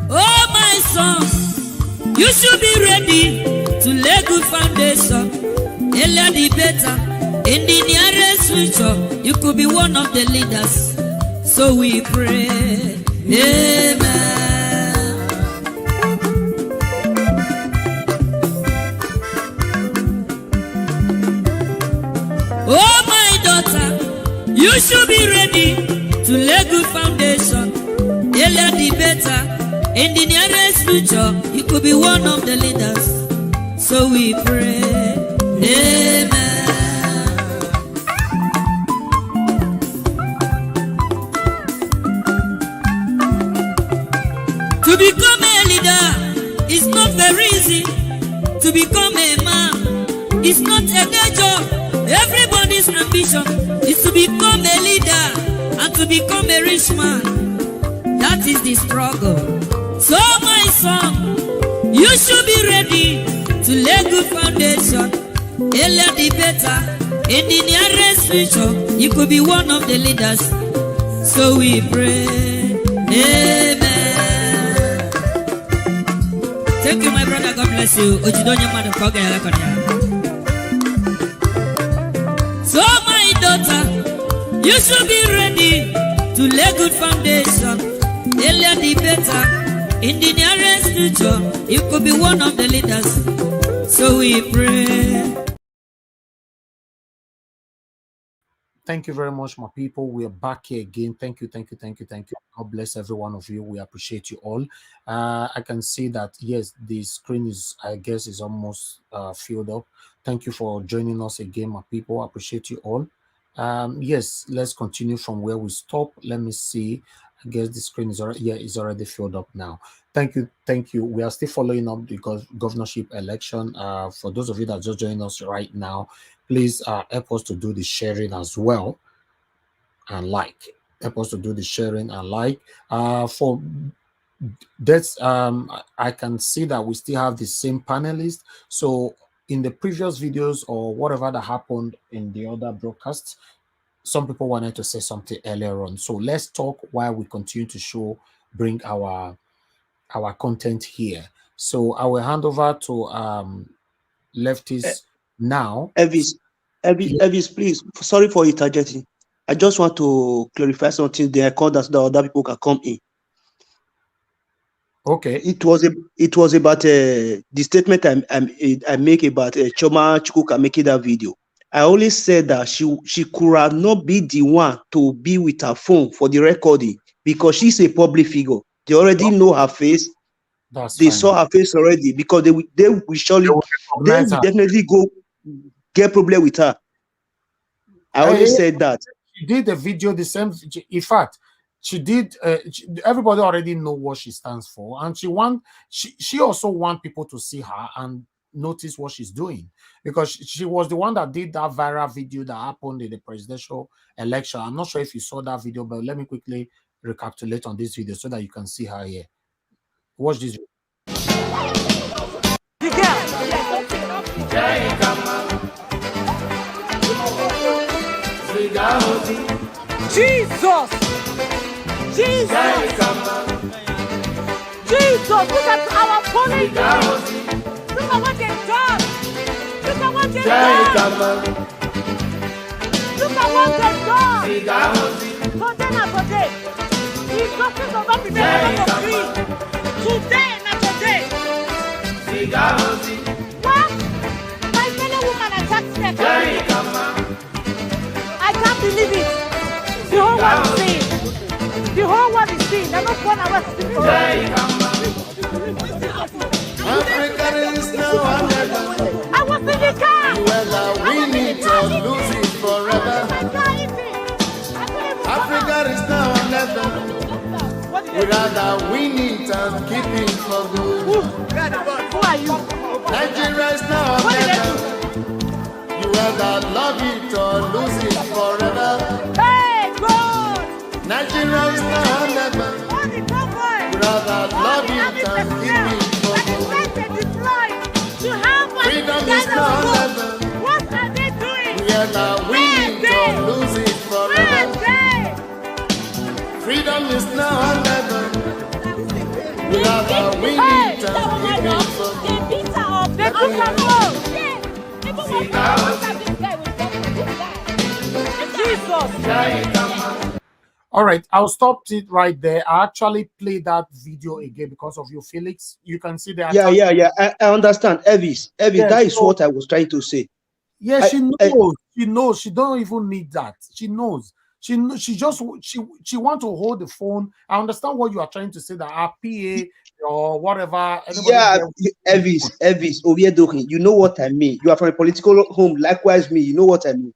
Oh, my son, you should be ready to lay good foundation. Earlier the better. In the nearest future, you could be one of the leaders. So we pray. Amen. Oh, my daughter, you should be ready to lay good foundation. Earlier the better. In the nearest future, you could be one of the leaders. So we pray. Amen. To become a leader is not very easy. To become a man is not a day job. Everybody's ambition is to become a leader and to become a rich man. That is the struggle. So my son, you should be ready to lay good foundation. Earlier the better. In the nearest future, you could be one of the leaders. So we pray. Amen. Thank you, my brother. God bless you. So my daughter, you should be ready to lay good foundation. Earlier the better. In the nearest future, you could be one of the leaders. So we pray. Thank you very much, my people. We are back here again. Thank you. God bless every one of you. We appreciate you all. I can see that, yes, the screen is, I guess, is almost filled up. Thank you for joining us again, my people. I appreciate you all. Yes, let's continue from where we stopped. Let me see. I guess the screen is already, yeah, it's already filled up now. Thank you. We are still following up the governorship election. For those of you that just joined us right now, please help us to do the sharing as well and like. Help us to do the sharing and like. For that's I can see that we still have the same panelists. So in the previous videos or whatever that happened in the other broadcasts, some people wanted to say something earlier on. So let's talk while we continue to bring our content here. So I will hand over to leftists now. Elvis, please. Sorry for interjecting. I just want to clarify something there, so that the other people can come in. Okay. It was about the statement I make about Choma Chukwuka making that video. I only said that she could have not be the one to be with her phone for the recording because she's a public figure. They already know her face. They saw her face already because they will definitely go get problem with her. I only said that. She did the video the same. In fact, she did. Everybody already know what she stands for, and she also want people to see her and notice what she's doing, because she was the one that did that viral video that happened in the presidential election. I'm not sure if you saw that video, but let me quickly recapitulate on this video so that you can see her here. Watch this video. Jesus! Look at our police! Look at what they've done! Look at what they've done! Look at what they've done! Today, not today. The justice will not be made for free. Today, not today. What? My fellow woman attacked me. I can't believe it. The whole world is seeing. The whole world is seeing. They're not going away to the Africa is now under. I was in the car. Whether we need to lose it forever. Africa is now under. Whether we need to keep it for good. Who are you? Nigeria is now under. You whether love it or lose it forever. Hey, God! Nigeria is now under. Whether love it and keep it for good. Freedom is now under. What are they doing? Whether we need to lose it forever. Freedom is now under. are winning Thanksgiving for me. The pizza of the Governorship. Yeah. Even when this guy will talk to this guy. Jesus. All right, I'll stop it right there. I actually played that video again because of you, Felix. You can see the attack. Yeah. I understand. Elvis, Yeah, that is so- what I was trying to say. Yeah, I- she knows. She knows. She don't even need that. She knows. She just want to hold the phone. I understand what you are trying to say, that our PA or whatever. Yeah, Elvis, Oviedokin, you know what I mean. You are from a political home. Likewise, me, you know what I mean.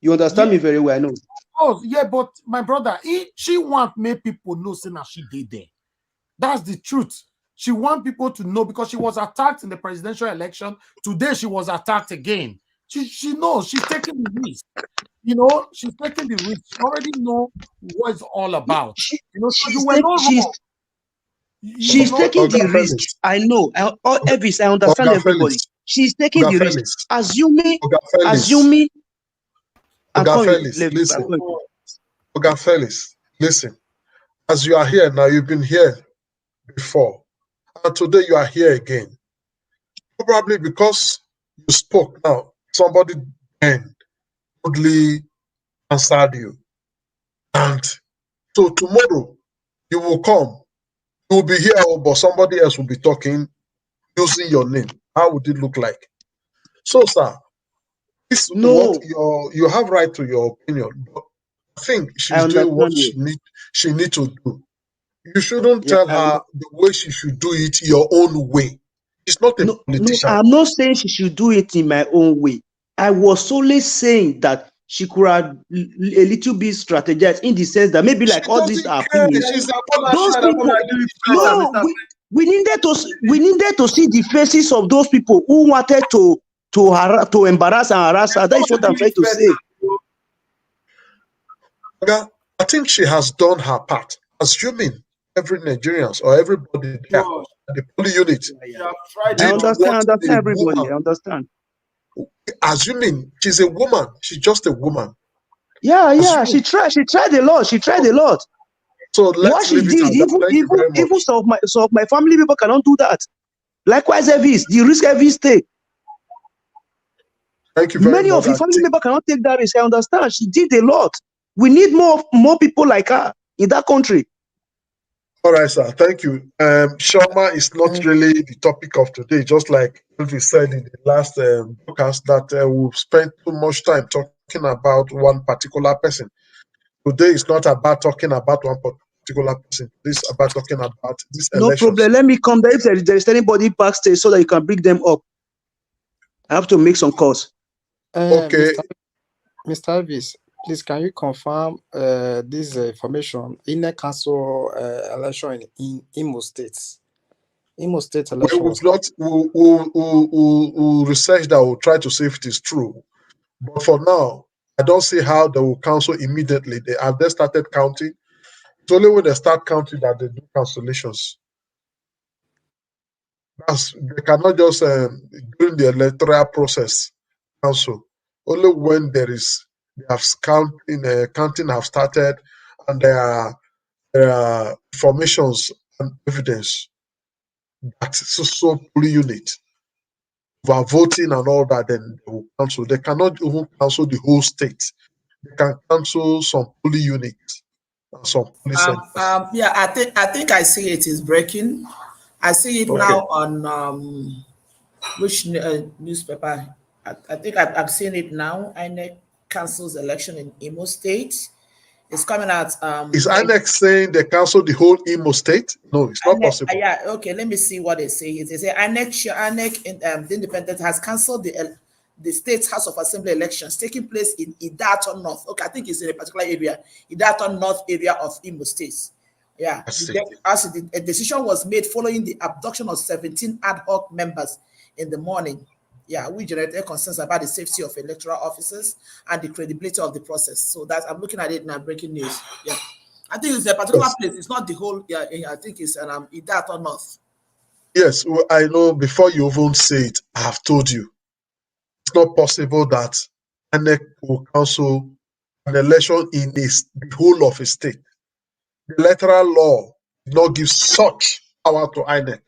You understand me very well, I know. Oh, yeah, but my brother, she want make people know saying that she did there. That's the truth. She want people to know because she was attacked in the presidential election. Today she was attacked again. She knows she's taking the risk. You know, she's taking the risk. She already know what it's all about. She's taking the risk. I know. Elvis, I understand everybody. She's taking the risk. Assuming. Oga Felix, listen. As you are here now, you've been here before, and today you are here again. Probably because you spoke now, somebody then rudely answered you. And so tomorrow you will come, you will be here, but somebody else will be talking using your name. How would it look like? So, sir, this what you have right to your opinion, but I think she's doing what she need to do. You shouldn't tell her the way she should do it your own way. She's not a politician. No, I'm not saying she should do it in my own way. I was solely saying that she could have a little bit strategized in the sense that maybe like all these are opinions. Those people, no, we needed to see the faces of those people who wanted to embarrass and harass her. That is what I'm trying to say. I think she has done her part. Assuming every Nigerians or everybody there, the Plea unit. I understand everybody. I understand. Assuming she's a woman, she's just a woman. Yeah. She tried a lot. So what she did, even some of my family people cannot do that. Likewise, Elvis, the risk Elvis take. Thank you very much. Many of your family members cannot take that risk. I understand. She did a lot. We need more people like her in that country. All right, sir. Thank you. Shoma is not really the topic of today, just like we said in the last podcast that we've spent too much time talking about one particular person. Today is not about talking about one particular person. This is about talking about this election. No problem. Let me come there if there is anybody backstage so that you can bring them up. I have to make some calls. Okay. Mr. Elvis, please, can you confirm this information in the council election in Imo State? Imo State election. We'll research that. We'll try to see if it is true. But for now, I don't see how they will cancel immediately. Have they started counting? It's only when they start counting that they do cancellations. They cannot just during the electoral process cancel. Only when counting have started and there are informations and evidence that so Plea unit were voting and all that, then they will cancel. They cannot even cancel the whole state. They can cancel some Plea units and some police centers. Yeah, I think I see it is breaking. I see it now on which newspaper? I think I've seen it now. INEC cancels election in Imo State. It's coming out. Is INEC saying they cancel the whole Imo State? No, it's not possible. Yeah, okay. Let me see what they say. They say INEC, the Independent, has cancelled the State House of Assembly elections taking place in Idato North. Okay, I think it's in a particular area, Idato North area of Imo State. Yeah, a decision was made following the abduction of 17 ad hoc members in the morning. Yeah, we generated concerns about the safety of electoral officers and the credibility of the process. So that I'm looking at it now, breaking news. Yeah, I think it's a particular place. It's not the whole. Yeah, I think it's Idato North. Yes, well, I know. Before you even say it, I have told you it's not possible that INEC will cancel an election in the whole of a state. The electoral law did not give such power to INEC.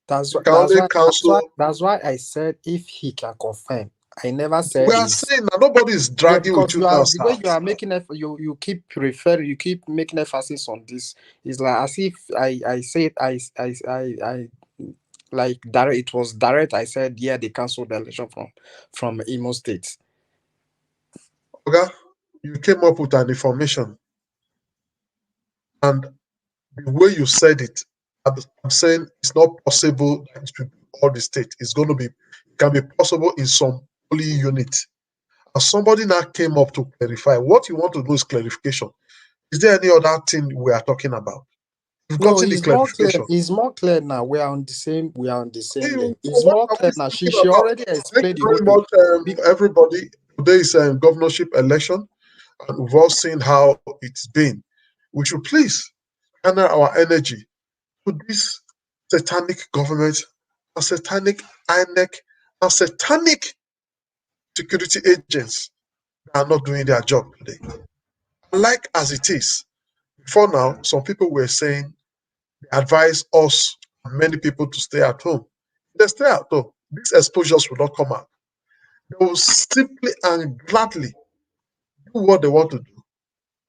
That's You can only cancel. that's why I said if he can confirm. I never said We are is saying that nobody is dragging with because you you now, are the sir. way you are making you keep referring, you keep making emphasis on this. It's like as if I said I like direct. It was direct. I said yeah, they canceled the election from Imo State. Okay, you came up with an information, and the way you said it, I'm saying it's not possible that it will be all the state. It's going to be, it can be possible in some polling units. And somebody now came up to clarify. What you want to do is clarification. Is there any other thing we are talking about? You've No, gotten the it's more clear. clarification. It's more clear now. We are on the same. We are on the same lane. It's What more are clear we now. speaking She about? already Thank explained the you whole very thing. much, everybody. Today is a governorship election, and we've all seen how it's been. We should please channel our energy to this satanic government, a satanic INEC, and satanic security agents that are not doing their job today. Like as it is, before now, some people were saying they advise us, many people, to stay at home. They stay at home. These exposures will not come out. They will simply and gladly do what they want to do.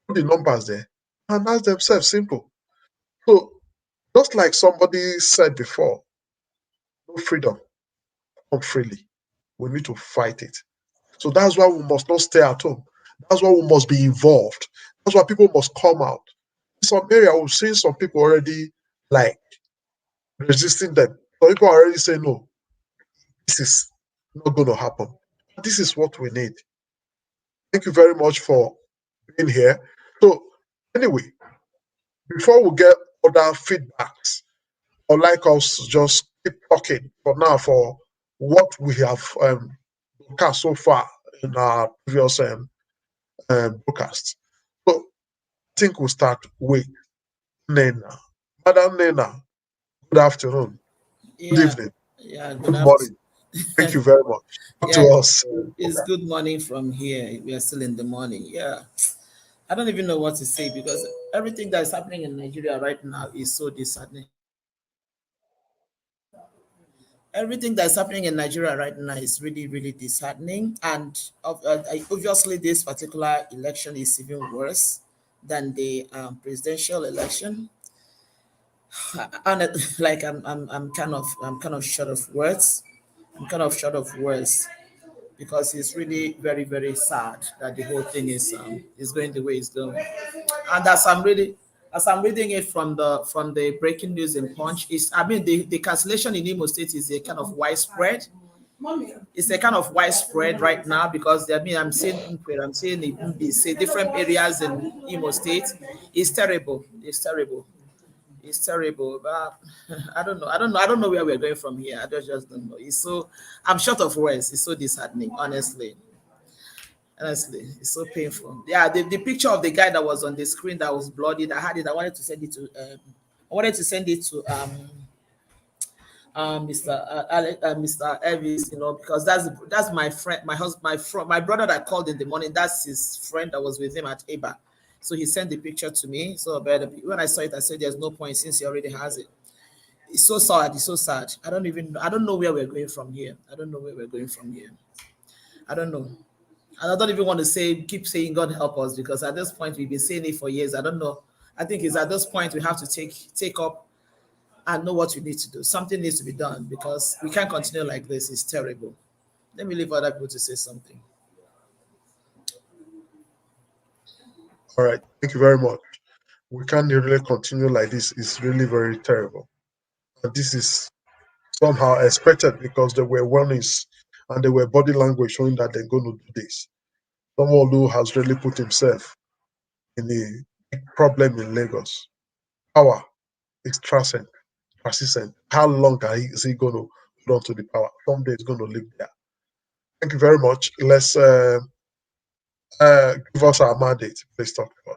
Put the numbers there and ask themselves simple. So, just like somebody said before, no freedom, come freely. We need to fight it. So that's why we must not stay at home. That's why we must be involved. That's why people must come out. In some area, we've seen some people already like resisting them. Some people are already saying, no, this is not going to happen. This is what we need. Thank you very much for being here. So, anyway, before we get other feedbacks, I'd like us to just keep talking for now for what we have broadcast so far in our previous broadcast. So, I think we'll start with Nena. Madam Nena, good afternoon. Good Yeah, evening. yeah, Good morning. Thank you very much. Talk to Yeah, us. it's good morning from here. We are still in the morning. Yeah. I don't even know what to say because everything that is happening in Nigeria right now is so disheartening. Everything that's happening in Nigeria right now is really, really disheartening. And obviously, this particular election is even worse than the presidential election. And like I'm kind of short of words. I'm kind of short of words because it's really very, very sad that the whole thing is going the way it's going. And as I'm reading it from the breaking news in Punch, is I mean the cancellation in Imo State is a kind of widespread. It's a kind of widespread right now because I mean I'm seeing it say different areas in Imo State. It's terrible. It's terrible. It's terrible. But I don't know where we're going from here. I just don't know. It's so I'm short of words. It's so disheartening, honestly. Honestly, it's so painful. Yeah, the picture of the guy that was on the screen that was bloodied. I had it. I wanted to send it to. Mr. Mr. Elvis, you know, because that's my friend, my husband, my brother that called in the morning. That's his friend that was with him at Aba. So he sent the picture to me. So when I saw it, I said, "There's no point since he already has it." It's so sad. It's so sad. I don't know where we're going from here. I don't know where we're going from here. I don't know. And I don't even want to keep saying God help us because at this point we've been saying it for years. I don't know. I think it's at this point we have to take up and know what we need to do. Something needs to be done because we can't continue like this. It's terrible. Let me leave other people to say something. All right. Thank you very much. We can't really continue like this. It's really very terrible. And this is somehow expected because there were warnings and there were body language showing that they're going to do this. Someone who has really put himself in a big problem in Lagos. Power is persistent. How long is he going to hold on to the power? Someday he's going to live there. Thank you very much. Let's give us our mandate. Please talk to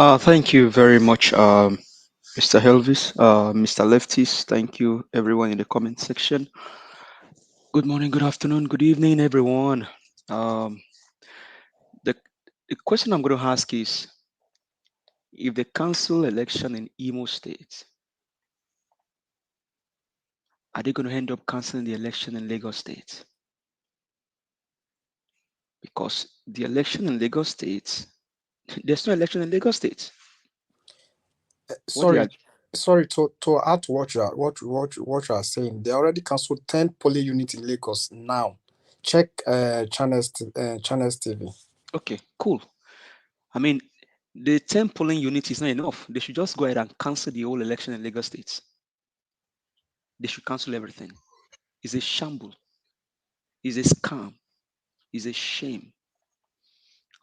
us. Thank you very much, Mr. Elvis, Mr. Lefties. Thank you, everyone in the comment section. Good morning, good afternoon, good evening, everyone. The question I'm going to ask is, if they cancel election in Imo State, are they going to end up canceling the election in Lagos State? Because the election in Lagos State, there's no election in Lagos State. What they Sorry, are, sorry to add to what you are saying. They already cancelled 10 polling units in Lagos now. Check channels TV. okay, cool. I mean, the 10 polling units is not enough. They should just go ahead and cancel the whole election in Lagos State. They should cancel everything. It's a shamble. It's a scam. It's a shame.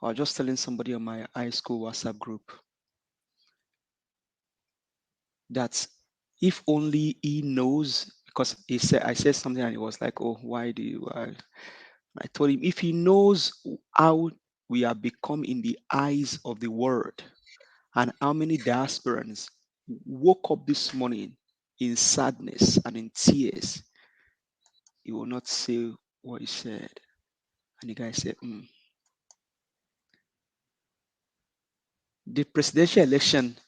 I was just telling somebody on my high school WhatsApp group that if only he knows, because I said something and he was like, "Oh, why do you?" I told him if he knows how we have become in the eyes of the world, and how many diasporans woke up this morning in sadness and in tears, he will not say what he said. And the guy said, The presidential election,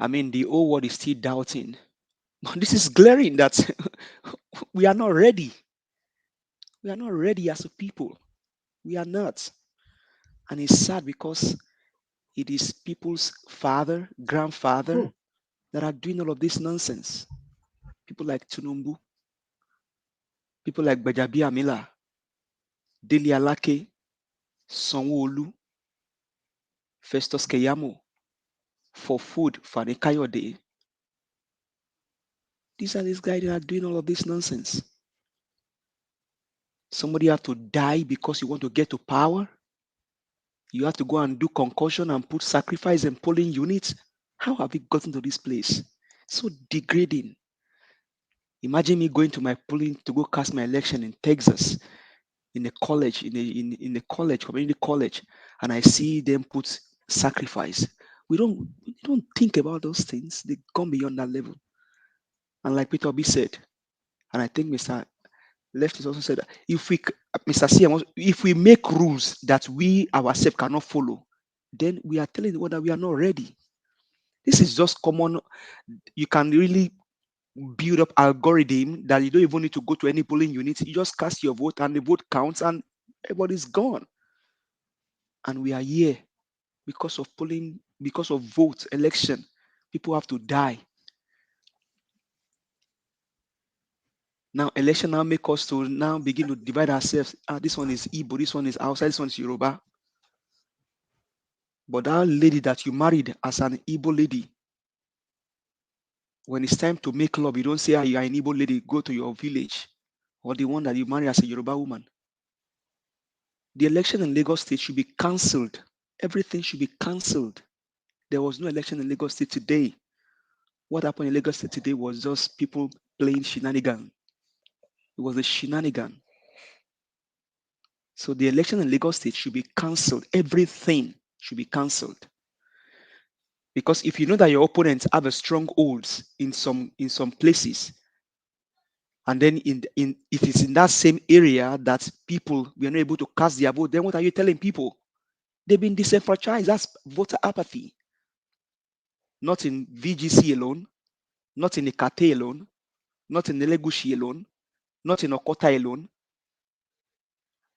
I mean, the whole world is still doubting. But this is glaring that we are not ready. We are not ready as a people. We are not. And it's sad because it is people's father, grandfather that are doing all of this nonsense. People like Tunumbu, people like Bajabi Amila, Deli Alake, Sanwo-Olu, Festus Keyamo, for food, Fani Kayode. These are these guys that are doing all of this nonsense. Somebody have to die because you want to get to power. You have to go and do concussion and put sacrifice and polling units. How have we gotten to this place? So degrading. Imagine me going to my polling to go cast my election in Texas, in a college, in a college, community college, and I see them put sacrifice. We don't think about those things. They come beyond that level. And like Peter B said, and I think Mr. Leftis also said that Mr. CM, if we make rules that we ourselves cannot follow, then we are telling the world that we are not ready. This is just common. You can really build up algorithm that you don't even need to go to any polling unit. You just cast your vote and the vote counts and everybody's gone. And we are here because of polling, because of vote, election. People have to die. Now election now make us to now begin to divide ourselves. This one is Igbo, this one is outside, this one is Yoruba. But that lady that you married as an Igbo lady, when it's time to make love, you don't say you are an Igbo lady, go to your village. Or the one that you marry as a Yoruba woman. The election in Lagos State should be cancelled. Everything should be cancelled. There was no election in Lagos State today. What happened in Lagos State today was just people playing shenanigan. It was a shenanigan. So the election in Lagos State should be cancelled. Everything should be cancelled. Because if you know that your opponents have a strongholds in some places, and then if it's in that same area that people were not able to cast their vote, then what are you telling people? They've been disenfranchised. That's voter apathy. Not in VGC alone, not in Ikate alone, not in Nelegushi alone, not in Okota alone,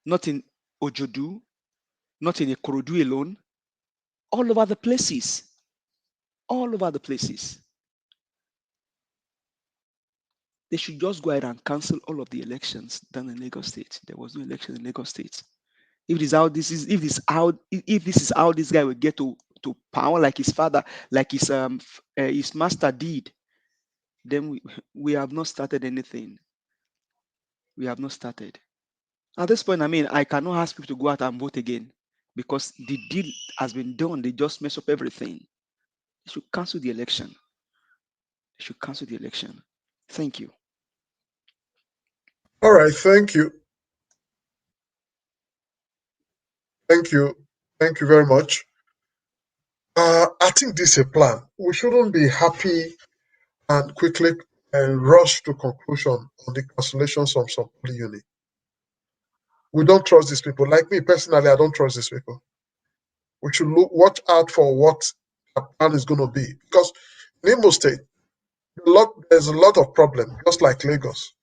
not in Ojodu, not in Ikorodu alone, all over the places. All over the places. They should just go ahead and cancel all of the elections done in Lagos State. There was no election in Lagos State. If this is how this guy will get to power, like his father, like his master did, then we have not started anything. We have not started. At this point, I mean, I cannot ask people to go out and vote again because the deal has been done. They just mess up everything. They should cancel the election. They should cancel the election. Thank you. All right, thank you. Thank you. Thank you very much. I think this is a plan. We shouldn't be happy and quickly rush to conclusion on the cancellations of some polling unit. We don't trust these people. Like me personally, I don't trust these people. we should watch out for what the plan is going to be. Because in Imo State, there's a lot of problems, just like Lagos.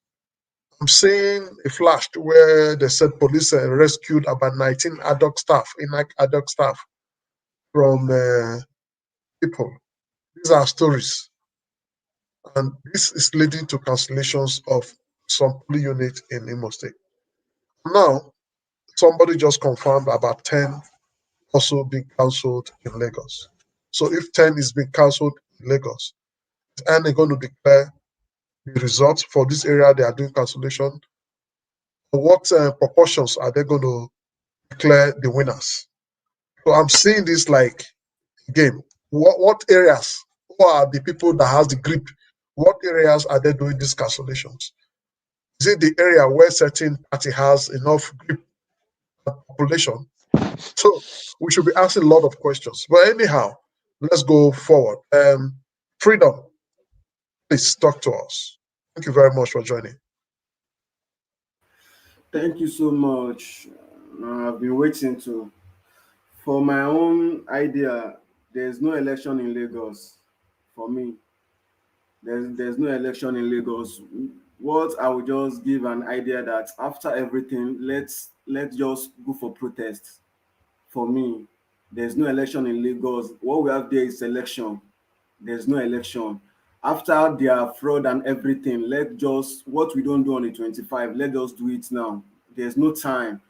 I'm seeing a flash where they said police rescued about 19 adult staff from people. These are stories. And this is leading to cancellations of some police units in Imo State. Now, somebody just confirmed about 10 also being cancelled in Lagos. So if 10 is being cancelled in Lagos, and they're going to declare the results for this area they are doing cancellation, what proportions are they going to declare the winners? So I'm seeing this like a game. What areas, who are the people that has the grip? What areas are they doing these cancellations? Is it the area where certain party has enough grip and population? So we should be asking a lot of questions. But anyhow, let's go forward. Freedom, please talk to us. Thank you very much for joining. Thank you so much. I've been waiting to. For my own idea, there's no election in Lagos. For me, there's no election in Lagos. What I will just give an idea that after everything, let's just go for protests. For me, there's no election in Lagos. What we have there is election. There's no election. After their fraud and everything, let just what we don't do on the 25, let us do it now. There's no time.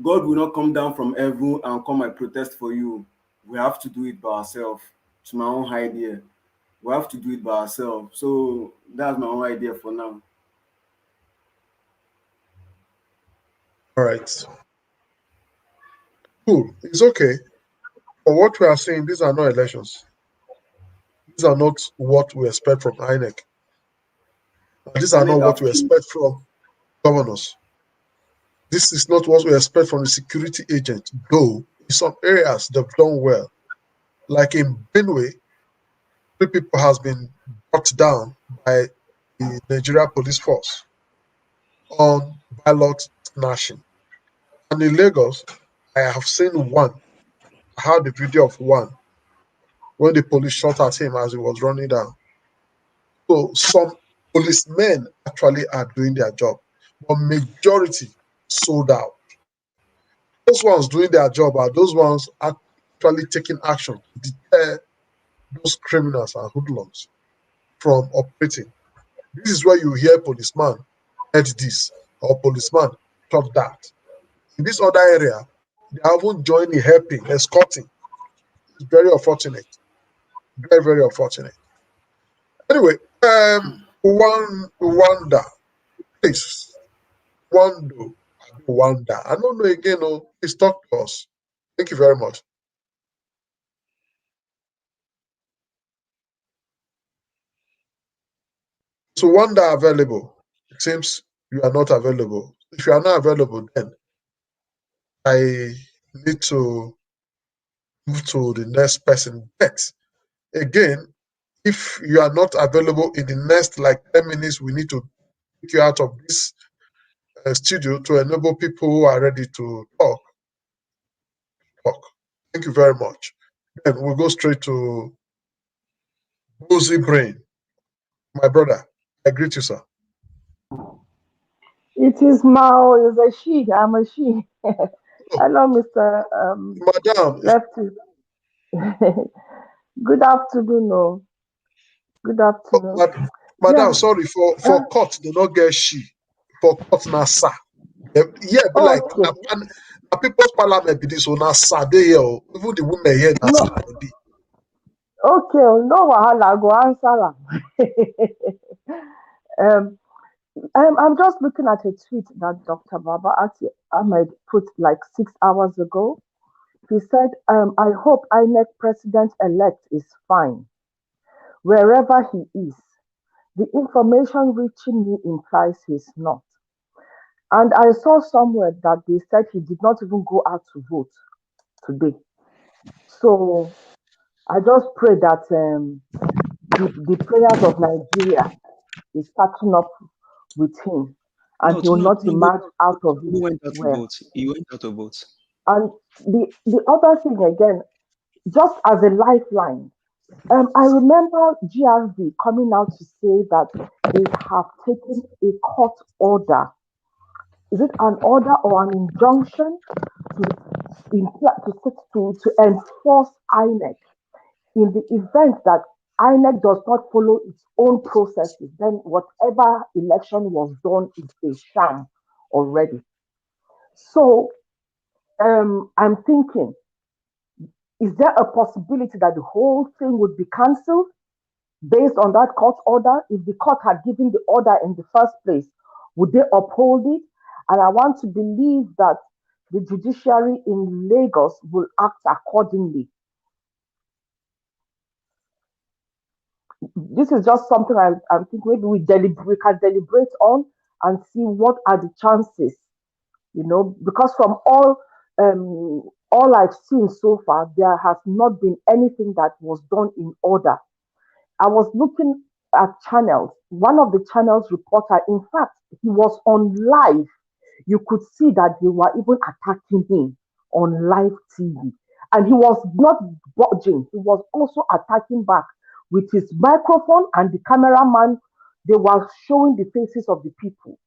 God will not come down from heaven and come and protest for you. We have to do it by ourselves. To my own idea, we have to do it by ourselves. So that's my own idea for now. All right. Cool. It's okay. But what we are saying, these are not elections. These are not what we expect from INEC. And these are not what we expect from governors. This is not what we expect from the security agent, though in some areas they've done well. Like in Benue, 3 people has been brought down by the Nigeria police force on ballot snatching. And in Lagos, I have seen one. I had the video of one when the police shot at him as he was running down. So some policemen actually are doing their job, but majority sold out. Those ones doing their job are those ones actually taking action to deter those criminals and hoodlums from operating. This is where you hear policeman heard this or policeman thought that. In this other area, they haven't joined in helping, escorting. It's very unfortunate. Very, very unfortunate. Anyway, Rwanda, please. Rwanda. I don't know again, please talk to us. Thank you very much. So Rwanda available. It seems you are not available. If you are not available, then I need to move to the next person. But again, if you are not available in the next like 10 minutes, we need to take you out of this studio to enable people who are ready to talk. Thank you very much. Then we'll go straight to Boozy Brain. My brother, I greet you, sir. It is Mao, is a she. I'm a she. Hello, Mr. Madam. Lefty. Good afternoon. No. Good afternoon. Madam, yeah. Sorry, for court, they don't get she. For court, na sir. Yeah, be like, na people's parliament be this, so na sir, they here. Even the women here, na sir, they be. Okay, no wahala, go answer. I'm just looking at a tweet that Dr. Baba Ahmed put like 6 hours ago. He said, I hope INEC president-elect is fine. Wherever he is, the information reaching me implies he's not. And I saw somewhere that they said he did not even go out to vote today. So I just pray that the prayers of Nigeria is catching up with him, and he will not emerge out of it. He went out to vote. He went out to vote. And the other thing again, just as a lifeline, I remember GRV coming out to say that they have taken a court order. Is it an order or an injunction to to enforce INEC in the event that INEC does not follow its own processes? Then whatever election was done is a sham already. So I'm thinking, is there a possibility that the whole thing would be cancelled based on that court order? If the court had given the order in the first place, would they uphold it? And I want to believe that the judiciary in Lagos will act accordingly. This is just something I'm thinking maybe we can deliberate on and see what are the chances, because from all I've seen so far, there has not been anything that was done in order. I was looking at channels. One of the channels reporter, in fact, he was on live. You could see that they were even attacking him on live TV. And he was not budging. He was also attacking back with his microphone, and the cameraman. They were showing the faces of the people,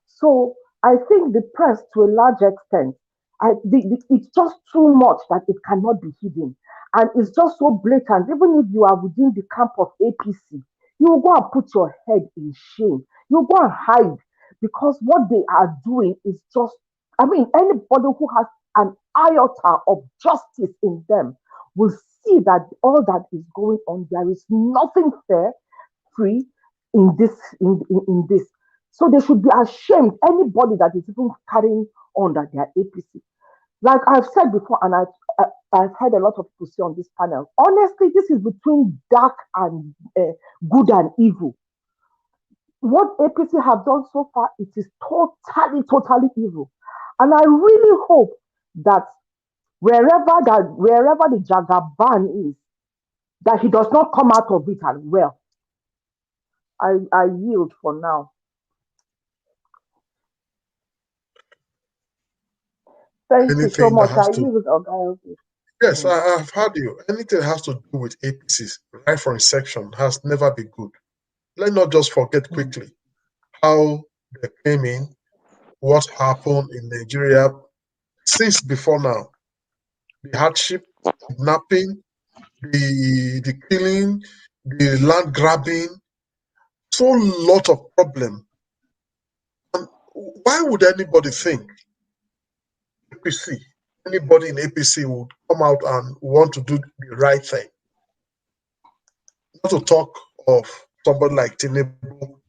So I think the press, to a large extent, it's just too much that it cannot be hidden. And it's just so blatant. Even if you are within the camp of APC, you will go and put your head in shame. You go and hide, because what they are doing is just, anybody who has an iota of justice in them will see that all that is going on, there is nothing fair, free in this. So they should be ashamed, anybody that is even carrying on that they are APC. Like I've said before, and I've heard a lot of people say on this panel, honestly, this is between dark and good and evil. What APC have done so far, it is totally evil. And I really hope that wherever the Jagaban is, that he does not come out of it as well. I yield for now. Thank you so much. I yield. Yes, I've heard you. Anything that has to do with APCs, right from inception, has never been good. Let's not just forget quickly how they came in, what happened in Nigeria since before now. The hardship, kidnapping, the killing, the land grabbing, so lot of problem. And why would anybody think APC, anybody in APC would come out and want to do the right thing? Not to talk of somebody like Tinubu,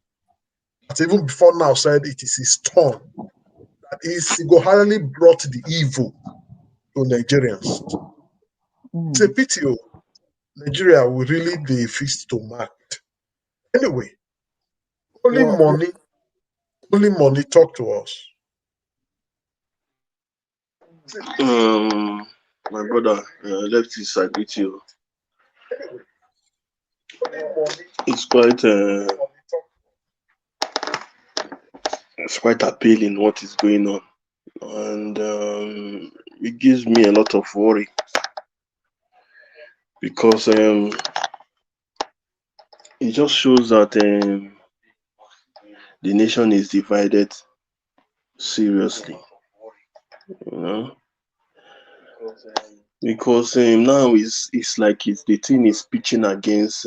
that even before now said it is his turn. That he single-handedly brought the evil to Nigerians. It's a pity. Nigeria will really be feast to market. Anyway, only money talk to us. My brother, let's disagree with you. It's quite appealing what is going on, and it gives me a lot of worry, because it just shows that the nation is divided seriously, because now it's like the thing is pitching against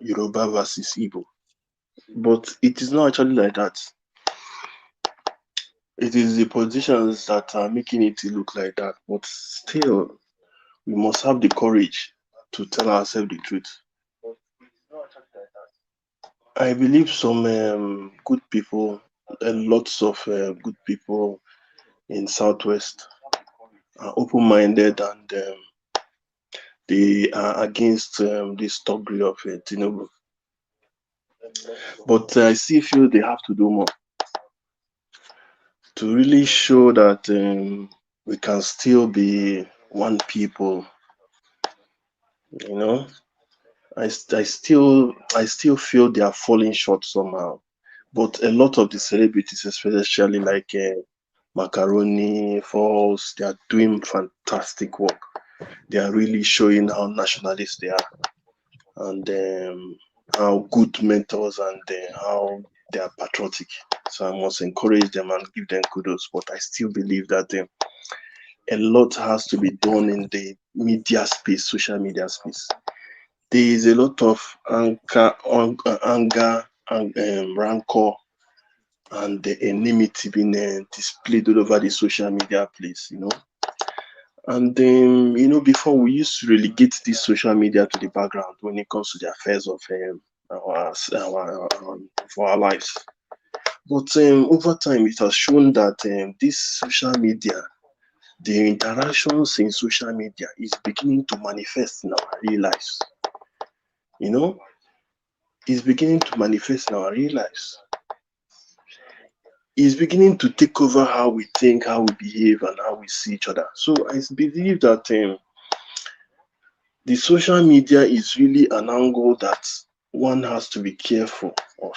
Yoruba versus Igbo, but it is not actually like that. It is the politicians that are making it look like that, but still, we must have the courage to tell ourselves the truth. I believe some good people, and lots of good people in Southwest are open-minded, and they are against this thuggery of Tinubu. But I still feel they have to do more to really show that we can still be one people. I still feel they are falling short somehow. But a lot of the celebrities, especially like Macaroni, Falls, they are doing fantastic work. They are really showing how nationalist they are, and how good mentors, and how they are patriotic. So I must encourage them and give them kudos. But I still believe that a lot has to be done in the media space, social media space. There is a lot of anger, and rancor, and the enmity being displayed all over the social media place, And before we used to relegate this social media to the background when it comes to the affairs of our lives. But over time, it has shown that this social media, the interactions in social media, is beginning to manifest in our real lives. It's beginning to manifest in our real lives. It's beginning to take over how we think, how we behave, and how we see each other. So I believe that the social media is really an angle that one has to be careful of,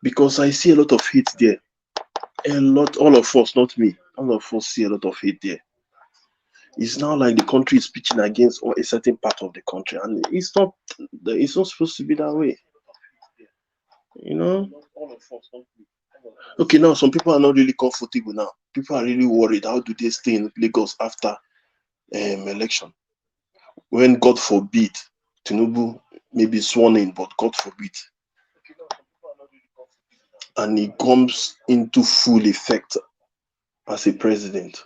because I see a lot of hate there. All of us, not me, all of us see a lot of hate there. It's now like the country is pitching against a certain part of the country, and it's not supposed to be that way. Okay, now some people are not really comfortable now. People are really worried. How do they stay in Lagos after election? When, God forbid, Tinubu may be sworn in, but God forbid, and he comes into full effect as a president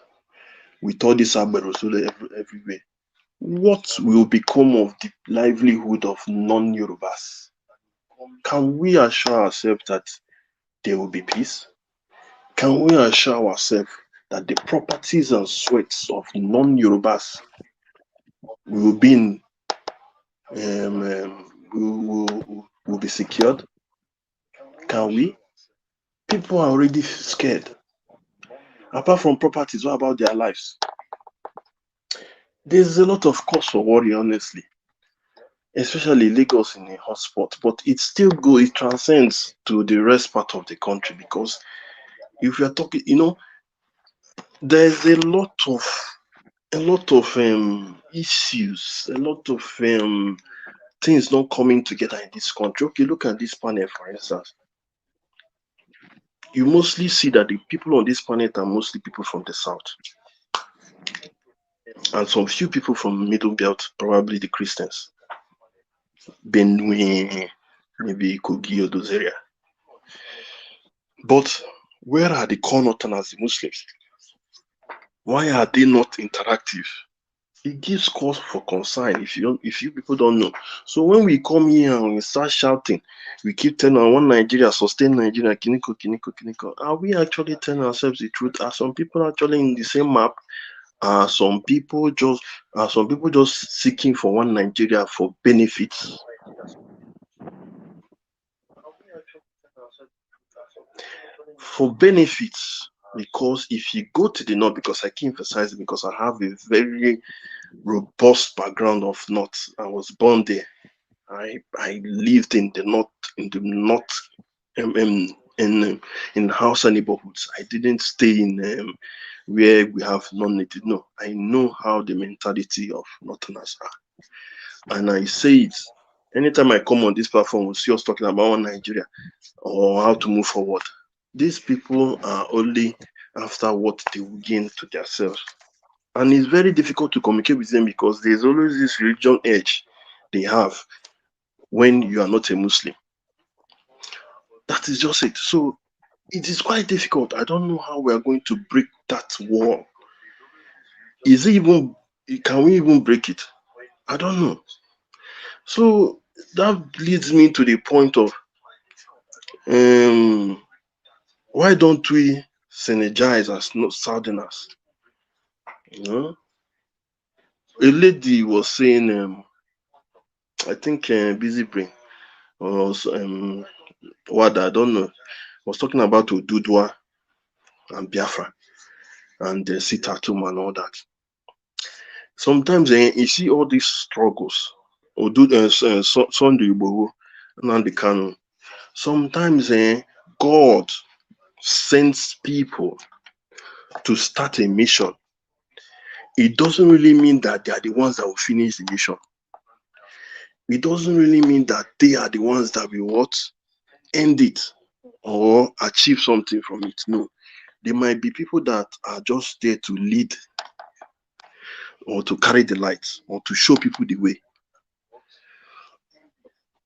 with all this Aberosole everywhere, what will become of the livelihood of non-Yorubas? Can we assure ourselves that there will be peace? Can we assure ourselves that the properties and sweats of non-Yorubas will be will be secured? Can we? People are already scared. Apart from properties, what about their lives? There's a lot of cause for worry, honestly, especially Lagos in a hotspot, but it transcends to the rest part of the country, because if you are talking, there's a lot of issues, a lot of things not coming together in this country. Okay, look at this panel, for instance. You mostly see that the people on this planet are mostly people from the south, and some few people from middle belt, probably the Christians, Benue, maybe Kogi or those areas. But where are the core northerners, the Muslims? Why are they not interactive? It gives cause for concern if you people don't know. So when we come here and we start shouting, we keep telling one Nigeria, sustain Nigeria, kiniko, kiniko, kiniko. Are we actually telling ourselves the truth? Are some people actually in the same map? Are some people just seeking for one Nigeria for benefits? For benefits, because if you go to the north, because I keep emphasizing, because I have a very robust background of north. I was born there. I lived in the north, in Hausa neighborhoods. I didn't stay in where we have non-native. No, I know how the mentality of northerners are, and I say it anytime I come on this platform. We see us talking about one Nigeria or how to move forward. These people are only after what they will gain to themselves. And it's very difficult to communicate with them because there's always this religion edge they have when you are not a Muslim. That is just it. So it is quite difficult. I don't know how we are going to break that wall. Can we even break it? I don't know. So that leads me to the point of why don't we synergize as Southerners? A lady was saying, I think Busy Brain or what I don't know, was talking about Odudua and Biafra and the Sitatum and all that. Sometimes you see all these struggles, Sunday Igboho, Nnamdi Kanu. Sometimes God sends people to start a mission, it doesn't really mean that they are the ones that will finish the mission. It doesn't really mean that they are the ones that will what? End it or achieve something from it. No. There might be people that are just there to lead or to carry the light or to show people the way.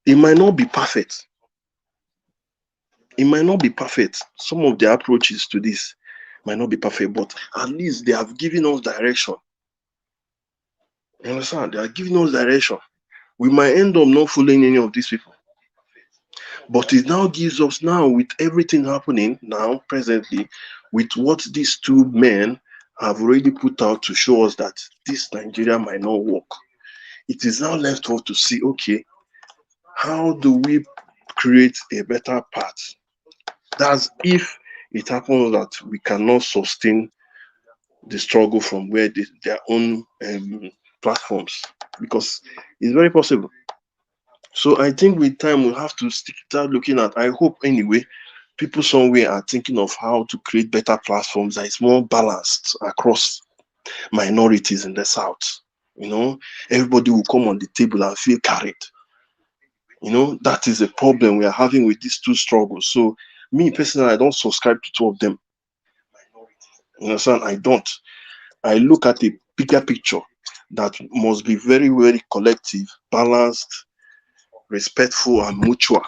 It might not be perfect. It might not be perfect. Some of the approaches to this might not be perfect, but at least they have given us direction. You understand? They are giving us direction. We might end up not following any of these people. But it now gives us, now with everything happening now, presently, with what these two men have already put out to show us that this Nigeria might not work. It is now left for us to see, okay, how do we create a better path? That's if it happens that we cannot sustain the struggle from where their own platforms, because it's very possible. So I think with time we'll have to start looking at, I hope anyway, people somewhere are thinking of how to create better platforms that is more balanced across minorities in the South. You know, everybody will come on the table and feel carried. You know, that is a problem we are having with these two struggles. So me personally, I don't subscribe to two of them. You understand? I don't. I look at a bigger picture that must be very, very collective, balanced, respectful, and mutual.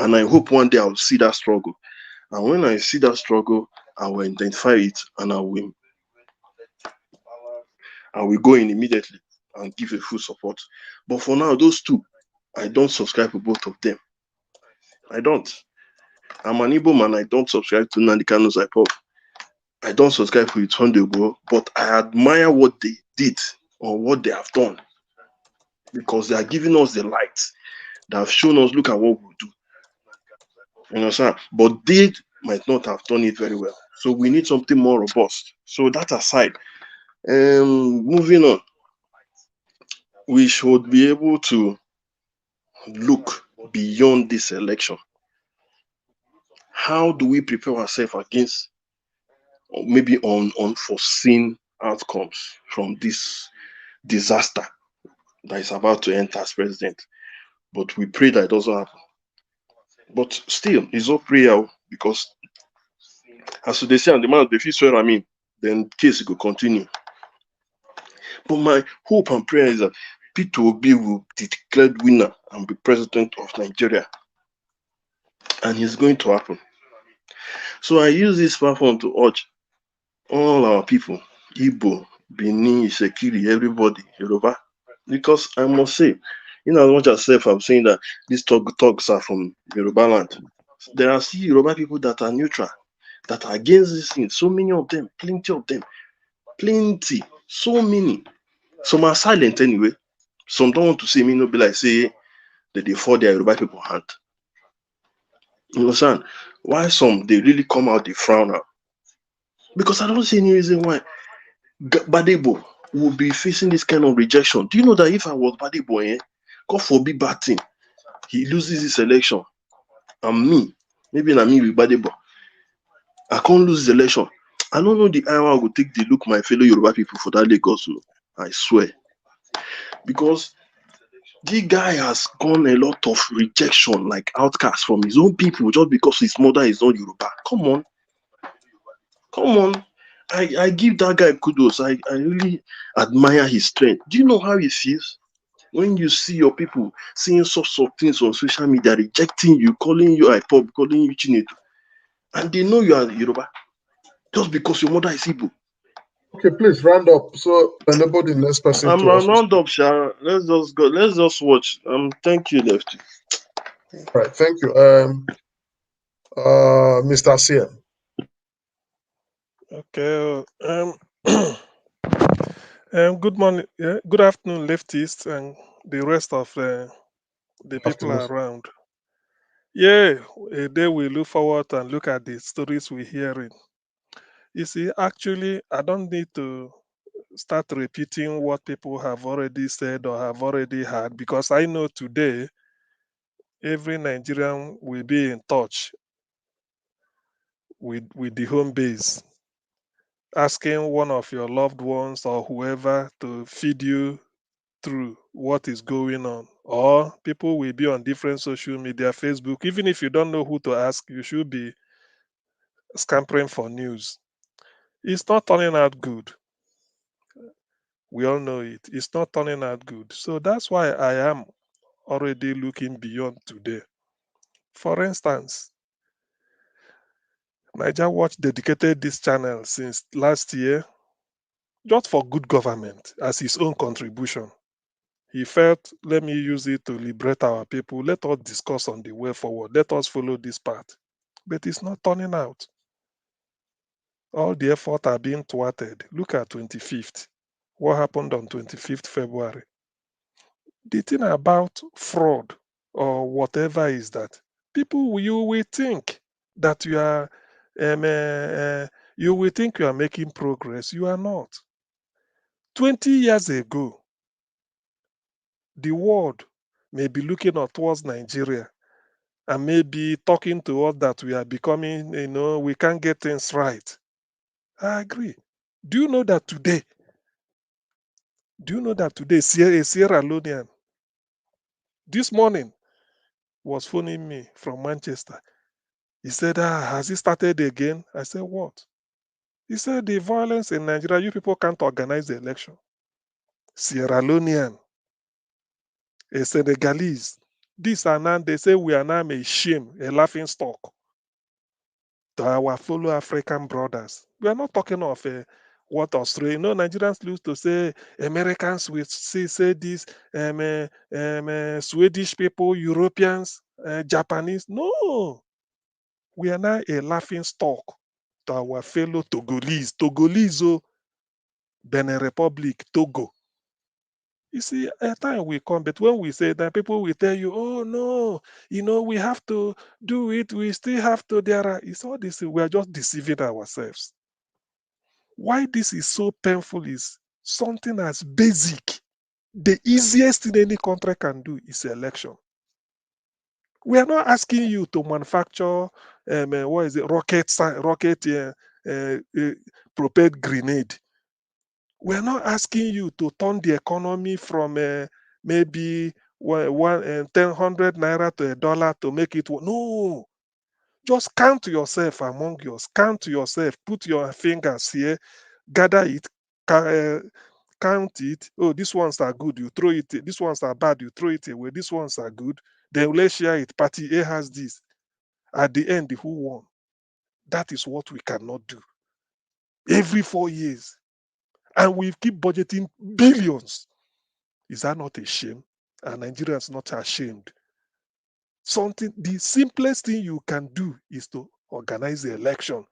And I hope one day I'll see that struggle. And when I see that struggle, I will identify it and I will go in immediately and give a full support. But for now, those two, I don't subscribe to both of them. I don't. I'm an Igbo man. I don't subscribe to Nnamdi Kanu's IPOB. I don't subscribe to Itondego, but I admire what they did or what they have done, because they are giving us the light. They have shown us, look at what we do. You understand? But they might not have done it very well. So we need something more robust. So that aside, moving on, we should be able to look beyond this election. How do we prepare ourselves against maybe unforeseen outcomes from this disaster that is about to enter as president? But we pray that it doesn't happen. But still, it's all prayer, because as they say, and the man, if you swear, I mean, then case will continue. But my hope and prayer is that P2 will be declared winner and be president of Nigeria. And it's going to happen. So I use this platform to urge all our people, Igbo, Benin, Isekiri, everybody, Yoruba, because I must say, in as much as I'm saying that these talks are from Yoruba land, there are still Yoruba people that are neutral, that are against this thing. So many of them, plenty of them, plenty, so many. Some are silent anyway. Some don't want to say me, no be like say that they fall their Yoruba people hand. You understand? Why some they really come out, they frown out? Because I don't see any reason why Badebo will be facing this kind of rejection. Do you know that if I was Badebo, God forbid bad thing, he loses this election, and me, maybe not me with Badebo, I can't lose this election. I don't know the hour I will take to look my fellow Yoruba people for that Lagos. I swear. Because the guy has gone a lot of rejection, like outcast from his own people, just because his mother is not Yoruba. Come on. Come on. I give that guy kudos. I really admire his strength. Do you know how he feels? When you see your people saying sorts of things on social media, rejecting you, calling you IPOB, calling you Chinedu, and they know you are Yoruba, just because your mother is Igbo. Okay, please round up. So enable the next person I'm to also round up, Sha. Let's just go. Let's just watch. Thank you, Lefty. All right, thank you. Mr. CM. Okay. Good morning. Good afternoon, leftists, and the rest of the people Afternoon. around. Yeah, a day we look forward and look at the stories we're hearing. You see, actually, I don't need to start repeating what people have already said or have already heard, because I know today every Nigerian will be in touch with the home base, asking one of your loved ones or whoever to feed you through what is going on. Or people will be on different social media, Facebook. Even if you don't know who to ask, you should be scampering for news. It's not turning out good. We all know it. It's not turning out good. So that's why I am already looking beyond today. For instance, Niger Watch dedicated this channel since last year just for good government as his own contribution. He felt, let me use it to liberate our people. Let us discuss on the way forward. Let us follow this path. But it's not turning out. All the effort are being thwarted. Look at 25th. What happened on 25th February? The thing about fraud or whatever is that you will think that um, uh, you will think you are making progress. You are not. 20 years ago, the world may be looking up towards Nigeria and maybe talking to us that we are becoming, we can't get things right. I agree. Do you know that today, a Sierra Leonean this morning was phoning me from Manchester? He said, has it started again? I said, what? He said, the violence in Nigeria, you people can't organize the election. Sierra Leonean, a Senegalese. This and that, they say we are now a shame, a laughing stock to our fellow African brothers. We are not talking of what Australia. Nigerians used to say Americans will say this, Swedish people, Europeans, Japanese. No, we are now a laughing stock to our fellow Togolese, Benin Republic, Togo. You see, a time will come, but when we say that, people will tell you, oh no, we have to do it, we still have to, it's all this, we are just deceiving ourselves. Why this is so painful is something as basic. The easiest thing any country can do is election. We are not asking you to manufacture, rocket propelled grenade. We are not asking you to turn the economy from maybe 100 naira to $1 to make it. No, just count yourself among yours. Count yourself. Put your fingers here. Gather it. Count it. Oh, these ones are good. You throw it. These ones are bad. You throw it away. These ones are good. Then let's share it. Party A has this. At the end, who won? That is what we cannot do. Every 4 years. And we keep budgeting billions. Is that not a shame? Are Nigerians not ashamed? The simplest thing you can do is to organize the election.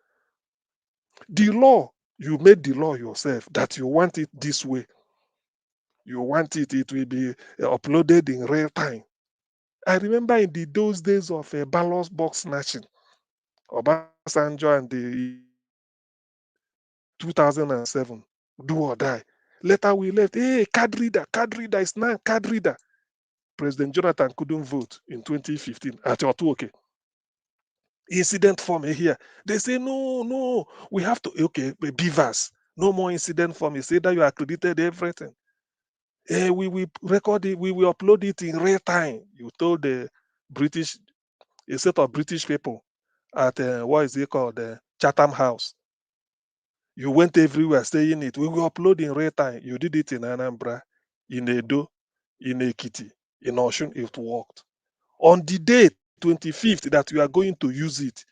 The law, you made the law yourself that you want it this way. You want it will be uploaded in real time. I remember in those days of ballot box snatching, Obasanjo and the 2007, do or die. Later we left, hey, card reader is now card reader. President Jonathan couldn't vote in 2015 at Otuoke. Incident form here. They say, no, we have to, okay, beavers. No more incident form. You say that you accredited everything. We will record it, we will upload it in real time. You told a set of British people at, what is it called, Chatham House. You went everywhere saying it. We will upload in real time. You did it in Anambra, in Edo, in Ekiti, in Oshun. It worked. On the day, 25th, that we are going to use it,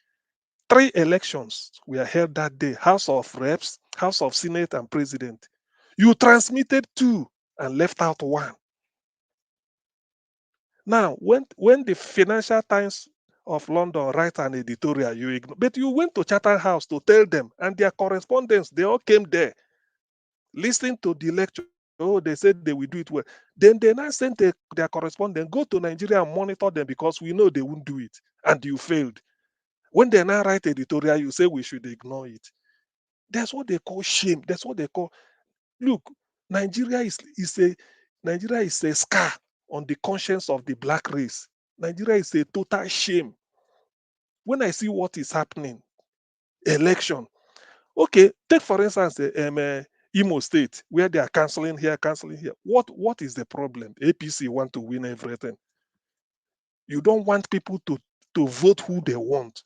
3 elections were held that day: House of Reps, House of Senate, and President. You transmitted 2 and left out 1. Now, when the Financial Times of London write an editorial, you ignore. But you went to Chatham House to tell them, and their correspondents, they all came there, listening to the lecture. Oh, they said they will do it well. Then they now sent their correspondent, go to Nigeria and monitor them because we know they won't do it. And you failed. When they now write editorial, you say we should ignore it. That's what they call shame. That's what they call. Look, Nigeria is a scar on the conscience of the black race. Nigeria is a total shame. When I see what is happening, election. Okay, take for instance Imo State, where they are cancelling here, cancelling here. What is the problem? APC want to win everything. You don't want people to vote who they want.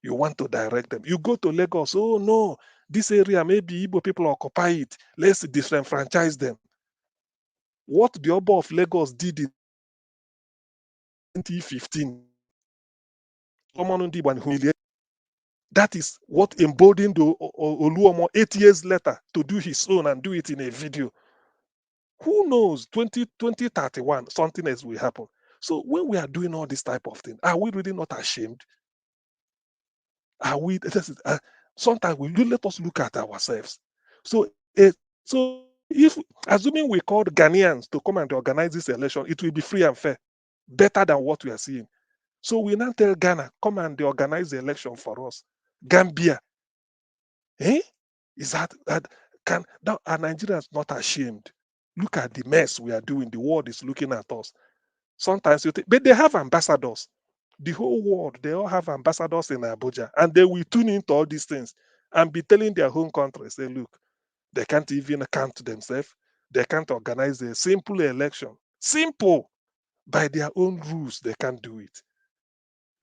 You want to direct them. You go to Lagos, oh no, this area, maybe Igbo people occupy it. Let's disenfranchise them. What the Oba of Lagos did in 2015, that is what emboldened Oluomo 8 years later to do his own and do it in a video. Who knows, 2031, something else will happen. So when we are doing all this type of thing, are we really not ashamed? Are we? Sometimes we let us look at ourselves. So if assuming we called Ghanaians to come and organize this election, it will be free and fair, better than what we are seeing. So we now tell Ghana, come and organize the election for us. Gambia, is that are Nigerians not ashamed? Look at the mess we are doing. The world is looking at us. Sometimes you think, but they have ambassadors. The whole world, they all have ambassadors in Abuja, and they will tune into all these things and be telling their home countries, say, look, they can't even count themselves. They can't organize a simple election. Simple. By their own rules, they can't do it.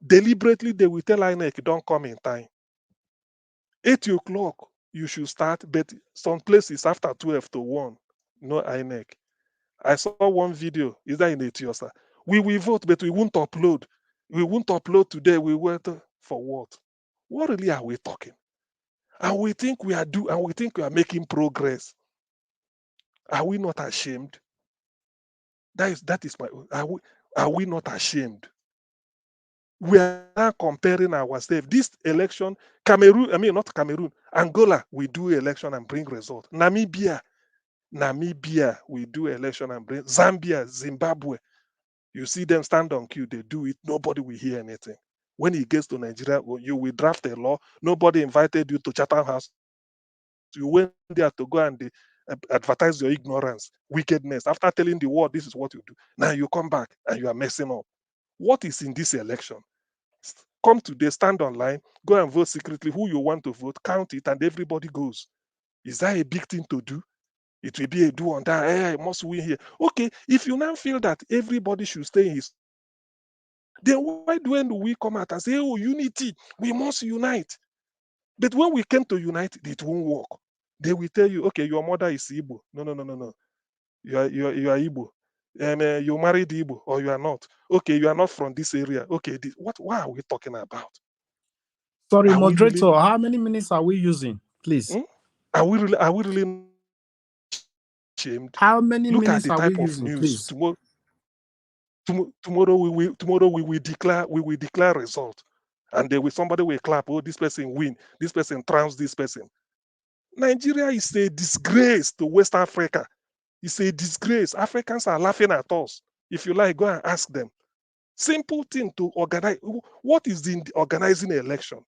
Deliberately, they will tell INEC, don't come in time. 8 o'clock, you should start, but some places after 12 to 1, no INEC. I saw one video, is that in Etiosa? We will vote, but we won't upload. We won't upload today. We wait for what? What really are we talking? And we think we are making progress. Are we not ashamed? That is my. Are we not ashamed? We are now comparing ourselves. This election, not Cameroon, Angola, we do election and bring result. Namibia, we do election and bring. Zambia, Zimbabwe, you see them stand on queue, they do it, nobody will hear anything. When it gets to Nigeria, you will draft a law, nobody invited you to Chatham House. You went there to go and advertise your ignorance, wickedness. After telling the world, this is what you do. Now you come back and you are messing up. What is in this election? Come today, stand online, go and vote secretly who you want to vote, count it, and everybody goes. Is that a big thing to do? It will be a do on that. Hey, I must win here. Okay, if you now feel that everybody should stay in his, then why do we come out and say, oh, unity, we must unite? But when we came to unite, it won't work. They will tell you, okay, your mother is Igbo. No. You are Igbo. And you married Igbo or you are not. Okay, you are not from this area. Okay, why are we talking about? Sorry, moderator, how many minutes are we using, please? Are we really ashamed? How many Look minutes at the are we type of using, news. please? Tomorrow we will declare result, and somebody will clap. Oh, this person win. This person trounced this person. Nigeria is a disgrace to West Africa. It's a disgrace. Africans are laughing at us. If you like, go and ask them. Simple thing to organize. What is in organizing an election?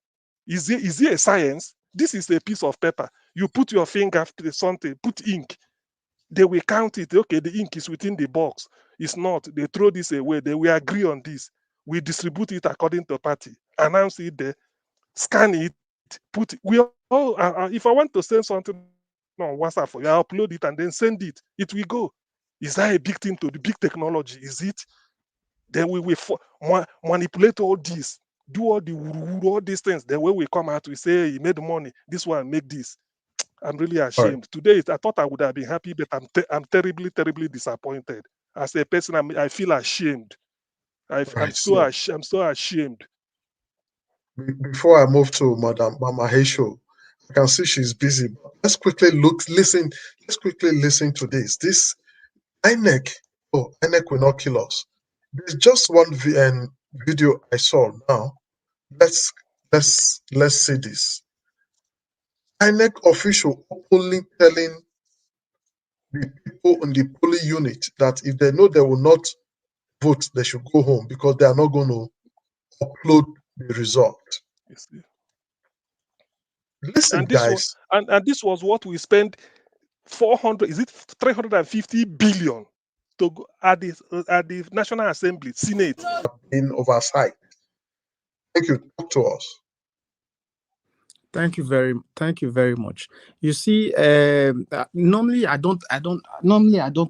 Is it a science? This is a piece of paper. You put your finger after something, put ink. They will count it. Okay, the ink is within the box. It's not. They throw this away. They will agree on this. We distribute it according to party. Announce it there. Scan it. Put it. We all. If I want to send something on WhatsApp for you, I upload it and then send it. It will go. Is that a big thing to the big technology? Is it? Then we will manipulate all this, do all the all these things. Then when we come out, we say, hey, he made money. This one make this. I'm really ashamed. Right. Today, I thought I would have been happy, but I'm terribly, terribly disappointed. As a person, I feel ashamed. I'm Right. so ashamed. Before I move to Madam Mama Heisho, I can see she's busy. Let's quickly listen. Let's quickly listen to this. This INEC. Oh, INEC will not kill us. There's just one video I saw now. Let's see this. INEC official openly telling the people in the polling unit that if they know they will not vote, they should go home because they are not going to upload the result. Listen, And this was guys. and this was what we spent 350 billion to go at the National Assembly, Senate. In oversight. Thank you. Talk to us. Thank you very much. You see, normally I don't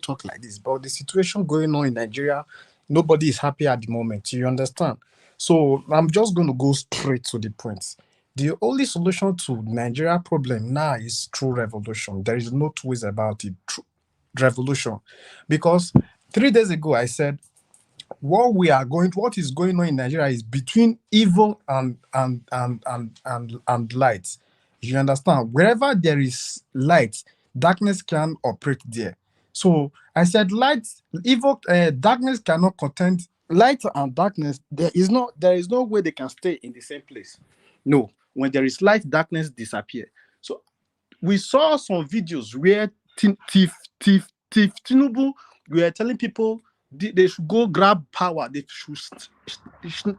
talk like this, but the situation going on in Nigeria, nobody is happy at the moment. You understand? So I'm just going to go straight to the point. The only solution to Nigeria problem now is true revolution. There is no two ways about it. True revolution, because 3 days ago I said what is going on in Nigeria is between evil and light. You understand? Wherever there is light, darkness can operate there. So I said darkness cannot contend light and darkness. There is no way they can stay in the same place. No, when there is light, darkness disappear. So we saw some videos where Tinubu were telling people they should go grab power, they should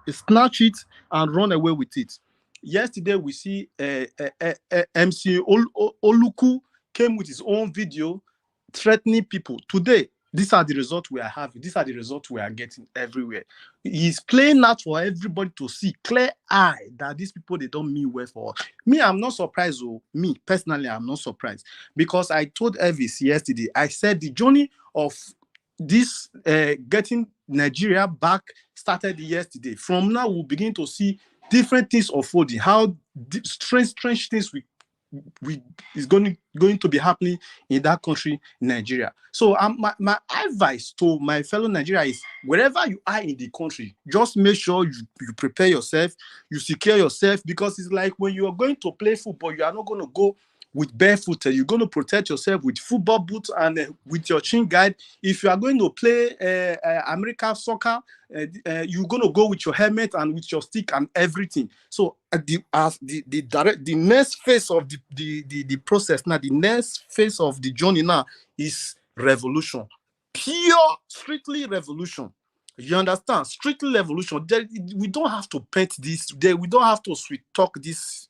snatch it and run away with it. Yesterday we see MC Oluku came with his own video threatening people. Today, these are the results we are having. These are the results we are getting everywhere. He's playing out for everybody to see clear eye that these people, they don't mean well for us. Me, I'm not surprised. Me, personally, I'm not surprised. Because I told Elvis yesterday, I said the journey of this getting Nigeria back started yesterday. From now, we'll begin to see different things unfolding. How strange things is going to be happening in that country, Nigeria. So my advice to my fellow Nigeria is, wherever you are in the country, just make sure you prepare yourself, you secure yourself, because it's like when you are going to play football, you are not going to go with barefoot. You're going to protect yourself with football boots and with your chin guard. If you are going to play American soccer, you're going to go with your helmet and with your stick and everything. So the next phase of the process now, the next phase of the journey now is revolution. Pure, strictly revolution. You understand? Strictly revolution. We don't have to paint this. We don't have to sweet talk this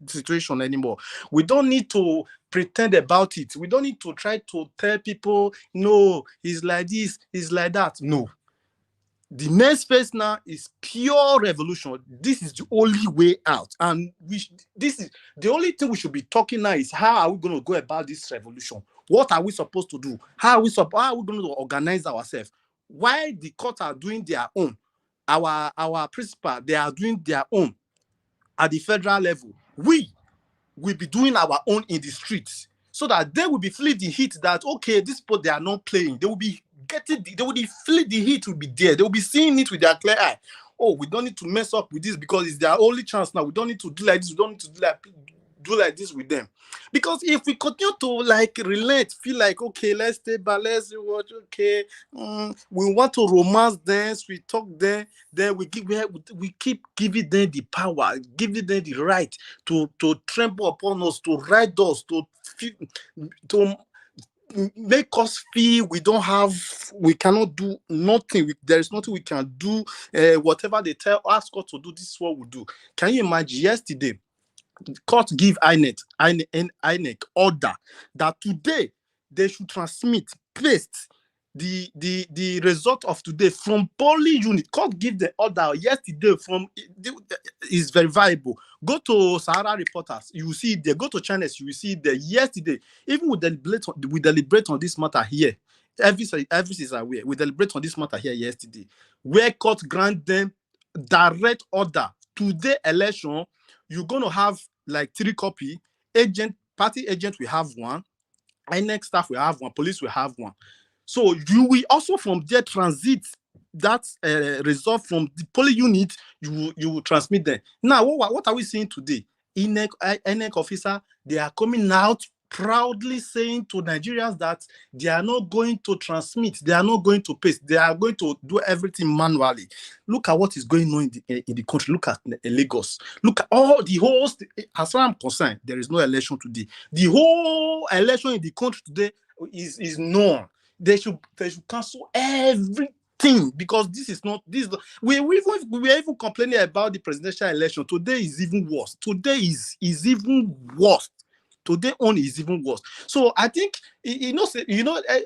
situation anymore. We don't need to pretend about it. We don't need to try to tell people, no, it's like this, it's like that. No. The next phase now is pure revolution. This is the only way out. And this is the only thing we should be talking now is, how are we going to go about this revolution? What are we supposed to do? How are we going to organize ourselves? While the courts are doing their own, our principal, they are doing their own at the federal level, we will be doing our own in the streets, so that they will be feeling the heat that, okay, this people, they are not playing. They will be feeling the heat will be there. They will be seeing it with their clear eye. Oh, we don't need to mess up with this because it's their only chance now. We don't need to do like this. We don't need to do like this with them. Because if we continue to relate, feel like, okay, let's stay back, let's watch, okay, we want to romance them, we talk them, then we keep giving them the power, giving them the right to trample upon us, to ride us, to make us feel we cannot do nothing. There is nothing we can do. Whatever they ask us to do, this is what we do. Can you imagine yesterday? Court give INEC order that today they should transmit, paste the result of today from polling unit. Court give the order yesterday is very valuable. Go to Sahara Reporters, you will see it there. Go to channels, you will see it there. Yesterday, even we deliberate on this matter here. Everything is aware. We deliberate on this matter here yesterday, where court grant them direct order. Today election, you're going to have 3 copy. Party agent will have one. INEC staff will have one. Police will have one. So you will also from there transit that result from the polling unit. You will transmit them. Now, what are we seeing today? INEC officer, they are coming out proudly saying to Nigerians that they are not going to transmit, they are not going to paste, they are going to do everything manually. Look at what is going on in the country. Look at Lagos. Look at all the whole. As far as I'm concerned, there is no election today. The whole election in the country today is known. They should cancel everything, because this is not this. We are even complaining about the presidential election. Today is even worse. Today is even worse. Today on is even worse. So I think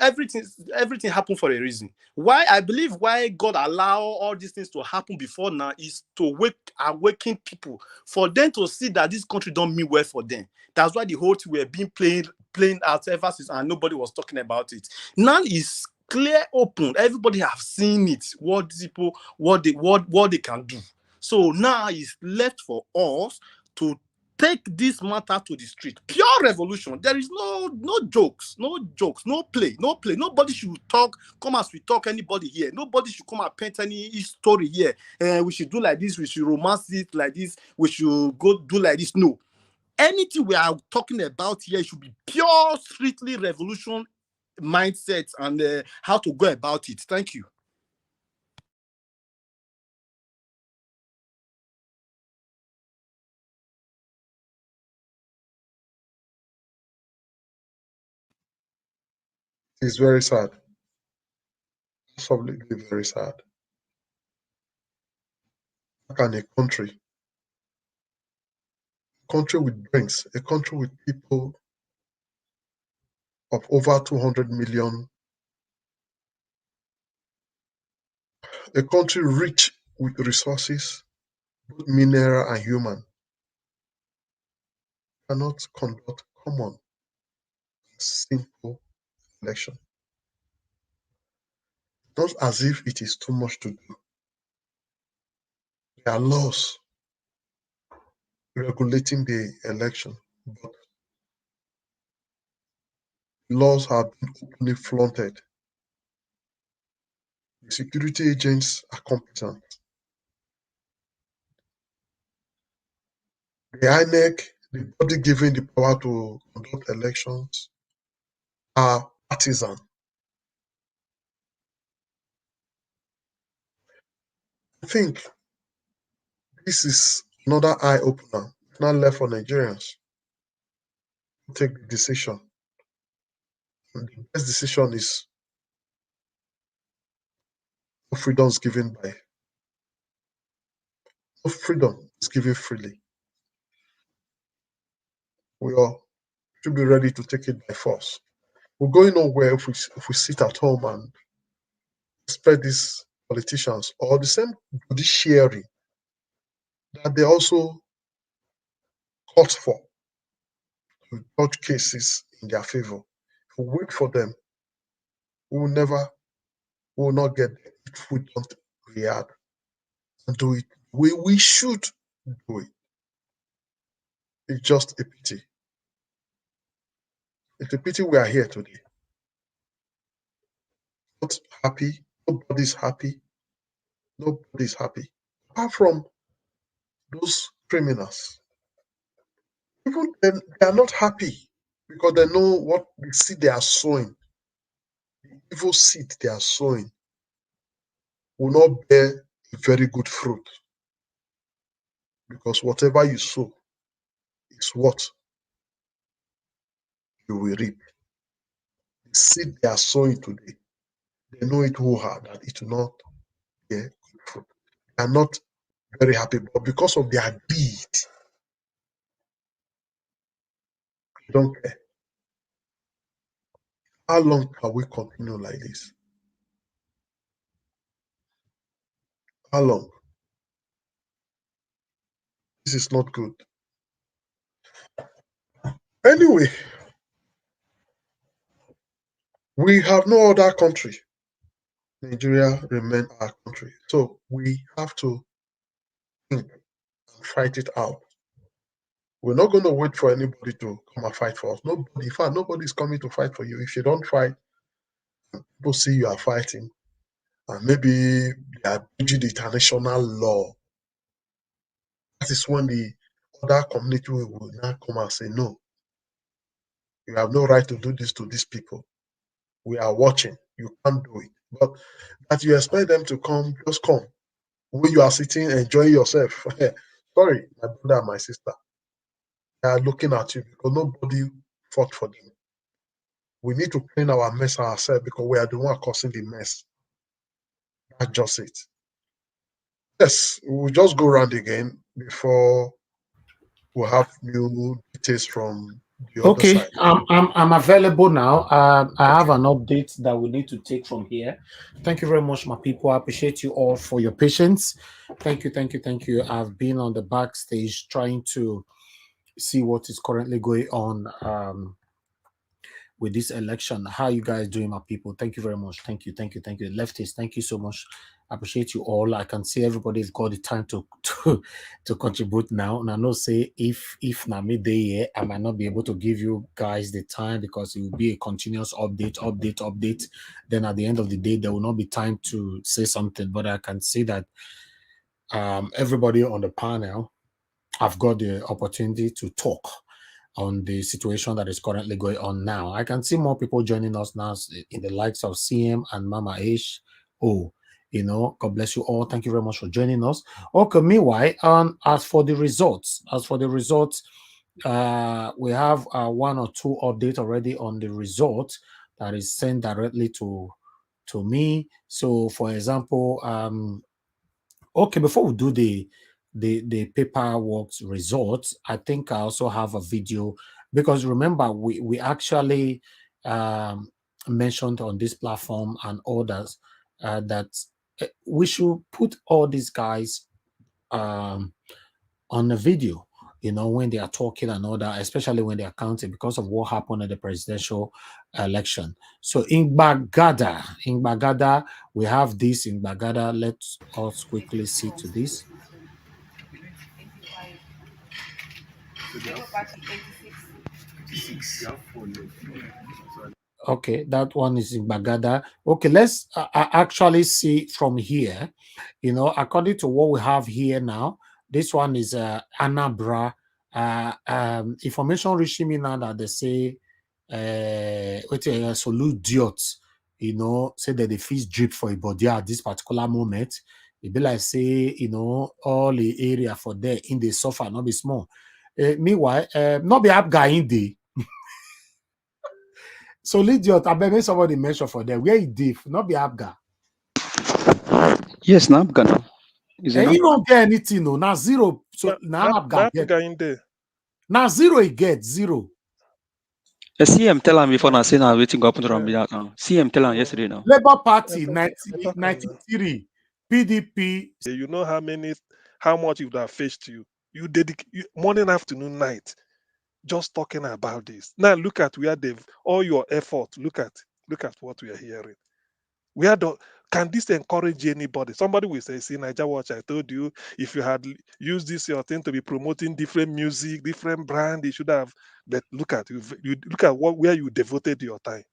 everything happened for a reason. Why I believe why God allow all these things to happen before now is to awaken people, for them to see that this country don't mean well for them. That's why the whole thing were being playing out ever since, and nobody was talking about it. Now it's clear, open. Everybody have seen it. What people, what they can do. So now it's left for us to take this matter to the street. Pure revolution. There is no jokes, no play. Nobody should come as we talk anybody here. Nobody should come and paint any story here. We should do like this, we should romance it like this, we should go do like this. No. Anything we are talking about here should be pure, strictly revolution mindset and how to go about it. Thank you. It's very sad. Absolutely very sad. How can a country with brains, a country with people of over 200 million, a country rich with resources, both mineral and human, cannot conduct common, simple election? Not as if it is too much to do. There are laws regulating the election, but laws have been openly flaunted. The security agents are competent. The INEC, the body given the power to conduct elections, are partisan. I think this is another eye opener, not left for Nigerians to take the decision. And the best decision is no freedom is given freely. We all should be ready to take it by force. We're going nowhere if we sit at home and expect these politicians or the same judiciary that they also caught for to judge cases in their favor. If we wait for them, we will not get there if we don't react and do it. We should do it. It's just a pity. It's a pity we are here today. Not happy. Nobody's happy. Nobody's happy. Apart from those criminals. Even then, they are not happy because they know what the seed they are sowing, the evil seed they are sowing, will not bear a very good fruit. Because whatever you sow is what you will reap. The seed they are sowing today, they know it will hard that it will not bear good fruit. They are not very happy, but because of their deed, they don't care. How long can we continue like this? How long? This is not good. Anyway, we have no other country. Nigeria remain our country. So we have to think and fight it out. We're not going to wait for anybody to come and fight for us. Nobody, in fact, nobody's coming to fight for you. If you don't fight, people see you are fighting, and maybe they are breaching the international law. That is when the other community will now come and say, no, you have no right to do this to these people. We are watching. You can't do it. But that you expect them to come, just come. When you are sitting enjoying yourself. Sorry, my brother and my sister. They are looking at you because nobody fought for them. We need to clean our mess ourselves because we are the one causing the mess. That's just it. Yes, we'll just go around again before we have new details from the other Okay, side. I'm available now. I have an update that we need to take from here. Thank you very much, my people. I appreciate you all for your patience. Thank you, thank you, thank you. I've been on the backstage trying to see what is currently going on with this election. How you guys doing, my people? Thank you very much. Thank you, thank you, thank you. Leftists, thank you so much. I appreciate you all. I can see everybody's got the time to contribute now. And I know say if na midday here, I might not be able to give you guys the time because it will be a continuous update. Then at the end of the day, there will not be time to say something. But I can see that everybody on the panel have got the opportunity to talk on the situation that is currently going on now. I can see more people joining us now in the likes of CM and Mama H. Oh, God bless you all. Thank you very much for joining us. Okay, meanwhile, as for the results, we have one or two updates already on the results that is sent directly to me. So, for example, okay, before we do the paperwork results, I think I also have a video because remember we actually mentioned on this platform and others that we should put all these guys on a video, when they are talking and all that, especially when they are counting because of what happened at the presidential election. So in Bagada, we have this in Bagada. Let us quickly see to this. Okay, that one is in Bagada. Okay, let's actually see from here. According to what we have here now, this one is Anambra. Information reaching me now that they say, absolute idiots, say that the fish drip for a body at this particular moment. It be like say, all the area for there in the suffer, not be small. Meanwhile, not be up guy in the. So idiot, I bet somebody mention for them where he did, not be Abga. Yes, now Ghana. Is it And now? you don't get anything, no. Now zero. So now Abga get. in there. Now zero he get zero. The CM tell him before now saying I'm waiting up to me that now. CM tell him yesterday now. Labour Party 93, PDP. You know how much it would have faced you. You dedicate morning, afternoon, night, just talking about this. Now look at where they've all your effort. Look at what we are hearing. Can this encourage anybody? Somebody will say, see, Niger Watch, I told you, if you had used this your thing to be promoting different music, different brand, you should have. But look at you look at where you devoted your time.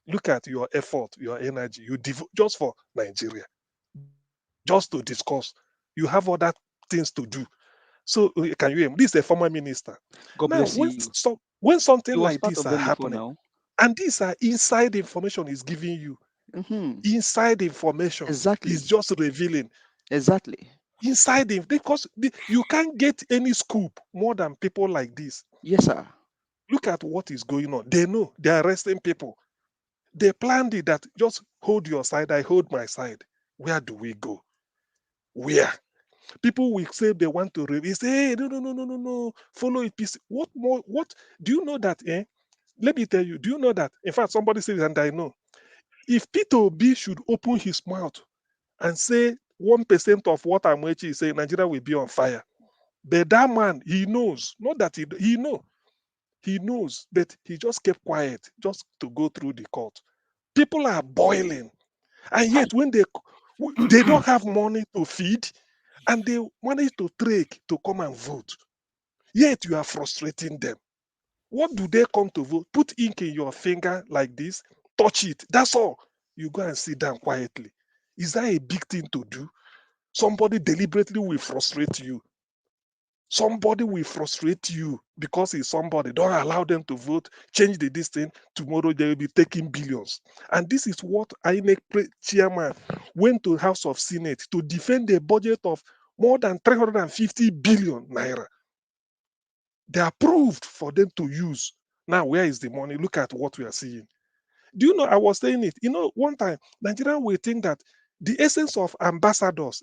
Look at your effort, your energy. You devote just for Nigeria, just to discuss. You have other things to do. So can you hear him? This is a former minister. God Now, bless you. when something He was like part this of are them before happening, now. and these are inside information is giving you. Inside information Exactly. is just revealing. Exactly. Inside it, because you can't get any scoop more than people like this. Yes, sir. Look at what is going on. They know they're arresting people. They planned it that just hold your side, I hold my side. Where do we go? Where? People will say they want to release. Hey, no. Follow it peace. What more? What do you know that? Let me tell you. Do you know that? In fact, somebody says, and I know. If P2B should open his mouth and say 1% of what Amoechi is saying, Nigeria will be on fire. But that man, he knows. Not that he knows, but he just kept quiet just to go through the court. People are boiling. And yet when they don't have money to feed and they manage to trek to come and vote. Yet you are frustrating them. What do they come to vote? Put ink in your finger like this, touch it. That's all. You go and sit down quietly. Is that a big thing to do? Somebody deliberately will frustrate you. Somebody will frustrate you because it's somebody. Don't allow them to vote. Change the distance. Tomorrow they will be taking billions. And this is what INEC chairman went to House of Senate to defend a budget of more than 350 billion naira. They approved for them to use. Now, where is the money? Look at what we are seeing. Do you know, I was saying it, one time, Nigerian will think that the essence of ambassadors,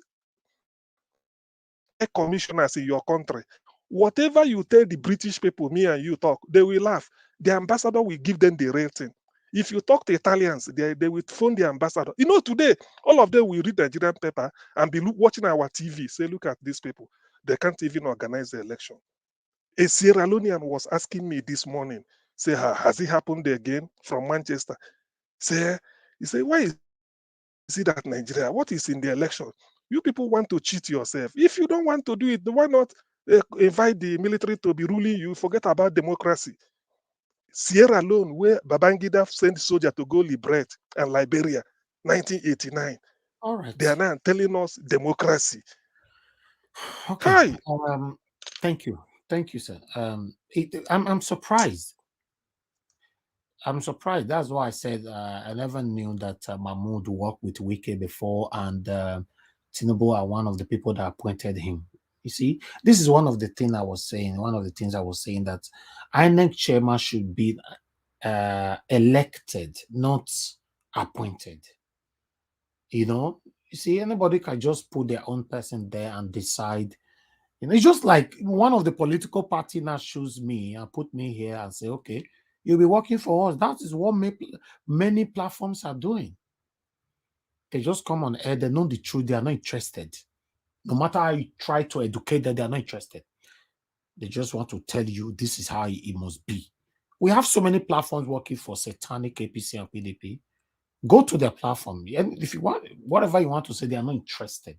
commissioners in your country, Whatever you tell the British people, me and you talk, they will laugh. The ambassador will give them the real thing. If you talk to Italians, they will phone the ambassador. You know, today, all of them will read the Nigerian paper and be watching our TV. Say, look at these people. They can't even organize the election. A Sierra Leonean was asking me this morning, say, has it happened again from Manchester? He said, why is it that Nigeria? What is in the election? You people want to cheat yourself. If you don't want to do it, why not invite the military to be ruling you? Forget about democracy. Sierra Leone, where Babangida sent soldiers to go liberate, and Liberia, 1989. All right. They are now telling us democracy. Okay. Thank you, sir. I'm surprised. I'm surprised. That's why I said I never knew that Mahmoud worked with Wike before, and Tinubu are one of the people that appointed him. You see, this is one of the things I was saying. One of the things I was saying that INEC chairman should be elected, not appointed. You know, you see, anybody can just put their own person there and decide. You know, it's just like one of the political party now choose me and put me here and say, okay, you'll be working for us. That is what many platforms are doing. They just come on air, they know the truth, they are not interested. No matter how you try to educate them, they are not interested. They just want to tell you this is how it must be. We have so many platforms working for satanic APC and PDP. Go to their platform. And if you want, whatever you want to say, they are not interested.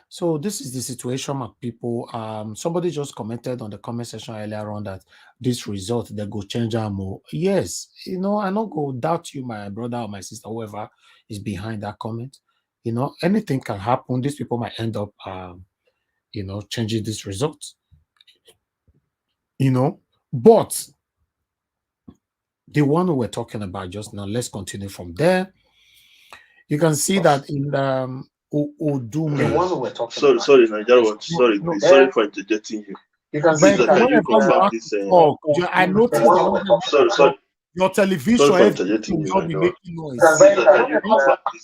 So this is the situation, my people. Somebody just commented on the comment section earlier on that this result, they go change our more. Yes, you know, I don't go doubt you, my brother or my sister, whoever is behind that comment. You know, anything can happen. These people might end up, you know, changing this result. You know, but the one we're talking about just now, let's continue from there. You can see that in the Odume. Sorry, Nigeria. Sorry, please. Sorry for interjecting you. Please, can you confirm this? I noticed that your television Sorry for interjecting you, will be Nigeria. making noise.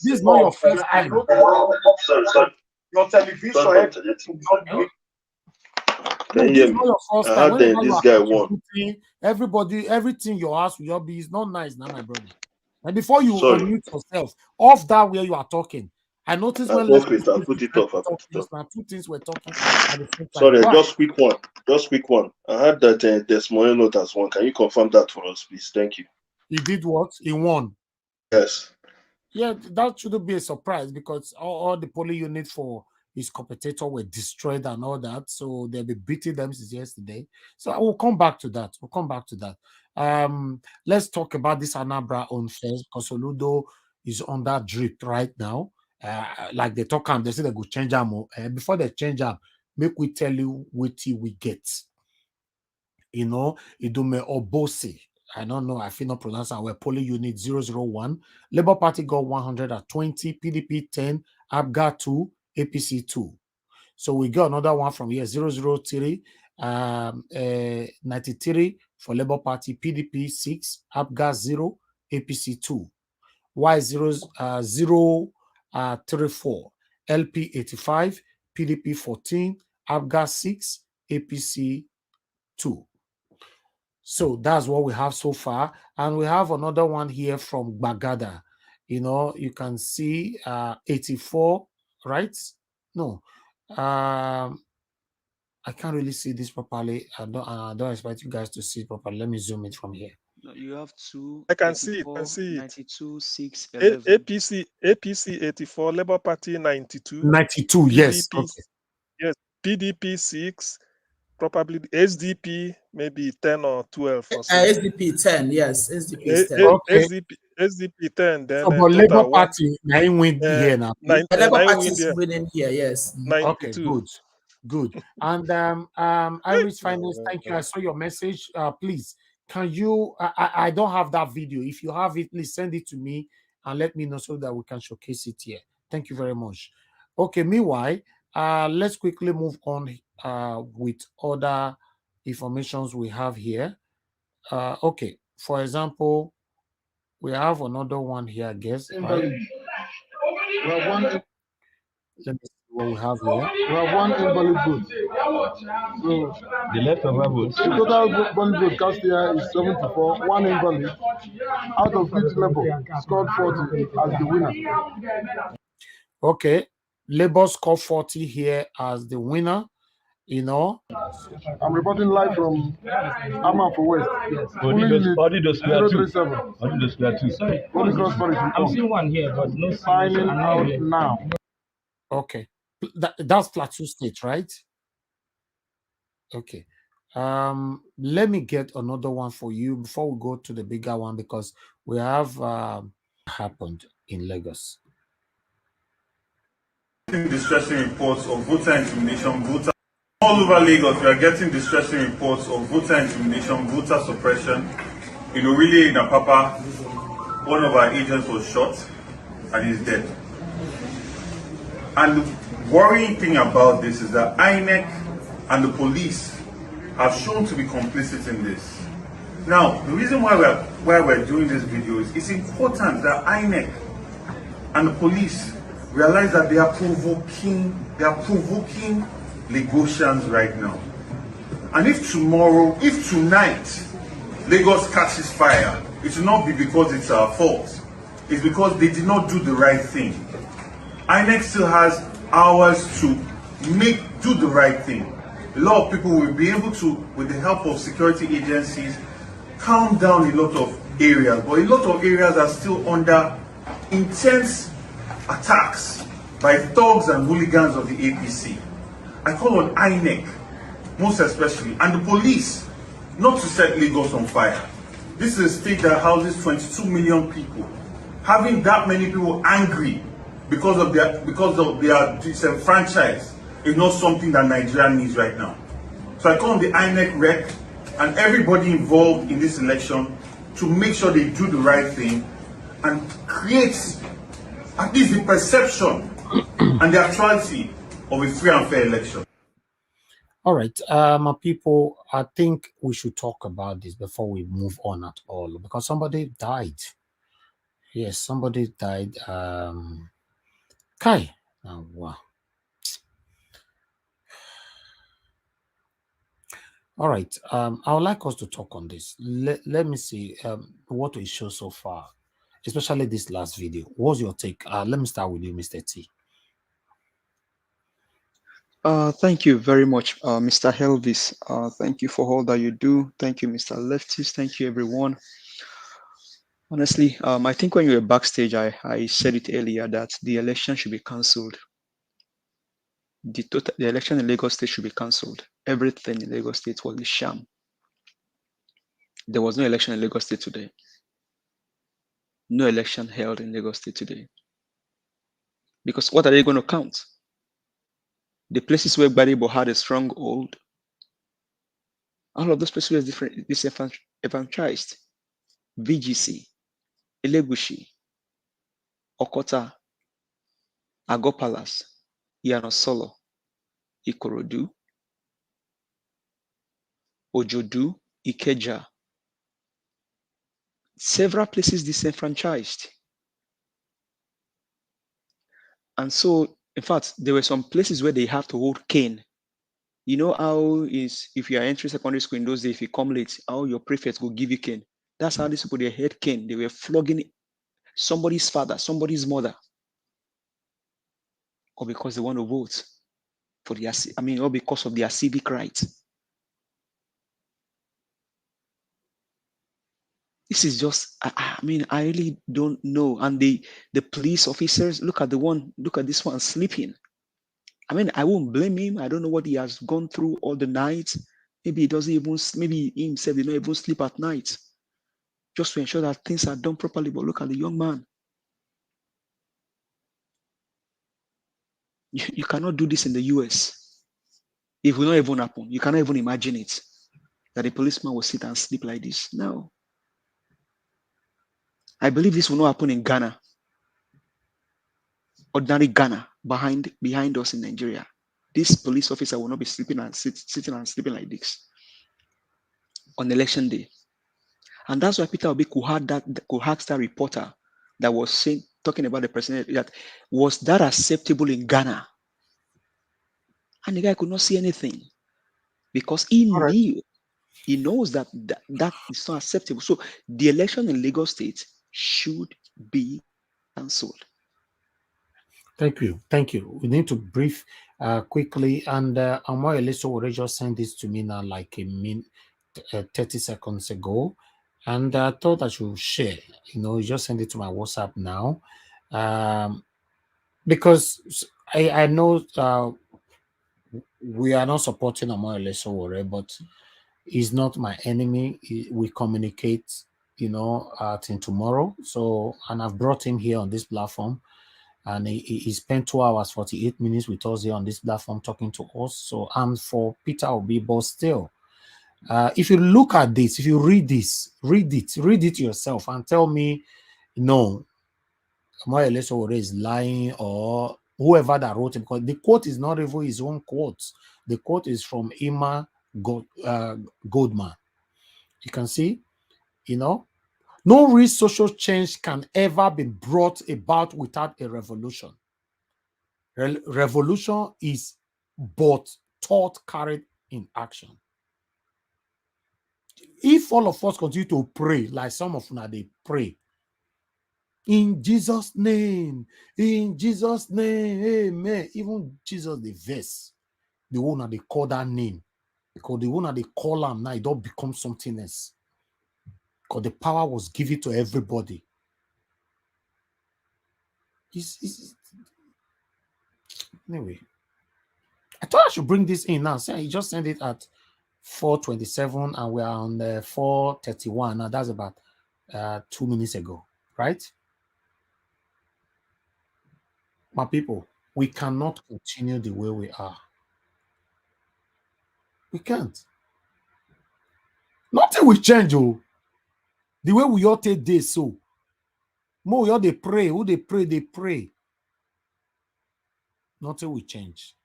This is not your first time. Sorry. Your television Sorry for interjecting you. Can you hear me? I heard that this guy won. Everybody, everything you ask will be. It's not nice now, my brother. And before you unmute yourself, off that where you are talking, I noticed when I'll put it off. Now two things we're talking at the same time. Sorry, just quick one. I heard that Desmond Note has won. Can you confirm that for us, please? Thank you. He did what? He won. Yes. Yeah, that shouldn't be a surprise because all the polling units for his competitor were destroyed and all that. So they'll be beating them since yesterday. So I will come back to that. Let's talk about this Anambra on first because Oludo is on that drip right now. Like they talk they say they go change them. Before they change them, make we tell you what we get. You know, Idume Obose. I don't know. I feel not pronounce our polling unit 001. Labour Party got 120, PDP 10, ABGA 2, APC 2. So we got another one from here 003, 93 for Labour Party, PDP 6, ABGA 0, APC 2. Y034, LP 85, PDP 14, ABGA 6, APC 2. So that's what we have so far. And we have another one here from Bagada. You know, you can see 84, right? No. I can't really see this properly. I don't expect you guys to see it properly. Let me zoom it from here. No, you have two. I can see it. 92, 6, 11. APC 84, Labour Party 92. 92, PDP, yes. Okay. Yes, PDP 6, probably SDP maybe 10 or 12 or so. SDP 10, yes. SDP is 10. Okay. SDP 10. Then so, but Labour Party, they win here now. Labour Party is winning here, yes. 92. Okay, good. And Irish Finance, thank you. I saw your message. Please, can you? I don't have that video. If you have it, please send it to me and let me know so that we can showcase it here. Thank you very much. Okay. Meanwhile, let's quickly move on with other informations we have here. Okay. For example, we have another one here. I guess. Let me see what we have here. We have one invalid vote. So The leftover votes. the total valid vote cast here is 74, one invalid, out of which Labour scored 40 as the winner. Okay, Labour scored 40 here as the winner. You know, I'm reporting live from Amma for West. Yes. Only those clear two. 037. Only those clear two. Sorry. Holy Cross Parish. I'm seeing one here, but no signing out now. Okay, that's Plateau State, right? Okay. Let me get another one for you before we go to the bigger one, because we have happened in Lagos. Distressing reports of voter intimidation, voter all over Lagos. We are getting distressing reports of voter intimidation, voter suppression. You know, really in Apapa, one of our agents was shot and he's dead. And the worrying thing about this is that INEC and the police have shown to be complicit in this. Now, the reason why we're doing this video is it's important that INEC and the police realize that they are provoking Lagosians right now. And if tonight, Lagos catches fire, it will not be because it's our fault. It's because they did not do the right thing. INEC still has hours to do the right thing. A lot of people will be able to, with the help of security agencies, calm down a lot of areas. But a lot of areas are still under intense attacks by thugs and hooligans of the APC. I call on INEC, most especially, and the police, not to set Lagos on fire. This is a state that houses 22 million people. Having that many people angry because of their disenfranchised is not something that Nigeria needs right now. So I call on the INEC rec and everybody involved in this election to make sure they do the right thing and create at least the perception and the actuality of a free and fair election. All right, my people, I think we should talk about this before we move on at all, because somebody died. Yes, somebody died. Kai. Oh, wow. All right. I would like us to talk on this. Let me see what we show so far, especially this last video. What's your take? Let me start with you, Mr. T. Thank you very much, Mr. Helvis. Thank you for all that you do. Thank you, Mr. Leftist. Thank you, everyone. Honestly, I think when you were backstage, I said it earlier that the election should be cancelled. The election in Lagos State should be cancelled. Everything in Lagos State was a sham. There was no election in Lagos State today. No election held in Lagos State today. Because what are they going to count? The places where Gbadebo had a stronghold, all of those places were disenfranchised. VGC, Elegushi, Okota, Ago Palace, Yanosolo, Ikorodu, Ojodu, Ikeja. Several places disenfranchised. And so, in fact, there were some places where they have to hold cane. You know how is if you are entering secondary school in those days, if you come late, how your prefect will give you cane. That's how these people, they had cane. They were flogging somebody's father, somebody's mother. Or because they want to vote for their, or because of their civic rights. This is just, I really don't know. And the police officers, look at this one sleeping. I won't blame him. I don't know what he has gone through all the nights. Maybe he doesn't even, maybe he himself did not even sleep at night. Just to ensure that things are done properly. But look at the young man. You cannot do this in the US. It will not even happen. You cannot even imagine it. That a policeman will sit and sleep like this. No. I believe this will not happen in Ghana. Ordinary Ghana, behind us in Nigeria. This police officer will not be sleeping and sitting and sleeping like this on election day. And that's why Peter Obi could ask that reporter that was talking about the president, that was that acceptable in Ghana? And the guy could not see anything because he knows that that is not acceptable. So the election in Lagos State should be cancelled. Thank you. Thank you. We need to brief quickly. And Amoy Eliso already just sent this to me now, like 30 seconds ago. And I thought I should share. You just send it to my WhatsApp now. Because I know we are not supporting Amoy Eliso, but he's not my enemy. We communicate, till tomorrow. So, and I've brought him here on this platform. And he spent 2 hours, 48 minutes with us here on this platform talking to us. So I'm for Peter Obi, but still, if you look at this, if you read this, read it yourself and tell me, no, Amoy Eliso is lying or whoever that wrote it, because the quote is not even his own quote. The quote is from Emma Goldman. You can see, no real social change can ever be brought about without a revolution. Revolution is but thought carried in action. If all of us continue to pray like some of them, they pray in Jesus' name, amen. Even Jesus, the verse, the one that they call that name, because the one that they call him now, it don't become something else. Because the power was given to everybody. Anyway, I thought I should bring this in now. He just sent it at 4:27 and we're on 4:31. Now that's about 2 minutes ago, right? My people, we cannot continue the way we are. We can't. Nothing will change, oh. The way we all take this, so more we all they pray, who they pray. Nothing will change.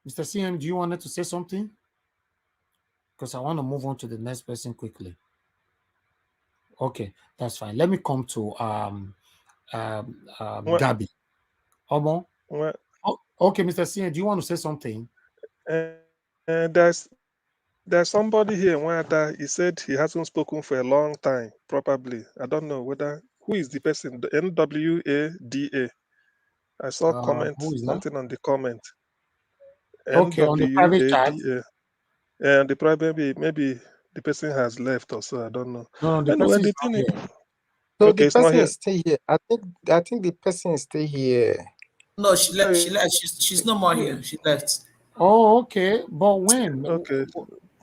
Mr. CM, do you want to say something? Because I want to move on to the next person quickly. Okay, that's fine. Let me come to Gabby. Omo? Okay, Mr. CM, do you want to say something? There's somebody here where he said he hasn't spoken for a long time, probably. I don't know who is the person, the NWADA. I saw something on the comment. Okay, on the private chat. And the private, maybe the person has left or so, I don't know. No, the person is not here. So okay, the person is still here. I think the person is still here. No, she left. She's no more here. She left. Oh, okay. But when? Okay.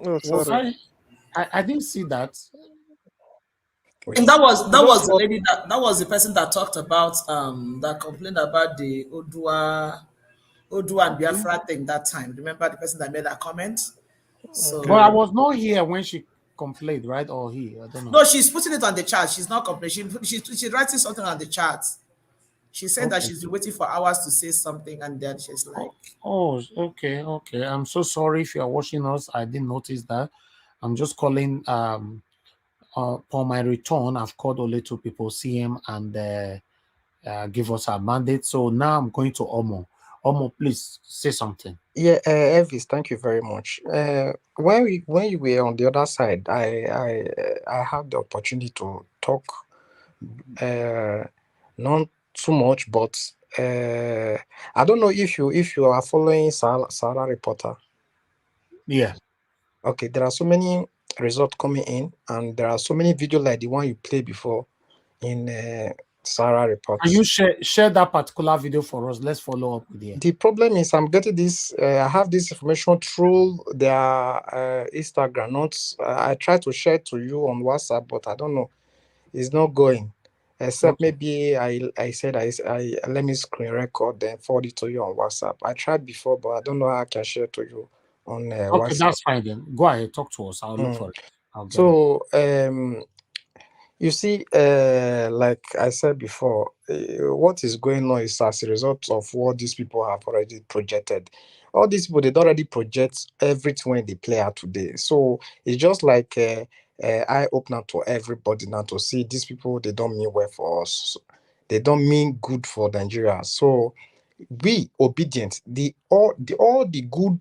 Oh, sorry. I didn't see that. And that was the lady that was the person that talked about that complained about the Odua and Biafra thing that time. Remember the person that made that comment? So, but I was not here when she complained, right? Or he? I don't know. No, she's putting it on the chat. She's not complaining. She's writing something on the chat. She said that she's been waiting for hours to say something, and then she's like, "Oh, okay. I'm so sorry if you are watching us. I didn't notice that. I'm just calling. For my return, I've called only 2 people, CM and give us a mandate. So now I'm going to Omo. Omo, please say something. Yeah, Elvis, thank you very much. When you were on the other side, I had the opportunity to talk. Not too much, but I don't know if you are following Sarah Reporter. Yeah. Okay, there are so many results coming in, and there are so many videos like the one you played before in Sarah Report. Can you share that particular video for us? Let's follow up with it. The problem is I'm getting this. I have this information through their Instagram. Not I try to share to you on WhatsApp, but I don't know. It's not going. Except maybe I said I let me screen record then forward it to you on WhatsApp. I tried before, but I don't know how I can share to you on WhatsApp. Okay, that's fine then. Go ahead, talk to us. I'll look for it. So you see, like I said before, what is going on is as a result of what these people have already projected. All these people, they already project everything when they play out today. So it's just like eye opener to everybody now to see these people, they don't mean well for us. They don't mean good for Nigeria. So we obedient, all the good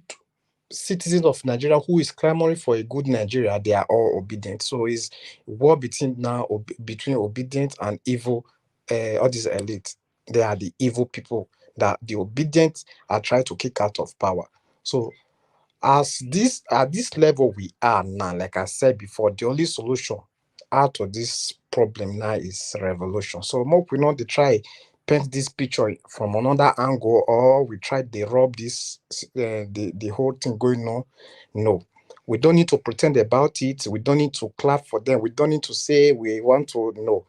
citizens of Nigeria who is clamoring for a good Nigeria, they are all obedient. So it's war between between obedient and evil. All these elite, they are the evil people that the obedient are trying to kick out of power. So at this level we are now, like I said before, the only solution out of this problem now is revolution. So more we not they try paint this picture from another angle, or we try to rub this the whole thing going on. No, we don't need to pretend about it. We don't need to clap for them. We don't need to say we want to. No,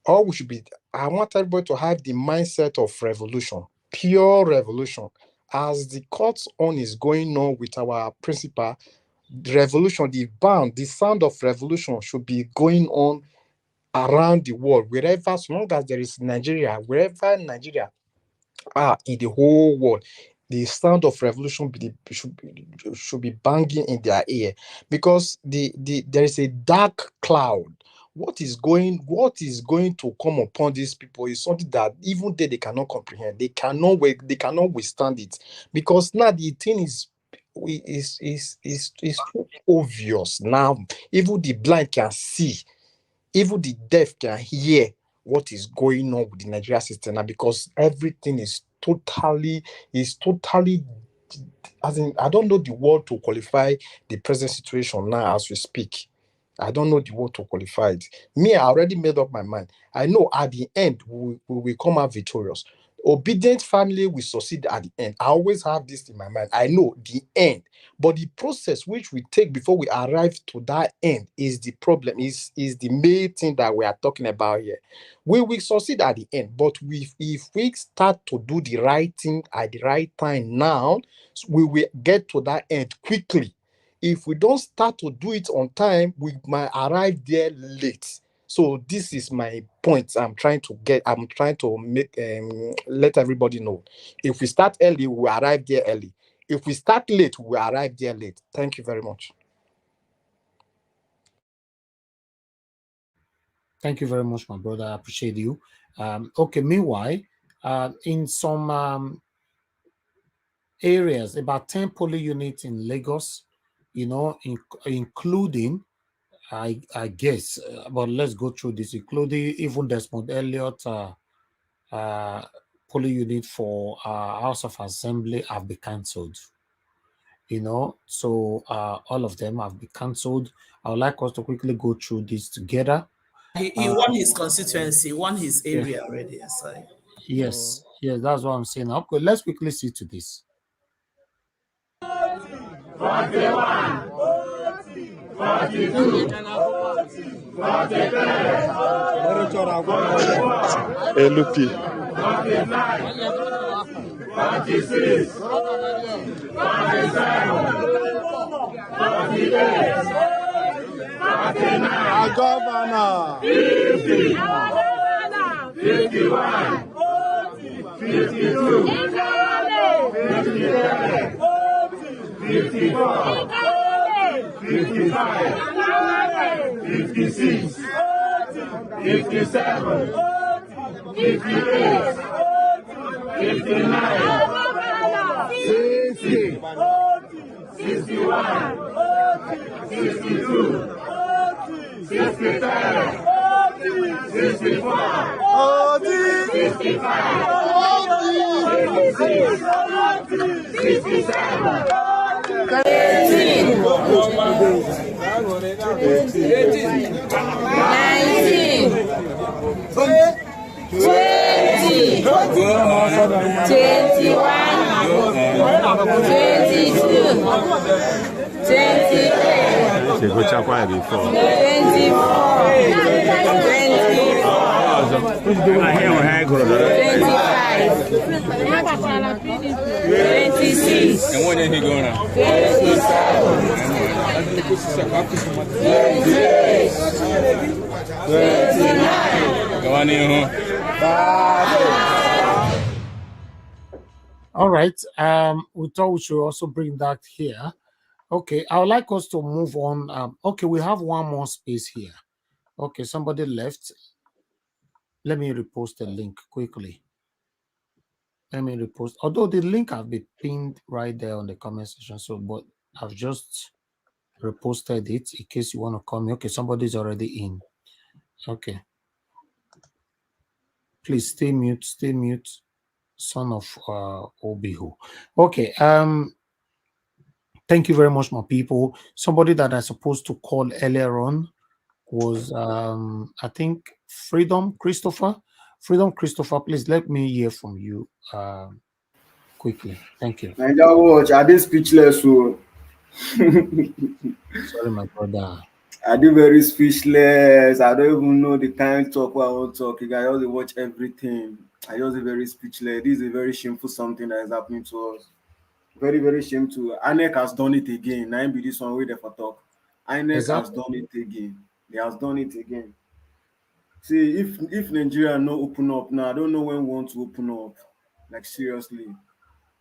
all we should be. I want everybody to have the mindset of revolution, pure revolution. As the court's on is going on with our principal, the revolution, the sound of revolution should be going on around the world, wherever, as long as there is Nigeria, wherever Nigeria are in the whole world, the sound of revolution should be banging in their ear, because there is a dark cloud. What is going to come upon these people is something that even they cannot comprehend. They cannot withstand it, because now the thing is so obvious now. Even the blind can see, even the deaf can hear what is going on with the Nigeria system now, because everything is totally, as in, I don't know the word to qualify the present situation now as we speak. I don't know the word to qualify it. Me, I already made up my mind. I know at the end we will come out victorious. Obedient family will succeed at the end. I always have this in my mind. I know the end, but the process which we take before we arrive to that end is the problem, is the main thing that we are talking about here. We will succeed at the end, but if we start to do the right thing at the right time now, we will get to that end quickly. If we don't start to do it on time, we might arrive there late. So this is my point. I'm trying to make let everybody know. If we start early, we arrive there early. If we start late, we arrive there late. Thank you very much. Thank you very much, my brother. I appreciate you. Okay, meanwhile, in some areas, about 10 polling units in Lagos, including, I guess, but let's go through this, including even Desmond Elliott polling unit for House of Assembly have been cancelled. So all of them have been cancelled. I would like us to quickly go through this together. He won his constituency, won his area already. Sorry. Yes, that's what I'm saying. Okay, let's quickly see to this. 41, 42, 43, LP. 49, 46, 47, 48, 49, Governor, 50, 51, 52, 53, 54, 55, 56, 57, 58, 59, 60, 61, 62, 63, 64, 65, 66, 67, 18, All right. We thought we should also bring that here. Okay, I would like us to move on. Okay, we have one more space here. Okay, somebody left. Let me repost the link quickly. Let me repost. Although the link have been pinned right there on the comment section, so but I've just reposted it in case you want to come. Okay, somebody's already in. Okay. Please stay mute, son of Obihu. Okay, thank you very much, my people. Somebody that I supposed to call earlier on was I think Freedom Christopher. Please let me hear from you quickly. Thank you. Naija watch, I dey speechless. So Sorry, my brother. I dey very speechless. I don't even know the kind talk I want to talk. I just watch everything. I just dey very speechless. This is a very shameful something that is happening to us. Very, very shameful. INEC has done it again. Now be this one way there for talk. INEC has Exactly. done it again. They has done it again. See, if Nigeria no open up now, I don't know when we want to open up. Like seriously.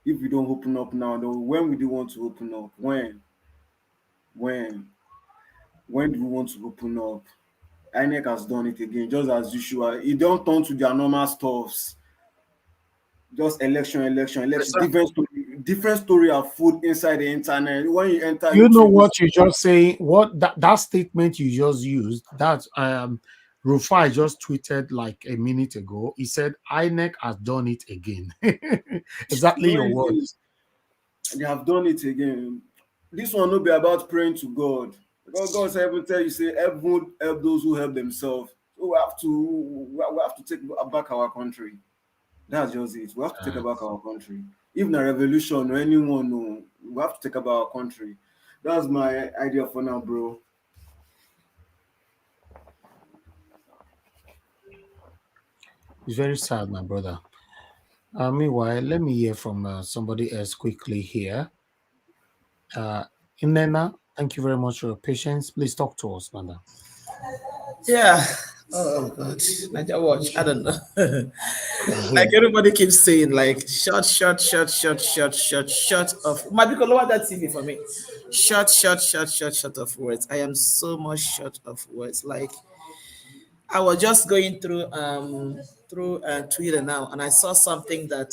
If we don't open up now, though, when we do want to open up? When do we want to open up? INEC has done it again, just as usual. It don't turn to their normal stuffs. Just election. Different story of food inside the internet. When you enter You know YouTube, what you just say? What that statement you just used? That Rufai just tweeted like a minute ago. He said INEC has done it again. Exactly no your easy. words. They have done it again. This one will be about praying to God. Because God said, tell you, say, heaven help those who help themselves. So we have to take back our country. That's just it. We have to take back our country. Even a revolution or anyone, no, we have to take back our country. That's my idea for now, bro. It's very sad, my brother. Meanwhile, let me hear from somebody else quickly here. Inena, thank you very much for your patience. Please talk to us, madam. Yeah. Oh God. Naija watch. I don't know. Like everybody keeps saying, like shut of my people lower that TV for me. Shut of words. I am so much short of words. Like I was just going through Twitter now and I saw something that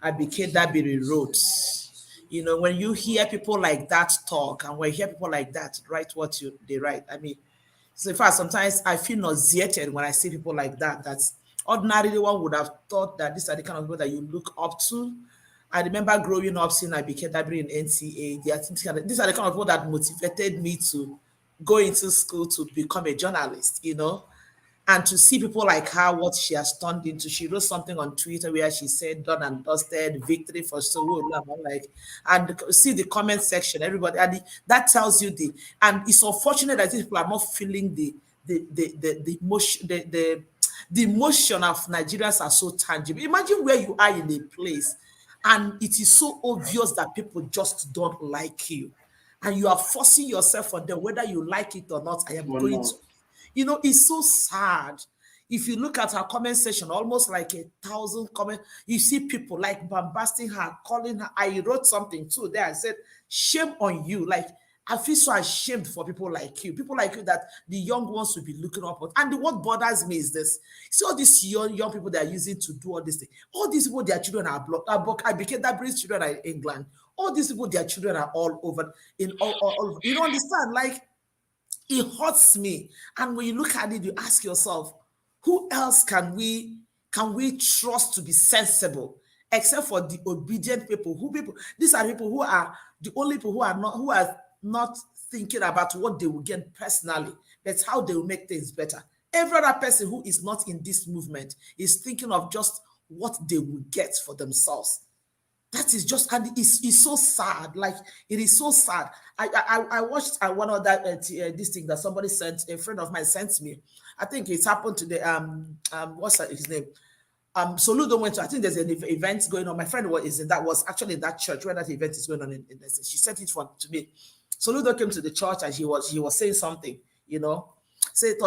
Abike Dabiri wrote. You know, when you hear people like that talk and when you hear people like that write what they write, I mean, so in fact, sometimes I feel nauseated when I see people like that. That's ordinarily one would have thought that these are the kind of people that you look up to. I remember growing up seeing Abike Dabiri in NCA. These are the kind of people that motivated me to go into school to become a journalist, you know. And to see people like her, what she has turned into. She wrote something on Twitter where she said, done and dusted, victory for Sowolu. I'm like, and see the comment section, everybody, and that tells you and it's unfortunate that these people are not feeling the emotion, the emotion of Nigerians are so tangible. Imagine where you are in a place and it is so obvious that people just don't like you. And you are forcing yourself on them, whether you like it or not. I am Or going not. to. You know, it's so sad. If you look at her comment section, almost like 1,000 comments, you see people like bombasting her, calling her. I wrote something too there. I said, shame on you. Like, I feel so ashamed for people like you that the young ones will be looking up at. And what bothers me is this. See all these young people that are using to do all this thing. All these people, their children are blocked. I became that British children are in England. All these people, their children are all over. You don't understand? Like, it hurts me. And when you look at it, you ask yourself, who else can we trust to be sensible except for the obedient people? These are people who are the only people who are not thinking about what they will get personally, but how they will make things better. Every other person who is not in this movement is thinking of just what they will get for themselves. That is just, and it's so sad. Like, it is so sad. I watched one of that this thing that somebody sent, a friend of mine sent me. I think it's happened to the what's his name? Soludo went to, I think there's an event going on. My friend was actually in that church where that event is going on. She sent it to me. Soludo came to the church and he was saying something, you know,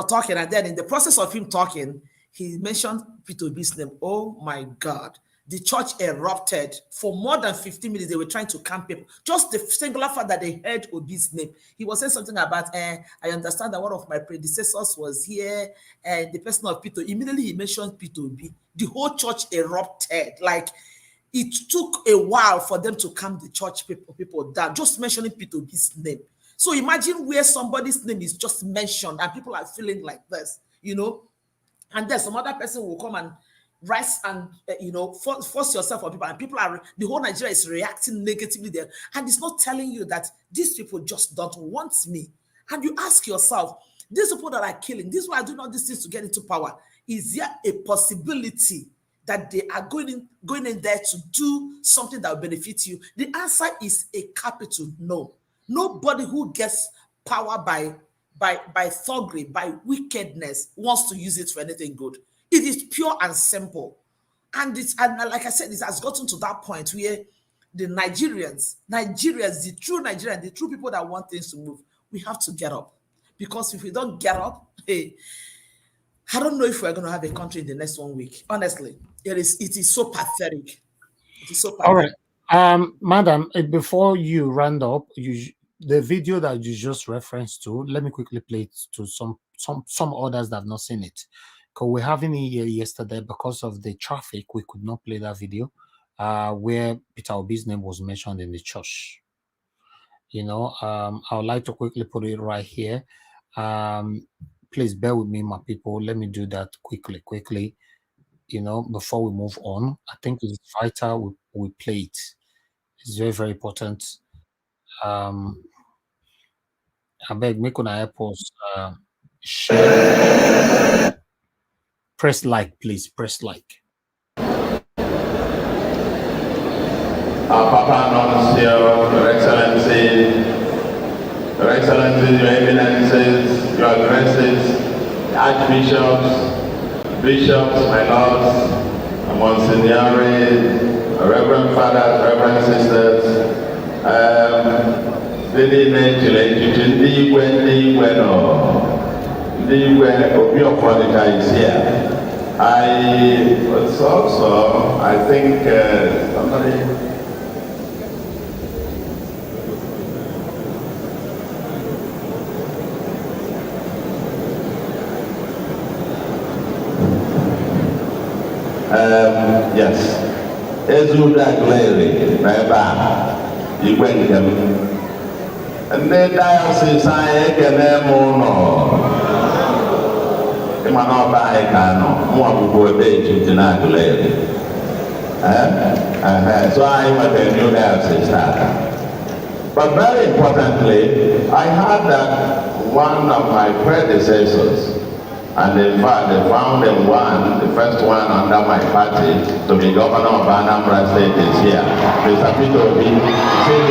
talking, and then in the process of him talking, he mentioned P2B's name. Oh my God. the church erupted for more than 15 minutes. They were trying to camp people. Just the singular fact that they heard Obi's name. He was saying something about, I understand that one of my predecessors was here, and the person of Peter. Immediately he mentioned Peter Obi. The whole church erupted. Like, it took a while for them to calm the church people down, just mentioning Peter Obi's name. So imagine where somebody's name is just mentioned and people are feeling like this, you know, and then some other person will come and rise and force yourself on people, and people are, the whole Nigeria is reacting negatively there, and it's not telling you that these people just don't want me. And you ask yourself, these people that are killing, these people are doing all these things to get into power, is there a possibility that they are going in there to do something that will benefit you? The answer is a capital no. Nobody who gets power by thuggery, by wickedness, wants to use it for anything good. It is pure and simple. And like I said, it has gotten to that point where the Nigerians, the true Nigerians, the true people that want things to move, we have to get up. Because if we don't get up, hey, I don't know if we're going to have a country in the next 1 week. Honestly, it is so pathetic. It is so pathetic. All right. Madam, before you round up, the video that you just referenced to, let me quickly play it to some others that have not seen it. Because we're having it here yesterday, because of the traffic, we could not play that video where Peter Obi's name was mentioned in the church. You know, I would like to quickly put it right here. Please bear with me, my people. Let me do that quickly. You know, before we move on, I think it's vital we play it. It's very, very important. I beg, make on airports, share. Press like, please. Press like. Our Papa Nuncio, Your Excellency, Your Excellency, Your Eminences, Your Graces, Archbishops, Bishops, my lords, Monsignori, Reverend Fathers, Reverend Sisters, ndị na-ejiri echiche ndị igwe obi ọkwọdịka is here. I think somebody. Yes, Ezuda Glary, Baba, you went them. And the diocese I can in my no buy cano, more before they to deny Glary. So I went a new diocese. But very importantly, I heard that one of my predecessors, and in fact, they found him the first one under my party to be governor of Anambra State is here. Mr. Peter Obi, see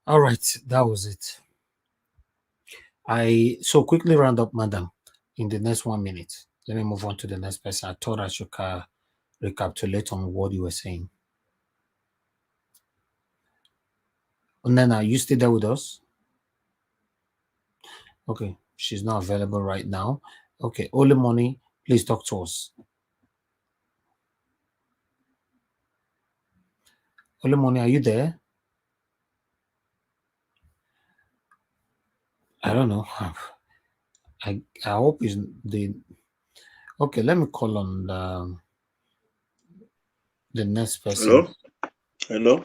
All right, that was it. I so quickly round up, madam, in the next 1 minute. Let me move on to the next person. I thought I should recapitulate on what you were saying. Nana, are you still there with us? Okay, she's not available right now. Okay, Ole Money, please talk to us. Ole Money, are you there? I don't know. I hope is the okay. Let me call on the next person. Hello.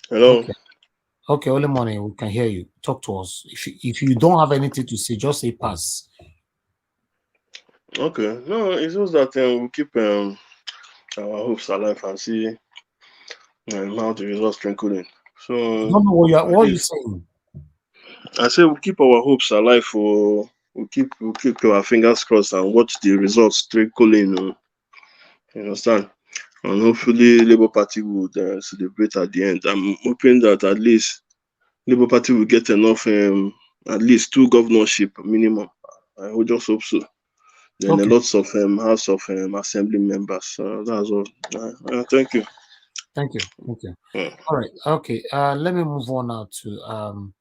Hello. Okay, Ole Money, we can hear you. Talk to us. If you don't have anything to say, just say pass. Okay. No, it's just that we keep our hopes alive and see how the results trickling. So I don't know what are you saying. I say we keep our hopes alive for we keep our fingers crossed and watch the results trickling. You understand? And hopefully Labour Party would celebrate at the end. I'm hoping that at least Labour Party will get enough, at least 2 governorship minimum. I would just hope so. Then lots of House of Assembly members. That's all. Thank you. Thank you. All right. Okay. Let me move on now to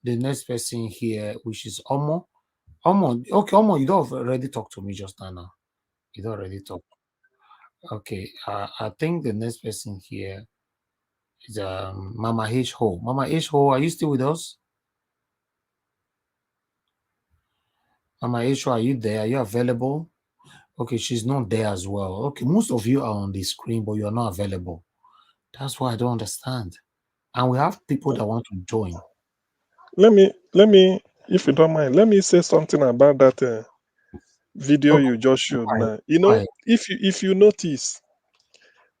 the next person here, which is Omo. Okay, Omo, you don't already talk to me just now. You don't already talk. Okay. I think the next person here is Mama H Ho. Mama H Ho, are you still with us? Mama H Ho, are you there? Are you available? Okay, she's not there as well. Okay, most of you are on the screen, but you're not available. That's why I don't understand. And we have people that want to join. Let me, if you don't mind, let me say something about that video you just showed now. You know, if you notice,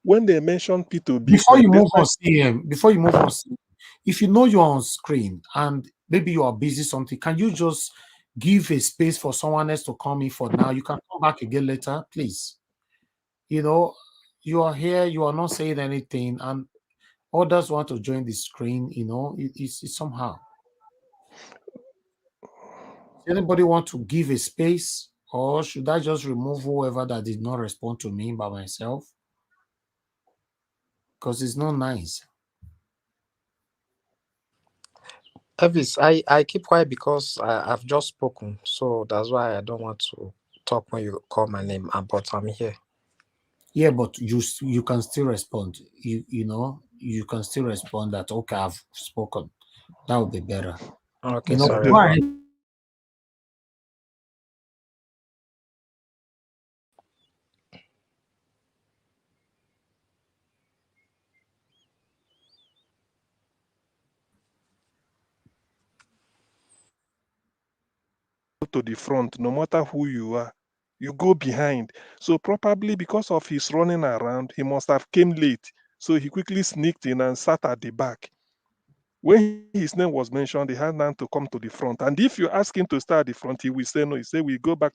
when they mention P2B, Before you move on, CM, if you know you're on screen and maybe you are busy something, can you just give a space for someone else to come in for now? You can come back again later, please. You know, you are here, you are not saying anything, and others want to join the screen. You know, it's somehow. Does anybody want to give a space, or should I just remove whoever that did not respond to me by myself? Because it's not nice. Elvis, I keep quiet because I've just spoken, so that's why I don't want to talk when you call my name. But I'm here. Yeah, but you can still respond. You know you can still respond that okay, I've spoken. That would be better. Okay, You know, sorry. go ahead. to the front, no matter who you are, you go behind. So probably because of his running around, he must have came late. So he quickly sneaked in and sat at the back. When his name was mentioned, he had none to come to the front. And if you ask him to stay at the front, he will say no. He say we go back.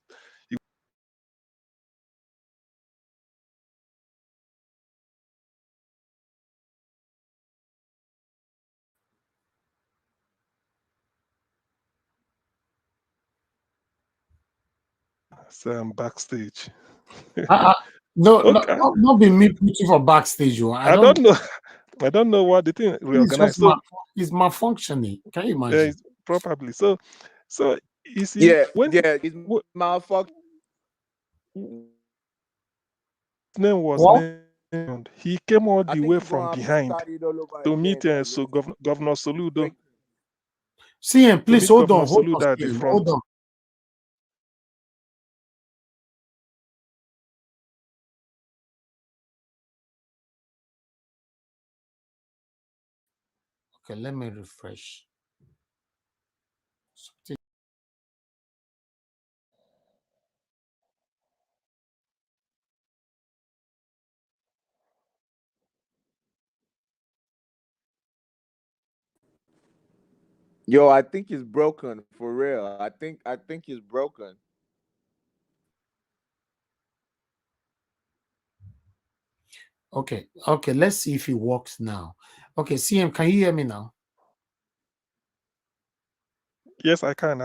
So I'm backstage. No, Okay. not be me putting for backstage. I don't know. I don't know what the thing reorganized. So it's malfunctioning. Can you imagine? Probably. So you see, it's malfunction. His name was mentioned. He came all the way from behind to meet Governor Soludo. CM, please hold on, at the front. Hold on. Okay, let me refresh. Yo, I think it's broken for real. I think it's broken. Okay, let's see if it works now. Okay, CM, can you hear me now? Yes, I can.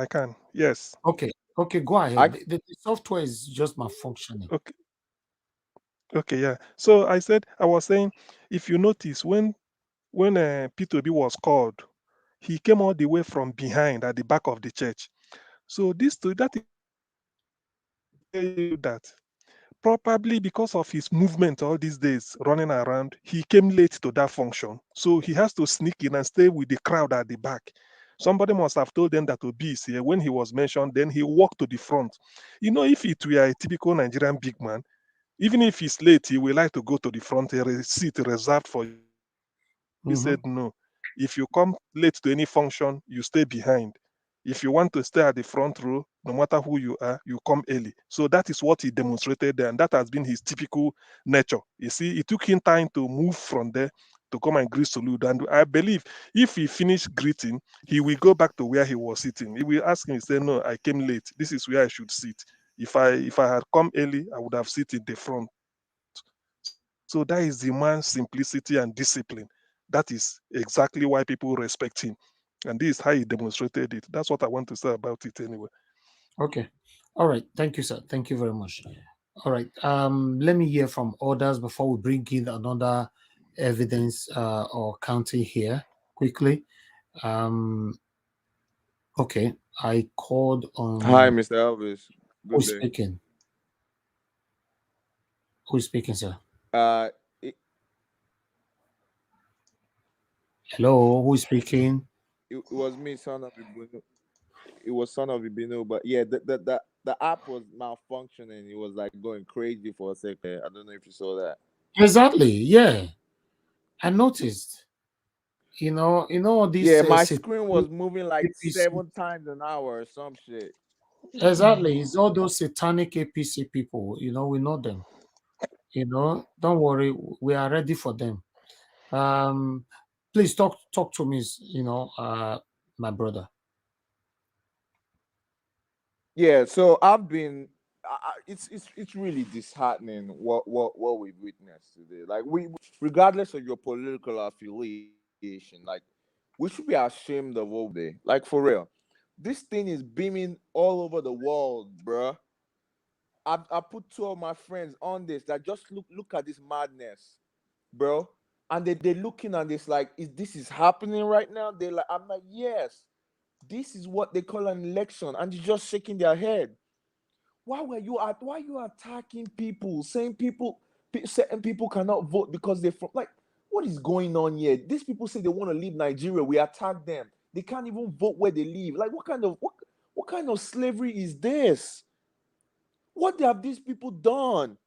Yes. Okay, Okay, go I ahead. The software is just malfunctioning. Okay, okay, yeah. So I was saying, if you notice when P2B was called, he came all the way from behind at the back of the church. So that is tell you that probably because of his movement all these days running around, he came late to that function. So he has to sneak in and stay with the crowd at the back. Somebody must have told them that Obi is here. When he was mentioned, then he walked to the front. You know, if it were a typical Nigerian big man, even if he's late, he will like to go to the front, a seat reserved for you. He Mm-hmm. said, no. If you come late to any function, you stay behind. If you want to stay at the front row, no matter who you are, you come early. So that is what he demonstrated there, and that has been his typical nature. You see, it took him time to move from there to come and greet Salute. And I believe if he finished greeting, he will go back to where he was sitting. He will ask him, he say, no, I came late. This is where I should sit. If I had come early, I would have sit in the front. So that is the man's simplicity and discipline. That is exactly why people respect him. And this is how he demonstrated it. That's what I want to say about it anyway. Okay. All right. Thank you, sir. Thank you very much. All right. Let me hear from others before we bring in another evidence or counting here quickly. Okay. I called Hi, on Mr. Elvis. Good who's day. speaking? Who's speaking, sir? Uh, it, Hello, who's speaking? it was me, son of Ibunu. It was son of Ibinu, but yeah, the app was malfunctioning. It was like going crazy for a second. I don't know if you saw that. Exactly. Yeah. I noticed. All Yeah, these my screen was moving like APC. 7 times an hour or some shit. Exactly. It's all those satanic APC people. We know them. Don't worry. We are ready for them. Um, please talk to me. My brother. Yeah, so I've been. It's really disheartening what we've witnessed today. Like regardless of your political affiliation, like we should be ashamed of what they like for real. This thing is beaming all over the world, bruh. I put two of my friends on this that just look at this madness, bro. And they're looking at this like, is this is happening right now? They're like, I'm like, yes, this is what they call an election, and they're just shaking their head. Why you attacking people, saying certain people cannot vote because they're from like, what is going on here? These people say they want to leave Nigeria. We attack them. They can't even vote where they live. Like, what kind of slavery is this? What have these people done?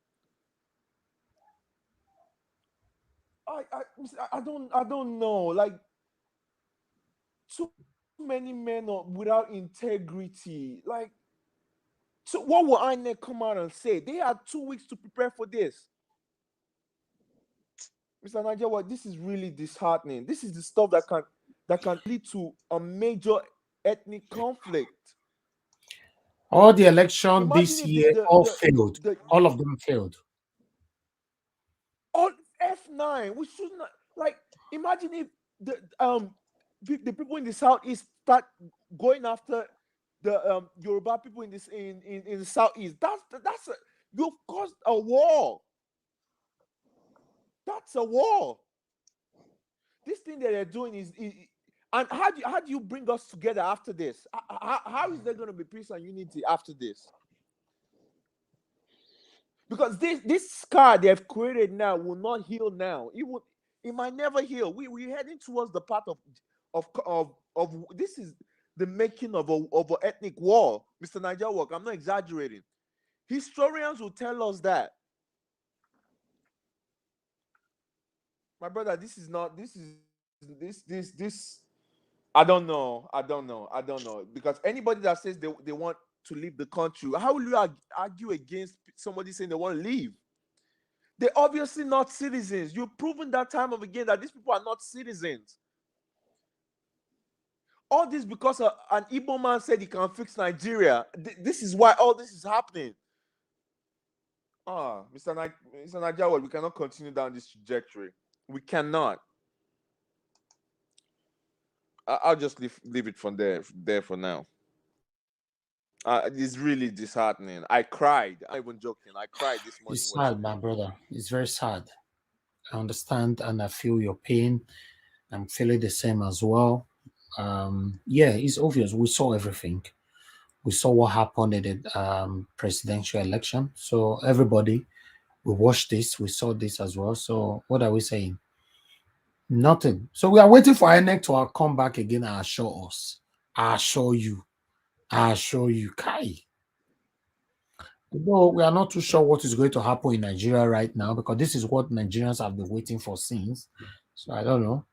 I don't know. Like, too many men without integrity. Like, so what will INEC come out and say? They had 2 weeks to prepare for this. Mr. Nigeria, this is really disheartening. This is the stuff that can lead to a major ethnic conflict. All the election Imagine this if year all failed. All of them failed. all F9. We should not like imagine if the people in the southeast start going after the Yoruba people in this in the southeast. You've caused a war. That's a war. This thing that they're doing and how do you bring us together after this? How is there going to be peace and unity after this? Because this scar they have created now will not heal now. It might never heal. We're heading towards the path of this is the making of an ethnic war, Mr. Niger Walk. I'm not exaggerating. Historians will tell us that. My brother, this is not this I don't know. Because anybody that says they want to leave the country, how will you argue against somebody saying they want to leave? They're obviously not citizens. You've proven that time of again that these people are not citizens. All this because an Igbo man said he can fix Nigeria. This is why all this is happening. Mr. Najawa, we cannot continue down this trajectory. We cannot. I'll just leave it from there for now. It's really disheartening. I cried. I'm not even joking. I cried this morning It's watching sad, it. my brother. It's very sad. I understand and I feel your pain. I'm feeling the same as well. Yeah, it's obvious. We saw everything. We saw what happened in the presidential election. So everybody, we watched this. We saw this as well. So what are we saying? Nothing. So we are waiting for INEC to come back again and assure us. I assure you. I assure you. Kai. No, we are not too sure what is going to happen in Nigeria right now because this is what Nigerians have been waiting for since. So I don't know.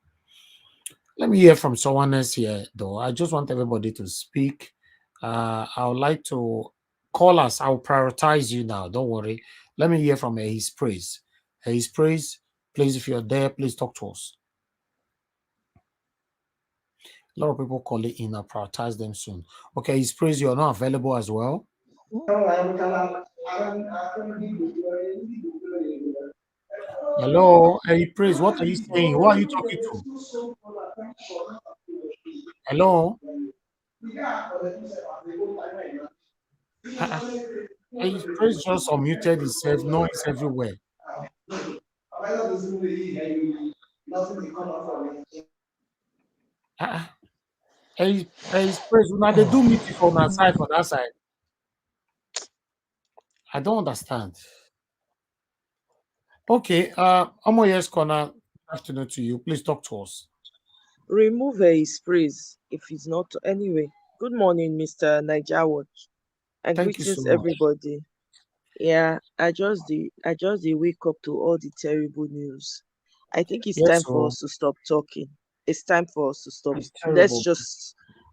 Let me hear from someone else here, though. I just want everybody to speak. I would like to call us. I'll prioritize you now. Don't worry. Let me hear from His Praise. His Praise, please, if you're there, please talk to us. A lot of people call it in. I'll prioritize them soon. Okay, His Praise, you're not available as well. Hello, Hey Praise, what are you saying? Who are you talking to? Hello? Hey Praise just unmuted himself, noise everywhere. Hey Praise, now they do meeting for that side. I don't understand. Okay, Omoye's corner, good afternoon to you. Please talk to us. Remove his praise if he's not. Anyway, good morning, Mr. Niger Watch, and Thank you so greetings much. everybody. Yeah, I just the wake up to all the terrible news. I think it's Yes, time for so us to stop talking. It's time for us to stop. it's terrible.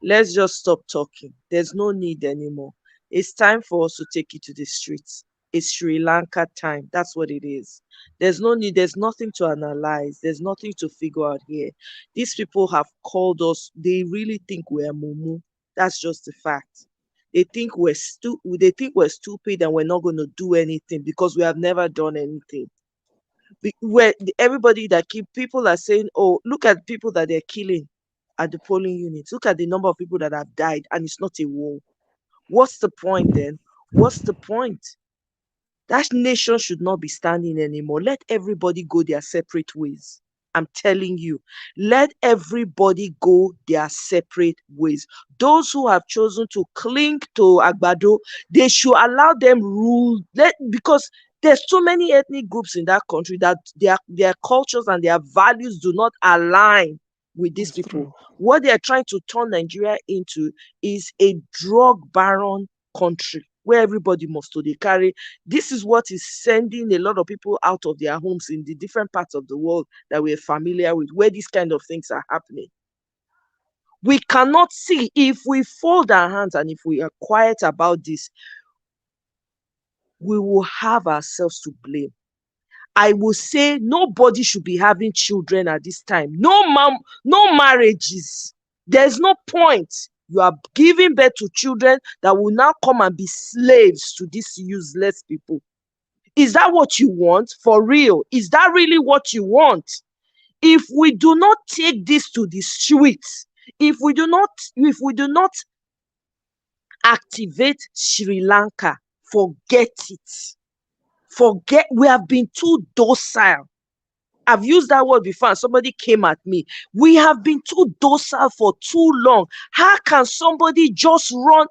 Let's just stop talking. There's no need anymore. It's time for us to take it to the streets. It's Sri Lanka time. That's what it is. There's no need, there's nothing to analyze, there's nothing to figure out here. These people have called us, they really think we're mumu. That's just the fact. They think we're stupid and we're not going to do anything because we have never done anything. Where everybody that keep people are saying, oh, look at people that they're killing at the polling units. Look at the number of people that have died, and it's not a war. What's the point then? What's the point? That nation should not be standing anymore. Let everybody go their separate ways. I'm telling you, let everybody go their separate ways. Those who have chosen to cling to Agbado, they should allow them rule. Because there's so many ethnic groups in that country that their cultures and their values do not align with these people. What they are trying to turn Nigeria into is a drug baron country where everybody must they carry. This is what is sending a lot of people out of their homes in the different parts of the world that we're familiar with, where these kind of things are happening. We cannot see. If we fold our hands and if we are quiet about this, we will have ourselves to blame. I will say nobody should be having children at this time. No marriages. There's no point. You are giving birth to children that will now come and be slaves to these useless people. Is that what you want? For real? Is that really what you want? If we do not take this to the streets, if we do not activate Sri Lanka, forget it. We have been too docile. I've used that word before and somebody came at me. We have been too docile for too long. How can somebody just run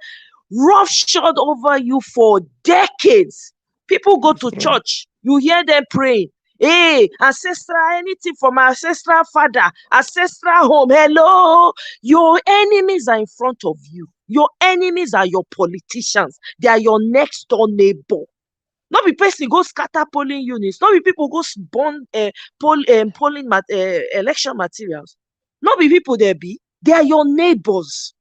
roughshod over you for decades? People go to church, you hear them praying. Hey, ancestral, anything from my ancestral father, ancestral home. Hello, your enemies are in front of you. Your enemies are your politicians. They are your next door neighbor. Not be person go scatter polling units. Not be people go burn polling election materials. Not be people there be. They are your neighbors.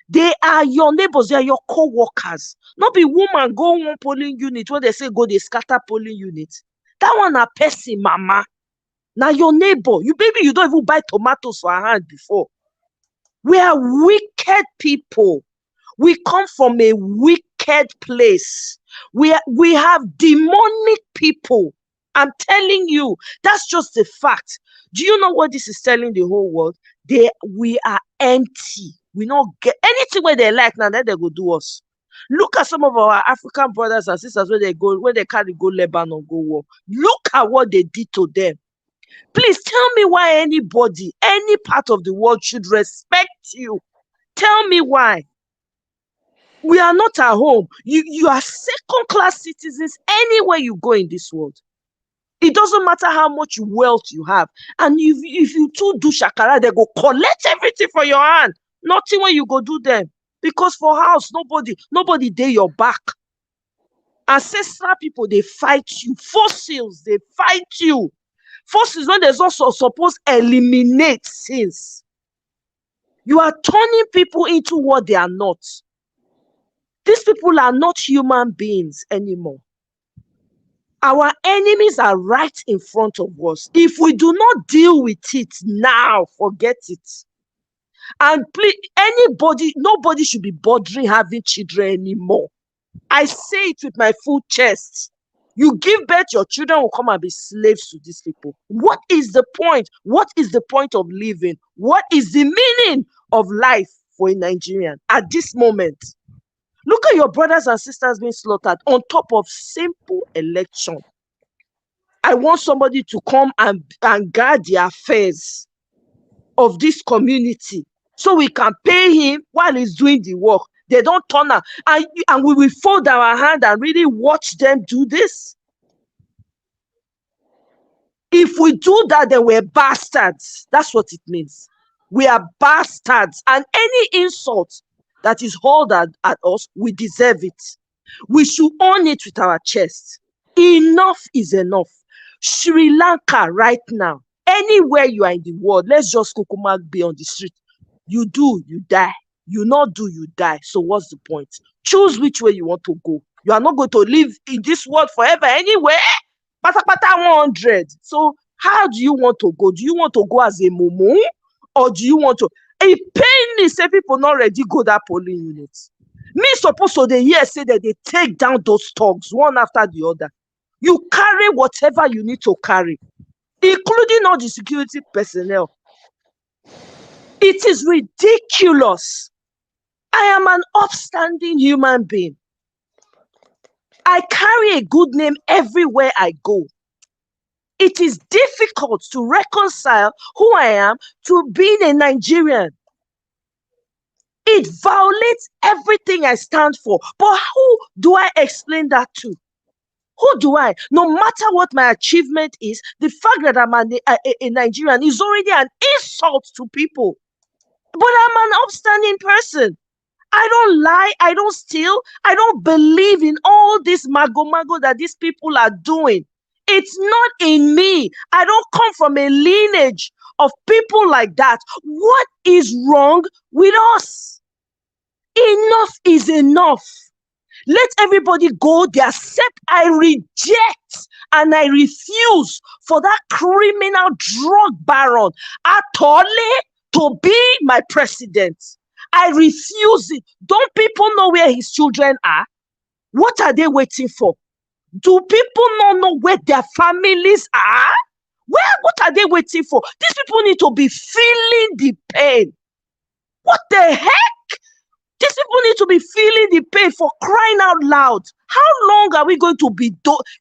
They are your neighbors. They are your co-workers. Not be woman go one polling unit when they say go they scatter polling units. That one a person, mama. Now your neighbor. You don't even buy tomatoes for her hand before. We are wicked people. We come from a wicked place. We have demonic people. I'm telling you, that's just the fact. Do you know what this is telling the whole world? We are empty. We not get anything where they like now, then they go do us. Look at some of our African brothers and sisters when they carry go Lebanon, go war. Look at what they did to them. Please tell me why anybody, any part of the world should respect you. Tell me why. We are not at home. You are second-class citizens anywhere you go in this world. It doesn't matter how much wealth you have. And if you too do shakara, they go collect everything for your hand. Nothing when you go do them. Because for house, nobody dey your back. Ancestral people, they fight you. Fossils, they fight you. Fossils, when there's also supposed to eliminate sins. You are turning people into what they are not. These people are not human beings anymore. Our enemies are right in front of us. If we do not deal with it now, forget it. And please, nobody should be bothering having children anymore. I say it with my full chest. You give birth, your children will come and be slaves to these people. What is the point? What is the point of living? What is the meaning of life for a Nigerian at this moment? Look at your brothers and sisters being slaughtered on top of simple election. I want somebody to come and guard the affairs of this community so we can pay him while he's doing the work. They don't turn out. And we will fold our hand and really watch them do this. If we do that, then we're bastards. That's what it means. We are bastards. And any insult that is hurled at us, we deserve it. We should own it with our chest. Enough is enough. Sri Lanka right now, anywhere you are in the world, let's just kukuma be on the street. You do, you die. You not do, you die. So what's the point? Choose which way you want to go. You are not going to live in this world forever anyway. Pata 100. So how do you want to go? Do you want to go as a mumu? Or do you want to? It pain me say people not ready go that polling unit. Me supposed to the year say that they take down those thugs one after the other. You carry whatever you need to carry, including all the security personnel. It is ridiculous. I am an upstanding human being. I carry a good name everywhere I go. It is difficult to reconcile who I am to being a Nigerian. It violates everything I stand for. But who do I explain that to? Who do I? No matter what my achievement is, the fact that I'm a Nigerian is already an insult to people. But I'm an upstanding person. I don't lie. I don't steal. I don't believe in all this mago that these people are doing. It's not in me. I don't come from a lineage of people like that. What is wrong with us? Enough is enough. Let everybody go there, except I reject and I refuse for that criminal drug baron Atole to be my president. I refuse it. Don't people know where his children are? What are they waiting for? Do people not know where their families are? What are they waiting for? These people need to be feeling the pain. What the heck? These people need to be feeling the pain, for crying out loud. How long are we going to be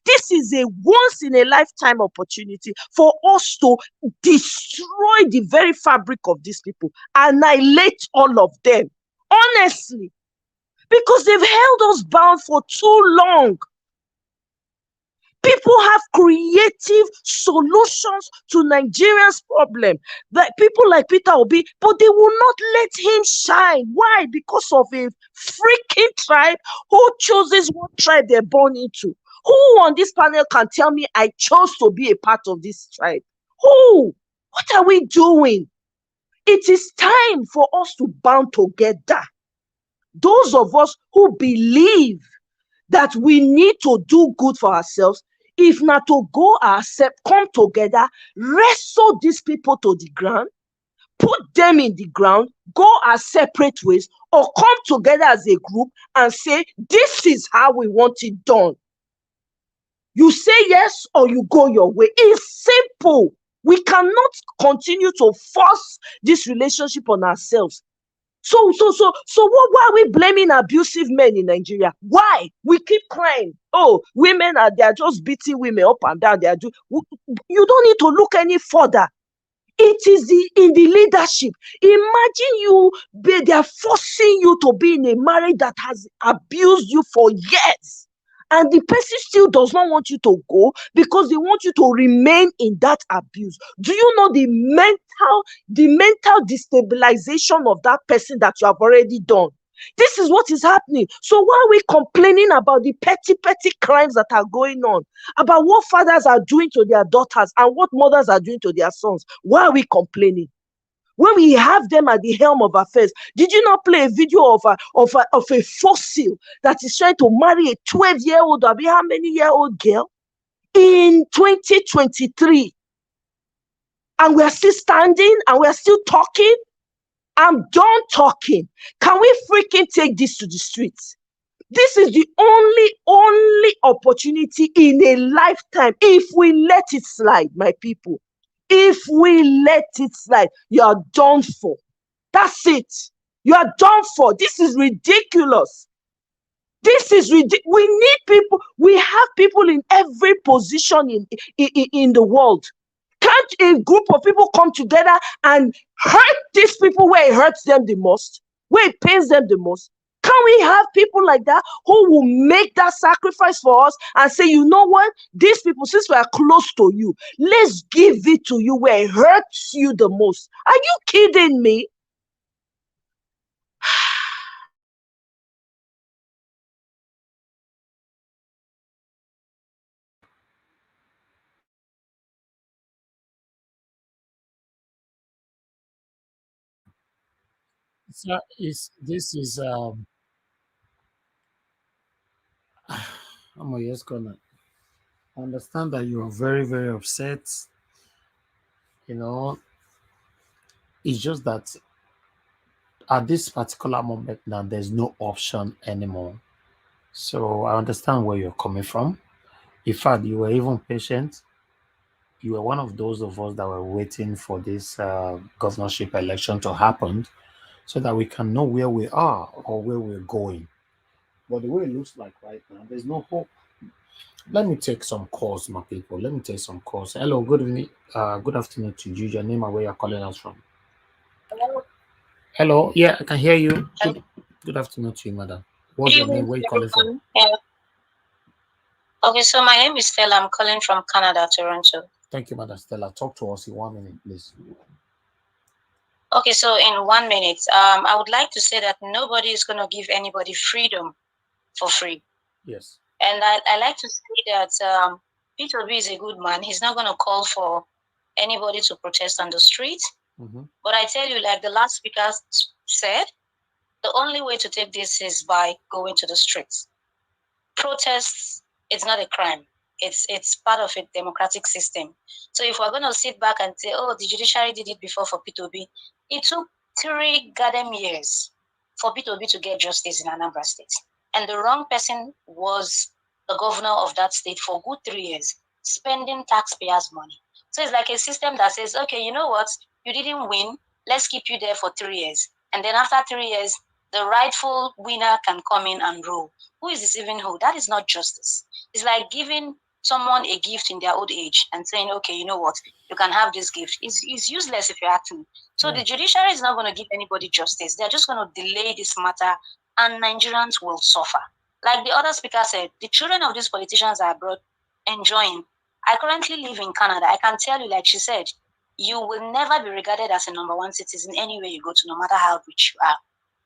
This is a once in a lifetime opportunity for us to destroy the very fabric of these people, annihilate all of them. Honestly, because they've held us bound for too long. People have creative solutions to Nigeria's problem. Like people like Peter Obi, but they will not let him shine. Why? Because of a freaking tribe who chooses what tribe they're born into. Who on this panel can tell me I chose to be a part of this tribe? Who? What are we doing? It is time for us to band together. Those of us who believe that we need to do good for ourselves, if not to go ourselves, come together, wrestle these people to the ground, put them in the ground, go our separate ways, or come together as a group and say, this is how we want it done. You say yes or you go your way. It's simple. We cannot continue to force this relationship on ourselves. So why are we blaming abusive men in Nigeria? Why? We keep crying. Oh, women they are just beating women up and down. You don't need to look any further. It is in the leadership. Imagine they are forcing you to be in a marriage that has abused you for years. And the person still does not want you to go because they want you to remain in that abuse. Do you know the mental destabilization of that person that you have already done? This is what is happening. So why are we complaining about the petty crimes that are going on? About what fathers are doing to their daughters and what mothers are doing to their sons? Why are we complaining? When we have them at the helm of affairs, did you not play a video of a fossil that is trying to marry a 12-year-old, or how many year old girl in 2023? And we are still standing and we are still talking. I'm done talking. Can we freaking take this to the streets? This is the only opportunity in a lifetime. If we let it slide, my people, if we let it slide, you are done for. That's it. You are done for. This is ridiculous. This is ridiculous. We need people. We have people in every position in the world. Can't a group of people come together and hurt these people where it hurts them the most, where it pains them the most? Can we have people like that who will make that sacrifice for us and say, you know what, these people, since we are close to you, let's give it to you where it hurts you the most? Are you kidding me? So this is I'm just gonna understand that you are very, very upset. You know, it's just that at this particular moment now, there's no option anymore. So I understand where you're coming from. In fact, you were even patient. You were one of those of us that were waiting for this governorship election to happen so that we can know where we are or where we're going. But the way it looks like right now, there's no hope. Let me take some calls, my people. Let me take some calls. Hello, good evening. Good afternoon to you. Your name and where you're calling us from. Hello. Yeah, I can hear you. Good afternoon to you, madam. What's your name? Where you calling from? Yeah. Okay, so my name is Stella. I'm calling from Canada, Toronto. Thank you, Madam Stella. Talk to us in 1 minute, please. Okay, so in 1 minute, I would like to say that nobody is going to give anybody freedom for free. Yes. And I like to say that P2B is a good man. He's not going to call for anybody to protest on the street. Mm-hmm. But I tell you, like the last speaker said, the only way to take this is by going to the streets. Protests, it's not a crime. It's part of a democratic system. So if we're going to sit back and say, oh, the judiciary did it before for P2B, it took 3 goddamn years for P2B to get justice in Anambra State. And the wrong person was the governor of that state for good 3 years, spending taxpayers' money. So it's like a system that says, okay, you know what? You didn't win. Let's keep you there for 3 years. And then after 3 years, the rightful winner can come in and rule. Who is deceiving who? That is not justice. It's like giving someone a gift in their old age and saying, okay, you know what? You can have this gift. It's useless if you're acting. So the judiciary is not going to give anybody justice. They're just going to delay this matter and Nigerians will suffer. Like the other speaker said, the children of these politicians are abroad enjoying. I currently live in Canada. I can tell you, like she said, you will never be regarded as a #1 citizen anywhere you go to, no matter how rich you are.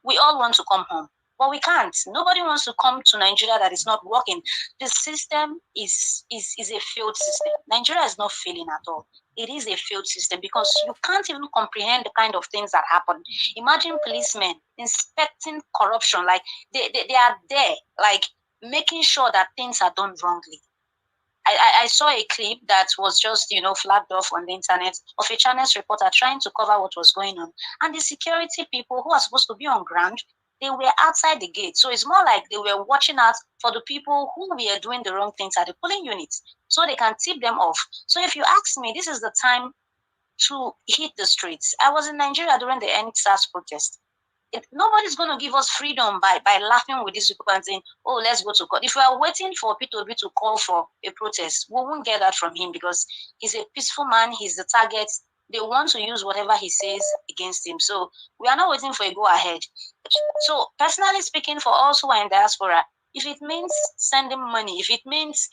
We all want to come home, but we can't. Nobody wants to come to Nigeria that is not working. The system is a failed system. Nigeria is not failing at all. It is a failed system because you can't even comprehend the kind of things that happen. Imagine policemen inspecting corruption, like they are there, like making sure that things are done wrongly. I saw a clip that was just, flagged off on the internet of a channel's reporter trying to cover what was going on. And the security people who are supposed to be on ground, they were outside the gate. So it's more like they were watching out for the people who were doing the wrong things at the polling units so they can tip them off. So if you ask me, this is the time to hit the streets. I was in Nigeria during the NSAS protest. Nobody's going to give us freedom by laughing with these people and saying, oh, let's go to court. If we are waiting for P2 to call for a protest, we won't get that from him because he's a peaceful man. He's the target. They want to use whatever he says against him. So we are not waiting for a go-ahead. So personally speaking, for us who are in diaspora, if it means sending money, if it means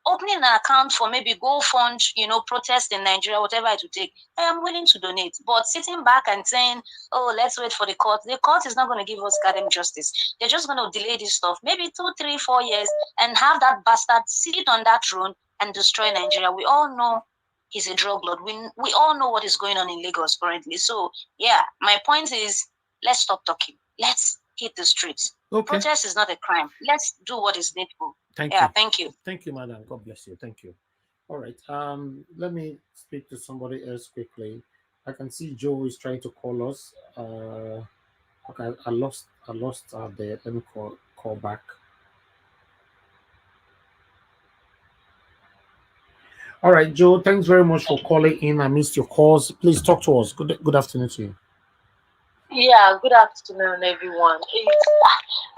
opening an account for maybe Go Fund, protest in Nigeria, whatever it would take, I am willing to donate. But sitting back and saying, oh, let's wait for the court is not going to give us goddamn justice. They're just going to delay this stuff, maybe 2, 3, 4 years, and have that bastard sit on that throne and destroy Nigeria. We all know he's a drug lord. We all know what is going on in Lagos currently. So, yeah, my point is, let's stop talking. Let's hit the streets. Okay. Protest is not a crime. Let's do what is needful. Thank you. Thank you, madam. God bless you. Thank you. All right. Let me speak to somebody else quickly. I can see Joe is trying to call us. Okay, I lost there. Let me call back. All right, Joe. Thanks very much for calling in. I missed your calls. Please talk to us. Good afternoon to you. Yeah, good afternoon, everyone.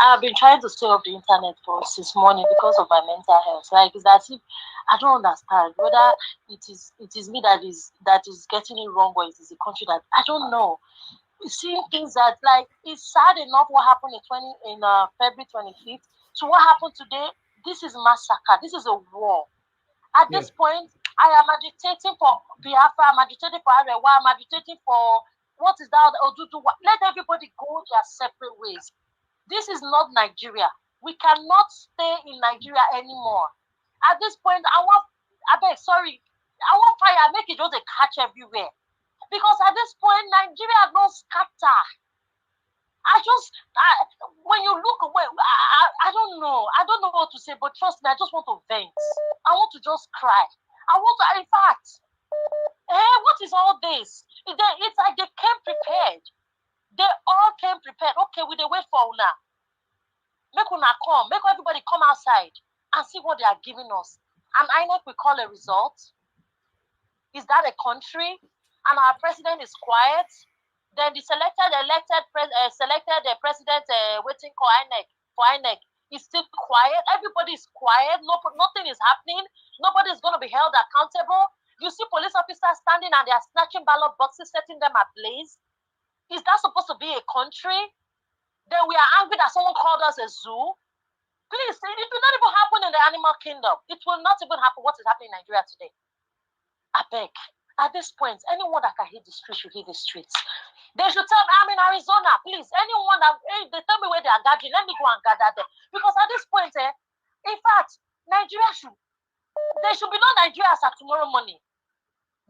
I've been trying to stay off the internet since morning because of my mental health. Like, it's as if I don't understand whether it is me that is getting it wrong, or it is the country that I don't know. Seeing things that, like, it's sad enough what happened in February 25th. So what happened today? This is massacre. This is a war. At this point, I am agitating for Biafra. I'm agitating for Arewa. I'm agitating for what is that? Let everybody go their separate ways. This is not Nigeria. We cannot stay in Nigeria anymore. At this point, I want fire, make it just a catch everywhere. Because at this point, Nigeria don't scatter. When you look away, I don't know. I don't know what to say, but trust me, I just want to vent. I want to just cry. In fact, what is all this? It's like they came prepared. They all came prepared. Okay, we wait for Una. Make Una come. Make everybody come outside and see what they are giving us. And INEC will call a result. Is that a country? And our president is quiet. Then the selected president waiting for INEC is still quiet. Everybody is quiet. Nothing is happening. Nobody is going to be held accountable. You see police officers standing and they are snatching ballot boxes, setting them ablaze. Is that supposed to be a country? Then we are angry that someone called us a zoo. Please, it will not even happen in the animal kingdom. It will not even happen what is happening in Nigeria today. I beg. At this point, anyone that can hit the streets should hit the streets. They should tell me, I'm in Arizona, please. Anyone they tell me where they are gathering, let me go and gather them. Because at this point, in fact, there should be no Nigeria as of tomorrow morning.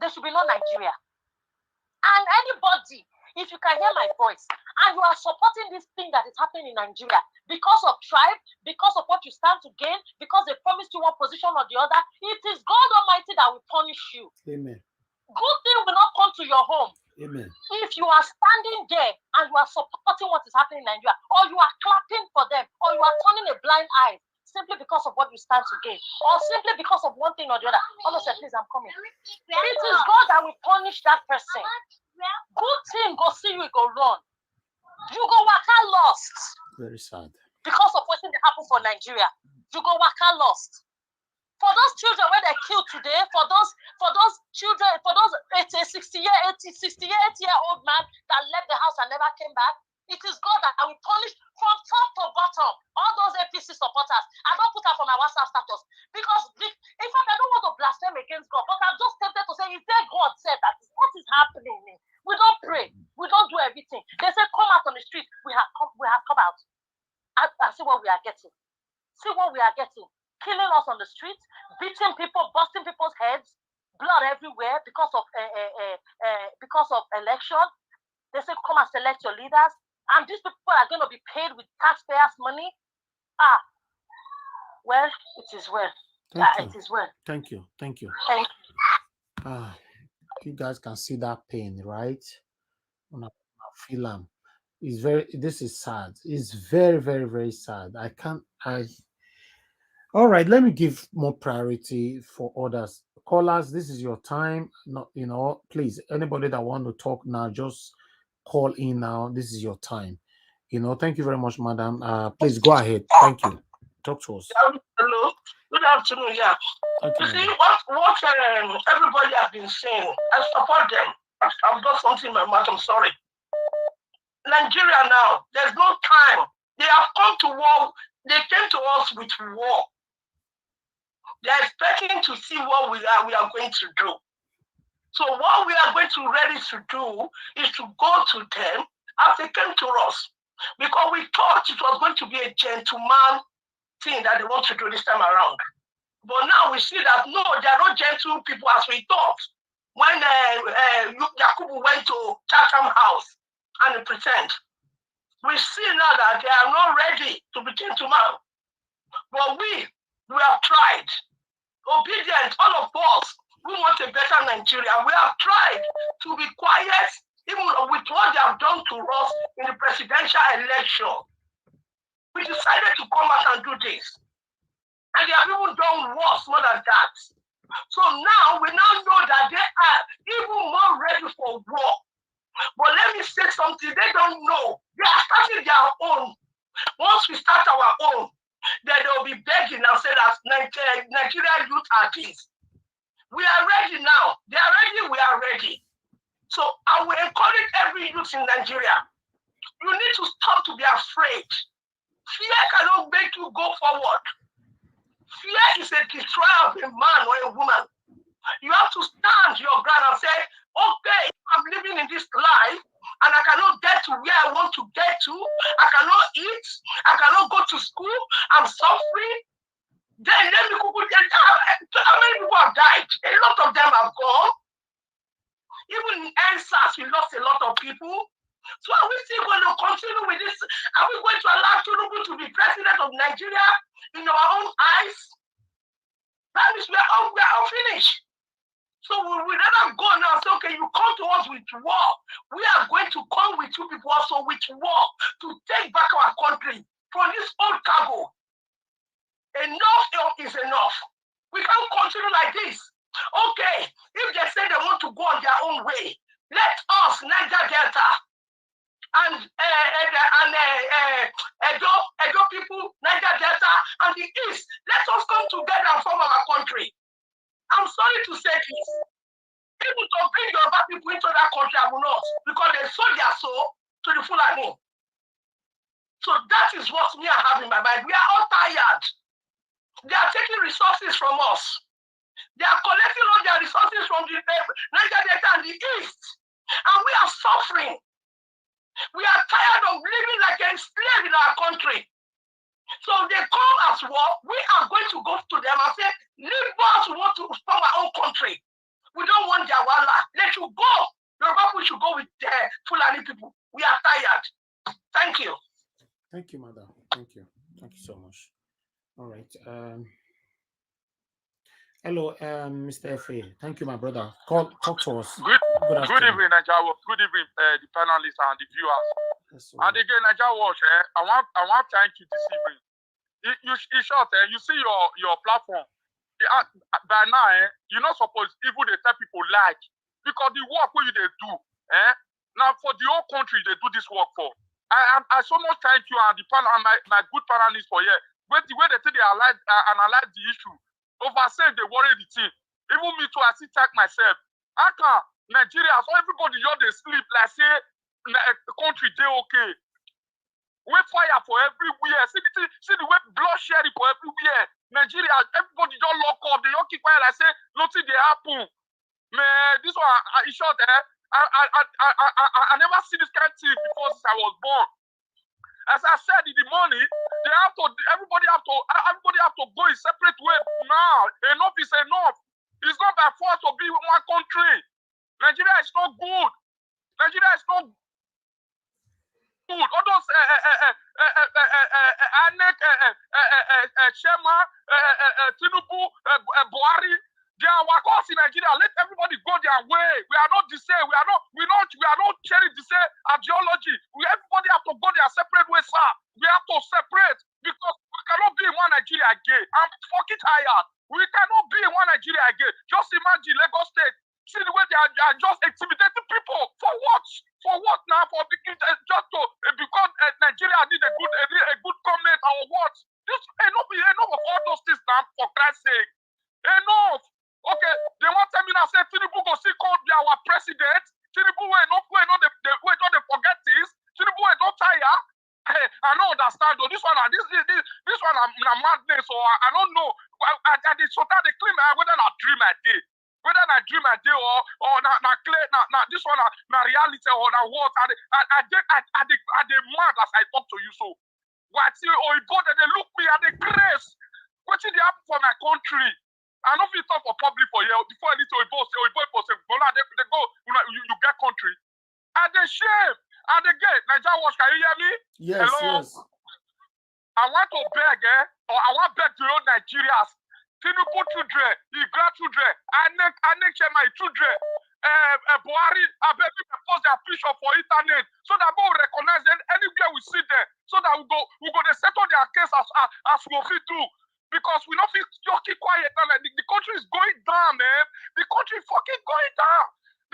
There should be no Nigeria. And anybody, if you can hear my voice, and you are supporting this thing that is happening in Nigeria because of tribe, because of what you stand to gain, because they promised you one position or the other, it is God Almighty that will punish you. Amen. Good thing will not come to your home. Amen. If you are standing there and you are supporting what is happening in Nigeria, or you are clapping for them, or you are turning a blind eye simply because of what you stand to gain, or simply because of one thing or the other, honestly, please, I'm coming. It is God that will punish that person. Good thing go see you go run. You go waka lost. Very sad. Because of what happened for Nigeria, you go waka lost. For those children where they killed today, for those children, for those 68-year-old man that left the house and never came back, it is God that will punish from top to bottom all those APC supporters. I don't put that for my WhatsApp status because, in fact, I don't want to blaspheme against God, but I'm just tempted to say, is there God said that what is happening? We don't pray, we don't do everything. They say, come out on the street. We have come out. And see what we are getting. See what we are getting. Killing us on the streets, beating people, busting people's heads, blood everywhere because of election. They say, come and select your leaders, and these people are going to be paid with taxpayers' money. Well, it is well. It is well. Thank you. Thank you. You guys can see that pain, right? When I feel them. This is sad. It's very, very, very sad. All right, let me give more priority for others. Callers, this is your time. Please, anybody that want to talk now, just call in now. This is your time. Thank you very much, madam. Please go ahead. Thank you. Talk to us. Hello. Good afternoon. Yeah. Thank You you, see madam. what everybody has been saying. I support them. I've got something in my mouth. I'm sorry. Nigeria now. There's no time. They have come to war. They came to us with war. They're expecting to see what we are going to do. So what we are going to ready to do is to go to them as they came to us. Because we thought it was going to be a gentleman thing that they want to do this time around. But now we see that no, they are not gentle people as we thought. When Yakubu went to Chatham House and pretend, we see now that they are not ready to be gentlemen. But we have tried. Obedient, all of us, we want a better Nigeria. We have tried to be quiet, even with what they have done to us in the presidential election. We decided to come out and do this. And they have even done worse more than that. So now we now know that they are even more ready for war. But let me say something, they don't know. They are starting their own. Once we start our own, then they will be begging and say that Nigerian youth are this. We are ready now. They are ready, we are ready. So I will encourage every youth in Nigeria. You need to stop to be afraid. Fear cannot make you go forward. Fear is a destroyer of a man or a woman. You have to stand your ground and say, okay, I'm living in this life and I cannot get to where I want to get to. I cannot eat. I cannot go to school. I'm suffering. Then let me go. How many people have died? A lot of them have gone. Even in NSAS, we lost a lot of people. So are we still going to continue with this? Are we going to allow Tinubu to be president of Nigeria in our own eyes? That means we are all finished. So we will never go now and say, okay, you come to us with war. We are going to come with you people also with war to take back our country from this old cargo. Enough is enough. We can't continue like this. Okay, if they say they want to go on their own way, let us, Niger Delta, and Edo people, Niger Delta, and the East, let us come together and form our country. I'm sorry to say this. People don't bring your back people into that country, I will not, because they sold their soul to the Fulani. So that is what me I have in my mind. We are all tired. They are taking resources from us. They are collecting all their resources from the Niger Delta and the East. And we are suffering. We are tired of living like a slave in our country. So they come as war. We are going to go to them and say, leave us, we want to form our own country. We don't want their wala. Let you go. Yoruba people should go with the Fulani people. We are tired. Thank you. Thank you, madam. Thank you. Thank you so much. All right. Hello, Mr. F.A. Thank you, my brother. Talk to us. Good evening, Nigeria Watch. Good evening, the panelists and the viewers. Yes, and again, Nigeria Watch, I want to thank you this evening. In short, you see your platform. By now, you're not supposed even to tell people like, because the work where they do, now for the whole country they do this work for. I so much thank you and the panel and my good panelists for here. But the way they say they analyze the issue, oversay they worry the team. Even me too, I still check myself. How can Nigeria, so everybody just they sleep like say the country they okay. We fire for everywhere. See the way bloodshed for everywhere. Nigeria, everybody just lock up. They don't keep quiet. I say nothing they happen. Man, this one in short, I never see this kind of thing before since I was born. As I said in the morning, everybody have to go in separate way now. Enough is enough. It's not by force to be in one country. Nigeria is not good. Nigeria is not good. All those Shema, Tinubu, Buhari, they are workers in Nigeria. Let everybody go their way. We are not the same. We are not sharing the same ideology. Everybody have to go their separate way, sir. We have to separate because we cannot be in one Nigeria again. I'm fucking tired. We cannot be in one Nigeria again. Just imagine Lagos State. See the way they are just intimidating people. For what? For what now? For president. Tinubu wey no dey forget this. Tinubu wey don tire. Hey, I don't understand though. This one na madness, or I don't know. I so that they claim whether I dream a day. Whether I dream a day or na clear na this one na reality or na what? I dey mad as I talk to you so. What see Oyibo they look me at the grace. Wetin dey happen for my country? I no fit talk for public for here before I need to Oyibo say they go you get country. And they shame. And again, Nigeria Watch, can you hear me? Yes, hello. yes. I want to beg, or I want to beg the old Nigerians. Tinubu children, the grandchildren, I share my children. Buhari, I beg you to post their picture for internet so that we will recognize them anywhere we see them. So that we go to settle their case as we fit do. Because we don't feel just keep quiet now. Like the country is going down, man. The country is fucking going down.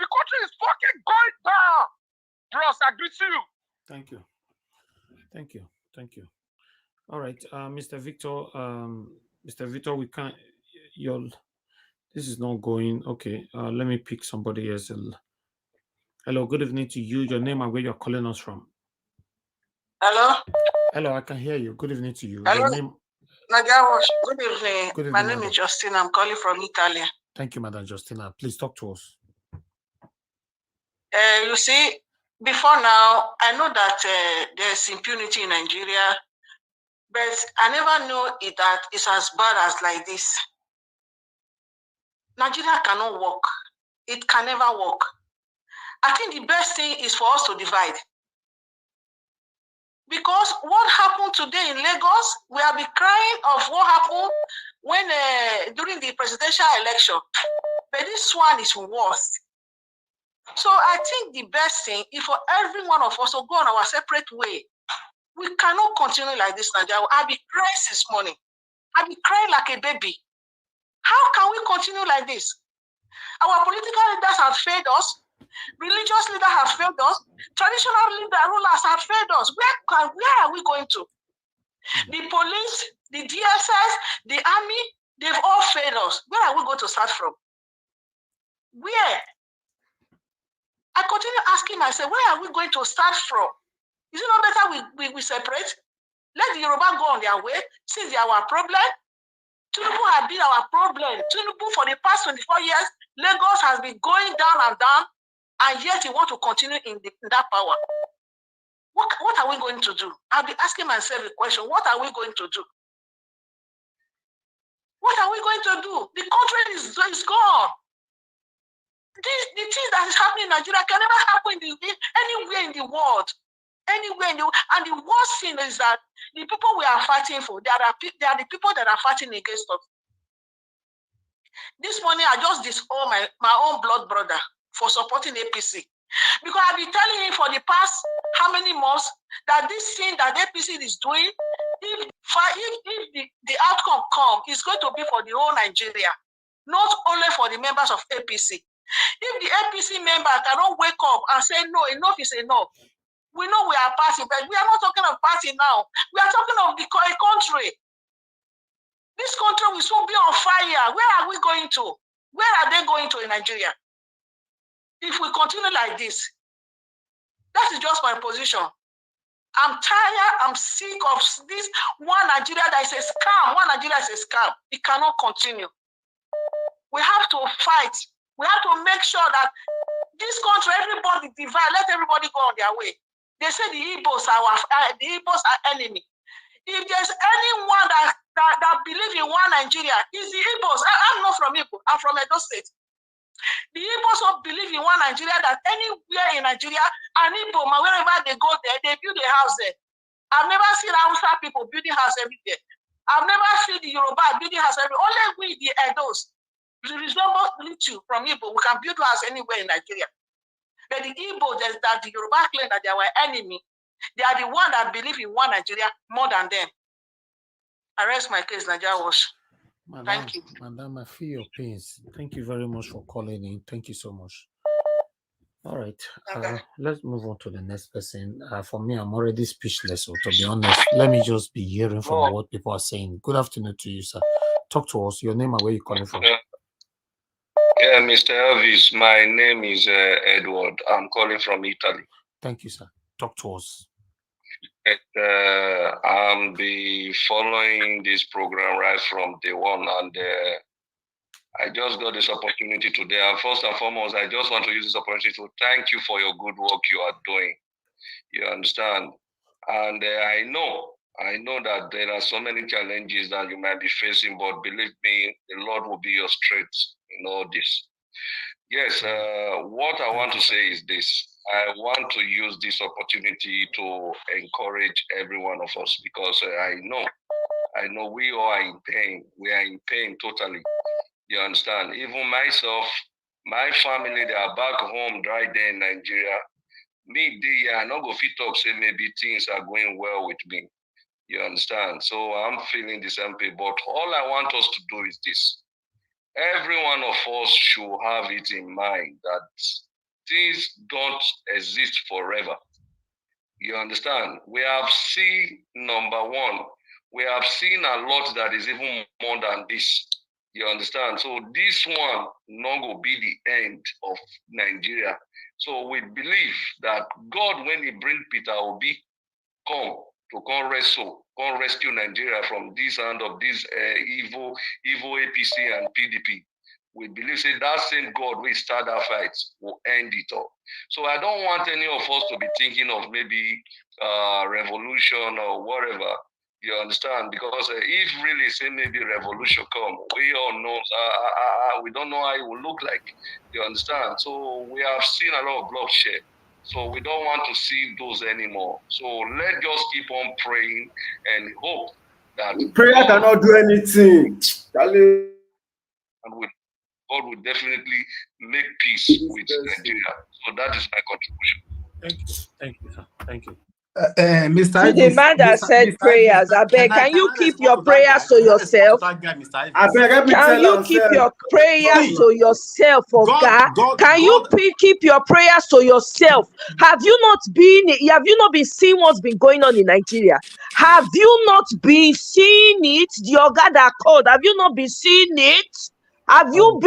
The country is fucking going down. Bros, I greet you. Thank you. Thank you. Thank you. All right, Mr. Victor. Mr. Victor, we can't. This is not going. Okay. Let me pick somebody else. Hello. Good evening to you. Your name and where you're calling us from. Hello. Hello. I can hear you. Good evening to you. Hello. Your name. Nadia, good evening. Good evening, My name madam. is Justina. I'm calling from Italy. Thank you, Madam Justina. Please talk to us. You see, before now, I know that there's impunity in Nigeria, but I never knew that it's as bad as like this. Nigeria cannot work. It can never work. I think the best thing is for us to divide. Because what happened today in Lagos, we have been crying of what happened when during the presidential election. But this one is worse. So I think the best thing is for every one of us to go on our separate way. We cannot continue like this, Nigeria. I've been crying this morning. I've been crying like a baby. How can we continue like this? Our political leaders have failed us. Religious leaders have failed us. Traditional rulers have failed us. Where are we going to? The police, the DSS, the army, they've all failed us. Where are we going to start from? Where? I continue asking myself, where are we going to start from? Is it not better we separate? Let the Yoruba go on their way, since they are our problem. Tinubu has been our problem. Tinubu, for the past 24 years, Lagos has been going down and down, and yet he wants to continue in that power. What are we going to do? I'll be asking myself a question. What are we going to do? What are we going to do? The country is gone. The things that is happening in Nigeria can never happen anywhere in the world. Anywhere in the world. And the worst thing is that the people we are fighting for, they are the people that are fighting against us. This morning, I just disowned my own blood brother for supporting APC. Because I've been telling him for the past how many months that this thing that APC is doing, if the outcome comes, it's going to be for the whole Nigeria, not only for the members of APC. If the APC member cannot wake up and say, no, enough is enough, we know we are party, but we are not talking of party now. We are talking of the country. This country will soon be on fire. Where are we going to? Where are they going to in Nigeria? If we continue like this, that is just my position. I'm tired, I'm sick of this one Nigeria that is a scam. One Nigeria is a scam. It cannot continue. We have to fight. We have to make sure that this country, everybody divide, let everybody go on their way. They say the Igbos are enemy. If there's anyone that believes in one Nigeria, it's the Igbos. I'm not from Igbo, I'm from Edo State. The Igbos don't believe in one Nigeria, that anywhere in Nigeria, an Igbo, wherever they go there, they build a house there. I've never seen Hausa people building house every day. I've never seen the Yoruba building house every day. Only we, the Edos, reasonable little from Igbo, we can build house anywhere in Nigeria. But the Igbo, that the Yoruba claim that they are our enemy, they are the one that believe in one Nigeria more than them. I rest my case, Nigeria was. Madam, thank you. Madam, I feel your pains. Thank you very much for calling in. Thank you so much. All right. Okay. Let's move on to the next person. For me, I'm already speechless. So to be honest, let me just be hearing from what people are saying. Good afternoon to you, sir. Talk to us. Your name and where you're calling from. Yeah, Mr. Elvis, my name is Edward. I'm calling from Italy. Thank you, sir. Talk to us. I'm be following this program right from day one, and I just got this opportunity today. And first and foremost, I just want to use this opportunity to thank you for your good work you are doing. You understand? And I know that there are so many challenges that you might be facing, but believe me, the Lord will be your strength in all this. Yes, what I want to say is this. I want to use this opportunity to encourage every one of us because I know we all are in pain. We are in pain totally. You understand? Even myself, my family, they are back home right there in Nigeria. Me, I not go fit talk, say maybe things are going well with me. You understand? So I'm feeling the same pain. But all I want us to do is this. Every one of us should have it in mind that things don't exist forever. You understand? We have seen, number one, we have seen a lot that is even more than this. You understand? So this one not going to be the end of Nigeria. So we believe that God, when he bring Peter Obi, come rescue Nigeria from this hand of this evil APC and PDP. We believe say that same God will start that fight will end it all. So I don't want any of us to be thinking of maybe revolution or whatever. You understand? Because if really say maybe revolution come, we all know we don't know how it will look like. You understand? So we have seen a lot of bloodshed. So we don't want to see those anymore. So let's just keep on praying and hope that prayer cannot do anything. And God will definitely make peace with Nigeria. So that is my contribution. Thank you. Thank you, sir. Thank you. To Mr. the man that said prayers, I beg, can you keep your prayers to yourself? Can you keep your prayers to yourself, Oga? Can you keep your prayers to yourself? Have you not been seeing what's been going on in Nigeria? Have you not been seeing it? The Oga that called, have you not been seeing it? Have you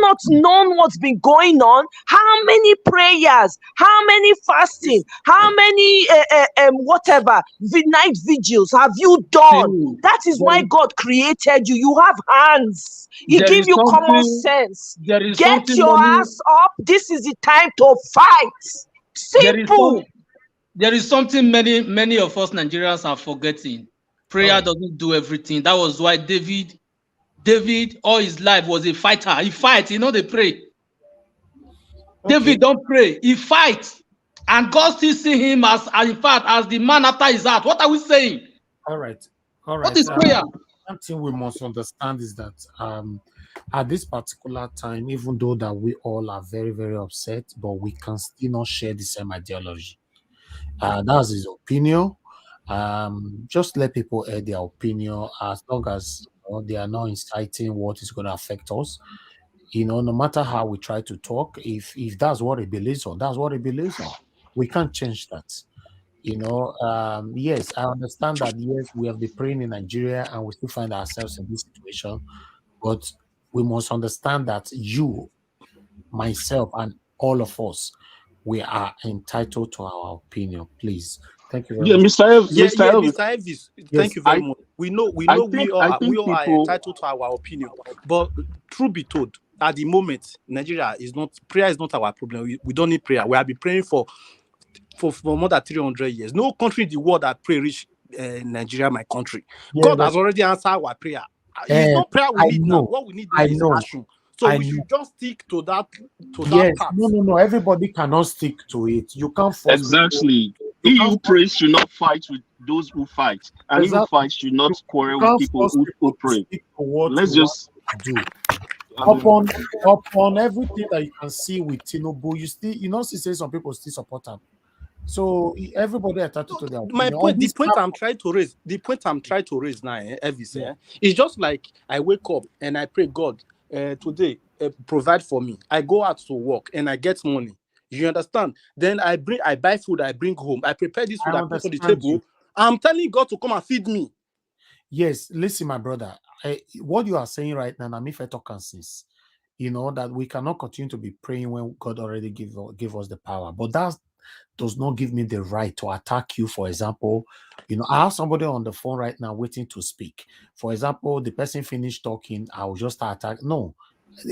not known what's been going on? How many prayers, how many fasting, how many whatever night vigils have you done? That is why God created you. You have hands. He gave you common sense. Get your ass up. This is the time to fight. Simple. There is something many of us Nigerians are forgetting. Prayer doesn't do everything. That was why David all his life was a fighter. He fights, they pray. Okay. David don't pray, he fights. And God still see him as the man after his heart. What are we saying? All right. What is prayer? One thing we must understand is that at this particular time, even though that we all are very, very upset, but we can still not share the same ideology. That's his opinion. Just let people air their opinion as long as they are not inciting what is going to affect us. No matter how we try to talk, if that's what he believes on, that's what he believes on. We can't change that. Yes, I understand that. Yes, we have been praying in Nigeria and we still find ourselves in this situation, but we must understand that you, myself, and all of us, we are entitled to our opinion. Please, thank you very much. Mr. Elvis. Thank you very much. We know we all are entitled to our opinion, but truth be told, at the moment, prayer is not our problem. We don't need prayer. We have been praying for more than 300 years. No country in the world that pray reach Nigeria, my country. God has already answered our prayer. It's not prayer we need now. What we need now is action. So we should just stick to that. That part. No. Everybody cannot stick to it. You can't force exactly. He who prays should not fight with those who fight, and he who fights should not quarrel with people who pray. Let's just do. Upon everything that you can see with Tinubu, you see some people still support him. So everybody attached to their opinion. The point I'm trying to raise now, Elvis, is just like I wake up and I pray, God, today provide for me. I go out to work and I get money. You understand? Then I buy food, I bring home. I prepare this food, I put on the table. I'm telling God to come and feed me. Yes, listen, my brother. What you are saying right now, I'm if I talk since. you know, that we cannot continue to be praying when God already give us the power. But that does not give me the right to attack you. For example, you know, I have somebody on the phone right now waiting to speak. For example, the person finished talking, I will just start attack. No,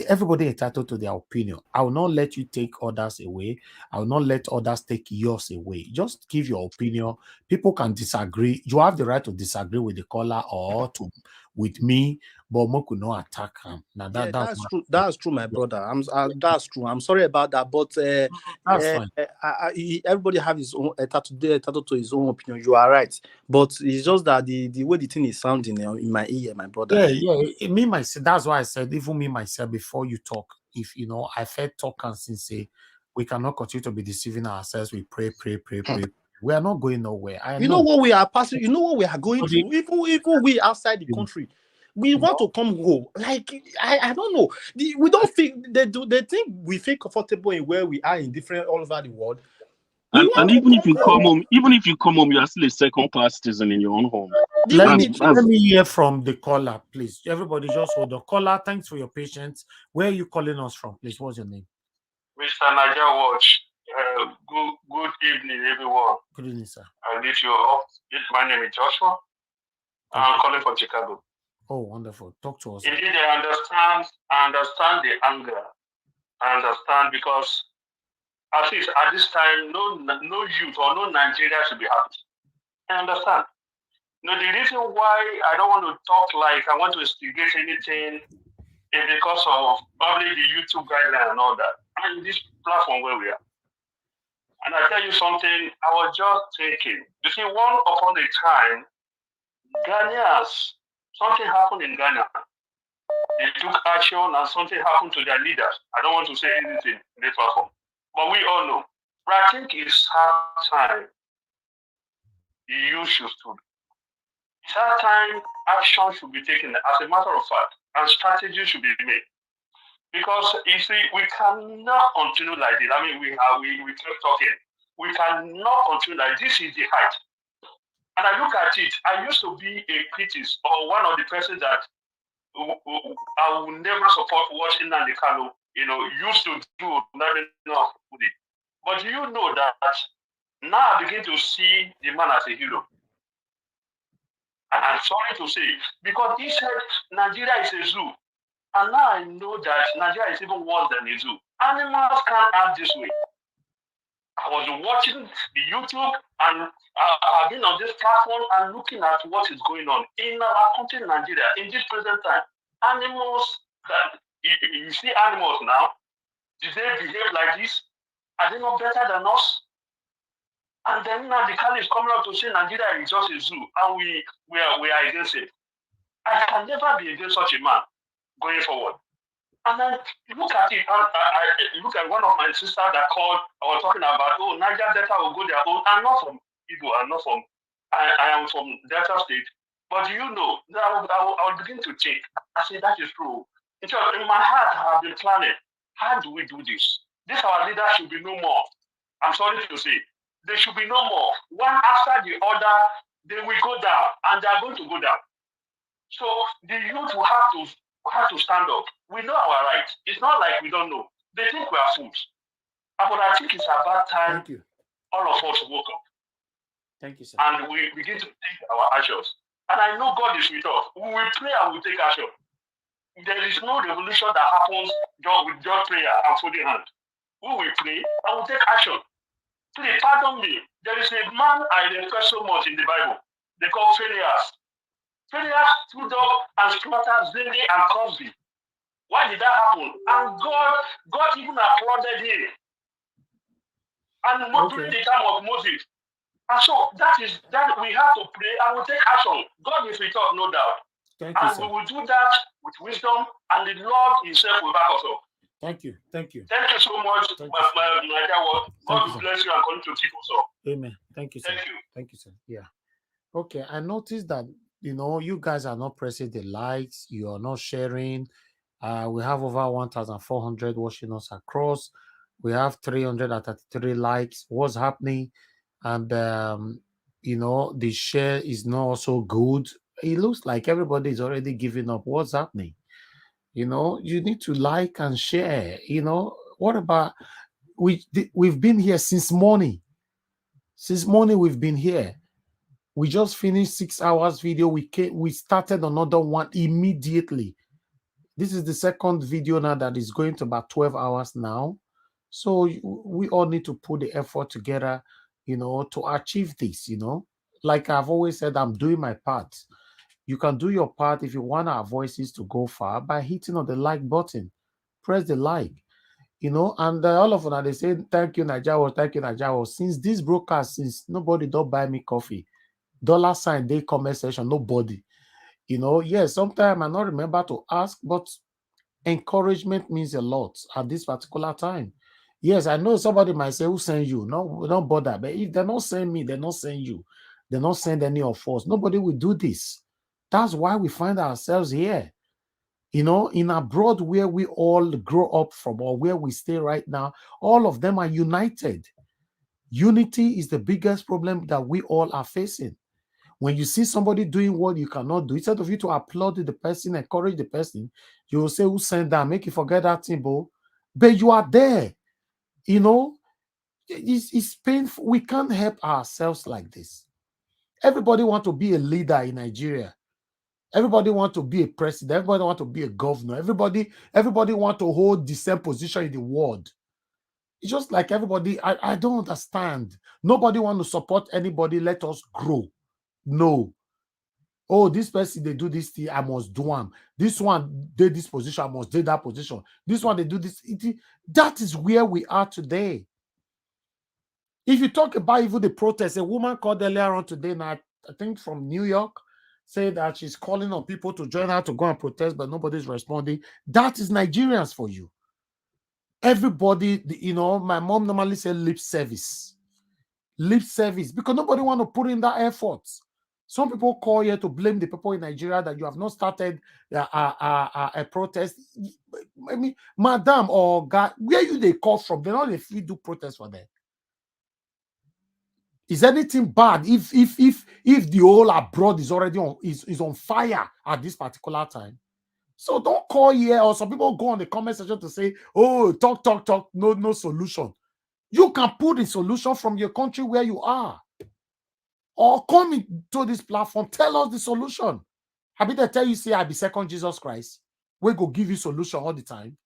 everybody entitled to their opinion. I will not let you take others away. I will not let others take yours away. Just give your opinion. People can disagree. You have the right to disagree with the caller or to with me, but we could not attack him. Now Yeah, that's that's true. That's true, my brother. That's true. I'm sorry about that, but that's fine. everybody have his own entitled to his own opinion. You are right, but it's just that the way the thing is sounding in my ear, my brother. Yeah. Me myself. That's why I said even me myself before you talk. If you know, I felt talk and say we cannot continue to be deceiving ourselves. We pray. We are not going nowhere. I You know what we are passing. You know what we are going through. Even we outside the country, we want to come home. Like I don't know. We don't feel they think we feel comfortable in where we are in different all over the world. And even if you come home, you are still a second-class citizen in your own home. Let me hear from the caller, please. Everybody, just hold the caller. Thanks for your patience. Where are you calling us from, please? What's your name? Mr. Niger Watch. Good evening, everyone. Good evening, sir. I lift you up. My name is Joshua. I'm calling from Chicago. Oh, wonderful. Talk to us. Indeed, I understand the anger. I understand because at least at this time, no youth or no Nigeria should be happy. I understand. No, the reason why I don't want to talk like I want to instigate anything is because of probably the YouTube guideline and all that. And this platform where we are. And I tell you something, I was just thinking. You see, one upon a time, Ghanaians, something happened in Ghana. They took action and something happened to their leaders. I don't want to say anything in this platform. But we all know. But I think it's hard time the youth should stood. It's hard time action should be taken as a matter of fact, and strategy should be made. Because you see, we cannot continue like this. I mean, we keep talking. We cannot continue like this. Is the height. And I look at it. I used to be a critic or one of the persons that I will never support what Nnamdi Kanu, used to do. But do you know that now I begin to see the man as a hero? And I'm sorry to say, because he said Nigeria is a zoo. And now I know that Nigeria is even worse than a zoo. Animals can't act this way. I was watching the YouTube and I've been on this platform and looking at what is going on in our country, Nigeria, in this present time. Animals, that you see animals now, do they behave like this? Are they not better than us? And then now the Khan is coming up to say Nigeria is just a zoo and we are against it. I can never be against such a man going forward. And then look at it. I look at one of my sisters that called. I was talking about, Niger Delta will go their own. I'm not from Igbo. I am from Delta State. But you know, I will begin to think. I say that is true. In my heart, I have been planning. How do we do this? This our leaders should be no more. I'm sorry to say, they should be no more. One after the other, they will go down, and they are going to go down. So the youth will have to stand up. We know our rights. It's not like we don't know. They think we are fools. But I think it's about time all of us woke up. Thank you, sir. And we begin to take our actions. And I know God is with us. We will pray and we will take action. There is no revolution that happens with just prayer and folding hand. We will pray and we will take action. Please pardon me. There is a man I respect so much in the Bible. They call Phineas. Phineas stood up and slaughtered Zimri and Cosby. Why did that happen? And God even applauded him. And during the time of Moses. And so that we have to pray and we take action. God is with us, no doubt. Thank you, and sir. we will do that with wisdom, and the Lord Himself will back us up. Thank you. Thank you. Thank you so much, my dear one. God will bless you and continue to keep us up. Amen. Thank you, sir. Thank you. Thank you, sir. Yeah. Okay. I noticed that, you guys are not pressing the likes. You are not sharing. We have over 1,400 watching us across. We have 333 likes. What's happening? And, the share is not so good. It looks like everybody is already giving up. What's happening? You know, you need to like and share. You know, what about we've been here since morning. Since morning we've been here. We just finished 6 hours video. We started another one immediately. This is the second video now that is going to about 12 hours now. So we all need to put the effort together, you know, to achieve this, you know. Like I've always said, I'm doing my part. You can do your part if you want our voices to go far by hitting on the like button. Press the like, you know, and all of them, they say, thank you, Nigeria, thank you, Nigeria. Since this broadcast, since nobody don't buy me coffee, $sign, they comment section, nobody. You know, yes, sometimes I not remember to ask, but encouragement means a lot at this particular time. Yes, I know somebody might say, who send you? No, don't bother. But if they're not sending me, they're not sending you. They're not sending any of us. Nobody will do this. That's why we find ourselves here. You know, in abroad where we all grow up from or where we stay right now, all of them are united. Unity is the biggest problem that we all are facing. When you see somebody doing what you cannot do, instead of you to applaud the person, encourage the person, you will say, who sent that? Make you forget that thing, bro. But you are there. You know, it's painful. We can't help ourselves like this. Everybody wants to be a leader in Nigeria. Everybody wants to be a president. Everybody wants to be a governor. Everybody wants to hold the same position in the world. It's just like everybody, I don't understand. Nobody wants to support anybody. Let us grow. No. Oh, this person, they do this thing, I must do them. This one, they this position, I must do that position. This one, they do this. That is where we are today. If you talk about even the protest, a woman called earlier on today, now, I think from New York, said that she's calling on people to join her to go and protest, but nobody's responding. That is Nigerians for you. Everybody, you know, my mom normally said lip service. Lip service, because nobody want to put in that effort. Some people call here to blame the people in Nigeria that you have not started a protest. I mean, madam or guy, where you they call from? They not if we do protest for them. Is anything bad if the whole abroad is already on fire at this particular time? So don't call here, or some people go on the comment section to say, oh, talk, no solution. You can put the solution from your country where you are. Or come into this platform, tell us the solution. I mean, they tell you, say, I be second Jesus Christ. We go give you solution all the time.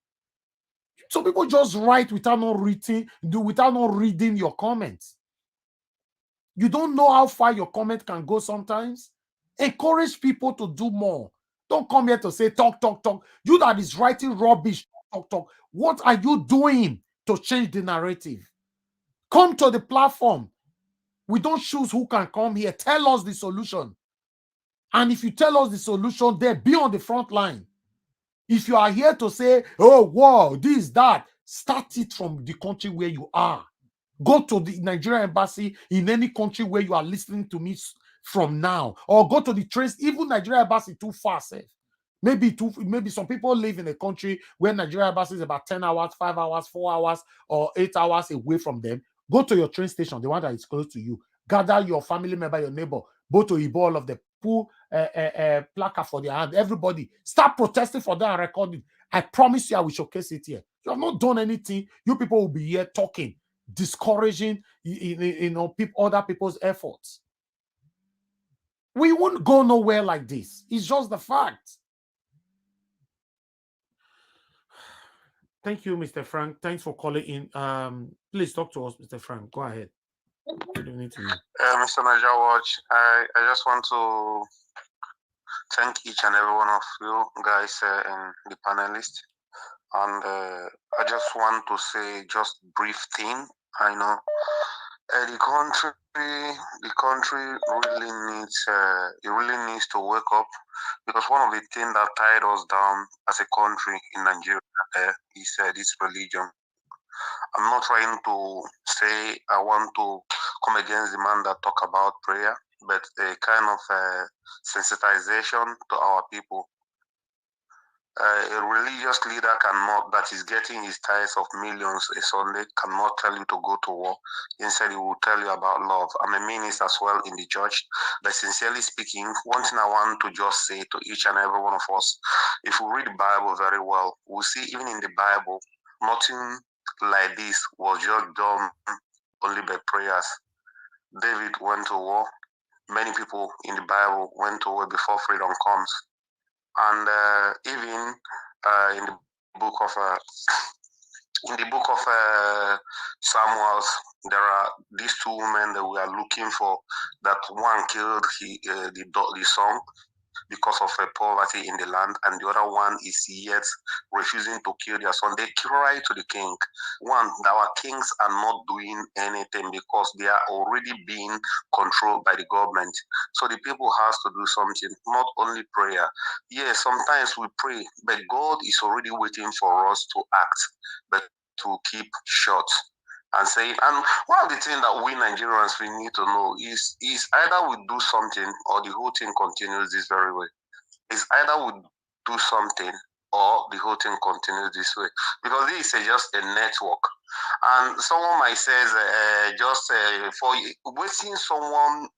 So people just write without not reading your comments. You don't know how far your comment can go sometimes. Encourage people to do more. Don't come here to say, talk. You that is writing rubbish, talk. What are you doing to change the narrative? Come to the platform. We don't choose who can come here. Tell us the solution. And if you tell us the solution, then be on the front line. If you are here to say, oh, wow, this, that, start it from the country where you are. Go to the Nigerian embassy in any country where you are listening to me from now. Or go to the trace, even Nigerian embassy too far, safe. Maybe some people live in a country where Nigerian embassy is about 10 hours, 5 hours, 4 hours, or 8 hours away from them. Go to your train station, the one that is close to you. Gather your family member, your neighbor, go to Ibo, all of them. Pull placard for their hand. Everybody, start protesting for that and recording. I promise you, I will showcase it here. You have not done anything. You people will be here talking, discouraging, other people's efforts. We won't go nowhere like this. It's just the fact. Thank you, Mr. Frank. Thanks for calling in. Please talk to us, Mr. Frank. Go ahead. Good evening to you. Mr. Niger Watch, I just want to thank each and every one of you guys and the panelists. And I just want to say just brief thing. I know the country really needs to wake up, because one of the things that tied us down as a country in Nigeria is this religion. I'm not trying to say I want to come against the man that talk about prayer, but a kind of sensitization to our people. A religious leader cannot, that is getting his tithes of millions a Sunday, cannot tell you to go to war. Instead, he will tell you about love. I'm a minister as well in the church. But sincerely speaking, one thing I want to just say to each and every one of us, if we read the Bible very well, we see even in the Bible, nothing like this was just done only by prayers. David went to war. Many people in the Bible went to war before freedom comes. And even in the book of Samuel, there are these two women that we are looking for. That one killed the son because of poverty in the land, and the other one is yet refusing to kill their son. They cry to the king. One, our kings are not doing anything because they are already being controlled by the government. So the people has to do something, not only prayer. Yes, sometimes we pray, but God is already waiting for us to act, but to keep short and say. And one of the things that we Nigerians we need to know is either we do something or the whole thing continues this very way. It's either we do something or the whole thing continues this way, because this is just a network. And someone might say, for wasting someone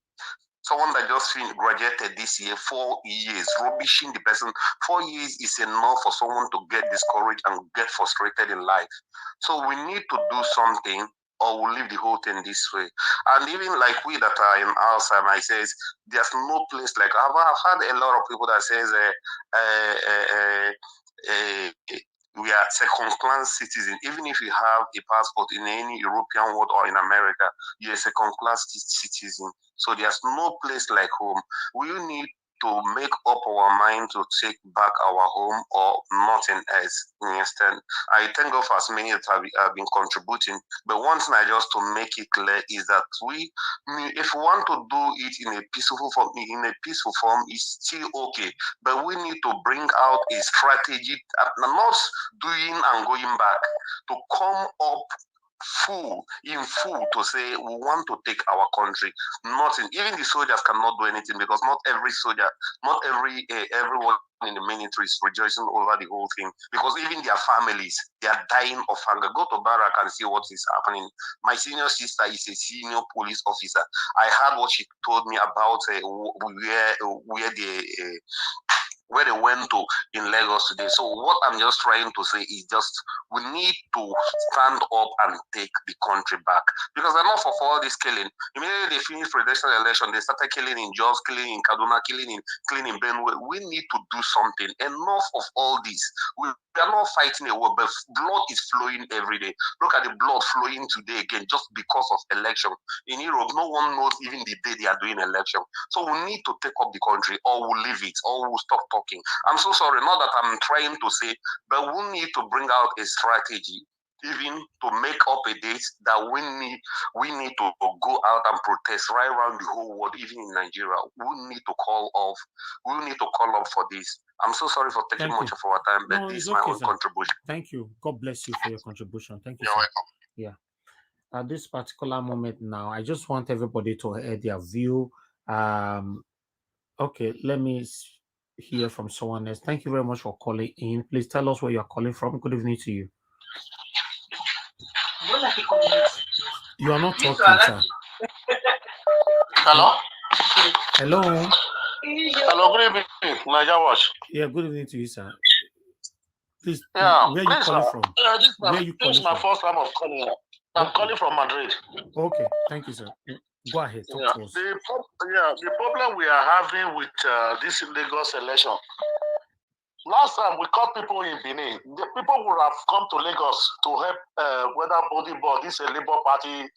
that just graduated this year, 4 years, rubbishing the person. 4 years is enough for someone to get discouraged and get frustrated in life. So we need to do something, or we'll leave the whole thing this way. And even like we that are in Alzheimer's, says there's no place like, I've had a lot of people that says we are second-class citizens. Even if you have a passport in any European world or in America, you're a second-class citizen. So there's no place like home. We need to make up our mind to take back our home or nothing else. Instead, I thank God for as many that have been contributing. But one thing I just to make it clear is that if we want to do it in a peaceful form, it's still okay. But we need to bring out a strategy, not doing and going back, to come up in full to say we want to take our country. Nothing. Even the soldiers cannot do anything, because not every soldier, not everyone in the military is rejoicing over the whole thing, because even their families, they are dying of hunger. Go to Barrack and see what is happening. My senior sister is a senior police officer. I heard what she told me about where they went to in Lagos today. So what I'm just trying to say is just we need to stand up and take the country back, because enough of all this killing. Immediately they finished presidential election, they started killing in Jos, killing in Kaduna, killing in Benue. We need to do something. Enough of all this. We are not fighting a war, but blood is flowing every day. Look at the blood flowing today again, just because of election. In Europe, no one knows even the day they are doing election. So we need to take up the country, or we'll leave it, or we'll stop talking. I'm so sorry, not that I'm trying to say, but we need to bring out a strategy, even to make up a date that we need to go out and protest right around the whole world, even in Nigeria. We need to call off for this. I'm so sorry for taking much of our time, but this is my own contribution. Thank you. God bless you for your contribution. Thank you. You're welcome. Yeah. At this particular moment now, I just want everybody to hear their view. Okay, let me hear from someone else. Thank you very much for calling in. Please tell us where you're calling from. Good evening to you. You are not talking, sir. Hello? Hello? Hello, good evening, Niger Watch. Yeah, good evening to you, sir. Please, yeah, where are you calling from? This is my first time of calling. I'm calling from Madrid. Okay, thank you, sir. Go ahead, talk to us. The problem we are having with this Lagos election. Last time we caught people in Benin. The people would have come to Lagos to help whether body board, this is a Labour Party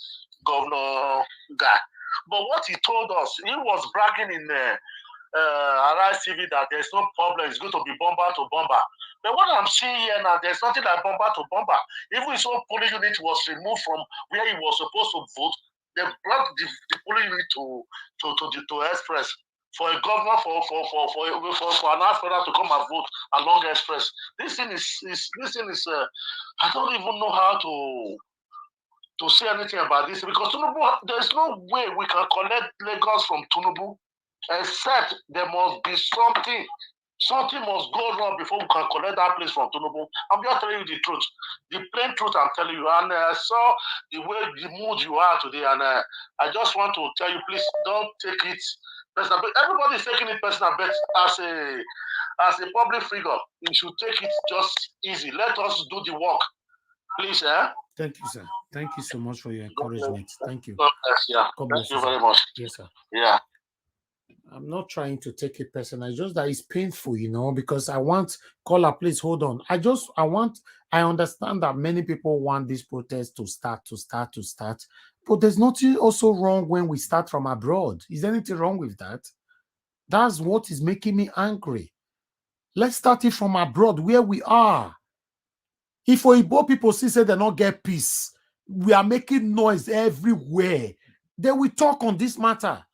governor guy. But what he told us, he was bragging in Arise TV that there's no problem, it's going to be bomber to bomber. But what I'm seeing here now, there's nothing like bomber to bomber. Even his own polling unit was removed from where he was supposed to vote. They brought the polling unit to Express for a governor for an aspirant to come and vote along Express. This thing is I don't even know how to say anything about this, because Tinubu, there's no way we can collect Lagos from Tinubu, except there must be Something must go wrong before we can collect that place from Tinubu. I'm just telling you the truth, the plain truth. I'm telling you, and I saw the way the mood you are today, and I just want to tell you, please don't take it personal. Everybody is taking it personal, but as a public figure, you should take it just easy. Let us do the work, please. Thank you, sir. Thank you so much for your encouragement. Thank you. God bless, yeah. God bless Thank you very much. Yes, sir. Yeah. I'm not trying to take it personal. It's just that it's painful, you know, because I want caller, please hold on. I understand that many people want this protest to start. But there's nothing also wrong when we start from abroad. Is there anything wrong with that? That's what is making me angry. Let's start it from abroad where we are. If Igbo people say they not get peace, we are making noise everywhere. Then we talk on this matter.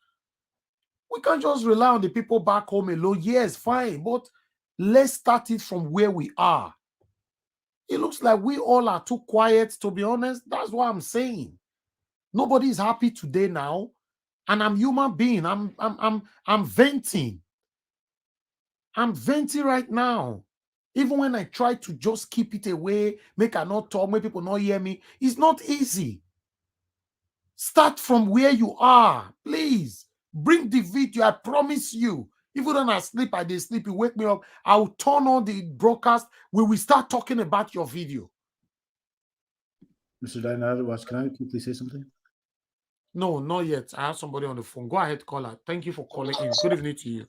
We can't just rely on the people back home alone. Yes, fine, but let's start it from where we are. It looks like we all are too quiet, to be honest. That's what I'm saying. Nobody is happy today now, and I'm human being. I'm venting. I'm venting right now. Even when I try to just keep it away, make I not talk, make people not hear me, it's not easy. Start from where you are, please. Bring the video, I promise you. Even when I sleep, you wake me up, I'll turn on the broadcast, we will start talking about your video. Mr. Dynado, can I quickly say something? No, not yet. I have somebody on the phone. Go ahead, caller. Thank you for calling in. Good evening to you.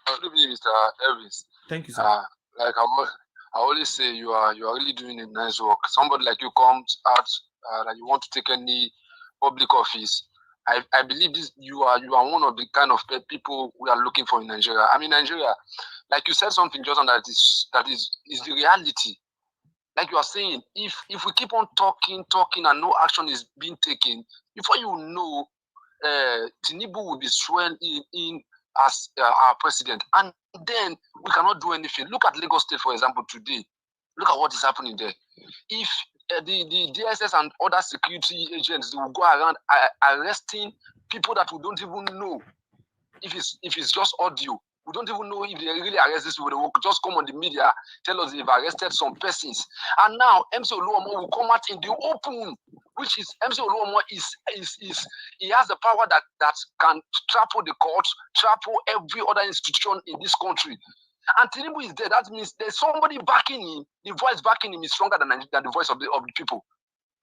Good evening, Mr. Elvis. Thank you, sir. Like I always say, you are really doing a nice work. Somebody like you comes out that you want to take any public office. I believe this. You are one of the kind of people we are looking for in Nigeria. I mean, Nigeria, like you said something just on that is the reality. Like you are saying, if we keep on talking and no action is being taken, before you know, Tinubu will be sworn in as our president, and then we cannot do anything. Look at Lagos State, for example, today. Look at what is happening there. If the DSS and other security agents, they will go around arresting people that we don't even know. If it's just audio, we don't even know if they really arrest these people. They will just come on the media, tell us they've arrested some persons. And now MC Oluomo will come out in the open, which is MC Oluomo he has the power that can trample the courts, trample every other institution in this country. And Tinubu is there. That means there's somebody backing him. The voice backing him is stronger than the voice of the people.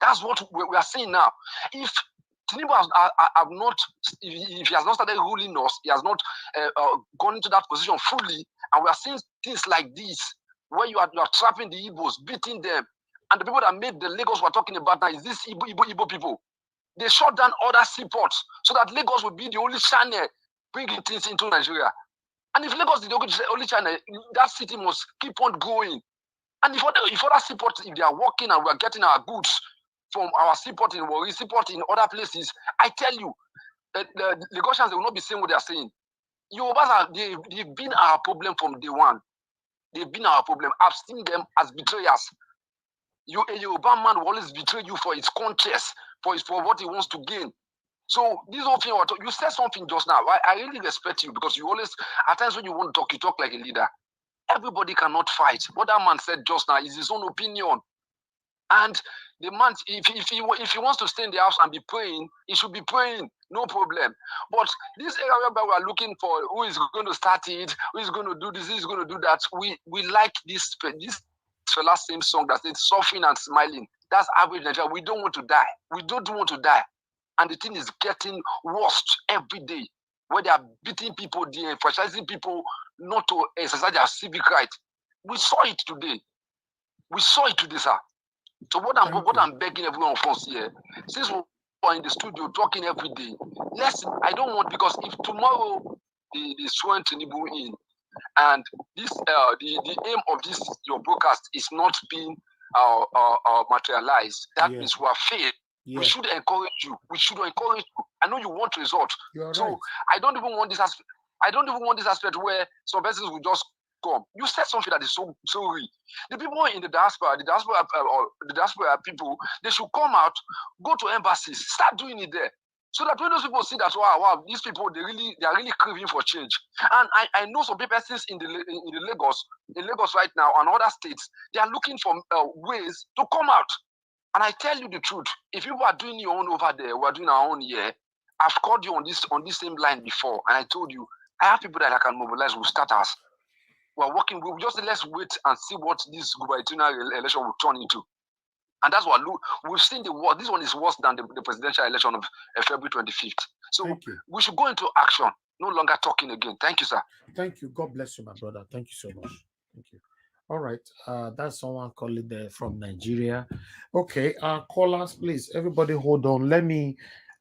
That's what we are seeing now. If Tinubu if he has not started ruling us, he has not gone into that position fully, and we are seeing things like this, where you are trapping the Igbos, beating them, and the people that made the Lagos we're talking about now is this Igbo people. They shut down other seaports so that Lagos would be the only channel bringing things into Nigeria. And if Lagos is the only channel, that city must keep on growing. And if other seaports, if they are working and we are getting our goods from our seaport in Warri, seaport in other places, I tell you, the Lagosians, they will not be saying what they are saying. Yorubas they've been our problem from day one. They've been our problem. I've seen them as betrayers. A Yoruba man will always betray you for his conscience, for what he wants to gain. So this whole thing, you said something just now. I really respect you because you always, at times when you want to talk, you talk like a leader. Everybody cannot fight. What that man said just now is his own opinion. And the man, if he wants to stay in the house and be praying, he should be praying, no problem. But this area where we are looking for who is going to start it, who is going to do this, who is going to do that, we like this fella same song that says suffering and smiling. That's average Nigeria. We don't want to die. We don't want to die. And the thing is getting worse every day, where they are beating people, de-emphasizing people not to exercise their civic right. We saw it today. We saw it today, sir. So what I'm begging everyone of us here, since we are in the studio talking every day, I don't want, because if tomorrow they swear Tinubu in, and this the aim of this your broadcast is not being materialized, that means we are failed. Yeah. We should encourage you. We should encourage you. I know you want results. So right. I don't even want this aspect where some persons will just come. You said something that is so real. The people in the diaspora people, they should come out, go to embassies, start doing it there. So that when those people see that, wow, these people, they are really craving for change. And I know some people in Lagos right now and other states, they are looking for ways to come out. And I tell you the truth, if you are doing your own over there, we're doing our own here. I've called you on this same line before, and I told you I have people that I can mobilize. We'll start us. We're working. We'll just let's wait and see what this gubernatorial election will turn into. And that's what we've seen the war. This one is worse than the presidential election of February 25th. So we should go into action. No longer talking again. Thank you, sir. Thank you. God bless you, my brother. Thank you so much. Thank you. All right. That's someone calling there from Nigeria. Okay. Callers, please. Everybody hold on.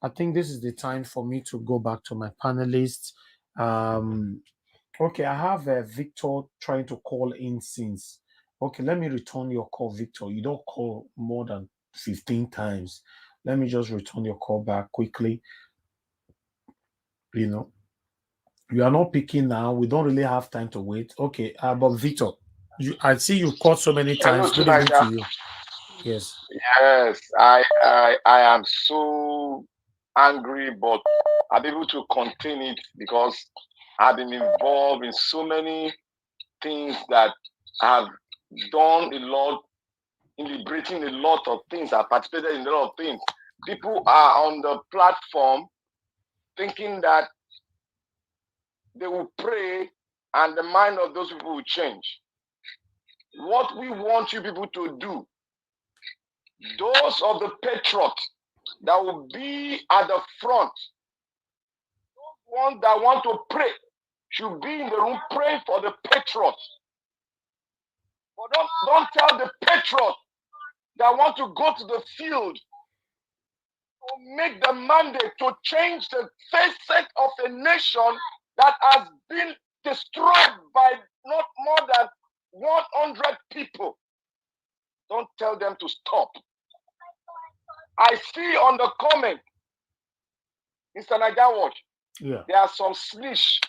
I think this is the time for me to go back to my panelists. Okay. I have Victor trying to call in since. Okay. Let me return your call, Victor. You don't call more than 15 times. Let me just return your call back quickly. You are not picking now. We don't really have time to wait. Okay. But Victor, I see you called so many times. Good evening to you. Yes. Yes, I am so angry, but I'm able to contain it because I've been involved in so many things that have done a lot in liberating a lot of things. I've participated in a lot of things. People are on the platform thinking that they will pray and the mind of those people will change. What we want you people to do, those of the patriots that will be at the front, those ones that want to pray, should be in the room praying for the patriots. But don't tell the patriots that want to go to the field to make the mandate to change the face of a nation that has been destroyed by not more than 100 people. Don't tell them to stop. I see on the comment, Mr. Nagawatch, there are some snitch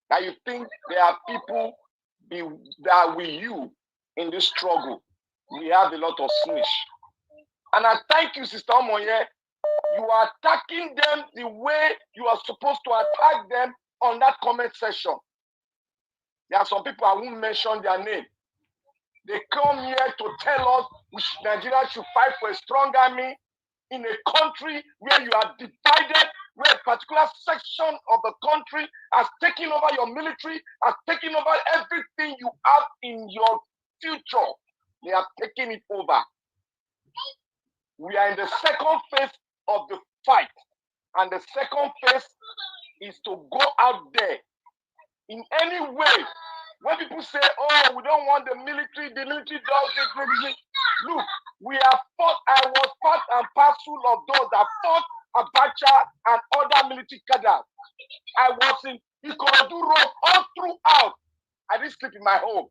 that you think there are people that are with you in this struggle. We have a lot of snitch. And I thank you, Sister Omoye. You are attacking them the way you are supposed to attack them on that comment section. There are some people I won't mention their name. They come here to tell us Nigeria should fight for a strong army in a country where you are divided, where a particular section of the country has taken over your military, has taken over everything you have in your future. They have taken it over. We are in the second phase of the fight. And the second phase is to go out there in any way. When people say, oh, we don't want the military does this. Look, we have fought. I was part and parcel of those that fought Abacha and other military cadres. I was in Ikorodu Road all throughout. I didn't sleep in my home.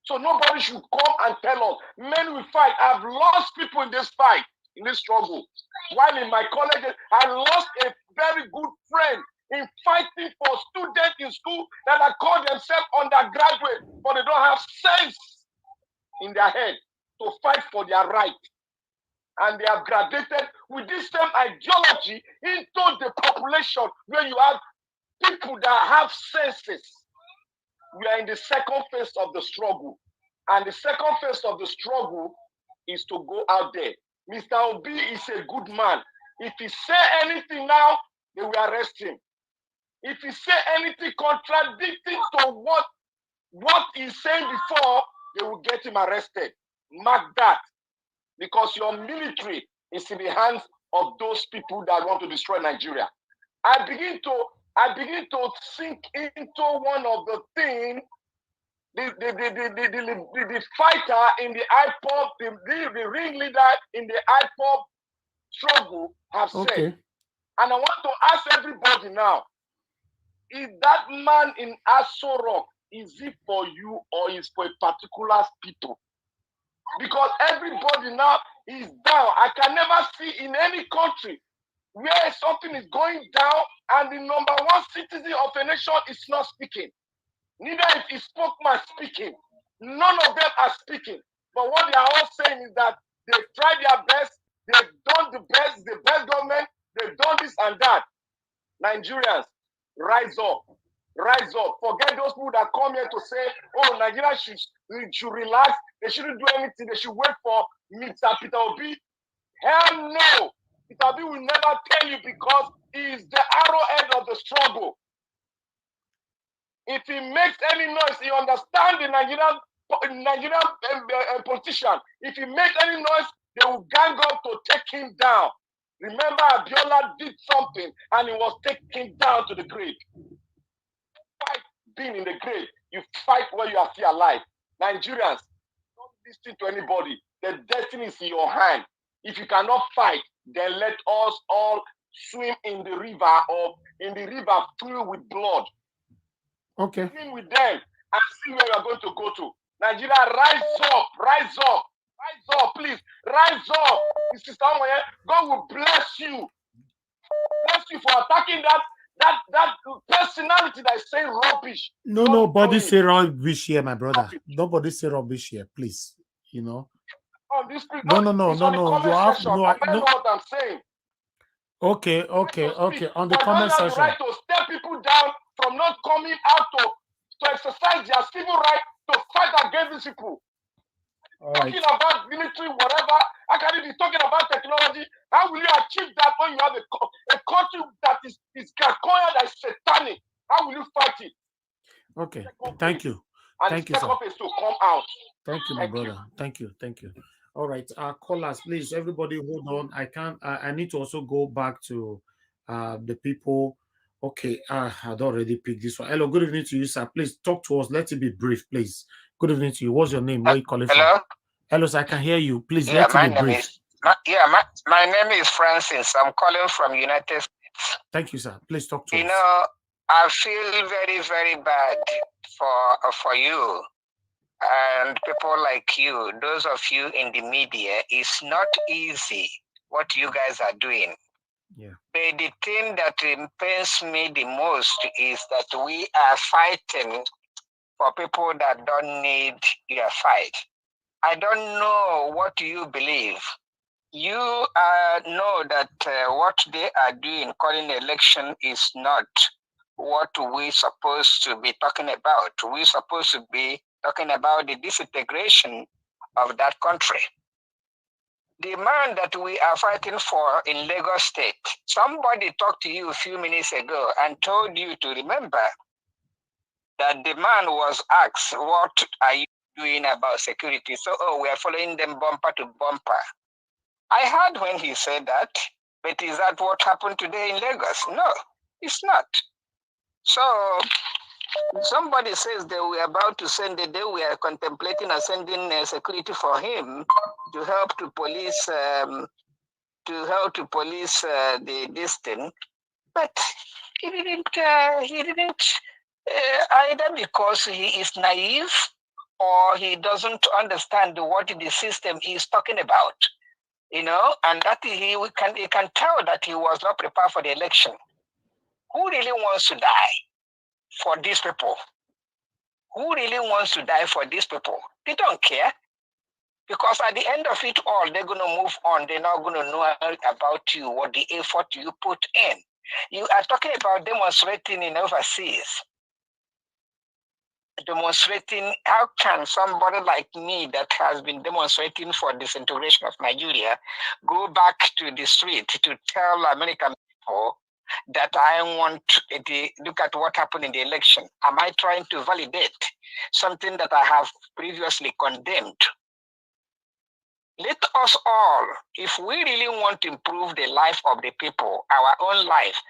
So nobody should come and tell us, men will fight. I've lost people in this fight, in this struggle. While in my college, I lost a very good friend in fighting for students in school that are called themselves undergraduate, but they don't have sense in their head to fight for their right. And they have graduated with this same ideology into the population where you have people that have senses. We are in the second phase of the struggle. And the second phase of the struggle is to go out there. Mr. Obi is a good man. If he say anything now, they will arrest him. If he say anything contradicting to what he's saying before, they will get him arrested. Mark that. Because your military is in the hands of those people that want to destroy Nigeria. I begin to sink into one of the things the fighter in the IPOB, the ringleader in the IPOB struggle have said. And I want to ask everybody now, is that man in Aso Rock, is it for you or is for a particular people? Because everybody now is down. I can never see in any country where something is going down and the number one citizen of a nation is not speaking. Neither if he spoke my speaking. None of them are speaking. But what they are all saying is that they tried their best, they've done the best government, they've done this and that. Nigerians, rise up. Rise up. Forget those people that come here to say, oh, Nigeria should relax. They shouldn't do anything. They should wait for Mr. Peter Obi. Hell no. Peter Obi will never tell you because he is the arrowhead of the struggle. If he makes any noise, he understands the Nigerian politician. If he makes any noise, they will gang up to take him down. Remember, Abiola did something and he was taken down to the grave. Fight being in the grave. You fight while you are still alive. Nigerians, don't listen to anybody. The destiny is in your hand. If you cannot fight, then let us all swim in the river filled with blood. Okay. Swim with them and see where you are going to go to. Nigeria, rise up, rise up, rise up, please, rise up. Mr. Samuel, God will bless you. Bless you for attacking that personality that is saying rubbish. No, nobody say rubbish here, my brother. Nobody say rubbish here, please. You know. No. You have no. I know what I'm saying. Okay. On the comment section. You have the right to step people down from not coming out to exercise their civil right to fight against these people. Talking about military, whatever. How can you be talking about technology? How will you achieve that when you have a country that is Gakoya, that is satanic? How will you fight it? Okay. Thank you. And thank the you, sir. second is to come out. Thank you, my brother. Thank you. All right, callers, please, everybody, hold on. I need to also go back to the people. Okay, I'd already picked this one. Hello, good evening to you, sir. Please talk to us. Let it be brief, please. Good evening to you. What's your name? Where are you calling from? Hello, sir. I can hear you. Please, let it be brief. My name is Francis. I'm calling from United States. Thank you, sir. Please talk to us. You know, I feel very, very bad for you. And people like you, those of you in the media, it's not easy what you guys are doing. Yeah. But the thing that pains me the most is that we are fighting for people that don't need your fight. I don't know what you believe. You know that what they are doing, calling election, is not what we're supposed to be talking about. We're supposed to be talking about the disintegration of that country. The man that we are fighting for in Lagos State, somebody talked to you a few minutes ago and told you to remember that the man was asked, what are you doing about security? So, we are following them bumper to bumper. I heard when he said that, but is that what happened today in Lagos? No, it's not. So, somebody says they were about to send it, they were contemplating sending security for him to help to police this thing, but he didn't either because he is naive or he doesn't understand what the system is talking about, you know, and that he can tell that he was not prepared for the election. Who really wants to die for these people? Who really wants to die for these people? They don't care. Because at the end of it all, they're going to move on. They're not going to know about you, what the effort you put in. You are talking about demonstrating in overseas. Demonstrating, how can somebody like me that has been demonstrating for disintegration of Nigeria go back to the street to tell American people that I want to look at what happened in the election? Am I trying to validate something that I have previously condemned? Let us all, if we really want to improve the life of the people, our own life,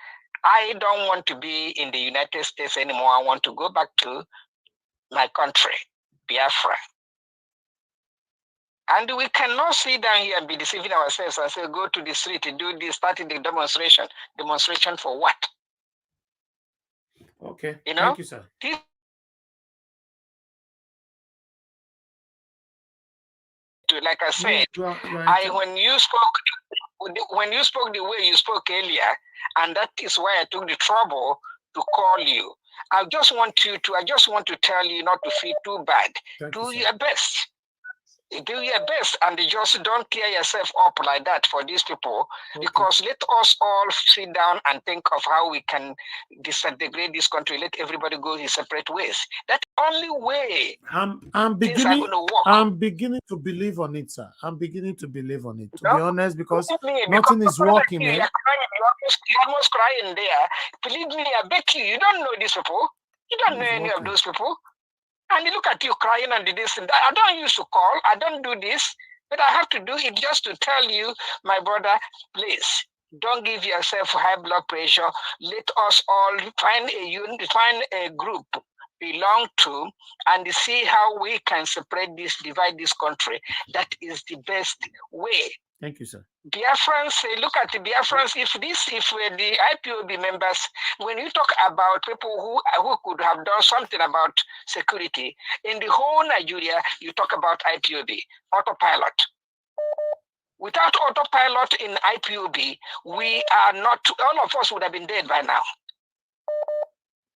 I don't want to be in the United States anymore. I want to go back to my country, Biafra. And we cannot sit down here and be deceiving ourselves and say, go to the street to do this, starting the demonstration. Demonstration for what? Okay, you know? Thank you, sir. Like I said, when you spoke the way you spoke earlier, and that is why I took the trouble to call you. I just want to tell you not to feel too bad. Do your best. do your best and just don't tear yourself up like that for these people. Okay. Because let us all sit down and think of how we can disintegrate this country. Let everybody go his separate ways. That's the only way I'm things are beginning. going to work. I'm beginning to believe on it, sir. I'm beginning to believe on it. To be honest, because Believe me, nothing because is working, you're man. crying, you're almost crying there. Believe me, I bet you don't know these people. You don't know any of those people. And you look at you crying and this and that. I don't used to call. I don't do this. But I have to do it just to tell you, my brother, please, don't give yourself high blood pressure. Let us all find a unit, find a group belong to, and see how we can separate this, divide this country. That is the best way. Thank you, sir. Biafrans, look at the Biafrans. If the IPOB members, when you talk about people who could have done something about security in the whole Nigeria, you talk about IPOB, autopilot. Without autopilot in IPOB, we are not. All of us would have been dead by now.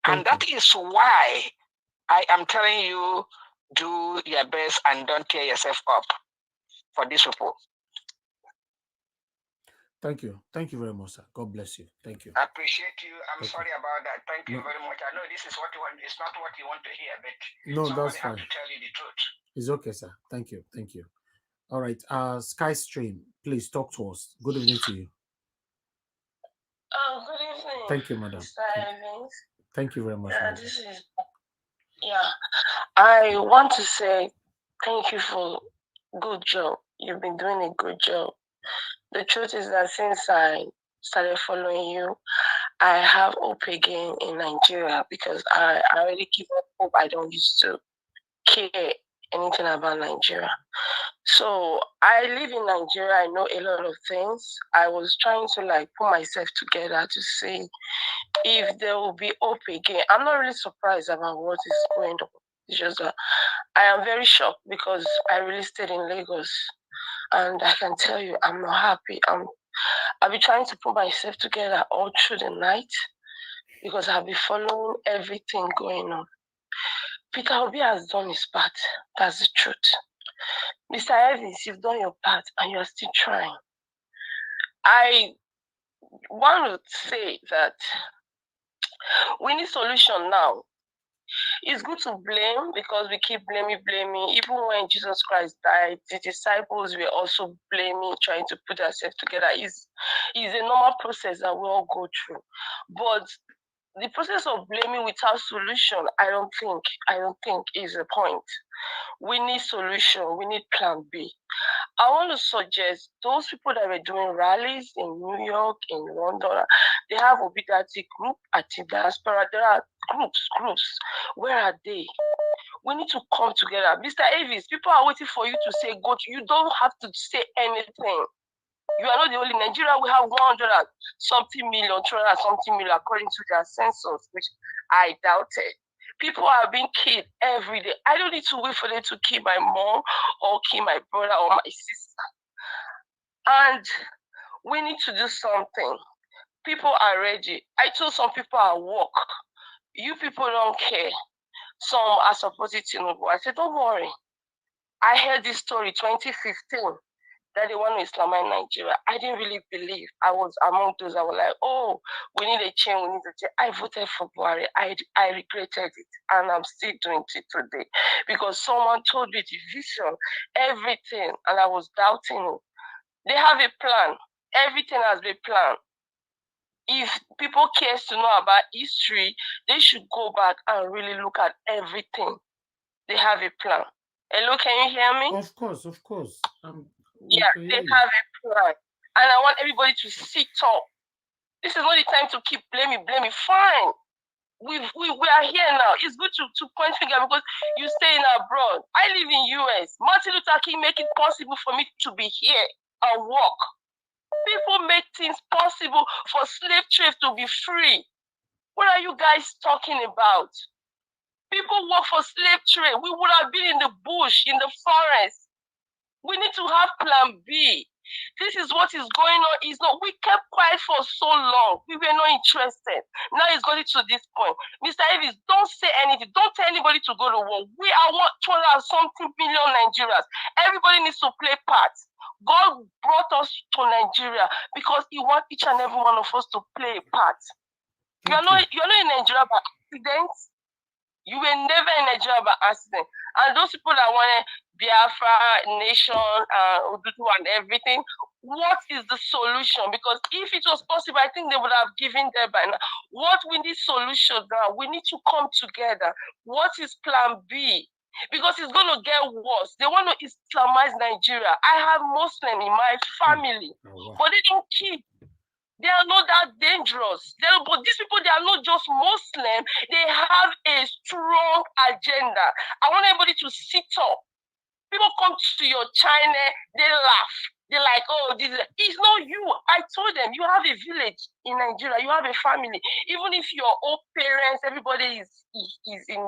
And that is why I am telling you, do your best and don't tear yourself up for these people. Thank you. Thank you very much, sir. God bless you. Thank you. I appreciate you. I'm sorry about that. Thank you very much. I know this is what you want. It's not what you want to hear, but No, somebody that's have fine. to tell you the truth. It's okay, sir. Thank you. Thank you. All right. Skystream, please talk to us. Good evening to you. Oh, good evening. Thank you, madam. Mr. Evans. Thank you very much, madam. I want to say thank you for good job. You've been doing a good job. The truth is that since I started following you, I have hope again in Nigeria because I already give up hope. I don't used to care anything about Nigeria. So I live in Nigeria. I know a lot of things. I was trying to put myself together to see if there will be hope again. I'm not really surprised about what is going on. It's just that I am very shocked because I really stayed in Lagos. And I can tell you, I'm not happy. I'll be trying to put myself together all through the night because I'll be following everything going on. Peter Obi has done his part. That's the truth. Mr. Evans, you've done your part and you're still trying. I want to say that we need solution now. It's good to blame because we keep blaming. Even when Jesus Christ died, the disciples were also blaming, trying to put ourselves together. It's a normal process that we all go through. But the process of blaming without solution, I don't think is the point. We need solution. We need plan B. I want to suggest those people that were doing rallies in New York, in London, they have a big group at the Diaspora. There are groups. Where are they? We need to come together. Mr. Avis, people are waiting for you to say, go. You don't have to say anything. You are not the only Nigeria. We have 100-something million, 200-something million, according to their census, which I doubted. People are being killed every day. I don't need to wait for them to kill my mom or kill my brother or my sister. And we need to do something. People are ready. I told some people at work, you people don't care. Some are supporting Tinubu. I said, don't worry. I heard this story 2015 that they want to Islamize Nigeria. I didn't really believe. I was among those that were like, oh, we need a change, we need a change. I voted for Buhari. I regretted it, and I'm still doing it today. Because someone told me the vision, everything, and I was doubting it. They have a plan. Everything has been planned. If people care to know about history, they should go back and really look at everything. They have a plan. Hello, can you hear me? Of course. Yeah, they have a plan. And I want everybody to sit up. This is not the time to keep blaming. Fine. We are here now. It's good to point finger because you stay in abroad. I live in US. Martin Luther King make it possible for me to be here and work. People make things possible for slave trade to be free. What are you guys talking about? People work for slave trade. We would have been in the bush, in the forest. We need to have plan B. This is what is going on. It's not. We kept quiet for so long. We were not interested. Now it's gotten to this point. Mr. Davis, don't say anything. Don't tell anybody to go to war. We are 200 something million Nigerians. Everybody needs to play part. God brought us to Nigeria because He wants each and every one of us to play a part. You're not in Nigeria by accident. You were never in Nigeria by accident. And those people that wanted Biafra, nation, Udutu and everything, what is the solution? Because if it was possible, I think they would have given them by now. What we need solution now? We need to come together. What is plan B? Because it's going to get worse. They want to Islamize Nigeria. I have Muslim in my family, but they don't keep. They are not that dangerous. But these people, they are not just Muslim. They have a strong agenda. I want everybody to sit up. People come to your channel, they laugh. They're like, oh, it's not you. I told them, you have a village in Nigeria. You have a family. Even if your old parents, everybody is in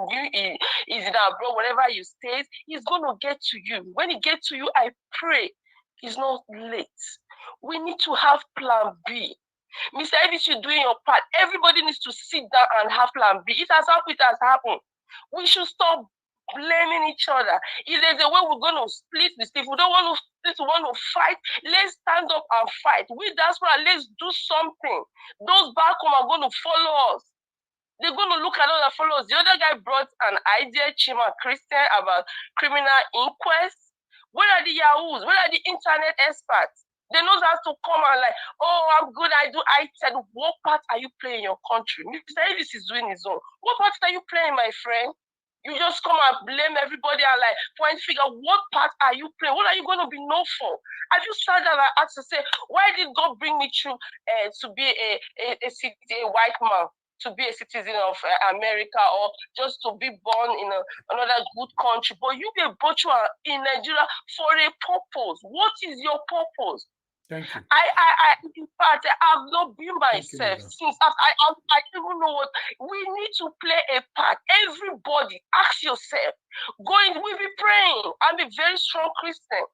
abroad, wherever you stay, it's going to get to you. When it gets to you, I pray it's not late. We need to have plan B. Mr. Davis, you're doing your part. Everybody needs to sit down and have plan B. It has happened. We should stop blaming each other. If there's a way we're going to split this, if we don't want to split, we want to fight, let's stand up and fight. We diaspora, let's do something. Those back home are going to follow us. They're going to look at other followers. The other guy brought an idea, Chima Christian, about criminal inquest. Where are the yahoos? Where are the internet experts? They know how to come and like, oh, I'm good, I said, what part are you playing in your country? Mr. Davis is doing his own. What part are you playing, my friend? You just come and blame everybody and like point figure, what part are you playing? What are you going to be known for? Have you sat down and asked to say, why did God bring me through to be a white man, to be a citizen of America, or just to be born in another good country? But you be brought in Nigeria for a purpose. What is your purpose? Thank you. In fact, I've not been myself since I don't even know what. We need to play a part. Everybody, ask yourself. We be praying. I'm a very strong Christian.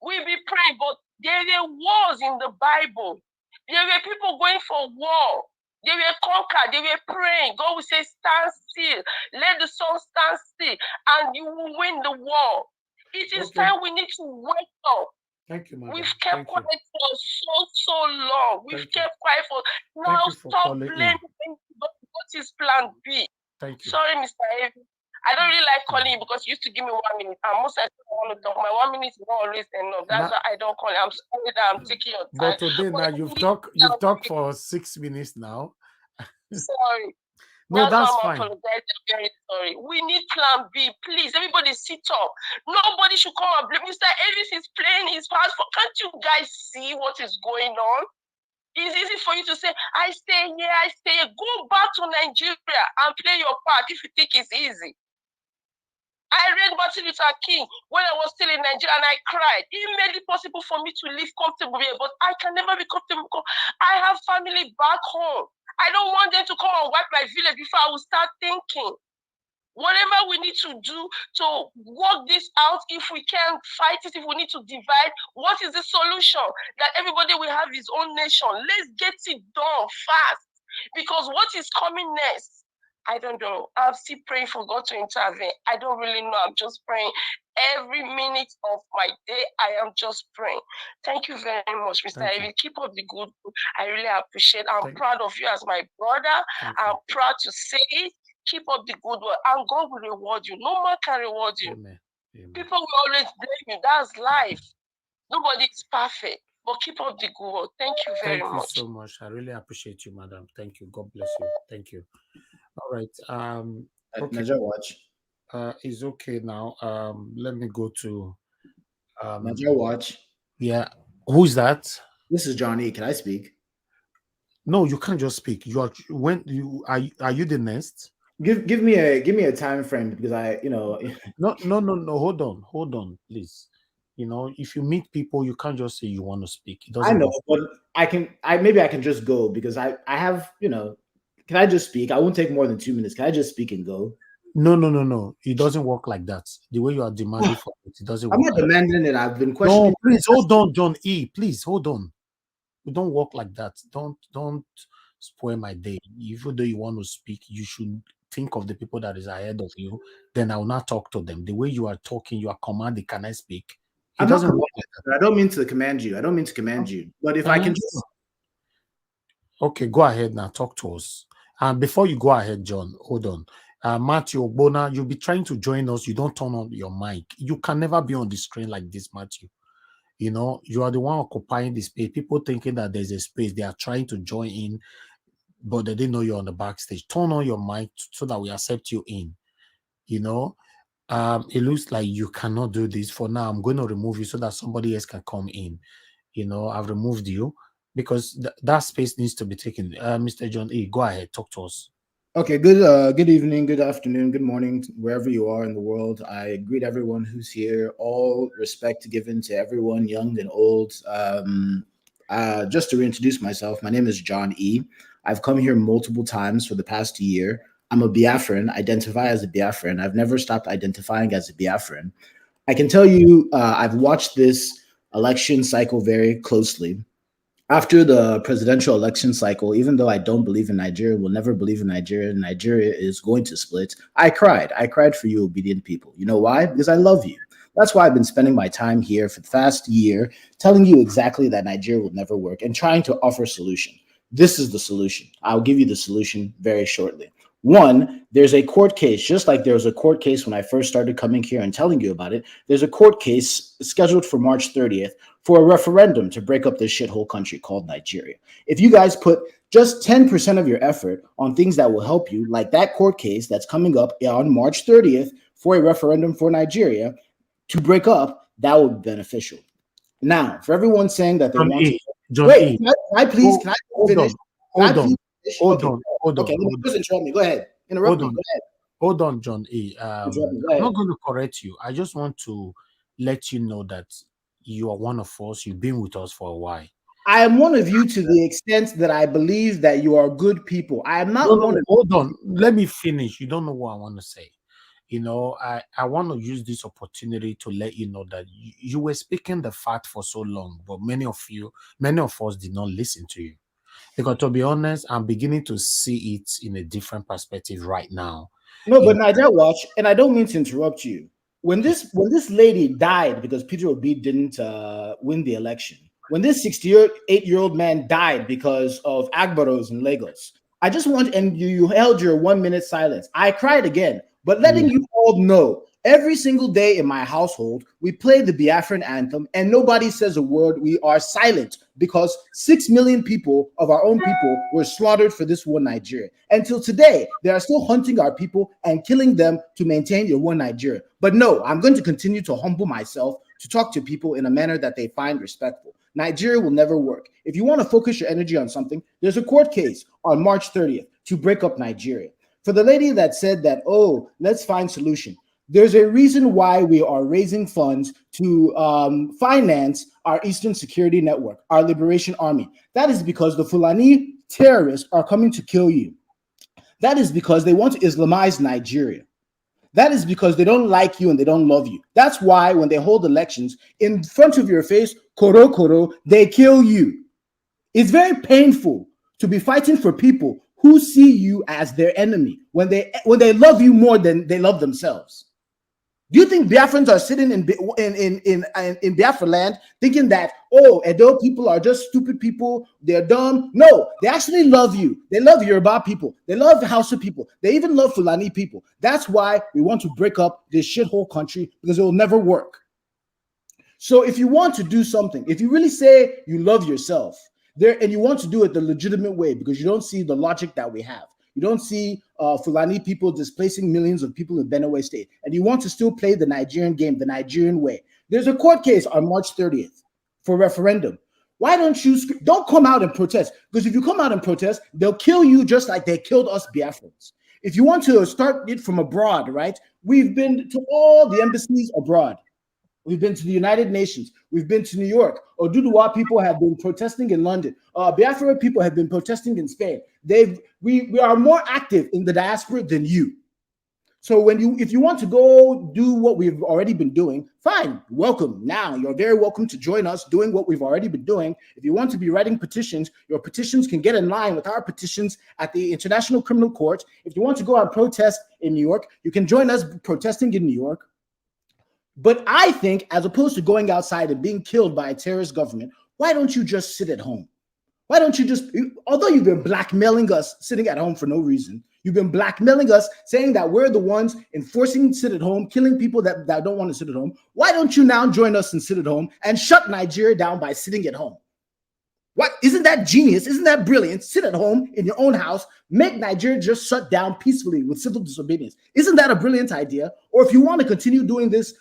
We be praying, but there were wars in the Bible. There were people going for war. They were conquered. They were praying. God will say, stand still. Let the sun stand still, and you will win the war. It is time we need to wake up. Thank you, madam. We've kept quiet for so long. We've kept quiet for now. Stop blaming what is plan B. Thank you. Sorry, Mr. Evie. I don't really like calling you because you used to give me 1 minute. And most of the time I want to talk. My 1 minute is not always enough. That's why I don't call you. I'm sorry that I'm taking your time. But today now you've talked for 6 minutes now. Sorry. No, that's fine. I'm very sorry. We need plan B, please. Everybody sit up. Nobody should come and blame. Mr. Elvis is playing his part. Can't you guys see what is going on? It's easy for you to say, I stay here, I stay here. Go back to Nigeria and play your part if you think it's easy. I read Martin Luther King when I was still in Nigeria and I cried. It made it possible for me to live comfortably, but I can never be comfortable because I have family back home. I don't want them to come and wipe my village before I will start thinking. Whatever we need to do to work this out, if we can fight it, if we need to divide, what is the solution? That everybody will have his own nation. Let's get it done fast. Because what is coming next? I don't know. I'm still praying for God to intervene. I don't really know. I'm just praying. Every minute of my day, I am just praying. Thank you very much, Mr. Ivy. Keep up the good work. I really appreciate it. I'm proud of you as my brother. I'm proud to say it. Keep up the good work. And God will reward you. No man can reward you. Amen. Amen. People will always blame you. That's life. Nobody is perfect. But keep up the good work. Thank you very much. Thank you so much. I really appreciate you, madam. Thank you. God bless you. Thank you. All right. Okay. Naja Watch. It's okay now. Let me go to Naja Watch. Yeah. Who's that? This is Johnny. Can I speak? No, you can't just speak. You are are you the next? Give me a time frame because No. Hold on, please. If you meet people, you can't just say you want to speak. It doesn't. I know, but maybe I can just go because I have, can I just speak? I won't take more than 2 minutes. Can I just speak and go? No. It doesn't work like that. The way you are demanding for It doesn't I'm work not like that. demanding it. I've been No, questioning. please hold on, John E. Please hold on. We don't work like that. Don't spoil my day. Even though you want to speak, you should think of the people that is ahead of you. Then I will not talk to them. The way you are talking, you are commanding. Can I speak? It I'm not doesn't work commanding. like that. I don't mean to command you. I don't mean to command you. But if I can just Okay, go ahead now. Talk to us. And before you go ahead, John, hold on. Matthew Ogbona, you'll be trying to join us. You don't turn on your mic. You can never be on the screen like this, Matthew. You know, you are the one occupying the space. People thinking that there's a space. They are trying to join in, but they didn't know you're on the backstage. Turn on your mic so that we accept you in. You know, it looks like you cannot do this. For now, I'm going to remove you so that somebody else can come in. You know, I've removed you because that space needs to be taken. Mr. John E., go ahead, talk to us. Okay, good evening, good afternoon, good morning, wherever you are in the world. I greet everyone who's here. All respect given to everyone, young and old. Just to reintroduce myself, my name is John E. I've come here multiple times for the past year. I'm a Biafran, identify as a Biafran. I've never stopped identifying as a Biafran. I can tell you, I've watched this election cycle very closely. After the presidential election cycle, even though I don't believe in Nigeria, will never believe in Nigeria, Nigeria is going to split. I cried. I cried for you, obedient people. You know why? Because I love you. That's why I've been spending my time here for the past year, telling you exactly that Nigeria will never work and trying to offer a solution. This is the solution. I'll give you the solution very shortly. One, there's a court case, just like there was a court case when I first started coming here and telling you about it. There's a court case scheduled for March 30th for a referendum to break up this shithole country called Nigeria. If you guys put just 10% of your effort on things that will help you, like that court case that's coming up on March 30th for a referendum for Nigeria to break up, that would be beneficial. Now, for everyone saying that they want to John wait, E. can I please finish? Hold on. Okay, just interrupt me. Go ahead. Interrupt me. Go ahead. Hold on, John E. Go I'm ahead. not going to correct you. I just want to let you know that you are one of us. You've been with us for a while. I am one of you to the extent that I believe that you are good people. I am not one of Hold on. Let me finish. You don't know what I want to say. You know, I want to use this opportunity to let you know that you were speaking the fact for so long, but many of us did not listen to you. Because to be honest, I'm beginning to see it in a different perspective right now. No, but Nigeria Watch, and I don't mean to interrupt you. When this lady died because Peter Obi didn't win the election, when this 68-year-old man died because of Agbaros in Lagos, I just want, and you held your 1 minute silence. I cried again, but letting you all know, every single day in my household, we play the Biafran anthem and nobody says a word. We are silent because 6 million people of our own people were slaughtered for this one Nigeria. Until today, they are still hunting our people and killing them to maintain your one Nigeria. But no, I'm going to continue to humble myself to talk to people in a manner that they find respectful. Nigeria will never work. If you want to focus your energy on something, there's a court case on March 30th to break up Nigeria. For the lady that said that, oh, let's find solution. There's a reason why we are raising funds to finance our Eastern Security Network, our Liberation Army. That is because the Fulani terrorists are coming to kill you. That is because they want to Islamize Nigeria. That is because they don't like you and they don't love you. That's why when they hold elections, in front of your face, koro, they kill you. It's very painful to be fighting for people who see you as their enemy when they love you more than they love themselves. Do you think Biafrans are sitting in Biafra land thinking that, oh, Edo people are just stupid people, they're dumb? No, they actually love you. They love Yoruba people. They love Hausa people. They even love Fulani people. That's why we want to break up this shithole country, because it will never work. So if you want to do something, if you really say you love yourself, and you want to do it the legitimate way, because you don't see the logic that we have. You don't see Fulani people displacing millions of people in Benue State, and you want to still play the Nigerian game, the Nigerian way. There's a court case on March 30th for referendum. Why don't come out and protest? Because if you come out and protest, they'll kill you just like they killed us Biafrans. If you want to start it from abroad, right? We've been to all the embassies abroad. We've been to the United Nations. We've been to New York. Oduduwa people have been protesting in London. Biafra people have been protesting in Spain. We are more active in the diaspora than you. So if you want to go do what we've already been doing, fine, welcome. Now you're very welcome to join us doing what we've already been doing. If you want to be writing petitions, your petitions can get in line with our petitions at the International Criminal Court. If you want to go out and protest in New York, you can join us protesting in New York. But I think, as opposed to going outside and being killed by a terrorist government, why don't you just sit at home? Why don't you just, although you've been blackmailing us sitting at home for no reason, you've been blackmailing us saying that we're the ones enforcing sit at home, killing people that don't want to sit at home. Why don't you now join us and sit at home and shut Nigeria down by sitting at home? What? Isn't that genius? Isn't that brilliant? Sit at home in your own house, make Nigeria just shut down peacefully with civil disobedience. Isn't that a brilliant idea? Or if you want to continue doing this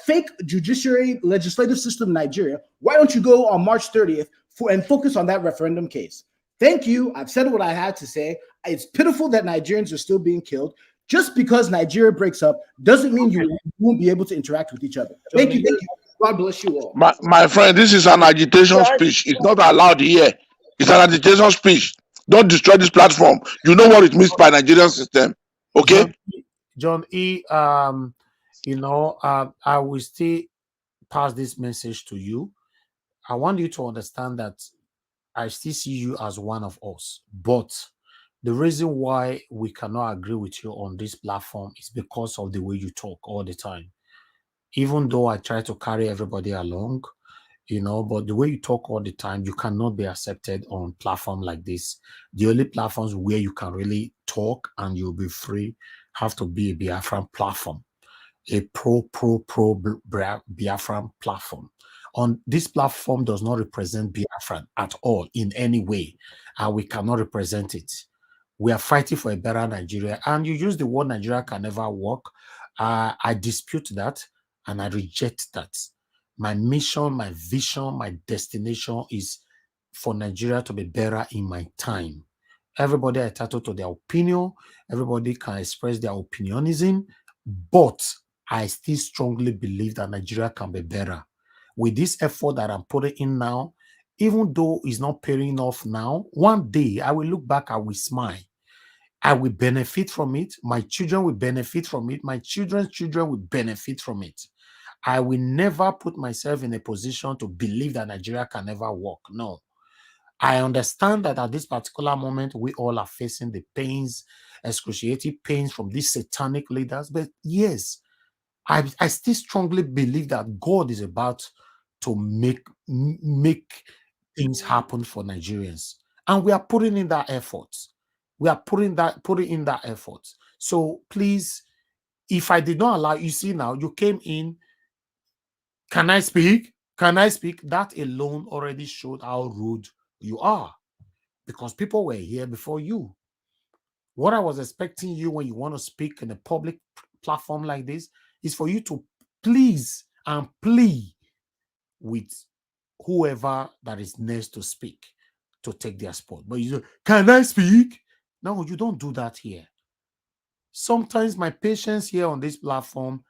fake judiciary legislative system in Nigeria, why don't you go on March 30th and focus on that referendum case? Thank you. I've said what I had to say. It's pitiful that Nigerians are still being killed. Just because Nigeria breaks up doesn't mean you won't be able to interact with each other. Thank you. Thank you. God bless you all. My friend, this is an agitation speech. It's not allowed here. It's an agitation speech. Don't destroy this platform. You know what it means by Nigerian system. Okay? John E., I will still pass this message to you. I want you to understand that I still see you as one of us. But the reason why we cannot agree with you on this platform is because of the way you talk all the time. Even though I try to carry everybody along, but the way you talk all the time, you cannot be accepted on platform like this. The only platforms where you can really talk and you'll be free have to be a Biafran platform, a pro Biafran platform. On this platform does not represent Biafran at all in any way, and we cannot represent it. We are fighting for a better Nigeria, and you use the word Nigeria can never work. I dispute that, and I reject that. My mission, my vision, my destination is for Nigeria to be better in my time. Everybody is entitled to their opinion. Everybody can express their opinionism, but I still strongly believe that Nigeria can be better. With this effort that I'm putting in now, even though it's not paying off now, one day I will look back, I will smile. I will benefit from it. My children will benefit from it. My children's children will benefit from it. I will never put myself in a position to believe that Nigeria can never work. No. I understand that at this particular moment, we all are facing the pains, excruciating pains from these satanic leaders. But yes, I still strongly believe that God is about to make things happen for Nigerians. And we are putting in that effort. We are putting in that effort. So please, if I did not allow you, see now, you came in. Can I speak? Can I speak? That alone already showed how rude you are, because people were here before you. What I was expecting you when you want to speak in a public platform like this is for you to please and plea with whoever that is next to speak to take their spot. But you say, can I speak? No, you don't do that here. Sometimes my patience here on this platform,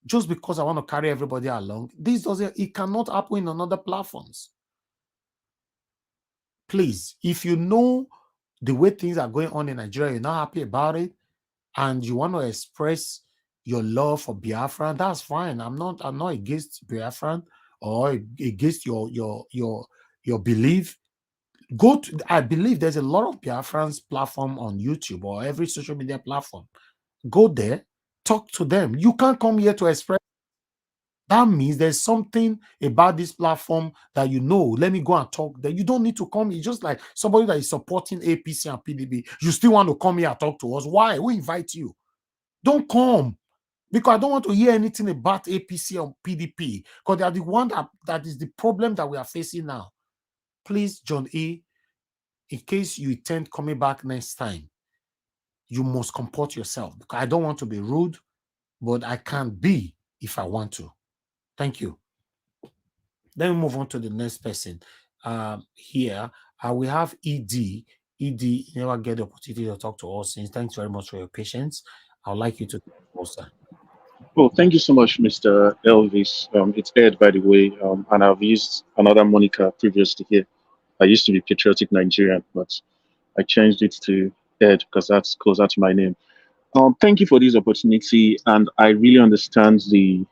just because I want to carry everybody along, it cannot happen in other platforms. Please, if you know the way things are going on in Nigeria, you're not happy about it, and you want to express your love for Biafran, that's fine. I'm not against Biafran or against your belief. I believe there's a lot of Biafran's platform on YouTube or every social media platform. Go there, talk to them. You can't come here to express. That means there's something about this platform that let me go and talk there. You don't need to come. It's just like somebody that is supporting APC and PDP. You still want to come here and talk to us. Why? We invite you. Don't come. Because I don't want to hear anything about APC or PDP. Because they are the one that is the problem that we are facing now. Please, John E., in case you intend coming back next time, you must comport yourself. Because I don't want to be rude, but I can't be if I want to. Thank you. Then we move on to the next person. Here, we have ED. ED, you never get the opportunity to talk to us since. Thanks very much for your patience. I would like you to sir. Well, thank you so much, Mr. Elvis. It's Ed, by the way, and I've used another moniker previously here. I used to be Patriotic Nigerian, but I changed it to Ed because that's closer to my name. Thank you for this opportunity, and I really understand the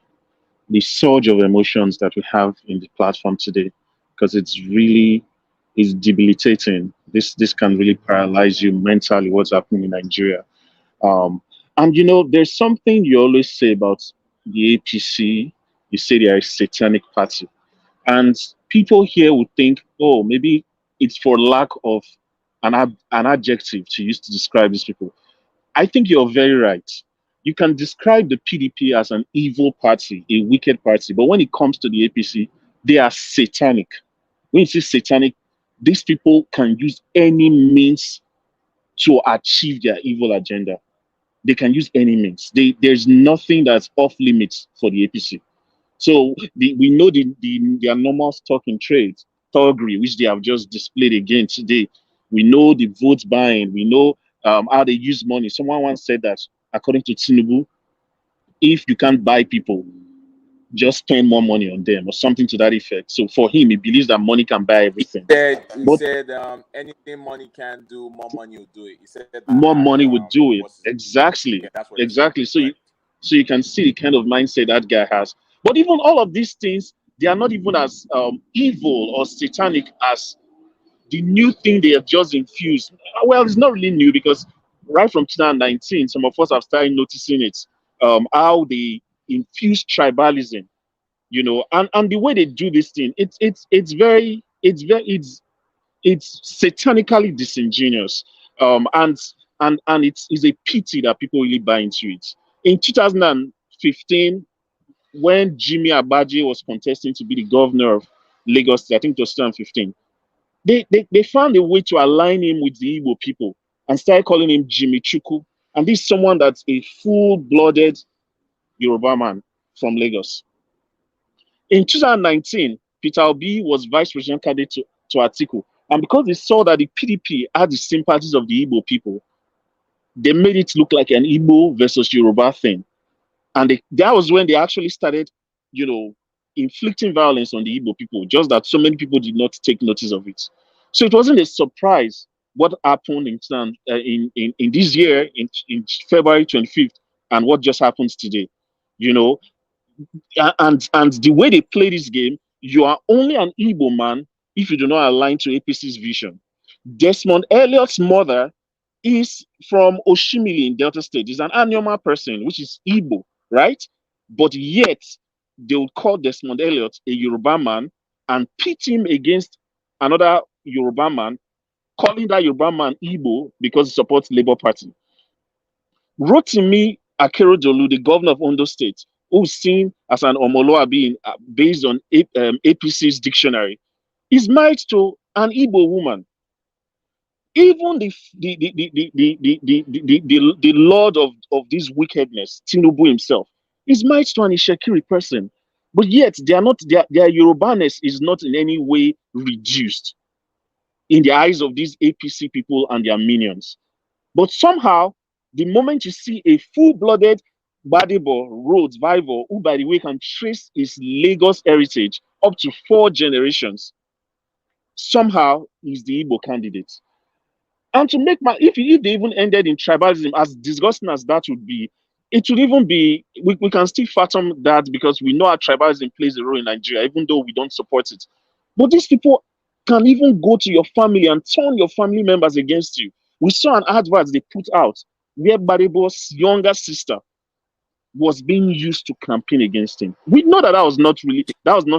surge of emotions that we have in the platform today, because it's really is debilitating. This can really paralyze you mentally. What's happening in Nigeria? Um, and there's something you always say about the APC. You say they are a satanic party, and people here would think, oh, maybe it's for lack of an adjective to use to describe these people. I think you're very right. You can describe the PDP as an evil party, a wicked party, but when it comes to the APC, they are satanic. When you say satanic, these people can use any means to achieve their evil agenda. They can use any means. There's nothing that's off limits for the APC. So we know their normal stock in trade, thuggery, which they have just displayed again today. We know the vote buying. We know how they use money. Someone once said that, according to Tinubu, if you can't buy people, just spend more money on them or something to that effect. So for him, he believes that money can buy everything. He But said anything money can do, more money will do it. He said that more at money would do it. what's his Exactly. yeah, that's what he said. Exactly. So you can see the kind of mindset that guy has. But even all of these things, they are not even as evil or satanic as the new thing they have just infused. Well, it's not really new, because right from 2019, some of us have started noticing it. How they infuse tribalism, and the way they do this thing, it's satanically disingenuous, and it's a pity that people really buy into it. In 2015, when Jimmy Abaji was contesting to be the governor of Lagos State, I think it was 2015, they found a way to align him with the Igbo people and started calling him Jimmy Chuku. And this is someone that's a full-blooded Yoruba man from Lagos. In 2019, Peter Obi was vice president candidate to Atiku. And because they saw that the PDP had the sympathies of the Igbo people, they made it look like an Igbo versus Yoruba thing. And that was when they actually started, inflicting violence on the Igbo people, just that so many people did not take notice of it. So it wasn't a surprise what happened in this year, in February 25th, and what just happens today. And the way they play this game, you are only an Igbo man if you do not align to APC's vision. Desmond Elliot's mother is from Oshimili in Delta State. He's an Anyoma person, which is Igbo, right? But yet, they would call Desmond Elliot a Yoruba man and pit him against another Yoruba man, calling that Yoruba man Igbo because he supports Labour Party. Rotimi Akeredolu, the governor of Ondo State, who's seen as an Omoluabi based on APC's dictionary, is married to an Igbo woman. Even the lord of this wickedness, Tinubu himself, is married to an Ishekiri person. But yet their Yorubaness is not in any way reduced in the eyes of these APC people and their minions. But somehow, the moment you see a full-blooded Badebo Rhodes Vival, who, by the way, can trace his Lagos heritage up to 4 generations, somehow he's the Igbo candidate. And to make if they even ended in tribalism, as disgusting as that would be, it would even be, we can still fathom that, because we know how tribalism plays a role in Nigeria, even though we don't support it. But these people can even go to your family and turn your family members against you. We saw an advert they put out where Badebo's younger sister was being used to campaign against him. We know that was not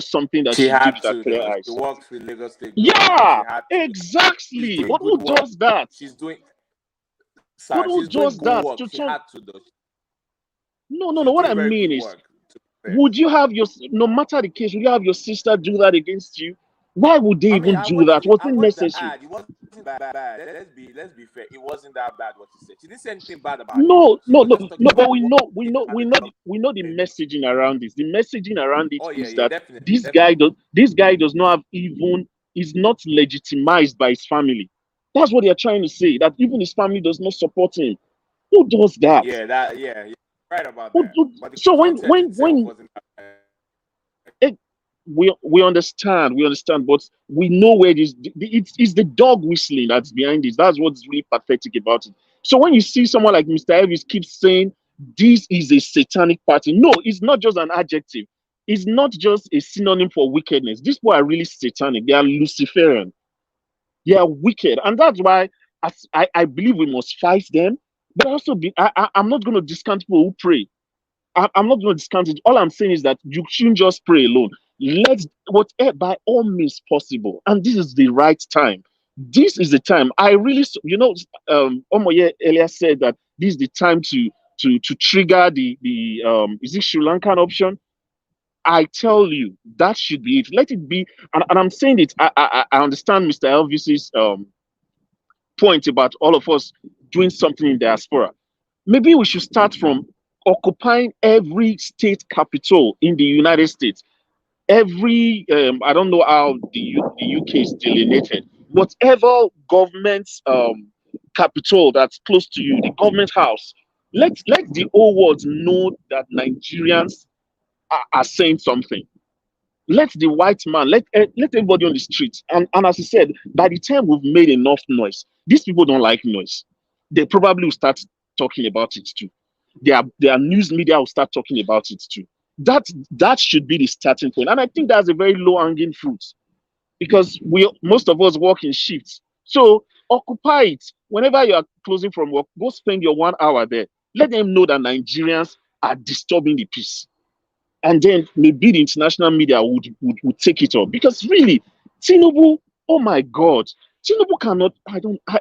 something that She she did had with her to, clear though. eyes. She works with Lagos State Yeah, government. She had to. exactly. She's doing But who good work. does that? She's doing. But Sir, who she's doing does good that? work. She had to, though. No. She's What I doing very mean good is, work. would you have no matter the case, would you have your sister do that against you? Why would they even do that? Was it necessary? It wasn't bad. Let's be fair. It wasn't that bad what she said. She didn't say anything bad about No. Igbo. She was just talking But about we what know the messaging around this. The messaging around it is that definitely. this guy does not have is not legitimized by his family. That's what they are trying to say. That even his family does not support him. Who does that? Yeah, you're right about that. But the So content itself wasn't that. we understand, but we know where it's the dog whistling that's behind this. That's what's really pathetic about it. So when you see someone like Mr. Elvis keeps saying this is a satanic party, no, it's not just an adjective. It's not just a synonym for wickedness. These people are really satanic. They are Luciferian. They are wicked, and that's why I believe we must fight them. But also, I'm not going to discount people who pray. I'm not going to discount it. All I'm saying is that you shouldn't just pray alone. Let's whatever by all means possible, and this is the right time. This is the time. I really, Omoye earlier said that this is the time to trigger the is it Sri Lankan option? I tell you that should be it. Let it be, and I'm saying it. I understand Mr. Elvis's point about all of us doing something in diaspora. Maybe we should start from occupying every state capital in the United States. Every, I don't know how the UK is delineated, whatever government capital that's close to you, the government house, let the whole world know that Nigerians are saying something. Let the white man, let everybody on the streets. And as I said, by the time we've made enough noise, these people don't like noise. They probably will start talking about it too. Their news media will start talking about it too. That should be the starting point. And I think that's a very low-hanging fruit because most of us work in shifts. So occupy it. Whenever you are closing from work, go spend your 1 hour there. Let them know that Nigerians are disturbing the peace. And then maybe the international media would take it up because really, Tinubu, oh my God, Tinubu cannot.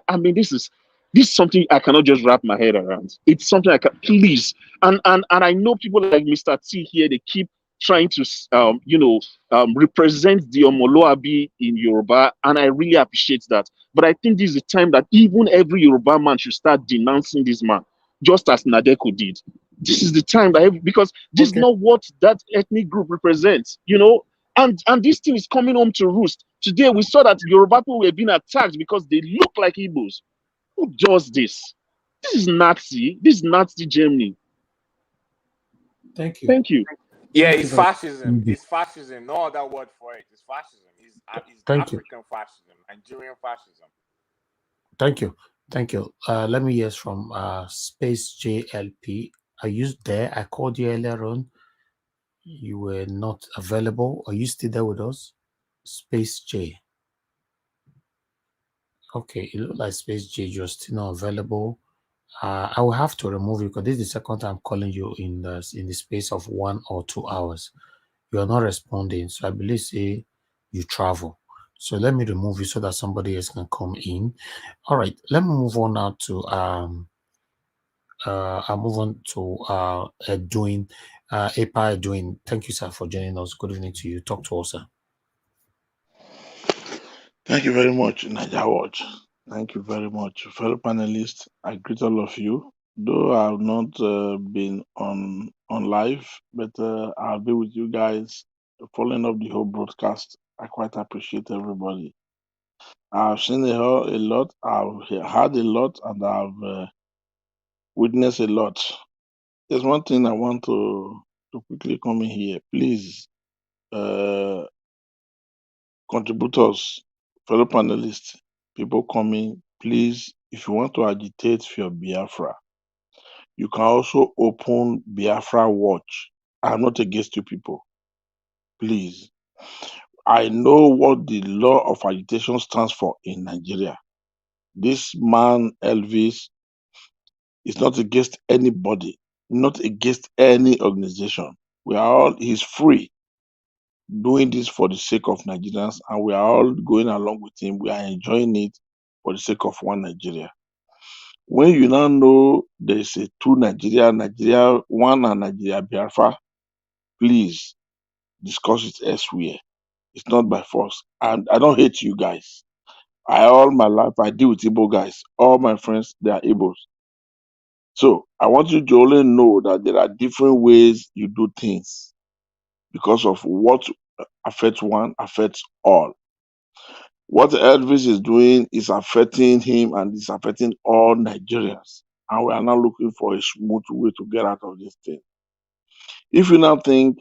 I mean, this is something I cannot just wrap my head around. It's something I can please. And I know people like Mr. T here. They keep trying to represent the Omoloabi in Yoruba, and I really appreciate that. But I think this is the time that even every Yoruba man should start denouncing this man, just as Nadeko did. This is the time that because this is not what that ethnic group represents, and this thing is coming home to roost. Today we saw that Yoruba people were being attacked because they look like Igbos. Who does this? This is Nazi. This is Nazi Germany. Thank you. Thank you. Yeah, Thank it's you very fascism. much. It's fascism. No other word for it. It's fascism. It's Thank you. African fascism, Nigerian fascism. Thank you. Thank you. Let me hear from Space JLP. Are you there? I called you earlier on. You were not available. Are you still there with us? Space J. Okay, it looks like Space J, you're still not available. I will have to remove you because this is the second time I'm calling you in the space of 1 or 2 hours. You are not responding, so I believe say you travel. So let me remove you so that somebody else can come in. All right, let me move on now to I'll move on to Edwin. Epa Edwin, thank you, sir, for joining us. Good evening to you. Talk to us, sir. Thank you very much, Naija Watch. Thank you very much, fellow panelists. I greet all of you. Though I have not been on live, but I'll be with you guys following up the whole broadcast. I quite appreciate everybody. I've seen a lot, I've heard a lot, and I've witnessed a lot. There's one thing I want to quickly come in here. Please, contributors, fellow panelists, people coming, please, if you want to agitate for Biafra, you can also open Biafra Watch. I'm not against you people. Please. I know what the law of agitation stands for in Nigeria. This man, Elvis, is not against anybody, not against any organization. He's free doing this for the sake of Nigerians, and we are all going along with him. We are enjoying it for the sake of one Nigeria. When you now know there is a two Nigeria one and Nigeria Biafra, please discuss it elsewhere. It's not by force. And I don't hate you guys. All my life I deal with Igbo guys. All my friends, they are Igbos. So I want you to only know that there are different ways you do things because of what affects one affects all. What Elvis is doing is affecting him and is affecting all Nigerians. And we are now looking for a smooth way to get out of this thing. If you now think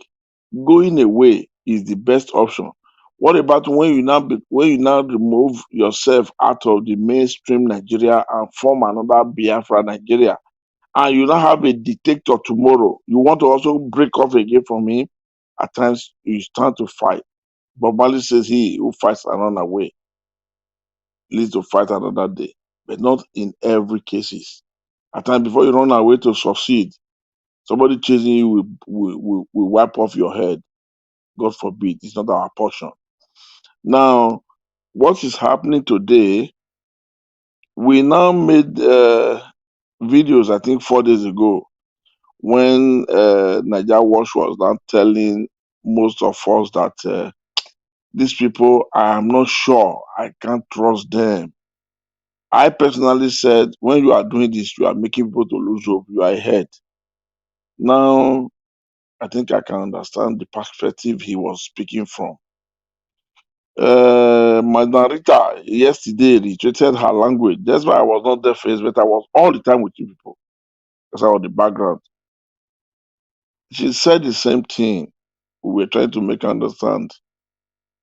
going away is the best option, What about when you now remove yourself out of the mainstream Nigeria and form another Biafra Nigeria, and you now have a dictator tomorrow? You want to also break off again from him? At times you stand to fight. But Mali says he who fights and run away leads to fight another day, but not in every cases. At times before you run away to succeed, somebody chasing you will wipe off your head. God forbid, it's not our portion. Now, what is happening today? We now made videos, I think 4 days ago, when Nigeria Watch was now telling most of us that these people, I am not sure, I can't trust them. I personally said, when you are doing this, you are making people to lose hope. You are ahead. Now, I think I can understand the perspective he was speaking from. Madam Rita yesterday retreated her language. That's why I was not there first, but I was all the time with you people because I was the background. She said the same thing. We were trying to make her understand.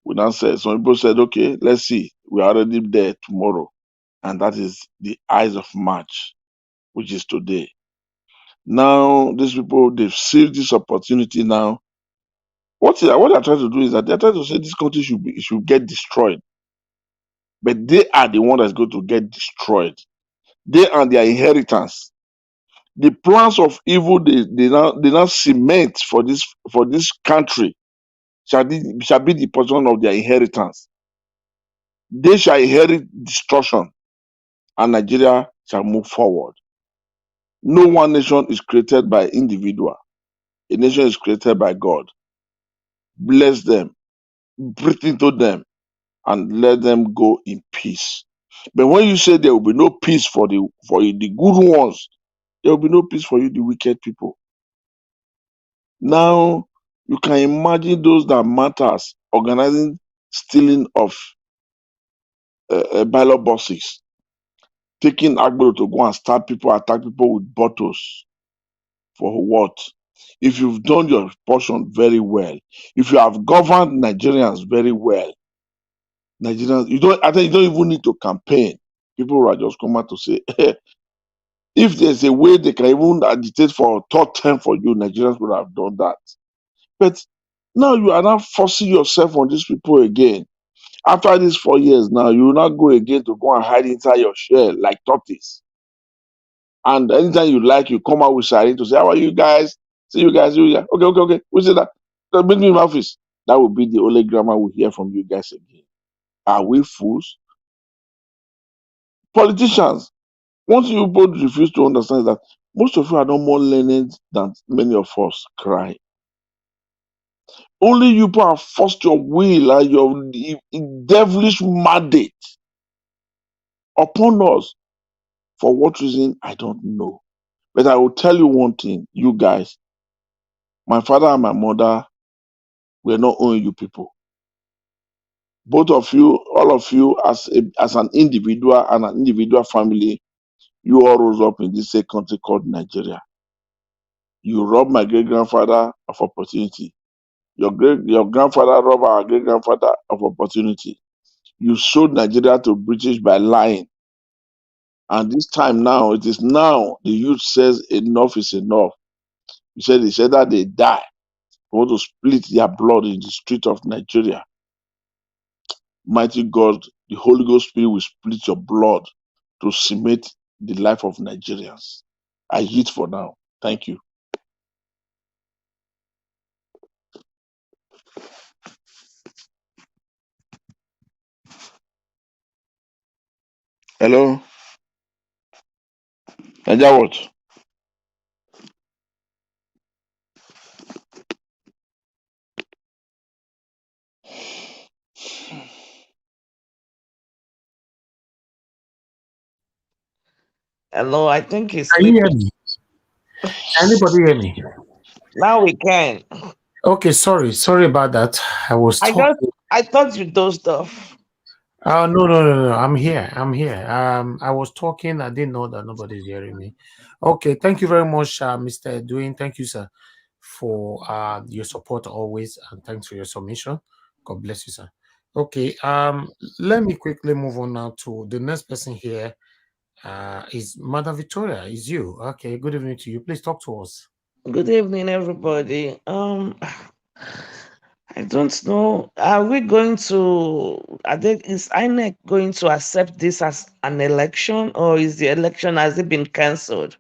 We now said, some people said, okay, let's see. We are already there tomorrow. And that is the eyes of March, which is today. Now, these people, they've seized this opportunity now. What they're trying to do is that they're trying to say this country should get destroyed. But they are the one that's going to get destroyed. They and their inheritance. The plans of evil they now cement for this country shall be the portion of their inheritance. They shall inherit destruction, and Nigeria shall move forward. No one nation is created by individual. A nation is created by God. Bless them, breathe into them, and let them go in peace. But when you say there will be no peace for the good ones, there will be no peace for you, the wicked people. Now, you can imagine those that matters organizing stealing of ballot boxes, taking Agbo to go and stab people, attack people with bottles. For what? If you've done your portion very well, if you have governed Nigerians very well, Nigerians, I think you don't even need to campaign. People will just come out to say, if there's a way they can even agitate for a third term for you, Nigerians would have done that. But now you are not forcing yourself on these people again. After these 4 years now, you will not go again to go and hide inside your shell like tortoise. And anytime you like, you come out with siren to say, how are you guys? See you guys, Okay. We say that. Meet me in my office. That will be the only grammar we hear from you guys again. Are we fools? Politicians, once you both refuse to understand that most of you are not more learned than many of us cry. Only you have forced your will and your devilish mandate upon us. For what reason, I don't know. But I will tell you one thing, you guys, my father and my mother were not owing you people. Both of you, all of you, as an individual and an individual family, you all rose up in this same country called Nigeria. You robbed my great-grandfather of opportunity. Your grandfather robbed our great-grandfather of opportunity. You sold Nigeria to British by lying. And this time now, it is now the youth says enough is enough. He said that they die. They want to split their blood in the street of Nigeria. Mighty God, the Holy Ghost Spirit will split your blood to cement the life of Nigerians. I yield for now. Thank you. Hello? Nigeria what? Hello, I think he's Can you hear sleeping. me? Can anybody hear me? Now we can. Okay, sorry about that. I thought you dozed off. Oh no. I'm here. I was talking. I didn't know that nobody's hearing me. Okay, thank you very much, Mr. Edwin. Thank you, sir, for your support always, and thanks for your submission. God bless you, sir. Okay. Let me quickly move on now to the next person here. Is Madam Victoria? Is you? Okay. Good evening to you. Please talk to us. Good evening, everybody. I don't know. Are we going to? Is INEC going to accept this as an election, or is the election has it been cancelled?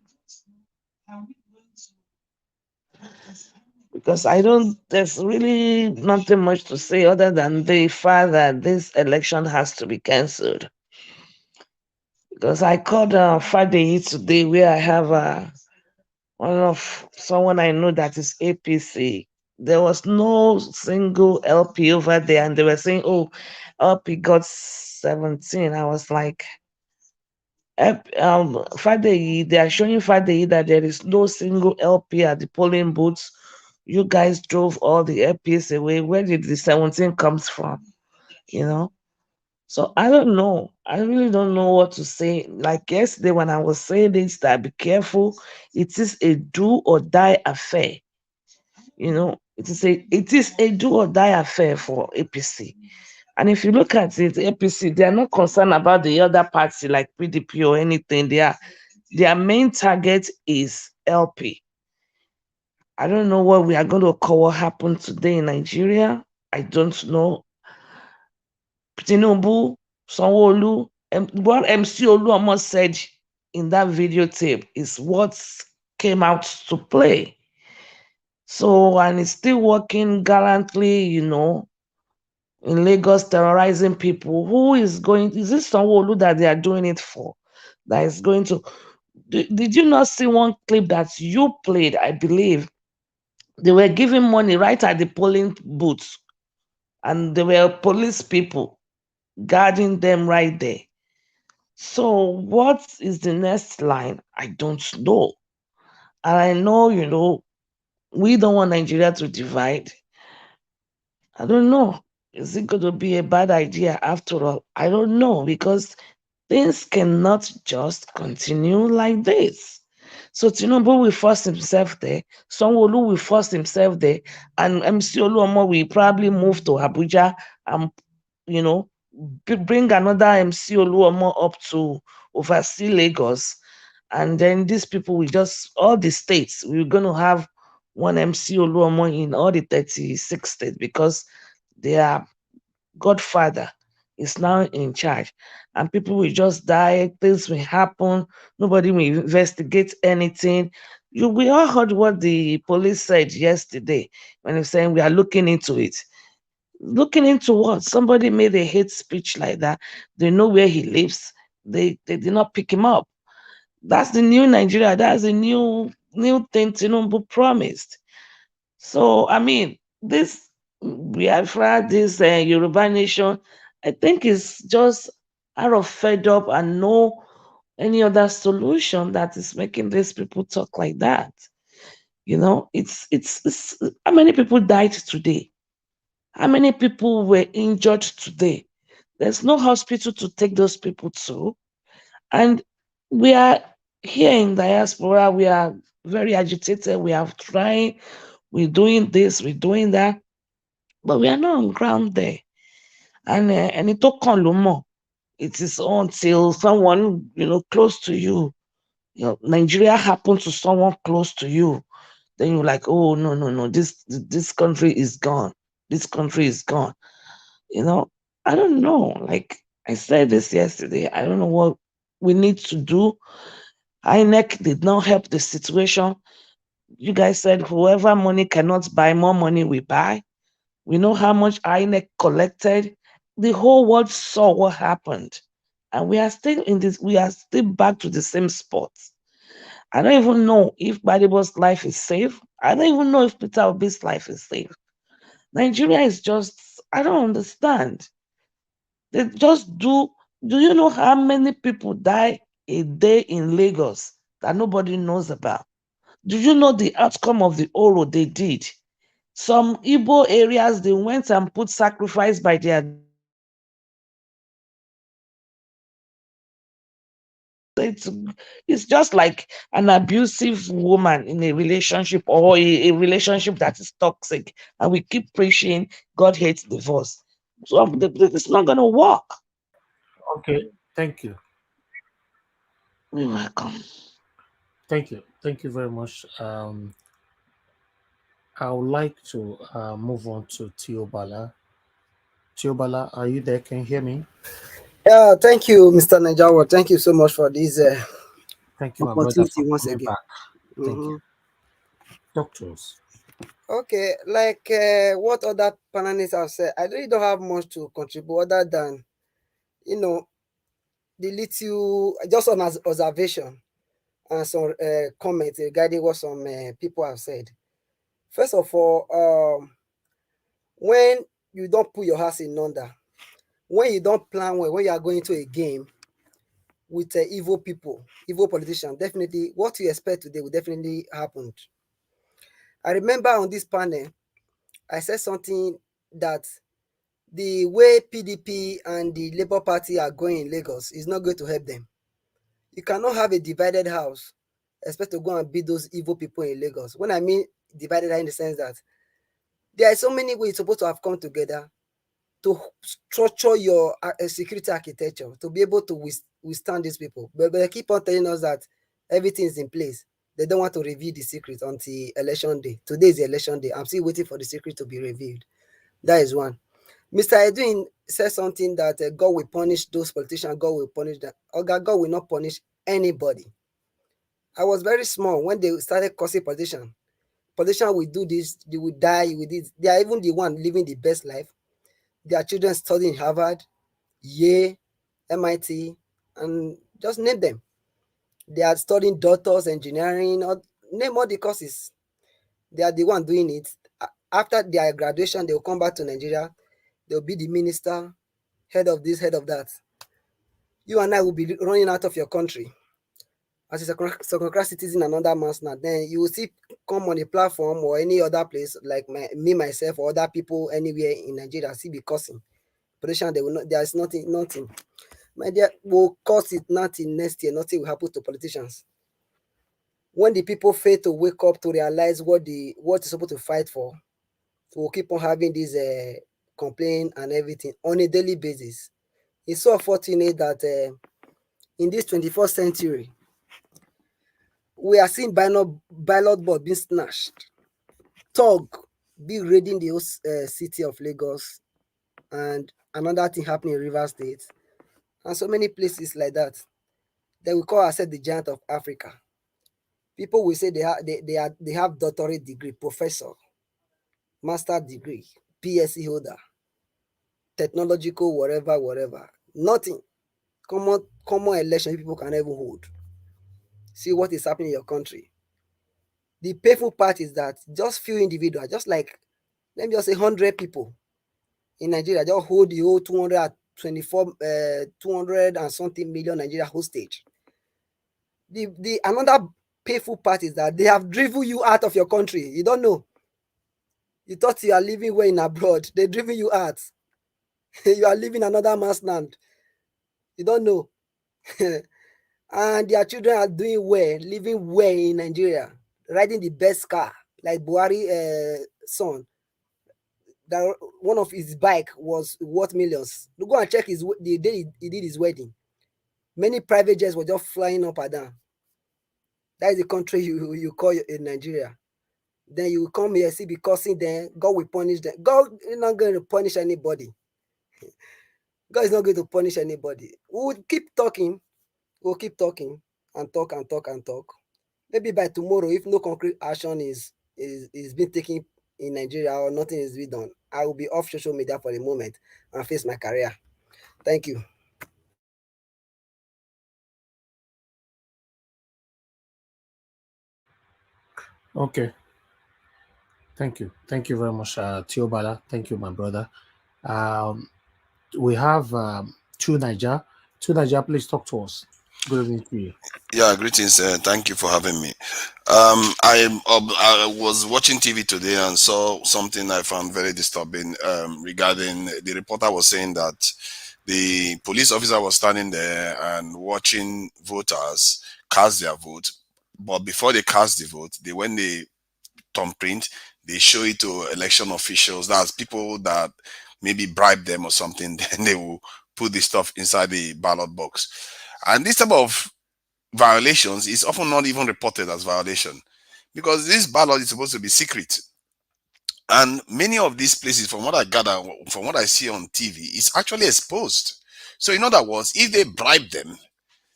Because I don't. There's really nothing much to say other than the fact that this election has to be cancelled. Because I called Friday today, where I have one of someone I know that is APC. There was no single LP over there, and they were saying, "Oh, LP got 17." I was like, Friday, they are showing Friday that there is no single LP at the polling booths. You guys drove all the LPs away. Where did the 17 comes from? You know. So I don't know. I really don't know what to say. Like yesterday when I was saying this, that be careful. It is a do or die affair. It is a do or die affair for APC. And if you look at it, APC, they are not concerned about the other party like PDP or anything. Their main target is LP. I don't know what we are going to call what happened today in Nigeria. I don't know. Tinubu, Sanwo-Olu, what MC Olu almost said in that videotape is what came out to play. So, and it's still working gallantly, in Lagos, terrorizing people. Who is going? Is this Sanwo-Olu that they are doing it for? That is going to. Did you not see one clip that you played? I believe they were giving money right at the polling booths, and there were police people guarding them right there. So, what is the next line? I don't know. And I know, we don't want Nigeria to divide. I don't know. Is it going to be a bad idea after all? I don't know, because things cannot just continue like this. So Tinubu will force himself there, Sanwo-Olu will force himself there, and MC Oluomo will probably move to Abuja and, bring another MC Oluomo up to oversee Lagos. And then these people will just, all the states, we're going to have one MC Oluomo in all the 36 states, because their godfather is now in charge. And people will just die, things will happen, nobody will investigate anything. We all heard what the police said yesterday when they're saying we are looking into it. Looking into what? Somebody made a hate speech like that. They know where he lives. They did not pick him up. That's the new Nigeria. That's the new thing Tinubu promised. So I mean, this Biafra, this Yoruba nation, I think is just out of fed up and no any other solution that is making these people talk like that. It's how many people died today? How many people were injured today? There's no hospital to take those people to. And we are here in diaspora, we are very agitated, we are trying, we're doing this, we're doing that, but we are not on ground there. And it took on Lumo. It is until someone, close to you, Nigeria happened to someone close to you, then you're like, oh no, no, no, this country is gone. This country is gone. I don't know. Like I said this yesterday, I don't know what we need to do. INEC did not help the situation. You guys said whoever money cannot buy, more money we buy. We know how much INEC collected. The whole world saw what happened. And we are still back to the same spot. I don't even know if Badibo's life is safe. I don't even know if Peter Obi's life is safe. Nigeria is just, I don't understand. They just do you know how many people die a day in Lagos that nobody knows about? Do you know the outcome of the Oro they did? Some Igbo areas, they went and put sacrifice by their it's just like an abusive woman in a relationship, or a relationship that is toxic, and we keep preaching God hates divorce. So it's not going to work. Okay, thank you. You're welcome. Thank you. Thank you very much. I would like to move on to Teobala. Teobala, are you there? Can you hear me? Yeah, thank you, Mr. Najawa. Thank you so much for this Thank you, my brother, opportunity for once coming again. back. Thank you. Talk to us. Okay, like what other panelists have said, I really don't have much to contribute other than, you know, the little, just on as observation and some comments regarding what some people have said. First of all, when you don't put your house in order, when you don't plan well, when you are going to a game with evil people, evil politicians, definitely what you expect today will definitely happen. I remember on this panel, I said something that the way PDP and the Labour Party are going in Lagos is not going to help them. You cannot have a divided house, expect to go and beat those evil people in Lagos. When I mean divided in the sense that there are so many ways supposed to have come together to structure your security architecture to be able to withstand these people. But they keep on telling us that everything is in place. They don't want to reveal the secret until election day. Today is the election day. I'm still waiting for the secret to be revealed. That is one. Mr. Edwin said something that God will punish those politicians, God will punish them. God will not punish anybody. I was very small when they started causing politicians. Politicians will do this, they will die with this. They are even the one living the best life. Their children studying Harvard, Yale, MIT, and just name them. They are studying doctors, engineering, or name all the courses. They are the one doing it. After their graduation, they will come back to Nigeria. They will be the minister, head of this, head of that. You and I will be running out of your country as a second class citizen, another man's not. Then you will see come on a platform or any other place like me, myself, or other people anywhere in Nigeria, see be cursing. Politician, they will not, there is nothing. My dear, will cause it nothing next year, nothing will happen to politicians. When the people fail to wake up to realize what is supposed to fight for, we'll keep on having this complaint and everything on a daily basis. It's so unfortunate that in this 21st century, we are seeing ballot board being snatched. Thug be raiding the whole city of Lagos, and another thing happening in Rivers State, and so many places like that. They will call ourselves the giant of Africa. People will say they have doctorate degree, professor, master degree, PSC holder, technological, whatever. Nothing. Common election people can even hold. See what is happening in your country. The painful part is that just few individuals, just like, let me just say 100 people in Nigeria, just hold the whole 200 and something million Nigeria hostage. The another painful part is that they have driven you out of your country. You don't know. You thought you are living well in abroad. They're driving you out. You are living another man's land. You don't know. And their children are doing well, living well in Nigeria, riding the best car, like Buhari son. That one of his bike was worth millions. You go and check the day he did his wedding. Many private jets were just flying up and down. That is the country you call in Nigeria. Then you come here, see, because them, God will punish them. God is not going to punish anybody. God is not going to punish anybody. We'll keep talking. We'll keep talking and talk. Maybe by tomorrow, if no concrete action is being taken in Nigeria or nothing is being done, I will be off social media for the moment and face my career. Thank you. Okay. Thank you. Thank you very much, Teobala. Thank you, my brother. We have Two Niger. Two Niger, please talk to us. Good evening to you. Yeah, greetings. Thank you for having me. I was watching TV today and saw something I found very disturbing regarding the reporter was saying that the police officer was standing there and watching voters cast their vote. But before they cast the vote, when they thumbprint, they show it to election officials. That's people that maybe bribe them or something, then they will put the stuff inside the ballot box. And this type of violations is often not even reported as violation because this ballot is supposed to be secret. And many of these places, from what I gather, from what I see on TV, is actually exposed. So in other words, if they bribe them,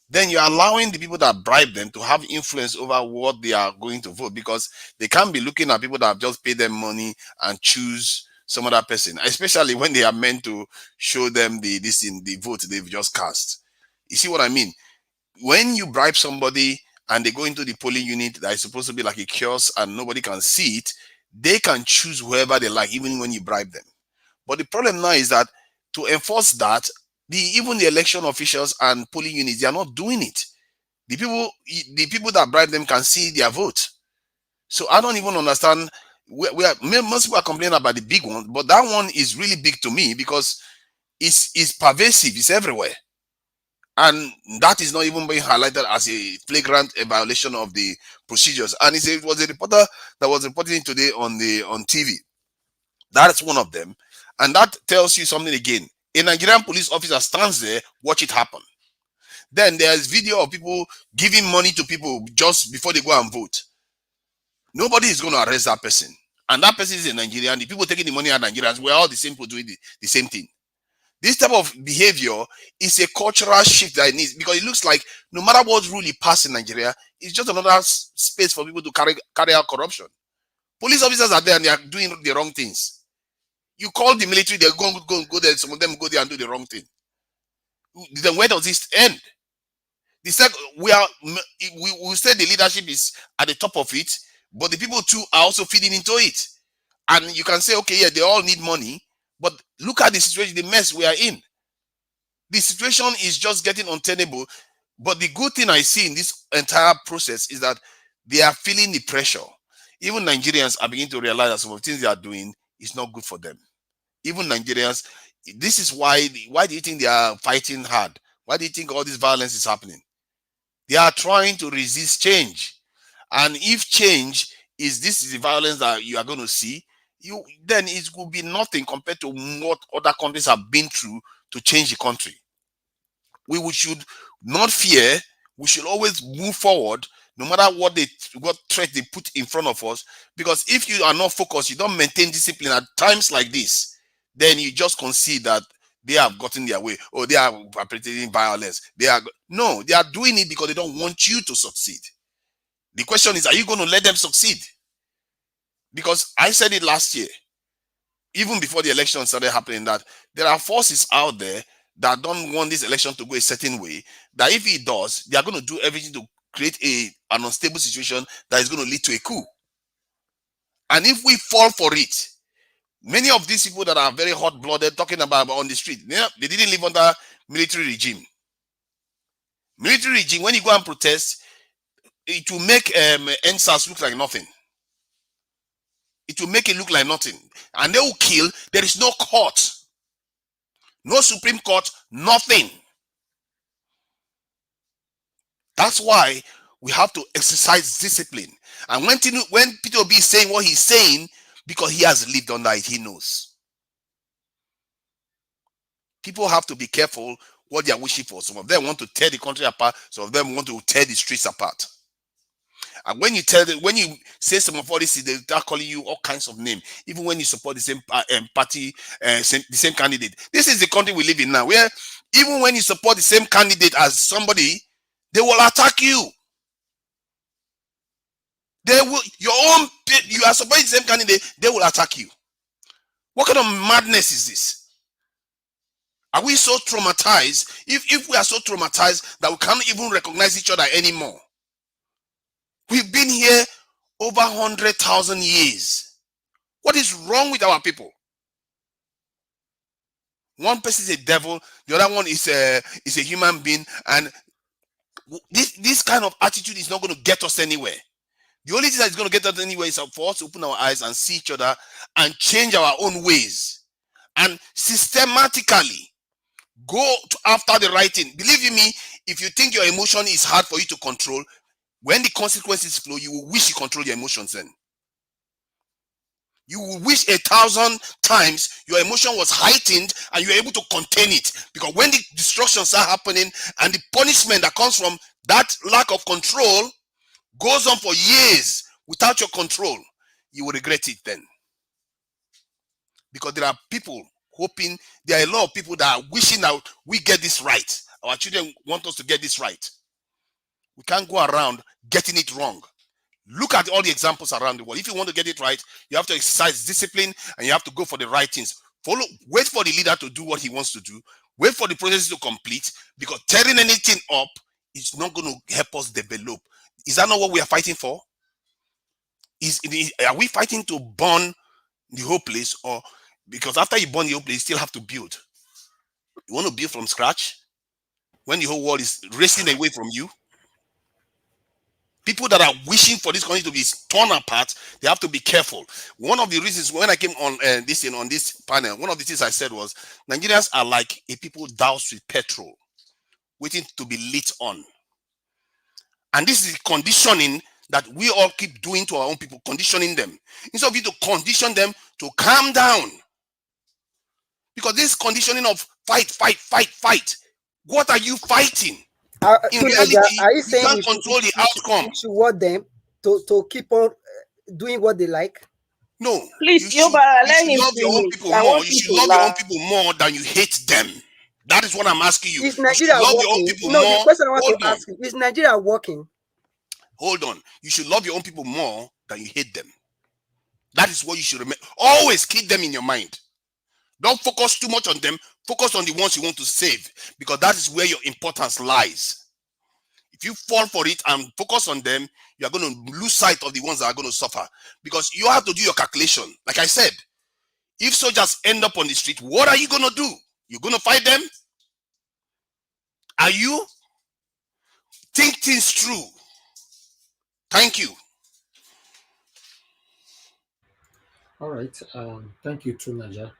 then you're allowing the people that bribe them to have influence over what they are going to vote, because they can't be looking at people that have just paid them money and choose some other person, especially when they are meant to show them the vote they've just cast. You see what I mean? When you bribe somebody and they go into the polling unit that is supposed to be like a kiosk and nobody can see it, they can choose whoever they like, even when you bribe them. But the problem now is that to enforce that, even the election officials and polling units, they are not doing it. The people that bribe them can see their vote. So I don't even understand. Most people are complaining about the big one, but that one is really big to me because it's pervasive, it's everywhere. And that is not even being highlighted as a flagrant violation of the procedures. And it was a reporter that was reporting today on TV. That's one of them. And that tells you something again. A Nigerian police officer stands there, watch it happen. Then there's video of people giving money to people just before they go and vote. Nobody is going to arrest that person. And that person is a Nigerian. The people taking the money are Nigerians. We're all the same people doing the same thing. This type of behavior is a cultural shift that it needs, because it looks like no matter what rule you pass in Nigeria, it's just another space for people to carry out corruption. Police officers are there and they are doing the wrong things. You call the military, they're going to go there. Some of them go there and do the wrong thing. Then where does this end? The second, we say the leadership is at the top of it, but the people too are also feeding into it. And you can say, okay, yeah, they all need money, but look at the situation, the mess we are in. The situation is just getting untenable. But the good thing I see in this entire process is that they are feeling the pressure. Even Nigerians are beginning to realize that some of the things they are doing is not good for them. Even Nigerians, this is why do you think they are fighting hard? Why do you think all this violence is happening? They are trying to resist change. And if change is the violence that you are going to see, then it will be nothing compared to what other countries have been through to change the country. We should not fear. We should always move forward, no matter what threat they put in front of us. Because if you are not focused, you don't maintain discipline at times like this, then you just concede that they have gotten their way, or they are perpetrating violence. They are doing it because they don't want you to succeed. The question is, are you going to let them succeed? Because I said it last year, even before the election started happening, that there are forces out there that don't want this election to go a certain way, that if it does, they are going to do everything to create an unstable situation that is going to lead to a coup. And if we fall for it, many of these people that are very hot-blooded talking about on the street, they didn't live under military regime. Military regime, when you go and protest, it will make NSAS look like nothing. It will make it look like nothing. And they will kill. There is no court. No Supreme Court, nothing. That's why we have to exercise discipline. And when Peter Obi is saying what he's saying, because he has lived under it, he knows. People have to be careful what they are wishing for. Some of them want to tear the country apart. Some of them want to tear the streets apart. And when you say some of all this, they start calling you all kinds of names. Even when you support the same party, the same candidate. This is the country we live in now, where even when you support the same candidate as somebody, they will attack you. They will. You are supporting the same candidate, they will attack you. What kind of madness is this? Are we so traumatized? If we are so traumatized that we can't even recognize each other anymore. We've been here over 100,000 years. What is wrong with our people? One person is a devil, the other one is a human being, and this kind of attitude is not going to get us anywhere. The only thing that is going to get us anywhere is for us to open our eyes and see each other and change our own ways and systematically go after the right thing. Believe you me, if you think your emotion is hard for you to control, when the consequences flow, you will wish you control your emotions then. You will wish 1,000 times your emotion was heightened and you were able to contain it. Because when the destructions are happening and the punishment that comes from that lack of control goes on for years without your control, you will regret it then. Because there are people hoping, there are a lot of people that are wishing that we get this right. Our children want us to get this right. We can't go around getting it wrong. Look at all the examples around the world. If you want to get it right, you have to exercise discipline and you have to go for the right things. Wait for the leader to do what he wants to do. Wait for the process to complete, because tearing anything up is not going to help us develop. Is that not what we are fighting for? Are we fighting to burn the whole place, or because after you burn the whole place, you still have to build? You want to build from scratch when the whole world is racing away from you? People that are wishing for this country to be torn apart, they have to be careful. One of the reasons when I came on this panel, one of the things I said was Nigerians are like a people doused with petrol, waiting to be lit on. And this is conditioning that we all keep doing to our own people, conditioning them. Instead of you to condition them to calm down. Because this conditioning of fight, what are you fighting? In reality, are you saying can't control the outcome. You should want them to keep on doing what they like? No. Please, you should let him love your own finish. people more. You should love your own people more than you hate them. That is what I'm asking you. Is Nigeria love working? your own people No, more. the question I want to ask you, is Nigeria working? Hold on. You should love your own people more than you hate them. That is what you should remember. Always keep them in your mind. Don't focus too much on them. Focus on the ones you want to save, because that is where your importance lies. If you fall for it and focus on them, you are going to lose sight of the ones that are going to suffer, because you have to do your calculation. Like I said, if soldiers end up on the street, what are you going to do? You're going to fight them? Are you? Think things through. Thank you. All right. Thank you, Tunaja.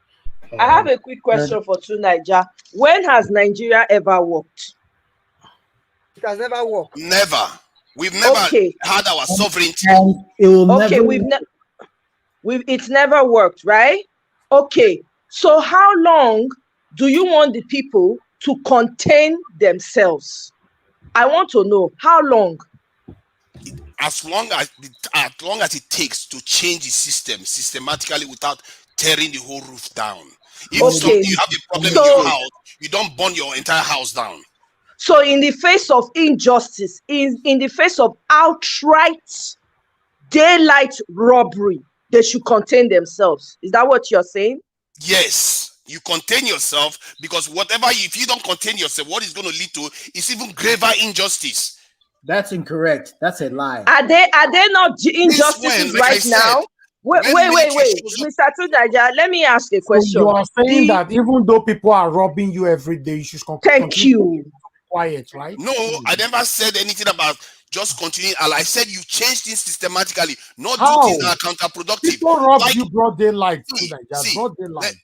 I have a quick question for Tunaja. When has Nigeria ever worked? It has never worked. Never. We've never had our sovereignty. It will okay, it's never worked, right? Okay. So how long do you want the people to contain themselves? I want to know how long. As long as it takes to change the system systematically without tearing the whole roof down. If you have a problem in your house, you don't burn your entire house down. So in the face of injustice, in the face of outright daylight robbery, they should contain themselves. Is that what you're saying? Yes, you contain yourself, because if you don't contain yourself, what is going to lead to is even graver injustice. That's incorrect. That's a lie. Are they not injustices right now? Wait, Mr. Tunaja, let me ask a question. So you are saying that even though people are robbing you every day, you should continue to be quiet, right? No, I never said anything about just continuing. I said you change things systematically, not do things that are counterproductive. People rob you broad daylight. Broad daylight.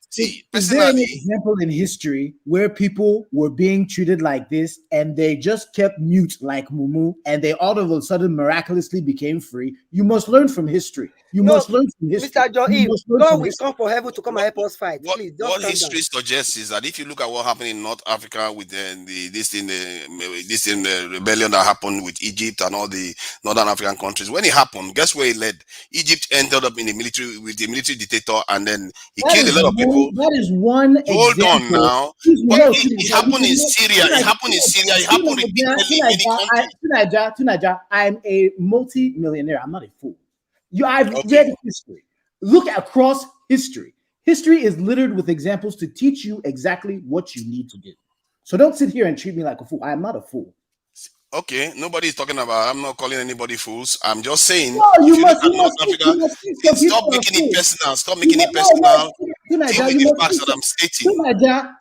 Is there any example in history where people were being treated like this and they just kept mute like Mumu and they all of a sudden miraculously became free? You must learn from history. You must learn from history. Mr. John, God will come for heaven to come and help us fight. Please, what history suggests is that if you look at what happened in North Africa with the rebellion that happened with Egypt and all the Northern African countries, when it happened, guess where it led? Egypt ended up in the military with the military dictator, and then he killed a lot of people. That is one Hold example. on now. But it happened in Syria. It happened in Syria. It happened repeatedly in many countries. Tunaja, I'm a multi-millionaire. I'm not a fool. I've read history. Look across history. History is littered with examples to teach you exactly what you need to do. So don't sit here and treat me like a fool. I am not a fool. Okay, nobody is talking about. I'm not calling anybody fools. I'm just saying. No, Stop making it personal. Stop making it personal. Deal with the facts that I'm stating.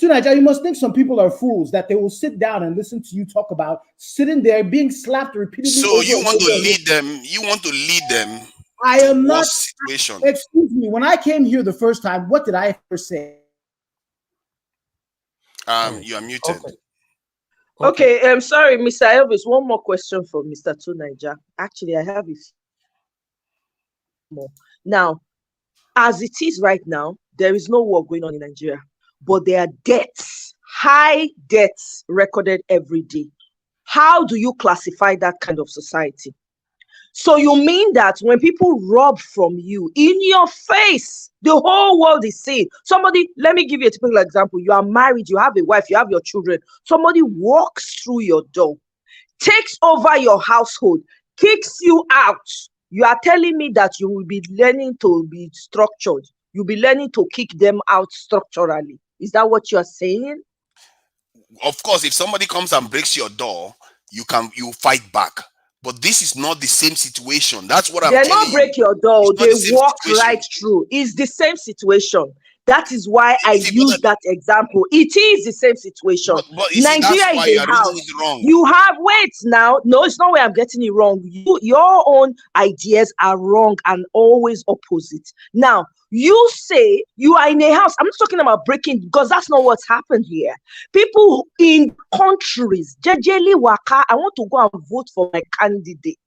Tunaja, you must think some people are fools that they will sit down and listen to you talk about sitting there being slapped repeatedly. So you want to lead them. You want to lead them. I am not. Situation. Excuse me. When I came here the first time, what did I first say? You are muted. Okay, I'm sorry, Mr. Elvis. One more question for Mr. Tunaja. Actually, I have it more. Now, As it is right now, there is no war going on in Nigeria, but there are deaths, high deaths recorded every day. How do you classify that kind of society? So you mean that when people rob from you in your face, the whole world is seeing? Somebody, let me give you a typical example. You are married, you have a wife, you have your children. Somebody walks through your door, takes over your household, kicks you out. You are telling me that you will be learning to be structured. You'll be learning to kick them out structurally. Is that what you're saying? Of course, if somebody comes and breaks your door, you fight back. But this is not the same situation. That's what I'm They telling not break your door, It's not they the same walk situation. right through. It's the same situation. That is why I use that example. It is the same situation. But you see, that's Nigeria why is you a are reading house. it wrong. You have, wait now. No, it's not where I'm getting it wrong. Your own ideas are wrong and always opposite. Now, you say you are in a house. I'm not talking about breaking, because that's not what's happened here. People in countries, Jejeli Waka, I want to go and vote for my candidate.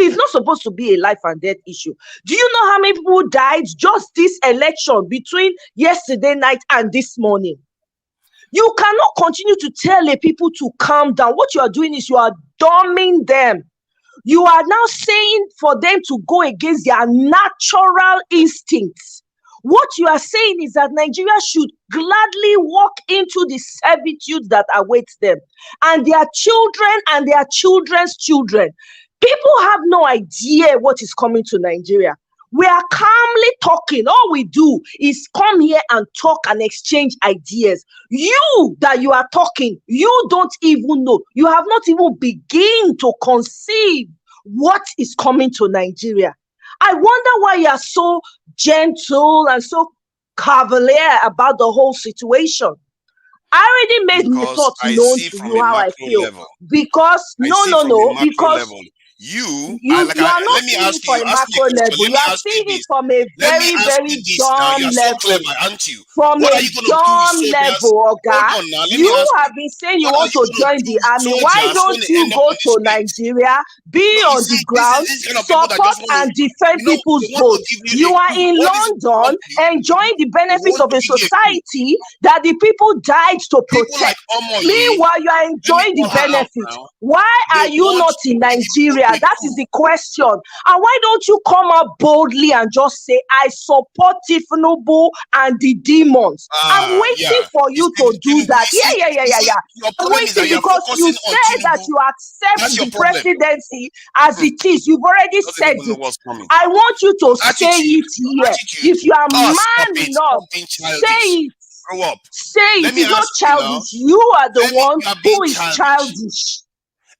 It's not supposed to be a life and death issue. Do you know how many people died just this election between yesterday night and this morning? You cannot continue to tell the people to calm down. What you are doing is you are dumbing them. You are now saying for them to go against their natural instincts. What you are saying is that Nigeria should gladly walk into the servitude that awaits them, and their children and their children's children. People have no idea what is coming to Nigeria. We are calmly talking. All we do is come here and talk and exchange ideas. You that you are talking, you don't even know. You have not even begun to conceive what is coming to Nigeria. I wonder why you are so gentle and so cavalier about the whole situation. I already made my thoughts I known see to from you a how I macro feel. level. Because no, because You are let not me seeing ask it for you, a ask me a macro question. level. Let You me are ask you seeing it this. from a Let me very, ask very you this now. You dumb are so level. clever, aren't you? From What a are you going to do, dumb soldiers? level, Oga. Hold on now. Let me You ask have you. been saying you What are want you to going to join do the with army. Why soldiers don't when they you end up go on the to street? Nigeria, be No, you on the see, ground, this kind of people that support just want to, and defend people's they want to votes? give you You a are coup. in What is London enjoying the They benefits want of to a give you a coup. society that the people died to People like protect. Omoye, Meanwhile, you are let me enjoying the call her out benefits. now. Why They are you want not to in give you Nigeria? a That is coup. the question. And why don't you come out boldly and just say, I support Tinubu and the demons? I'm waiting Yeah. for you to do that. Yeah. Your I'm problem is that waiting you're because you focusing on said that Tinubu. you accept That's your the problem. presidency as it is. You've already Doesn't said even know it. what's coming. I want you to say Attitude. it here. If you are Stop man it. enough, Stop being say childish. it. Grow up. Say Let it. me It's not ask you now. childish. You are the one You are who being is childish.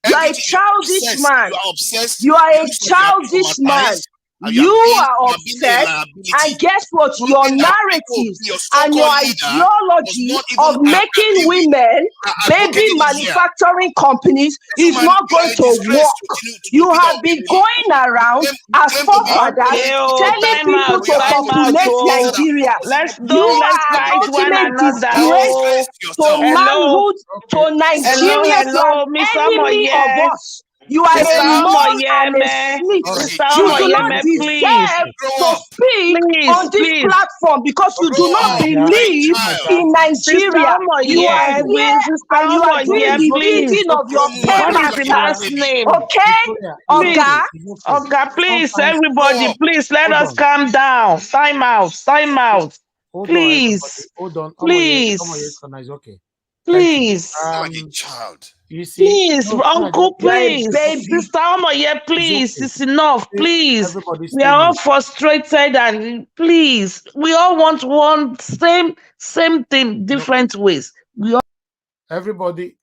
You are a Everything you're childish obsessed. man. You are obsessed. You are It a looks like you are childish man. traumatized. And You are you are being a obsessed. liability. And guess what? Your Something that narratives your and your so-called leader does ideology not even of making agree with, women baby advocating it here. manufacturing companies This is woman, not you are going a to disgrace work. to You Peter have Obi, been really. going around You as claim to be forefathers Okay, oh, telling time people out, to time out, populate oh. Nigeria. Let's You are an fight one ultimate another, disgrace oh. to Hello, manhood, to Nigerians. You are an Miss enemy of Omoye. us. You are Sister a mole and a Omoyeme, snitch. Sister You do not Omoyeme, please, deserve to speak on this please. platform because you do not believe in Sister Nigeria. You are Omoye, here Sister and you are doing Omoye, the please. bidding of your What is the patriarch. last name? Okay, Please, Oga? Oga, please, everybody, please let us calm down. Time out, time out. Hold on, everybody. Please, Hold on. please, Omoye, okay. please. Like a child. You see, Please, uncle, You are a please. baby. Sister Omoye, please. okay. It's enough, Stay, please. everybody We are all frustrated and please, we all want one same thing, different ways. We all everybody,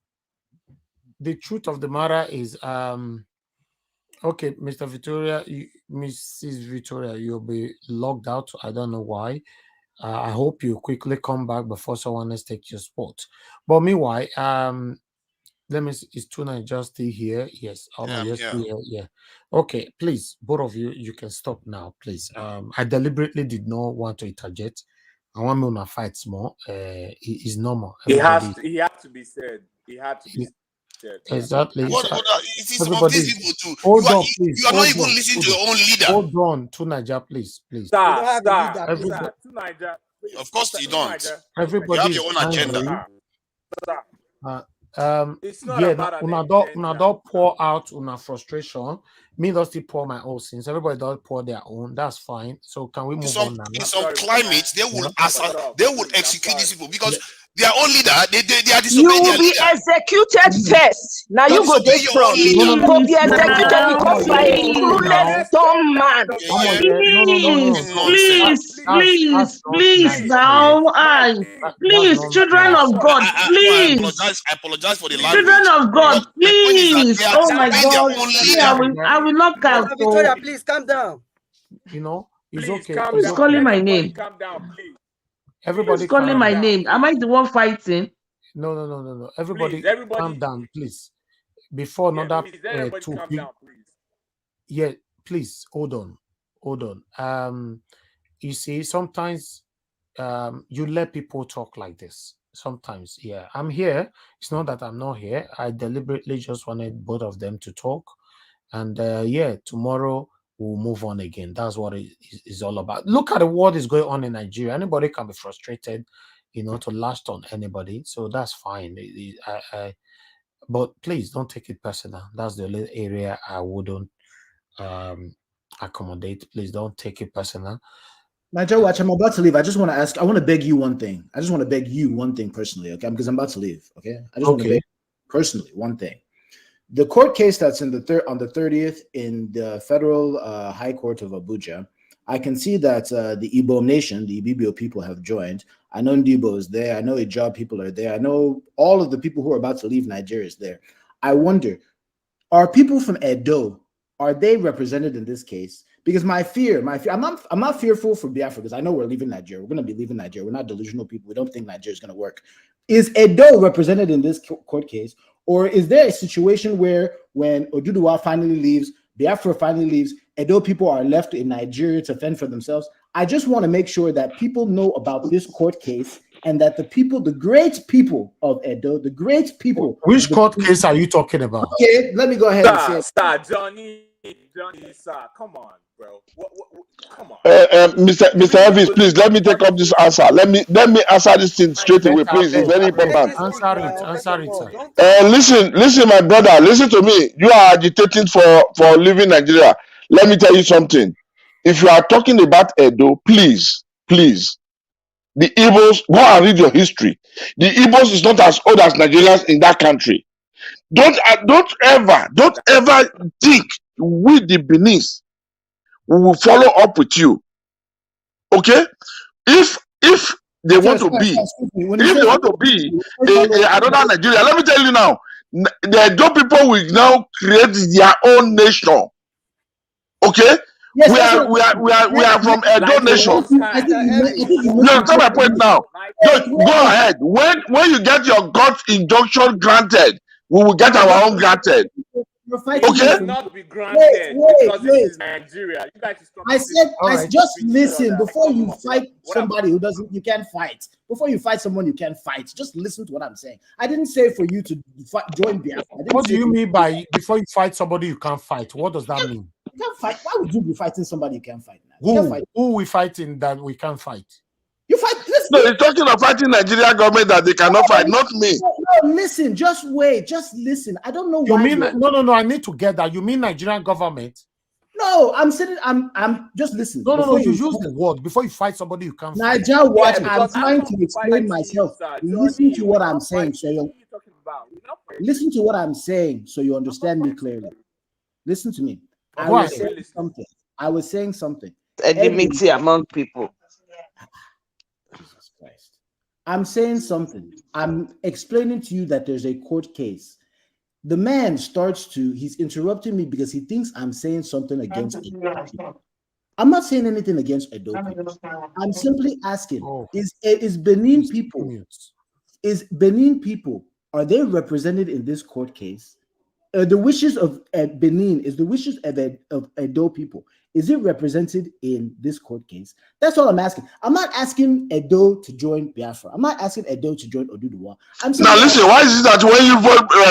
the truth of the matter is okay, Mr. Victoria, Mrs. Victoria, you'll be logged out. I don't know why. I hope you quickly come back before someone else takes your spot. But meanwhile, let me see, is Tuna just still here? Yes. Yeah, I'm Yes, here. yeah. Okay, please, both of you can stop now, please. I deliberately did not want to interject. I want me to fight more. It's normal. It has to be said. It had to be said. Exactly. It is some of Everybody, these people too. hold You on, please. are not even listening to your own leader. Hold on to Niger, please. Sir, to Niger. Of course you don't. Everybody You have is your own agenda. It's not Yeah, about an una don't pour out una frustration. Me does still pour my own sins. Everybody does pour their own. That's fine. So can we move on now? In some climates, they will execute these people because their own leader, they are disobeying You will their be leader. executed first. Now you go this front. You go be executed because you are a clueless dumb man. Please, now, please, children of God, please. I apologize for the language. Children of God, please. Oh my God, I will not cancel. Victoria, please calm down. You know, it's okay. Who's calling my name? Calm down, please. Everybody Who's calling my name? Am I the one fighting? No. Everybody, please, calm down, please. Before another two people. Yeah, please hold on. You see, sometimes you let people talk like this. Sometimes, yeah, I'm here. It's not that I'm not here. I deliberately just wanted both of them to talk, and yeah, tomorrow we'll move on again. That's what it is all about. Look at what is going on in Nigeria. Anybody can be frustrated, to last on anybody. So that's fine. But please don't take it personal. That's the only area I wouldn't accommodate. Please don't take it personal. Nigel, watch, I'm about to leave. I want to beg you one thing. I just want to beg you one thing personally, okay? Because I'm about to leave, okay? I just want to beg personally one thing. The court case that's on the 30th in the Federal High Court of Abuja, I can see that the Igbo nation, the Ibibio people have joined. I know Ndibo is there. I know Ijab people are there. I know all of the people who are about to leave Nigeria is there. I wonder, are people from Edo, are they represented in this case? Because my fear, I'm not fearful for Biafra because I know we're leaving Nigeria. We're going to be leaving Nigeria. We're not delusional people. We don't think Nigeria is going to work. Is Edo represented in this court case? Or is there a situation where when Oduduwa finally leaves, Biafra finally leaves, Edo people are left in Nigeria to fend for themselves? I just want to make sure that people know about this court case and that the people, the great people of Edo, the great people. Which court case are you talking about? Okay, let me go ahead and say it. Johnny, sir, come on, bro. Come on. Mr. Elvis, please let me take up this answer. Let me answer this thing straight away, please. It's very important. Answer it, sir. Listen, my brother. Listen to me. You are agitating for leaving Nigeria. Let me tell you something. If you are talking about Edo, please, the Igbos, go and read your history. The Igbos is not as old as Nigerians in that country. Don't ever think we the Benin we will follow up with you. Okay? If they want to be, another Nigeria, let me tell you now, the Edo people will now create their own nation. Okay? Yes, we are from Edo nation. You understand my point now? Go ahead. When you get your God's injunction granted, we will get our own granted. Okay? Not be granted because this is Nigeria. You guys just listen before you fight somebody who doesn't. You can't fight. Before you fight someone, you can't fight. Just listen to what I'm saying. I didn't say for you to join Biafra. What do you mean by before you fight somebody you can't fight? What does that mean? You can't fight. Why would you be fighting somebody you can't fight now? Who we fighting that we can't fight? You fight. Listen. No, he's talking of fighting Nigerian government that they cannot fight, not me. No, listen. Just wait. Just listen. I don't know why. You mean no? I need to get that. You mean Nigerian government? No, I'm saying I'm just listening. No. You use the word before you fight somebody you can't fight. Niger, watch. I'm trying to explain myself. Listen to what I'm saying, so you listen to what I'm saying, so you understand me clearly. Listen to me. I was saying something. Enmity among people. Jesus Christ. I'm saying something. I'm explaining to you that there's a court case. The man he's interrupting me because he thinks I'm saying something against Edo people. I'm not saying anything against Edo people. I'm simply asking, is Benin people, are they represented in this court case? The wishes of Benin, is the wishes of Edo people, Is it represented in this court case? That's all I'm asking. I'm not asking Edo to join Biafra. I'm not asking Edo to join Oduduwa. I'm saying, now listen, why is it that when you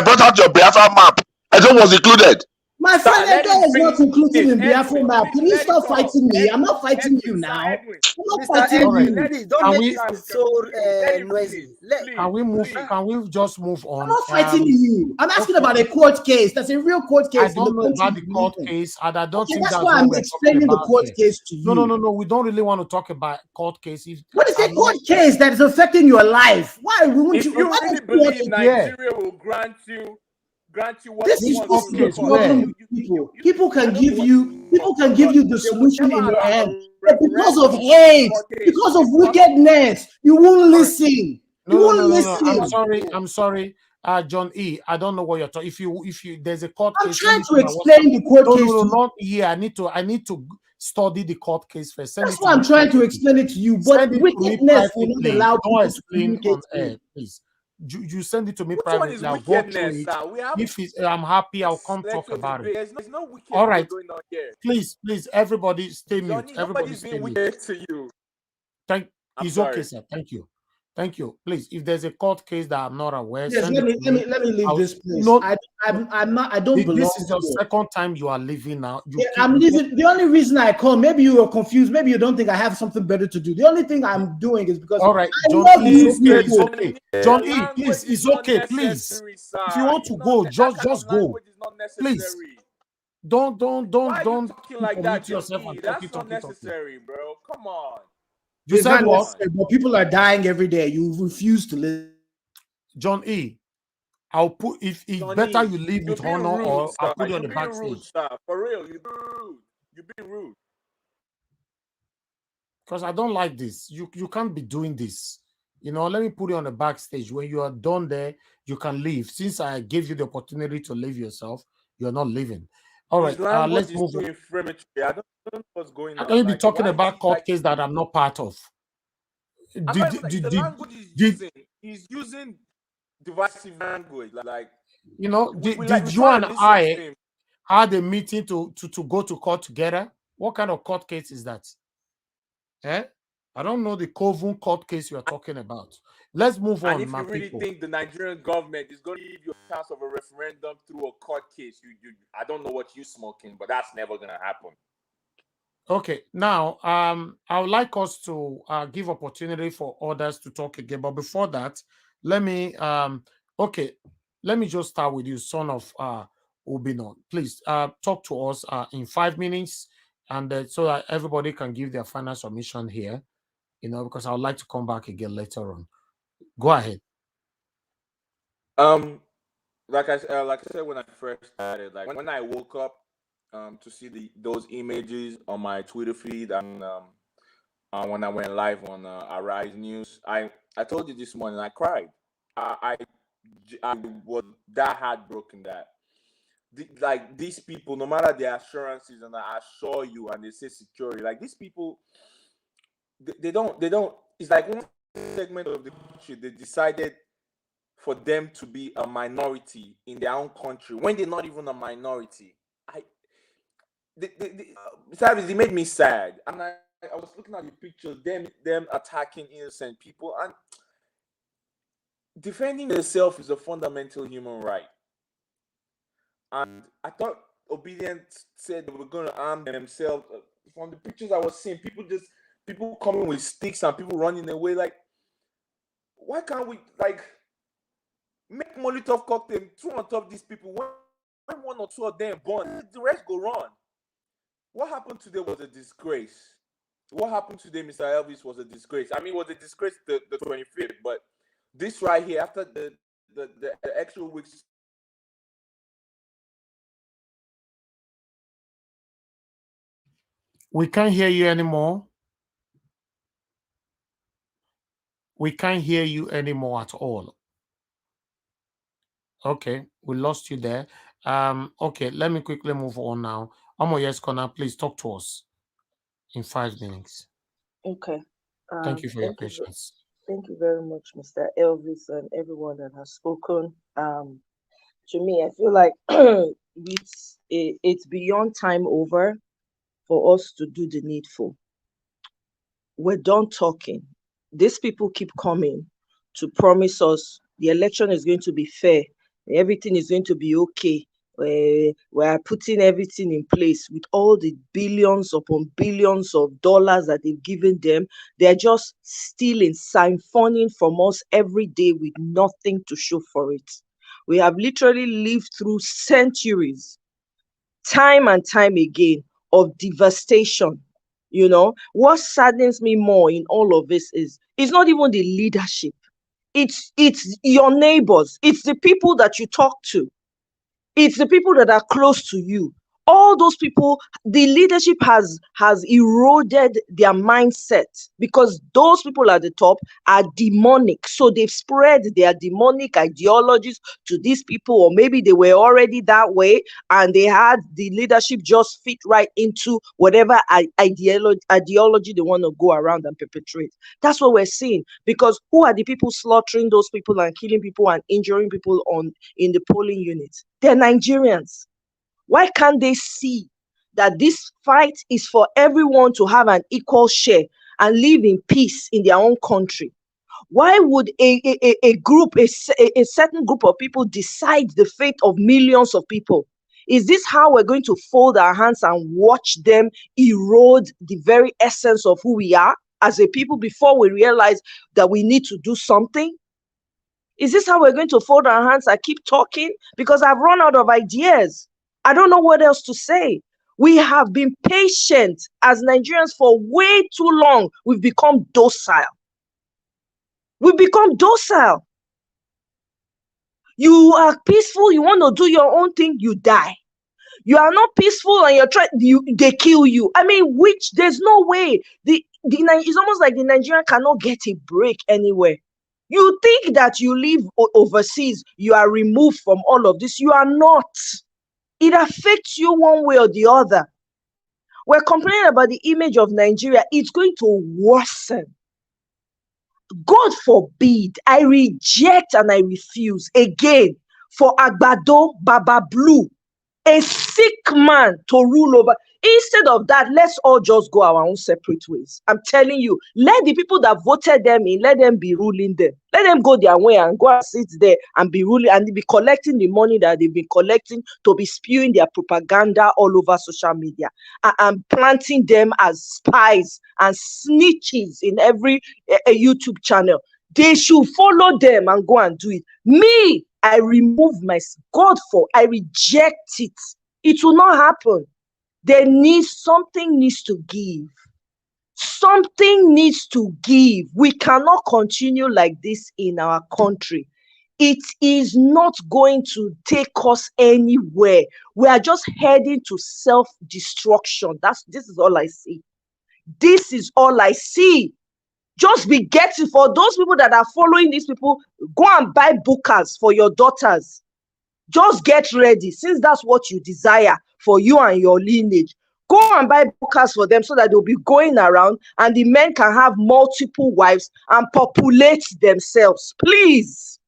brought out your Biafra map, Edo was included? my friend let Edo him is not finish included in Biafra Edwin, map. Can you let him stop talk. fighting me? I'm Edwin, not fighting you Edwin, now. Sir Edwin. I'm not Mr. fighting Edwin, you. please don't Can make we this so Let him noisy. finish. Let, can we move? Please. Can we just move I'm on? not fighting you. I'm asking okay. about a court case. That's a real court I case in the don't know country about the we court live in. case, and I don't Okay, think that's that's why what I'm we're talking explaining the about court here. case to you. No. We don't really want to talk about court case. What is a I'm court not, case that is affecting your life? Why wouldn't If you? you Why really don't you want believe to? Nigeria will grant you what This you is want this through is the the court, problem with people. People can give you the they would solution never in your allow head, a but because of referendum hate, court case because of because wickedness, you won't listen. You won't no. listen. I'm sorry. John E. I don't know what you're talking. If you there's a court I'm case, trying send it to to my explain WhatsApp. the court case No, to you. not here. I need to study the court case first. Send That's it to why I'm me trying to privately. explain it to you. But Send it to me wickedness will not privately. allow Don't people to explain communicate on to you. air, please. You send it to me which one is privately. I'll go through wickedness, it. sir? We have If I'm happy, I'll come talk intellectual about it. debate. There's no wickedness All right. going on here. Please, everybody stay mute. Johnny, Everybody nobody's stay being mute. wicked to you. It's okay, sir. Thank you. Thank you. Please, if there's a court case that I'm not aware, Yes, send let it to me leave this place. I'm not. I don't belong. This is your here. second time you are leaving now. I'm leaving. The only reason I come, maybe you are confused. Maybe you don't think I have something better to do. The only thing I'm doing is because all right, I John love E, you it's people. okay. John E, please, it's okay, please. If you want to go, just go. Please. Don't Why are you talking like that, yourself John E? and That's talking. not necessary, bro. Come on. You said what? But people are dying every day. You refuse to listen. John E, I'll put if it's better you leave with honor rude, or I'll sir. put you on the You're being backstage. rude, sir. For real, you're being rude. You're being rude. Because I don't like this. You can't be doing this. You know, let me put you on the backstage. When you are done there, you can leave. Since I gave you the opportunity to leave yourself, you're not leaving. All right, let's move on. I don't know what's going on. Can you be talking about court case that I'm not part of? The language he's using, he's using divisive language. Like you know, we did you and I had a meeting to go to court together? What kind of court case is that? Eh? I don't know the Coven court case you're talking about. Let's move on, and if my you really people. think the Nigerian government is going to give you a chance of a referendum through a court case, I don't know what you're smoking, but that's never going to happen. Okay, now I would like us to give opportunity for others to talk again. But before that, let me let me just start with you, son of Obinon. Please talk to us in 5 minutes, and so that everybody can give their final submission here. You know, because I would like to come back again later on. Go ahead. Like I said when I first started, like when I woke up to see those images on my Twitter feed and when I went live on Arise News, I told you this morning I cried. I was that heartbroken that like these people, no matter their assurances and I assure you and they say security, like these people, they don't. It's like one segment of the country they decided for them to be a minority in their own country when they're not even a minority. Besides, it made me sad, and I was looking at the pictures, them attacking innocent people, and defending yourself is a fundamental human right. And I thought Obedience said they were going to arm themselves. From the pictures I was seeing, people coming with sticks and people running away. Like, why can't we make Molotov cocktail, throw on top of these people? When one or two of them burn, the rest go run. What happened today was a disgrace. What happened today, Mr. Elvis, was a disgrace. I mean, it was a disgrace the 25th, but this right here, after the extra weeks. We can't hear you anymore. We can't hear you anymore at all. Okay, we lost you there. Okay, let me quickly move on now. Yes, Connor, please talk to us in 5 minutes. Okay. Thank you for your patience. Thank you very much, Mr. Elvis, and everyone that has spoken. To me, I feel like it's beyond time over for us to do the needful. We're done talking. These people keep coming to promise us the election is going to be fair, everything is going to be okay. We are putting everything in place with all the billions upon billions of dollars that they've given them. They're just stealing, siphoning from us every day with nothing to show for it. We have literally lived through centuries, time and time again, of devastation. You know, what saddens me more in all of this is it's not even the leadership. It's your neighbors. It's the people that you talk to. It's the people that are close to you. All those people, the leadership has eroded their mindset because those people at the top are demonic. So they've spread their demonic ideologies to these people, or maybe they were already that way and they had the leadership just fit right into whatever ideology they want to go around and perpetrate. That's what we're seeing, because who are the people slaughtering those people and killing people and injuring people in the polling units? They're Nigerians. Why can't they see that this fight is for everyone to have an equal share and live in peace in their own country? Why would a group, a certain group of people decide the fate of millions of people? Is this how we're going to fold our hands and watch them erode the very essence of who we are as a people before we realize that we need to do something? Is this how we're going to fold our hands and keep talking? Because I've run out of ideas. I don't know what else to say. We have been patient as Nigerians for way too long. We've become docile. We've become docile. You are peaceful, you want to do your own thing, you die. You are not peaceful and you're trying, they kill you. I mean, there's no way. It's almost like the Nigerian cannot get a break anywhere. You think that you live overseas, you are removed from all of this. You are not. It affects you one way or the other. We're complaining about the image of Nigeria. It's going to worsen. God forbid, I reject and I refuse again for Agbado Baba Blue, a sick man, to rule over. Instead of that, let's all just go our own separate ways. I'm telling you, let the people that voted them in, let them be ruling them. Let them go their way and go and sit there and be ruling and be collecting the money that they've been collecting to be spewing their propaganda all over social media and planting them as spies and snitches in every YouTube channel. They should follow them and go and do it. Me, I remove myself. I reject it. It will not happen. Something needs to give. Something needs to give. We cannot continue like this in our country. It is not going to take us anywhere. We are just heading to self-destruction. This is all I see. This is all I see. Just be getting, for those people that are following these people, go and buy bookers for your daughters. Just get ready, since that's what you desire for you and your lineage. Go and buy bookers for them so that they'll be going around and the men can have multiple wives and populate themselves. Please,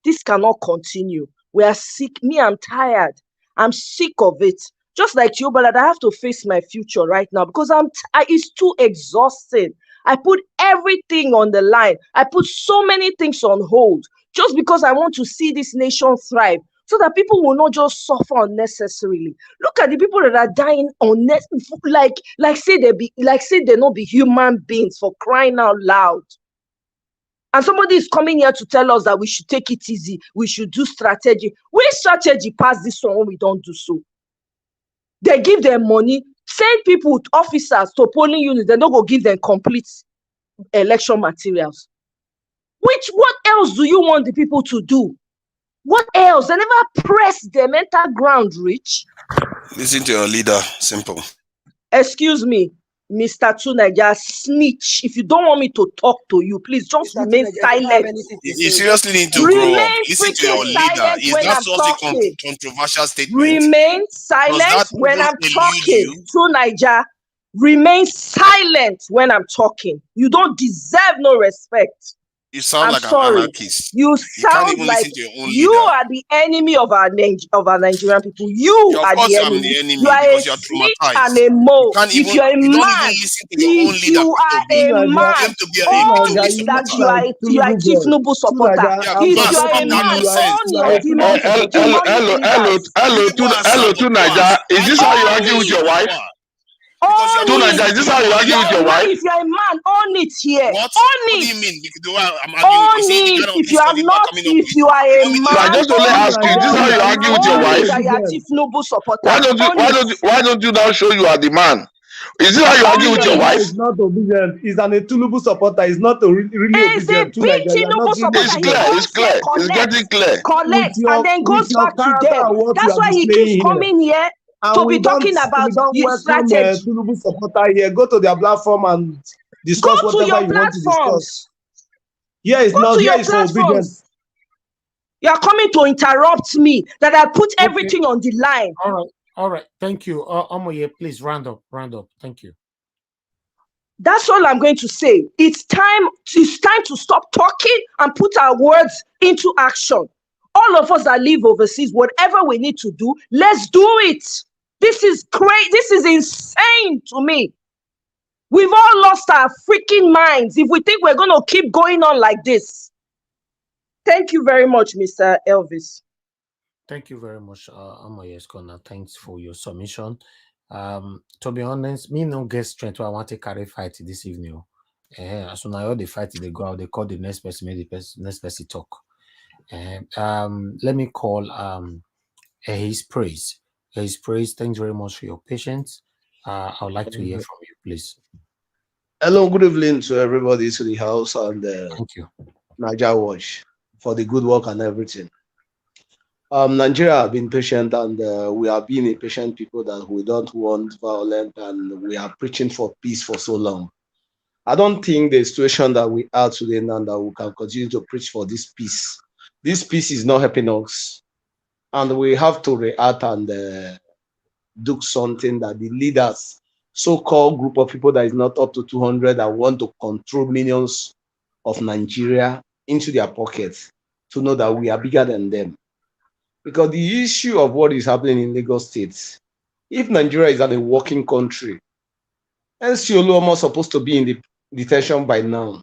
this cannot continue. We are sick. Me, I'm tired. I'm sick of it. Just like you, but I have to face my future right now because it's too exhausting. I put everything on the line. I put so many things on hold just because I want to see this nation thrive, so that people will not just suffer unnecessarily. Look at the people that are dying like say they not be human beings, for crying out loud. And somebody is coming here to tell us that we should take it easy, we should do strategy. Which strategy pass this one when we don't do so? They give them money, send people, officers to polling units, they don't go give them complete election materials. What else do you want the people to do? What else? They never press the mental ground, Rich. Listen to your leader. Simple. Excuse me, Mr. Tunaja, snitch. If you don't want me to talk to you, please just remain silent. You seriously need to grow up. Listen to your leader. It's not such a controversial statement. Remain silent when I'm talking. Tunaja, remain silent when I'm talking. You don't deserve no respect. You sound I'm like an sorry. anarchist. You You can't sound even like listen to your own you leader. are the enemy of our Nigerian people. You Yeah, of are course the I'm enemy. the You enemy are a because you are snitch and traumatized. a mole. If you're a You don't even man, listen to your own if leader, you Peter are Obi. a You man, claim to be a own Tinubu it You that look supporter. like you are a Tinubu boy. Tinubu supporter. Yeah, If go and you are stop a that man, nonsense. own your demonic leaders. You go and stand up. Go and stand. Why do you Own argue with it. your wife? Because you are Own not it. listening to your own You leader. are a man. If you are a man, own it here. What? Own What do it. you mean? The way I'm arguing with you. Own See the it. kind of If this you have stuff you are not, coming up if with. you are You a want me to man, listen to you? own it. Own it that you are Obedient. Tinubu supporter. Own it. Why don't you now show you are the man? Is this how you argue Own with your it. wife? Is not obedient. He's an Tinubu supporter. He's not really He's a obedient to big Nigeria. You are Tinubu not really supporter. It's He clear, obedient. it's goes here, clear, it's getting clear. collects, and then With goes your back to character them. and what you That's are why he keeps displaying here. coming here And to be talking about we don't his welcome strategy. Tinubu supporter here. Go to their platform and Go discuss to whatever your you want to discuss. platforms. Here is Go not. to Here your is for obedience. platforms. You are coming to interrupt me that I put Okay. everything on the line. All right. Thank you. Omoye, please round up. Thank you. That's all I'm going to say. It's time to stop talking and put our words into action. All of us that live overseas, whatever we need to do, let's do it. This is crazy. This is insane to me. We've all lost our freaking minds if we think we're going to keep going on like this. Thank you very much, Mr. Elvis. Thank you very much, Omoye Skona. Thanks for your submission. To be honest, me no get strength. I want to carry fight this evening. As soon as all the fight they go out, they call the next person, make the next person talk. Let me call his praise. His praise. Thanks very much for your patience. I would like to hear from you, please. Hello, good evening to everybody to the house and thank you, Niger Watch, for the good work and everything. Nigeria have been patient, and we have been a patient people that we don't want violence, and we are preaching for peace for so long. I don't think the situation that we are today now that we can continue to preach for this peace. This peace is not helping us, and we have to react and do something that the leaders, so-called group of people that is not up to 200 that want to control millions of Nigeria into their pockets, to know that we are bigger than them. Because the issue of what is happening in Lagos State, if Nigeria is a working country, NC Oluomo is supposed to be in the detention by now.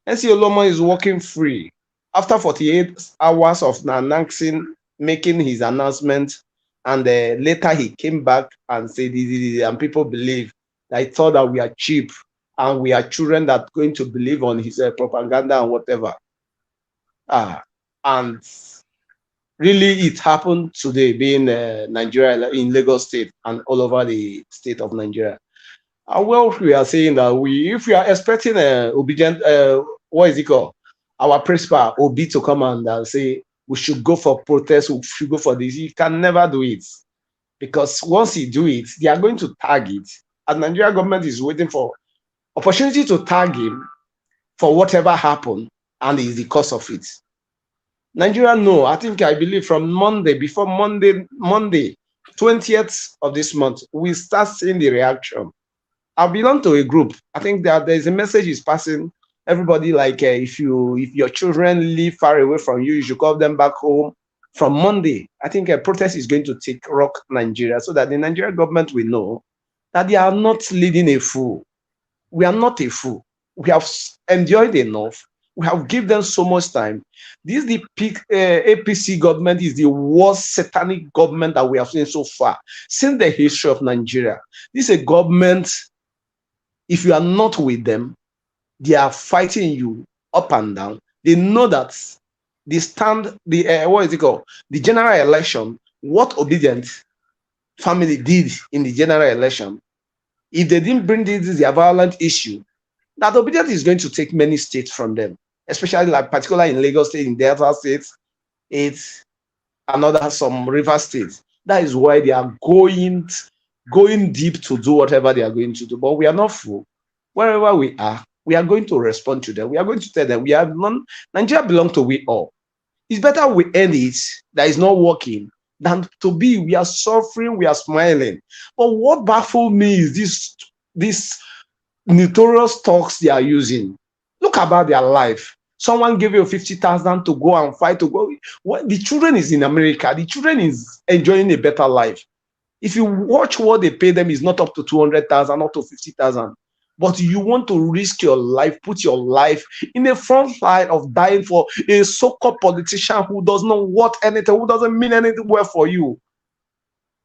NC Oluomo is working free. After 48 hours of announcing, making his announcement, and later he came back and said, and people believe that he thought that we are cheap and we are children that are going to believe on his propaganda and whatever. And really, it happened today, being Nigeria in Lagos State and all over the state of Nigeria. Well, we are saying that if we are expecting obedient, what is it called? Our principal Obi to come and say we should go for protest, we should go for this. He can never do it, because once he do it, they are going to tag it, and Nigeria government is waiting for opportunity to tag him for whatever happened, and is the cause of it. Nigeria, no, I believe from Monday, before Monday, 20th of this month, we start seeing the reaction. I belong to a group. I think that there's a message is passing everybody, like if your children live far away from you, you should call them back home. From Monday, I think a protest is going to take rock Nigeria, so that the Nigerian government will know that they are not leading a fool. We are not a fool. We have enjoyed enough. We have given them so much time. This the APC government is the worst satanic government that we have seen so far since the history of Nigeria. This is a government, if you are not with them, they are fighting you up and down. They know that the general election, what Obedient family did in the general election, if they didn't bring this their violent issue, that Obedient is going to take many states from them, especially like particularly in Lagos State, in Delta State, it's another some river states. That is why they are going deep to do whatever they are going to do. But we are not fool. Wherever we are going to respond to them. We are going to tell them Nigeria belongs to we all. It's better we end it that is not working than to be we are suffering, we are smiling. But what baffles me is this notorious talks they are using. Look about their life. Someone give you 50,000 to go and fight to go. What the children is in America. The children is enjoying a better life. If you watch what they pay them, is not up to 200,000, not to 50,000. But you want to risk your life, put your life in the front line of dying for a so-called politician who does not want anything, who doesn't mean anything well for you.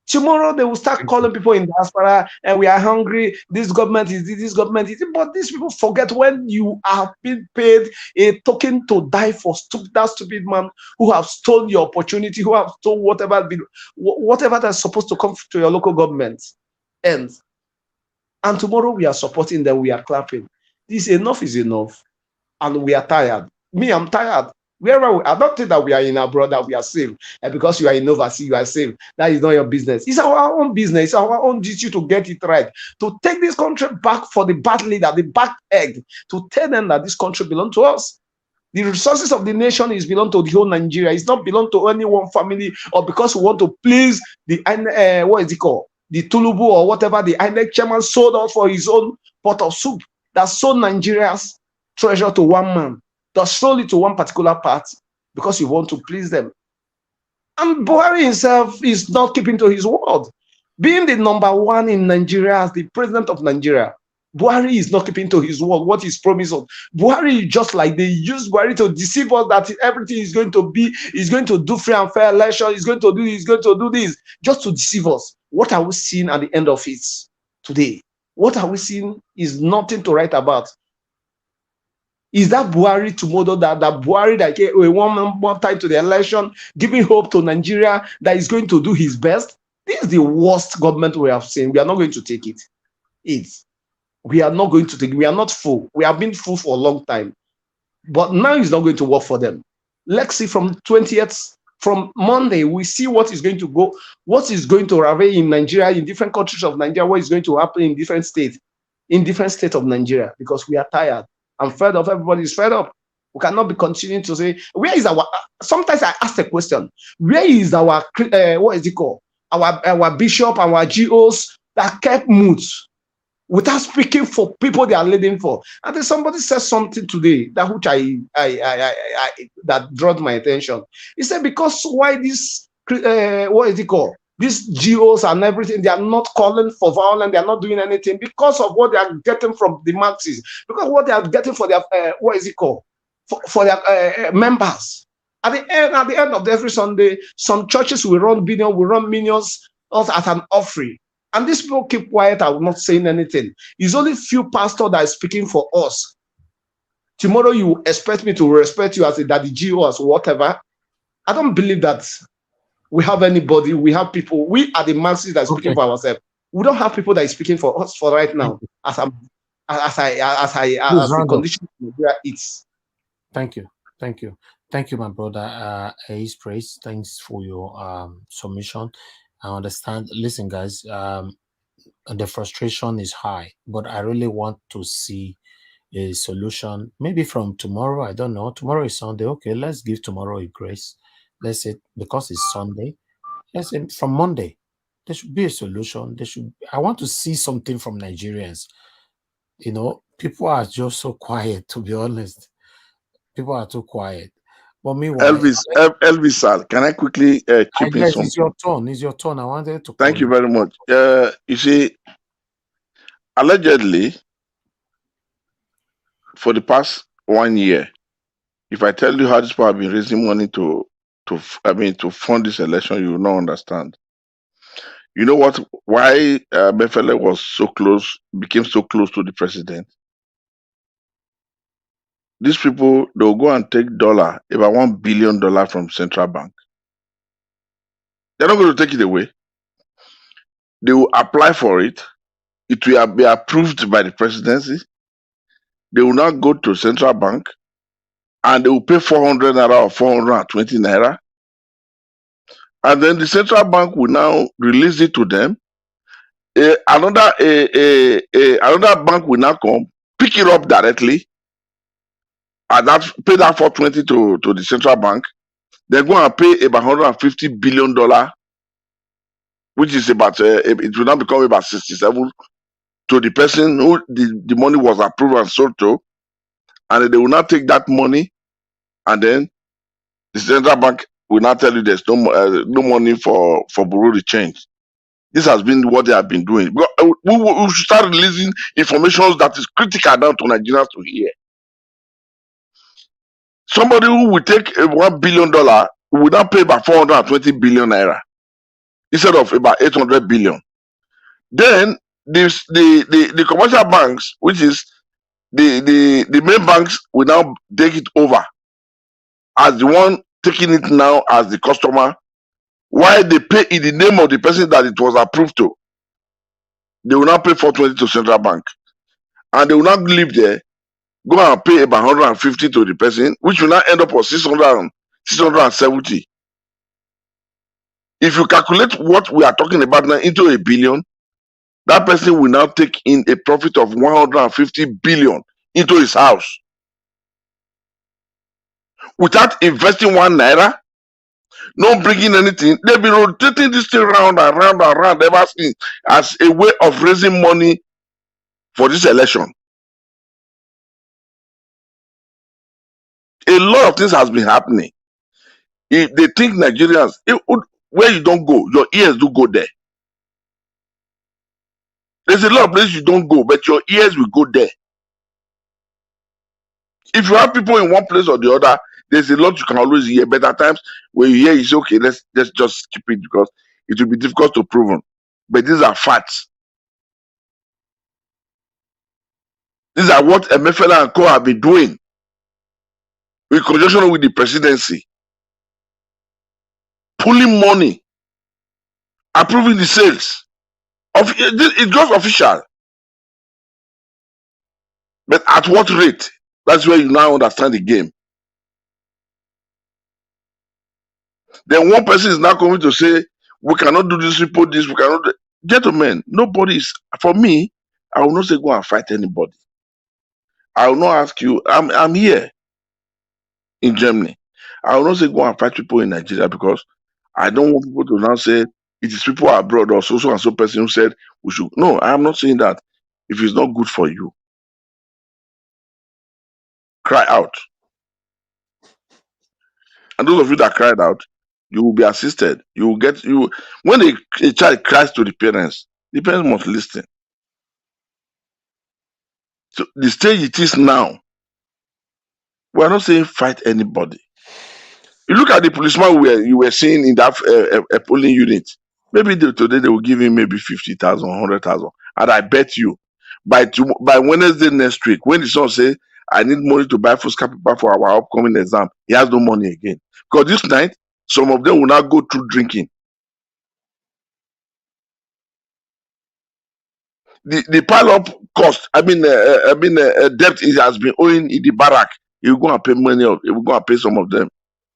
Tomorrow they will start calling people in diaspora, and we are hungry. This government is this government is. But these people forget when you are being paid a token to die for that stupid man who have stolen your opportunity, who have stolen whatever that's supposed to come to your local government. And tomorrow we are supporting them, we are clapping. This enough is enough, and we are tired. Me, I'm tired. I don't think that we are in abroad, that we are safe. And because you are in overseas, you are safe. That is not your business. It's our own business. It's our own duty to get it right. To take this country back for the bad leader, the bad egg, to tell them that this country belongs to us. The resources of the nation is belong to the whole Nigeria. It's not belong to any one family, or because we want to please the what is it called? The Tulubu or whatever the INEC chairman sold out for his own pot of soup. That sold Nigeria's treasure to one man. That sold it to one particular party because you want to please them. And Buhari himself is not keeping to his word. Being the number one in Nigeria as the president of Nigeria, Buhari is not keeping to his word, what he's promised us. Buhari is just like they use Buhari to deceive us that everything is going to do free and fair election, he's going to do this, just to deceive us. What are we seeing at the end of it today? What are we seeing is nothing to write about. Is that Buhari tomorrow, that Buhari that came one more time to the election, giving hope to Nigeria that is going to do his best? This is the worst government we have seen. We are not going to take it. We are not going to take it. We are not full. We have been full for a long time. But now it's not going to work for them. Let's see from 20th, from Monday, we see what is going to go, what is going to ravage in Nigeria, in different countries of Nigeria, what is going to happen in different states of Nigeria, because we are tired. I'm fed up. Everybody is fed up. We cannot be continuing to say, where is our, sometimes I ask the question, where is our, what is it called? Our bishop, our GOs that kept mute without speaking for people they are leading for. And then somebody said something today that which that drew my attention. He said, because why this, what is it called? These GOs and everything, they are not calling for violence, they are not doing anything because of what they are getting from the Marxists, because what they are getting for their, what is it called? For their members. At the end of every Sunday, some churches will run millions as an offering. And these people keep quiet and not saying anything. It's only few pastors that are speaking for us. Tomorrow you expect me to respect you as a daddy GO, as whatever. I don't believe that we have anybody. We have people. We are the Marxists that are speaking for ourselves. We don't have people that are speaking for us for right now. As the condition it's. Thank you, my brother. Ace Praise. Thanks for your submission. I understand. Listen, guys. The frustration is high, but I really want to see a solution. Maybe from tomorrow. I don't know. Tomorrow is Sunday. Okay, let's give tomorrow a grace. Let's say because it's Sunday, let's say from Monday, there should be a solution. I want to see something from Nigerians. You know, people are just so quiet, to be honest. People are too quiet. But meanwhile, Elvis, sir, can I quickly chip in something? It's your turn. It's your turn. I wanted to. Thank you very much. You see, allegedly, for the past 1 year, if I tell you how this people have been raising money to fund this election, you will not understand. You know what? Why Befele was so close, became so close to the president? These people, they'll go and take about $1 billion from central bank. They're not going to take it away. They will apply for it. It will be approved by the presidency. They will not go to central bank, and they will pay 400 naira or 420 naira. And then the central bank will now release it to them. Another bank will now come, pick it up directly, and pay that 420 to the central bank. They're going to pay about $150 billion, which is about, it will now become about 67 to the person who the money was approved and sold to. And they will not take that money and then the central bank will now tell you there's no money for bureau de change. This has been what they have been doing. We should start releasing information that is critical now to Nigerians to hear. Somebody who will take $1 billion will now pay about 420 billion naira instead of about 800 billion. Then the commercial banks, which is the main banks, will now take it over as the one taking it now as the customer, while they pay in the name of the person that it was approved to. They will now pay 420 to central bank, and they will not live there, go and pay about 150 to the person, which will now end up on 670. If you calculate what we are talking about now into a billion, that person will now take in a profit of 150 billion into his house without investing 1 naira, not bringing anything. They've been rotating this thing round and round and round ever since as a way of raising money for this election. A lot of things has been happening. If they think Nigerians, where you don't go, your ears do go there. There's a lot of places you don't go, but your ears will go there. If you have people in one place or the other, there's a lot you can always hear. But at times when you hear, you say, okay, let's just skip it because it will be difficult to prove. But these are facts. These are what Emefiele and Co have been doing in conjunction with the presidency. Pulling money, approving the sales. It's just official. But at what rate? That's where you now understand the game. Then one person is now coming to say, we cannot do this, report this, we cannot do. Gentlemen, nobody is, for me, I will not say go and fight anybody. I will not ask you, I'm here in Germany. I will not say go and fight people in Nigeria because I don't want people to now say it is people abroad or so and so person who said we should. No, I am not saying that. If it's not good for you, cry out. And those of you that cried out, you will be assisted. You will get you when a child cries to the parents must listen. So the stage it is now, we are not saying fight anybody. You look at the policeman you were seeing in that polling unit. Maybe today they will give him maybe 50,000, 100,000, and I bet you by Wednesday next week, when the son says, "I need money to buy food paper for our upcoming exam," he has no money again. Because this night, some of them will now go through drinking. The pile up cost, debt he has been owing in the barrack. He will go and pay money. He will go and pay some of them.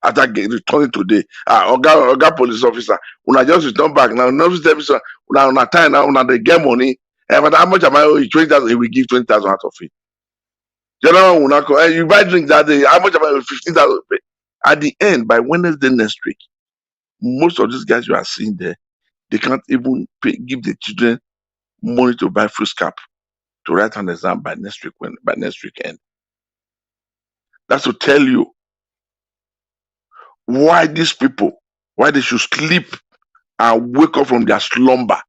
After returning today, Oga police officer, when I just return back now, no service, now time now, they get money. But how much am I owing? 20,000. He will give 20,000 out of it. General will not call. You buy drink that day. How much am I owing? 15,000. At the end, by Wednesday next week, most of these guys you are seeing there, they can't even give the children money to buy food scap to write an exam by next weekend. That's to tell you why these people, why they should sleep and wake up from their slumber.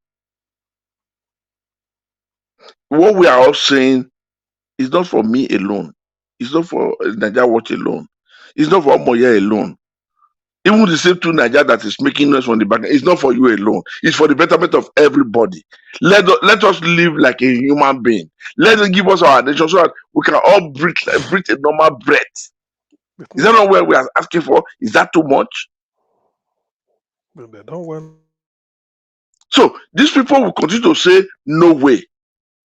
What we are all saying is not for me alone. It's not for Nigeria Watch alone. It's not for Moya alone. Even the same two Nigeria that is making noise from the back, it's not for you alone. It's for the betterment of everybody. Let us live like a human being. Let them give us our attention so that we can all breathe a normal breath. Is that not what we are asking for? Is that too much? So these people will continue to say, no way.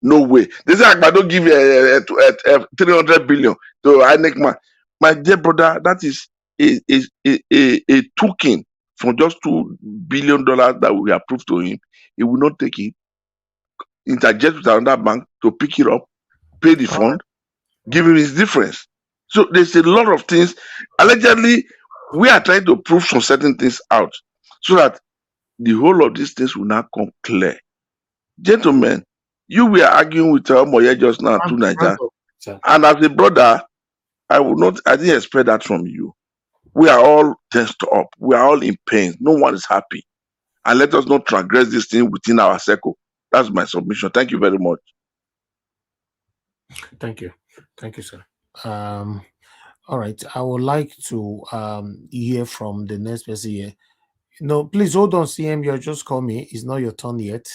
No way. They say, I don't give 300 billion to INEC man. My dear brother, that is a token from just $2 billion that we approved to him. He will not take it, interject with another bank to pick it up, pay the fund, give him his difference. So there's a lot of things. Allegedly, we are trying to prove some certain things out so that the whole of these things will now come clear. Gentlemen, you were arguing with Moye just now to Nigeria. And as a brother, I didn't expect that from you. We are all tensed up. We are all in pain. No one is happy. And let us not transgress this thing within our circle. That's my submission. Thank you very much. Thank you. Thank you, sir. All right. I would like to hear from the next person here. No, please hold on, CM. You just call me. It's not your turn yet.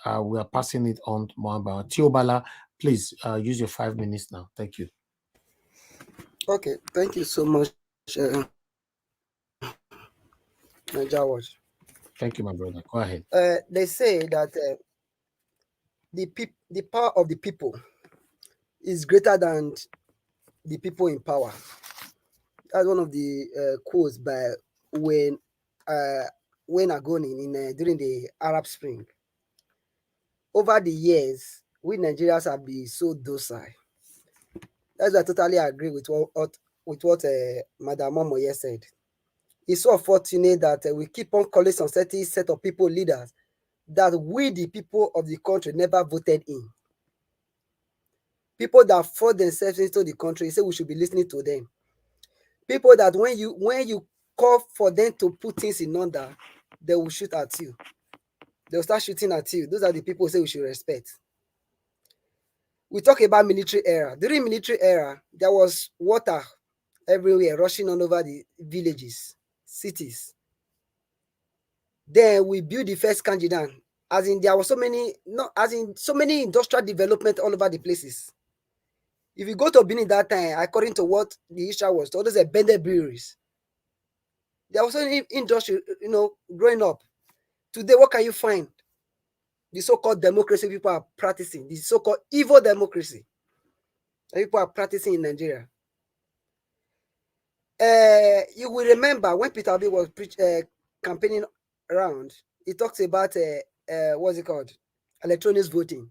We are passing it on to Moamba. Tiobala, please use your 5 minutes now. Thank you. Okay, thank you so much, Jawad. Thank you, my brother. Go ahead. They say that the power of the people is greater than the people in power. That's one of the quotes by Wayne Agoni during the Arab Spring. Over the years, we Nigerians have been so docile. That's why I totally agree with what Madam Momoye said. It's so fortunate that we keep on calling some certain set of people leaders that we, the people of the country, never voted in. People that fought themselves into the country, say we should be listening to them. People that when you call for them to put things in order, they will shoot at you. They'll start shooting at you. Those are the people who say we should respect. We talk about military era. During military era, there was water everywhere rushing all over the villages, cities. Then we built the first Kanjidan. As in, there were so many industrial development all over the places. If you go to Benin that time, according to what the issue was, all those abandoned breweries. There was any industry, growing up. Today, what can you find? The so-called democracy people are practicing, the so-called evil democracy that people are practicing in Nigeria. You will remember when Peter Obi was campaigning around, he talks about what's it called? Electronic voting.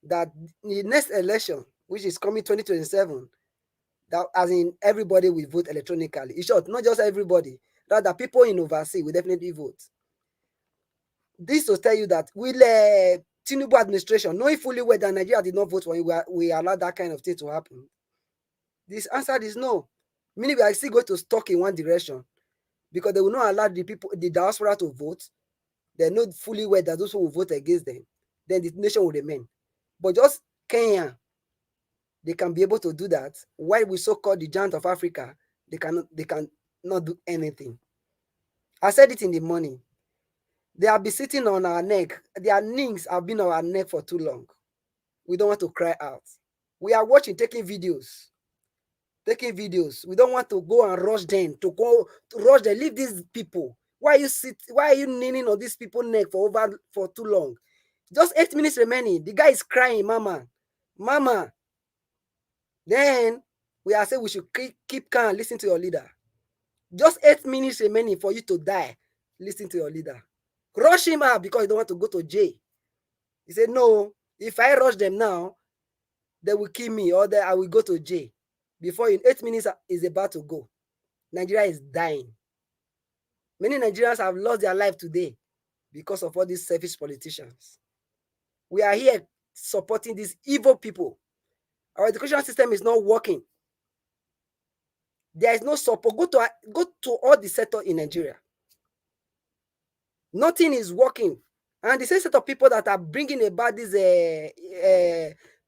That the next election, which is coming 2027, that as in everybody will vote electronically. In short, not just everybody, rather people in overseas will definitely vote. This will tell you that will Tinubu administration, knowing fully well that Nigeria did not vote for him, we allow that kind of thing to happen? This answer is no. Meaning we are still going to stuck in one direction because they will not allow the people, the diaspora, to vote. They know fully well that those who will vote against them, then the nation will remain. But just Kenya, they can be able to do that. While we so-called the giant of Africa, they cannot do anything. I said it in the morning. They have been sitting on our neck. Their knees have been on our neck for too long. We don't want to cry out. We are watching, taking videos. We don't want to go and rush them, leave these people. Why are you kneeling on these people's neck for too long? Just 8 minutes remaining. The guy is crying, mama. Then we are saying we should keep calm, listen to your leader. Just 8 minutes remaining for you to die. Listen to your leader. Rush him out because you don't want to go to jail. He said, no, if I rush them now, they will kill me or I will go to jail. Before in 8 minutes is about to go. Nigeria is dying. Many Nigerians have lost their life today because of all these selfish politicians. We are here supporting these evil people. Our education system is not working. There is no support. Go to all the sectors in Nigeria. Nothing is working. And the same set of people that are bringing about these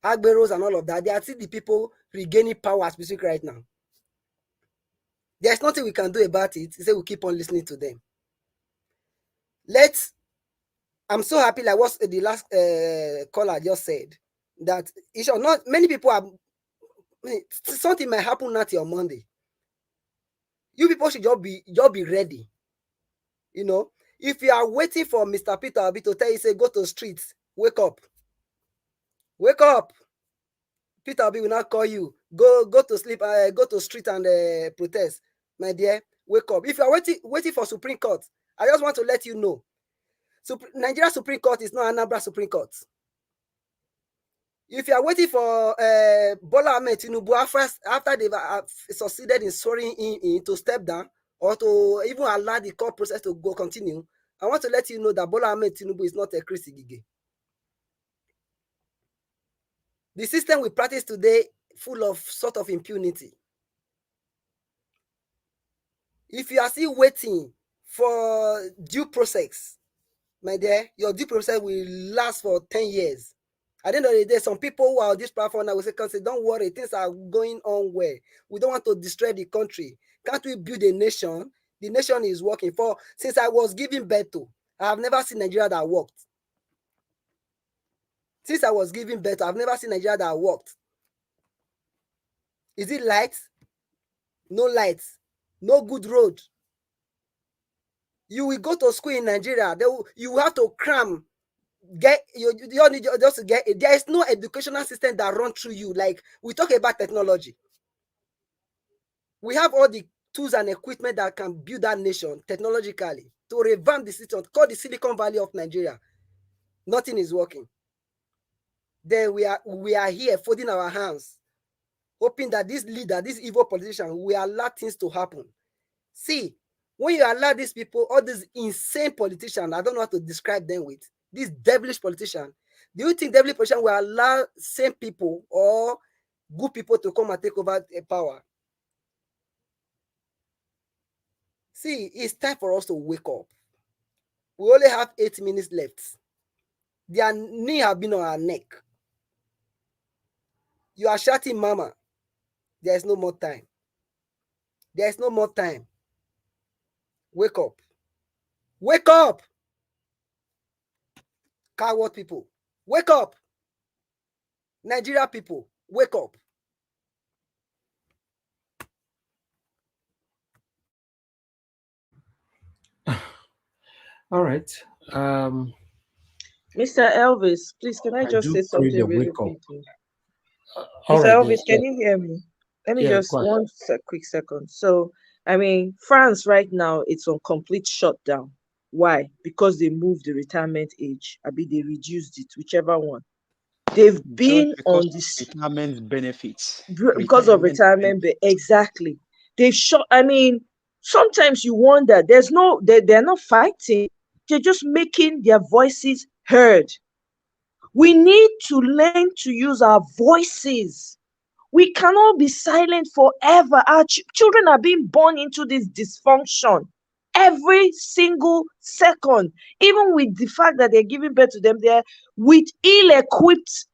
Agberos and all of that, they are still the people regaining power specific right now. There's nothing we can do about it. They say we keep on listening to them. I'm so happy, like what the last caller just said, that it shall not, many people are, something might happen not on Monday. You people should just be ready. If you are waiting for Mr. Peter Obi to tell you, say, go to the streets, wake up. Wake up. Peter Obi will not call you. Go to sleep, go to street and protest. My dear, wake up. If you are waiting for Supreme Court, I just want to let you know. Nigeria Supreme Court is not Anambra Supreme Court. If you are waiting for Bola Ahmed Tinubu after they've succeeded in swearing in to step down or to even allow the court process to go continue, I want to let you know that Bola Ahmed Tinubu is not a Christy Gige. The system we practice today full of sort of impunity. If you are still waiting for due process, my dear, your due process will last for 10 years. At the end of the day, some people who are on this platform now will say, don't worry, things are going on well. We don't want to destroy the country. Can't we build a nation? The nation is working. Since I was giving birth to, I have never seen Nigeria that worked. Since I was giving birth, I've never seen Nigeria that worked. Is it lights? No lights. No good road. You will go to school in Nigeria. You have to cram. You need just to get it. There is no educational system that runs through you. Like we talk about technology. We have all the tools and equipment that can build that nation technologically to revamp the system, called the Silicon Valley of Nigeria. Nothing is working. Then we are here folding our hands, hoping that this leader, this evil politician, will allow things to happen. See, when you allow these people, all these insane politicians, I don't know how to describe them with, this devilish politician, do you think devilish politician will allow same people or good people to come and take over power? See, it's time for us to wake up. We only have 8 minutes left. Their knee have been on our neck. You are shouting, Mama. There is no more time. There is no more time. Wake up. Wake up! Coward people, wake up! Nigeria people, wake up! All right. Mr. Elvis, please, can I just say something really quickly? Mr. Elvis, can you hear me? Let me just quick second. So, I mean, France right now, it's on complete shutdown. Why? Because they moved the retirement age. I mean, they reduced it, whichever one. They've been on this retirement benefits. Because of retirement, exactly. They've shot. I mean, sometimes you wonder. They're not fighting. They're just making their voices heard. We need to learn to use our voices. We cannot be silent forever. Our children are being born into this dysfunction every single second. Even with the fact that they're giving birth to them, they're with ill-equipped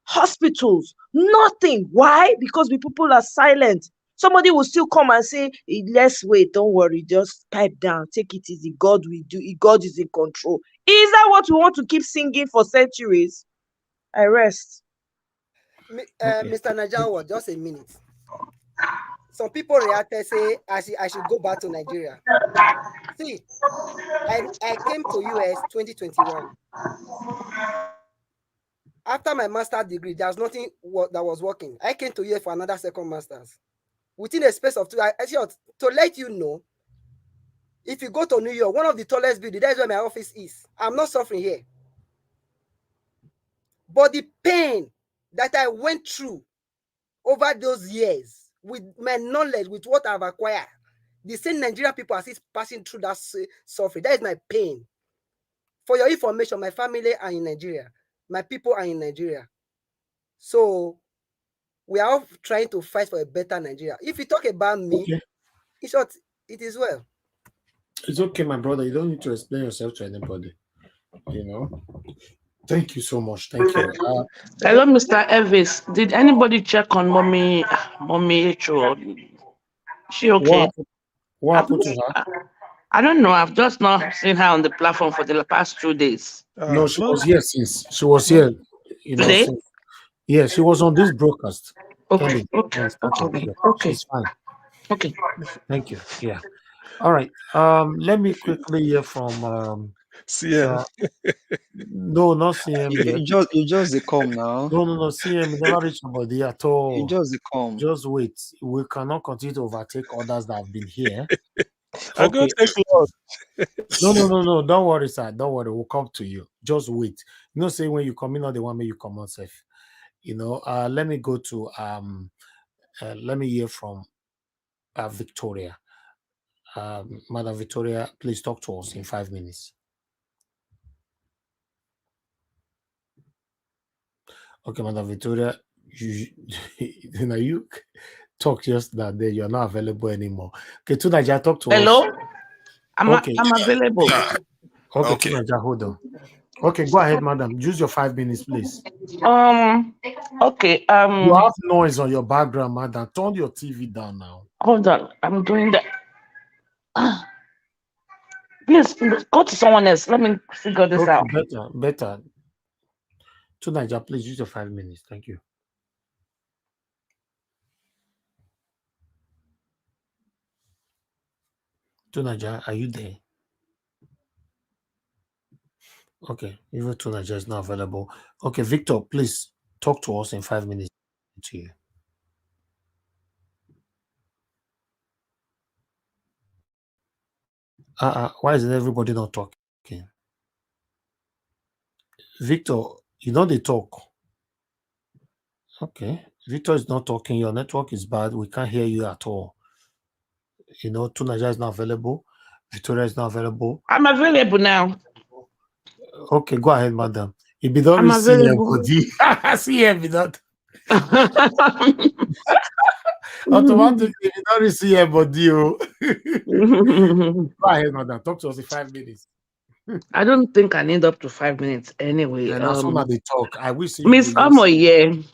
hospitals. Nothing. Why? Because the people are silent. Somebody will still come and say, let's wait, don't worry, just pipe down, take it easy. God will do it. God is in control. Is that what we want to keep singing for centuries? I rest. Mr. Najawa, just a minute. Some people reacted, say I should go back to Nigeria. See, I came to US 2021. After my master's degree, there was nothing that was working. I came to US for another second master's. Within a space of 2 years, to let you know, if you go to New York, one of the tallest buildings, that's where my office is. I'm not suffering here. But the pain that I went through over those years, with my knowledge, with what I've acquired, the same Nigerian people are still passing through that suffering. That is my pain. For your information, my family are in Nigeria. My people are in Nigeria. So we are all trying to fight for a better Nigeria. If you talk about me, in short, it is well. It's okay, my brother. You don't need to explain yourself to anybody. You know. Thank you so much. Thank you. Hello, Mr. Elvis. Did anybody check on Mommy H.O.? She okay? What happened to her? I don't know. I've just not seen her on the platform for the past 2 days. No, she was here since. She was here. You know. Today? Since, yeah, she was on this broadcast. Okay. Okay. She's fine. Okay. Thank you. Yeah. All right. Let me quickly hear from CM. No, not CM yet. You just they come now. No, CM never reached somebody at all. You just they come. Just wait. We cannot continue to overtake others that have been here. I go take Lord. No. Don't worry, sir. Don't worry. We'll come to you. Just wait. You know, say when you come in, not the one may you come out safe. You know, let me go to let me hear from Victoria. Madam Victoria, please talk to us in 5 minutes. Okay, Madam Victoria, you talk just that day. You're not available anymore. Okay, Tunaja, talk to Hello? us. I'm available. Okay, Okay. Tunaja, hold on. Okay, go ahead, madam. Use your 5 minutes, please. Okay. You have noise on your background, madam. Turn your TV down now. Hold on. I'm doing that. Please go to someone else. Let me figure this out. Better. Tunaja, please use your 5 minutes. Thank you. Tunaja, are you there? Okay, even Tunaja is not available. Okay, Victor, please talk to us in 5 minutes. To you. Why isn't everybody not talking? Victor, you know they talk. Okay, Victor is not talking. Your network is bad. We can't hear you at all. Tunaja is not available. Victoria is not available. I'm available now. Okay, go ahead, madam. If you don't I'm receive available. see everybody. Automatically, if you don't receive everybody. Go ahead, madam. Talk to us in 5 minutes. I don't think I need up to 5 minutes anyway. And as soon as they talk, I will see Miss Omoye,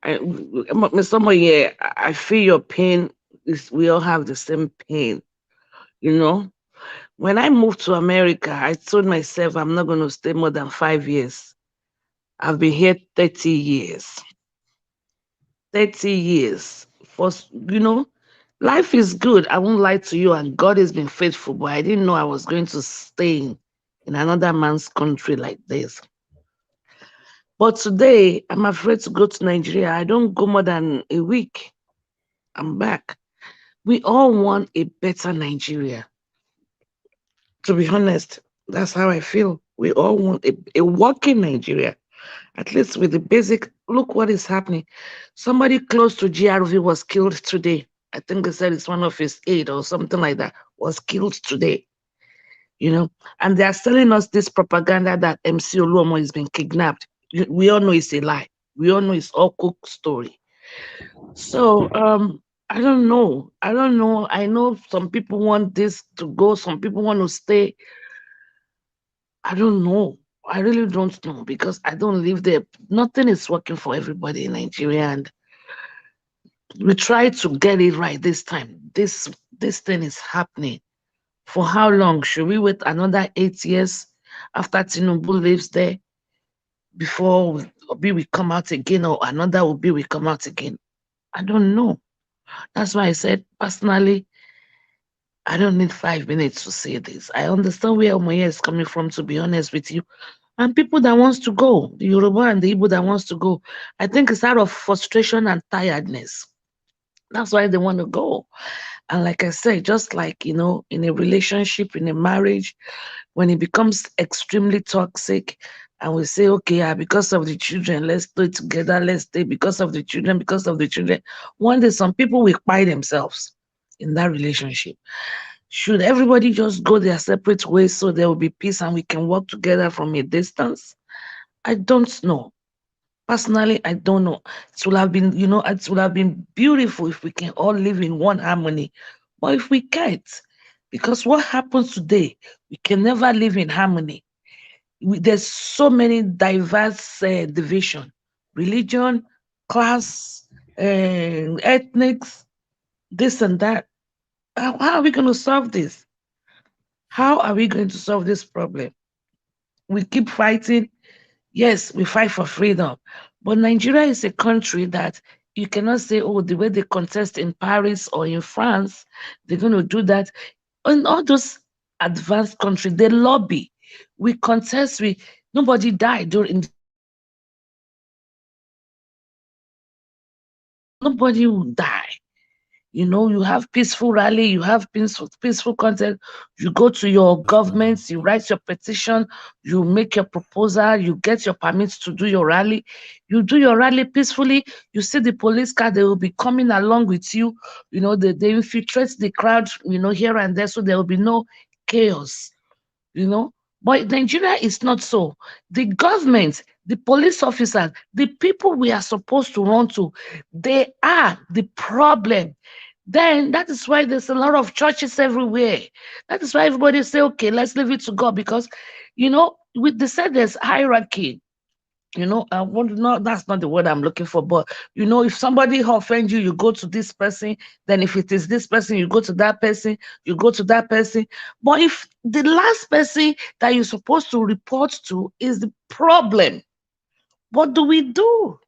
Miss Omoye, I feel your pain. We all have the same pain. When I moved to America, I told myself I'm not going to stay more than 5 years. I've been here 30 years. 30 years. Life is good. I won't lie to you, and God has been faithful, but I didn't know I was going to stay in another man's country like this. But today, I'm afraid to go to Nigeria. I don't go more than a week. I'm back. We all want a better Nigeria. To be honest, that's how I feel. We all want a working Nigeria, at least with the basic. Look what is happening. Somebody close to GRV was killed today. I think they said it's one of his aide or something like that was killed today. And they are selling us this propaganda that MC Oluomo has been kidnapped. We all know it's a lie. We all know it's all cooked story. So I don't know. I know some people want this to go, some people want to stay. I don't know. I really don't know because I don't live there. Nothing is working for everybody in Nigeria, and we try to get it right this time. This thing is happening. For how long? Should we wait another 8 years after Tinubu lives there before Obi will come out again, or another Obi will come out again? I don't know. That's why I said personally, I don't need 5 minutes to say this. I understand where Omoye is coming from, to be honest with you. And people that wants to go, the Yoruba and the Igbo that wants to go, I think it's out of frustration and tiredness. That's why they want to go. And like I said, just like, in a relationship, in a marriage, when it becomes extremely toxic and we say, okay, because of the children, let's stay together, let's stay because of the children. One day, some people will buy themselves in that relationship. Should everybody just go their separate ways so there will be peace and we can work together from a distance? I don't know. Personally, I don't know. It would have been beautiful if we can all live in one harmony. But if we can't, because what happens today, we can never live in harmony. There's so many diverse division, religion, class, ethnics, this and that. How are we going to solve this? How are we going to solve this problem? We keep fighting. Yes, we fight for freedom. But Nigeria is a country that you cannot say, oh, the way they contest in Paris or in France, they're going to do that. In all those advanced countries, they lobby. We contest, nobody died during. Nobody will die. You have peaceful rally, you have peaceful content. You go to your governments, you write your petition, you make your proposal, you get your permits to do your rally. You do your rally peacefully. You see the police car, they will be coming along with you. They infiltrate the crowd, here and there, so there will be no chaos. But Nigeria is not so. The government, the police officers, the people we are supposed to run to, they are the problem. Then that is why there's a lot of churches everywhere. That is why everybody say, okay, let's leave it to God, because, they said there's hierarchy. I want to know, that's not the word I'm looking for, but if somebody offends you, you go to this person. Then if it is this person, you go to that person, you go to that person. But if the last person that you're supposed to report to is the problem, what do we do?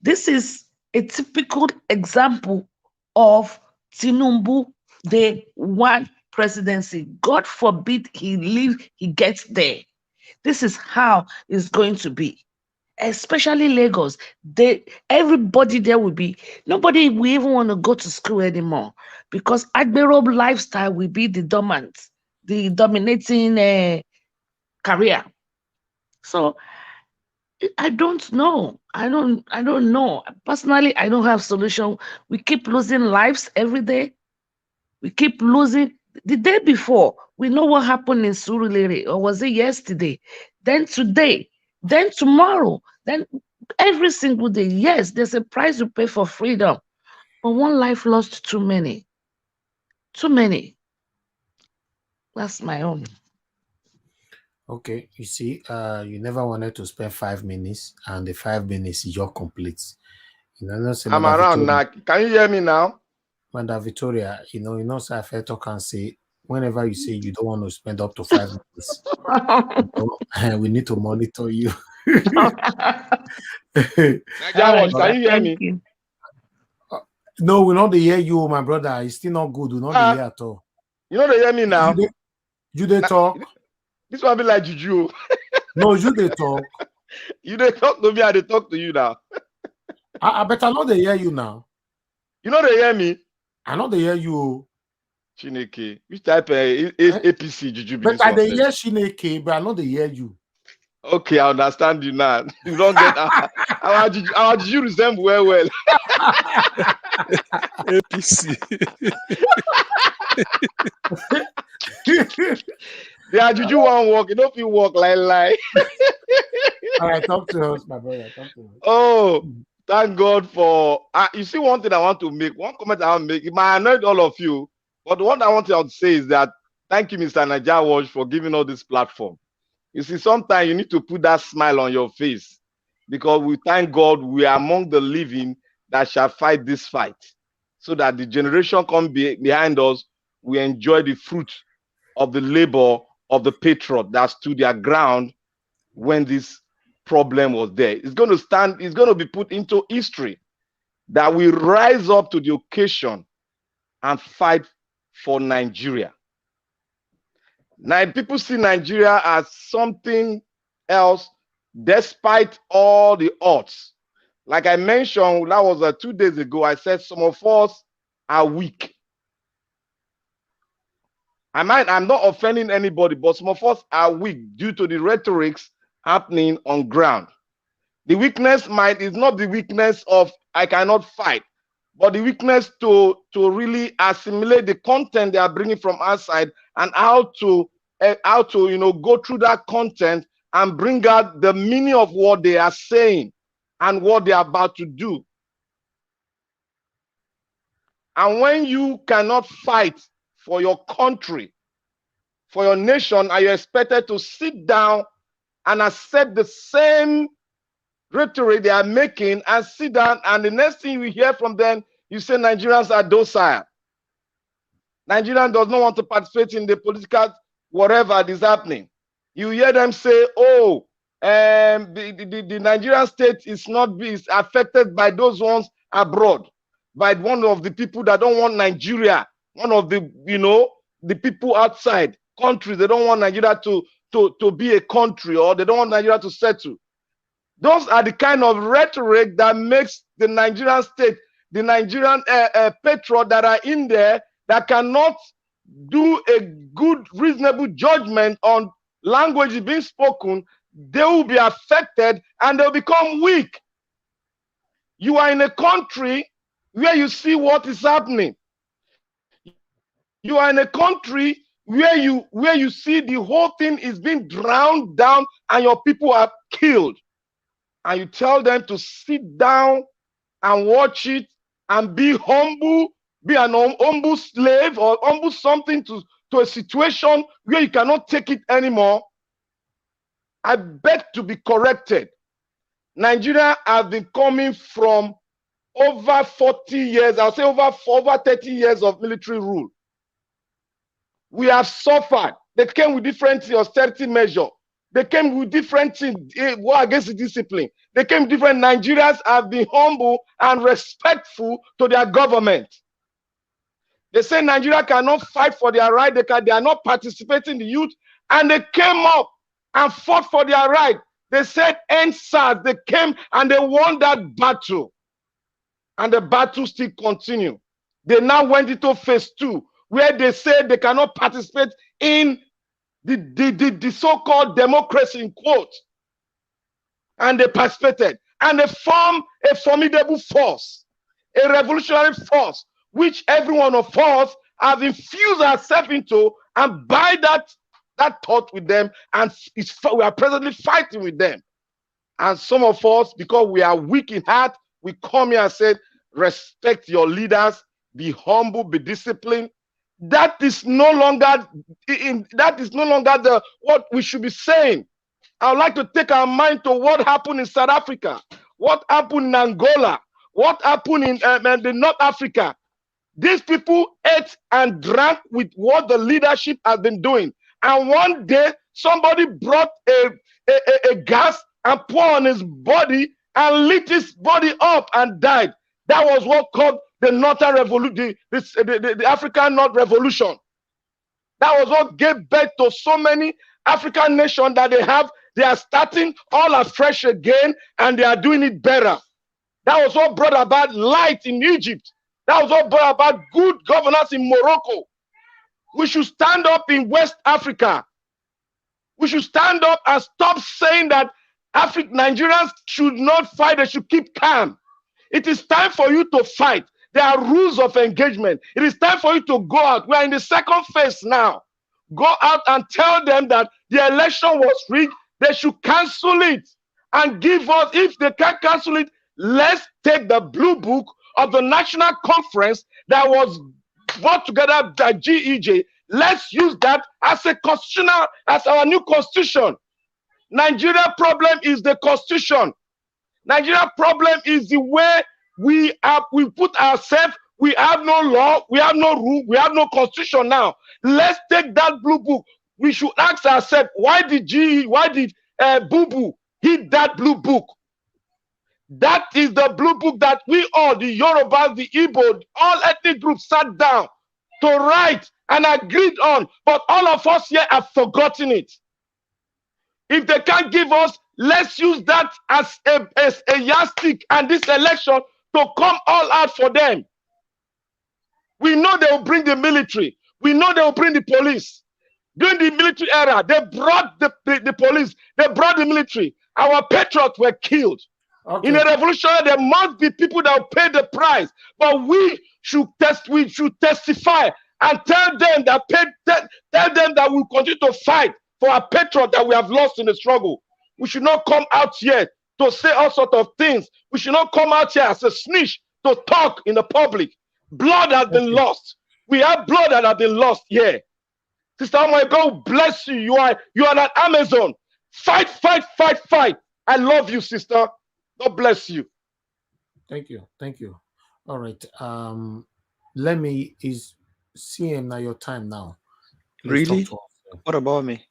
This is a typical example of Tinubu, the one presidency. God forbid he gets there. This is how it's going to be. Especially Lagos, everybody there will be, nobody will even want to go to school anymore, because Agbero lifestyle will be the dominating career. So I don't know. I don't know. Personally, I don't have solution. We keep losing lives every day. We keep losing. The day before, we know what happened in Surulere, or was it yesterday? Then today, then tomorrow, then every single day. Yes, there's a price you pay for freedom, but one life lost too many. Too many. That's my own. Okay, you see, you never wanted to spend 5 minutes, and the 5 minutes is your complete. I'm around now. Can you hear me now? Manda Victoria, so I felt talk and say, whenever you say you don't want to spend up to 5 minutes, we need to monitor you. Can you hear me? No, we not hear you, my brother. It's still not good. We not hear at all. You know they hear me now. You they talk. This one be like Juju. No, you they talk. You they talk to me, I they talk to you now. I better not they hear you now. You know they hear me. I know they hear you. Chineke, which type APC Juju? But I they hear Chineke, but I know they hear you. Okay, I understand you now. You don't get our Juju resemble well. APC. Yeah, Juju won't walk. You don't feel walk like. All right, talk to us, my brother. Talk to us. Oh, thank God for. You see, one thing I want to make, one comment I want to make. It might annoy all of you, but the one I want to say is that thank you, Mr. Naija Watch, for giving us this platform. You see, sometimes you need to put that smile on your face, because we thank God we are among the living that shall fight this fight, so that the generation come behind us, we enjoy the fruit of the labor of the patriot that stood their ground when this problem was there. It's going to be put into history that we rise up to the occasion and fight for Nigeria. Now, people see Nigeria as something else despite all the odds. Like I mentioned, that was 2 days ago, I said some of us are weak. I'm not offending anybody, but some of us are weak due to the rhetorics happening on ground. The weakness is not the weakness of I cannot fight, but the weakness to really assimilate the content they are bringing from outside, and how to go through that content and bring out the meaning of what they are saying and what they are about to do. And when you cannot fight for your country, for your nation, are you expected to sit down and accept the same rhetoric they are making and sit down, and the next thing you hear from them, you say Nigerians are docile. Nigerian does not want to participate in the political whatever is happening. You hear them say, oh, the Nigerian state is affected by those ones abroad, by one of the people that don't want Nigeria, one of the, the people outside countries, they don't want Nigeria to be a country, or they don't want Nigeria to settle. Those are the kind of rhetoric that makes the Nigerian state, the Nigerian patriot that are in there, that cannot do a good, reasonable judgment on language being spoken. They will be affected and they'll become weak. You are in a country where you see what is happening. You are in a country where you see the whole thing is being drowned down and your people are killed. and you tell them to sit down and watch it and be humble, be an humble slave or humble something to a situation where you cannot take it anymore, I beg to be corrected. Nigeria has been coming from over 40 years, I'll say over 30 years of military rule. We have suffered. They came with different austerity measure. They came with different war against the discipline. They came with different. Nigerians have been humble and respectful to their government. They say Nigeria cannot fight for their right. They are not participating in the youth. And they came up and fought for their right. They said end SARS. They came and they won that battle. And the battle still continue. They now went into phase 2, where they said they cannot participate in the so-called democracy in quote. And they participated. And they formed a formidable force, a revolutionary force, which every one of us have infused ourselves into, and by that thought with them, and we are presently fighting with them. And some of us, because we are weak in heart, we come here and say, respect your leaders, be humble, be disciplined. That is no longer what we should be saying. I would like to take our mind to what happened in South Africa, what happened in Angola, what happened in the North Africa. These people ate and drank with what the leadership has been doing. And one day, somebody brought a gas and poured on his body and lit his body up and died. That was what called the Northern Revolution, the African North Revolution. That was what gave birth to so many African nations that they are starting all afresh again, and they are doing it better. That was what brought about light in Egypt. That was what brought about good governance in Morocco. We should stand up in West Africa. We should stand up and stop saying that Nigerians should not fight, they should keep calm. It is time for you to fight. There are rules of engagement. It is time for you to go out. We are in the second phase now. Go out and tell them that the election was rigged. They should cancel it and give us, if they can't cancel it, let's take the blue book of the national conference that was brought together by GEJ. Let's use that as a constitutional, as our new constitution. Nigeria problem is the constitution. Nigeria problem is the way we put ourselves. We have no law, we have no rule, we have no constitution now. Let's take that blue book. We should ask ourselves, why did Boo Boo hit that blue book? That is the blue book that we all, the Yorubas, the Igbo, all ethnic groups sat down to write and agreed on, but all of us here have forgotten it. If they can't give us, let's use that as a yardstick and this election to come all out for them. We know they will bring the military. We know they will bring the police. During the military era, they brought the police. They brought the military. Our patriots were killed. Okay. In a revolution, there must be people that will pay the price. But we should testify and tell them that we'll continue to fight for our patriot that we have lost in the struggle. We should not come out here to say all sorts of things. We should not come out here as a snitch to talk in the public. Blood has been lost. We have blood that has been lost here. Sister, oh my God, bless you. You are an Amazon. Fight, fight, fight, fight. I love you, sister. God bless you. Thank you. Thank you. All right. Let me CM now your time now. Really? What about me?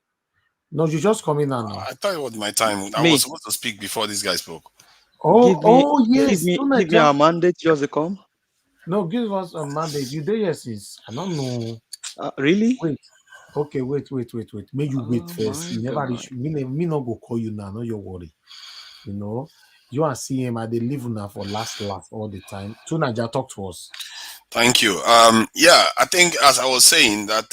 No, you just come in now. I thought it was my time. I was supposed to speak before this guy spoke. Yes. Give me a mandate just to come. No, give us a mandate. You there, yes, I don't know. Really? Wait. Okay, wait. May you wait first. You never reach me not go call you now, no your worry. You know, you are CM, they live now for last all the time. So Naja, talk to us. Thank you. Yeah, I think as I was saying that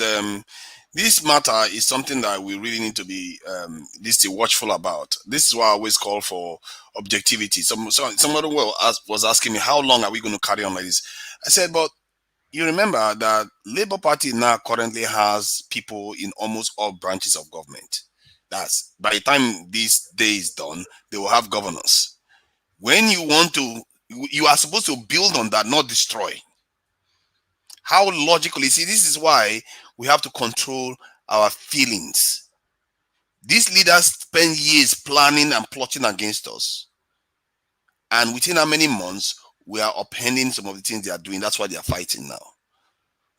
this matter is something that we really need to be watchful about. This is why I always call for objectivity. Somebody was asking me, how long are we going to carry on like this? I said, but you remember that Labour Party now currently has people in almost all branches of government. That's by the time this day is done, they will have governors. When you want to, you are supposed to build on that, not destroy. How logically, see, this is why we have to control our feelings. These leaders spend years planning and plotting against us. And within how many months, we are upending some of the things they are doing. That's why they are fighting now.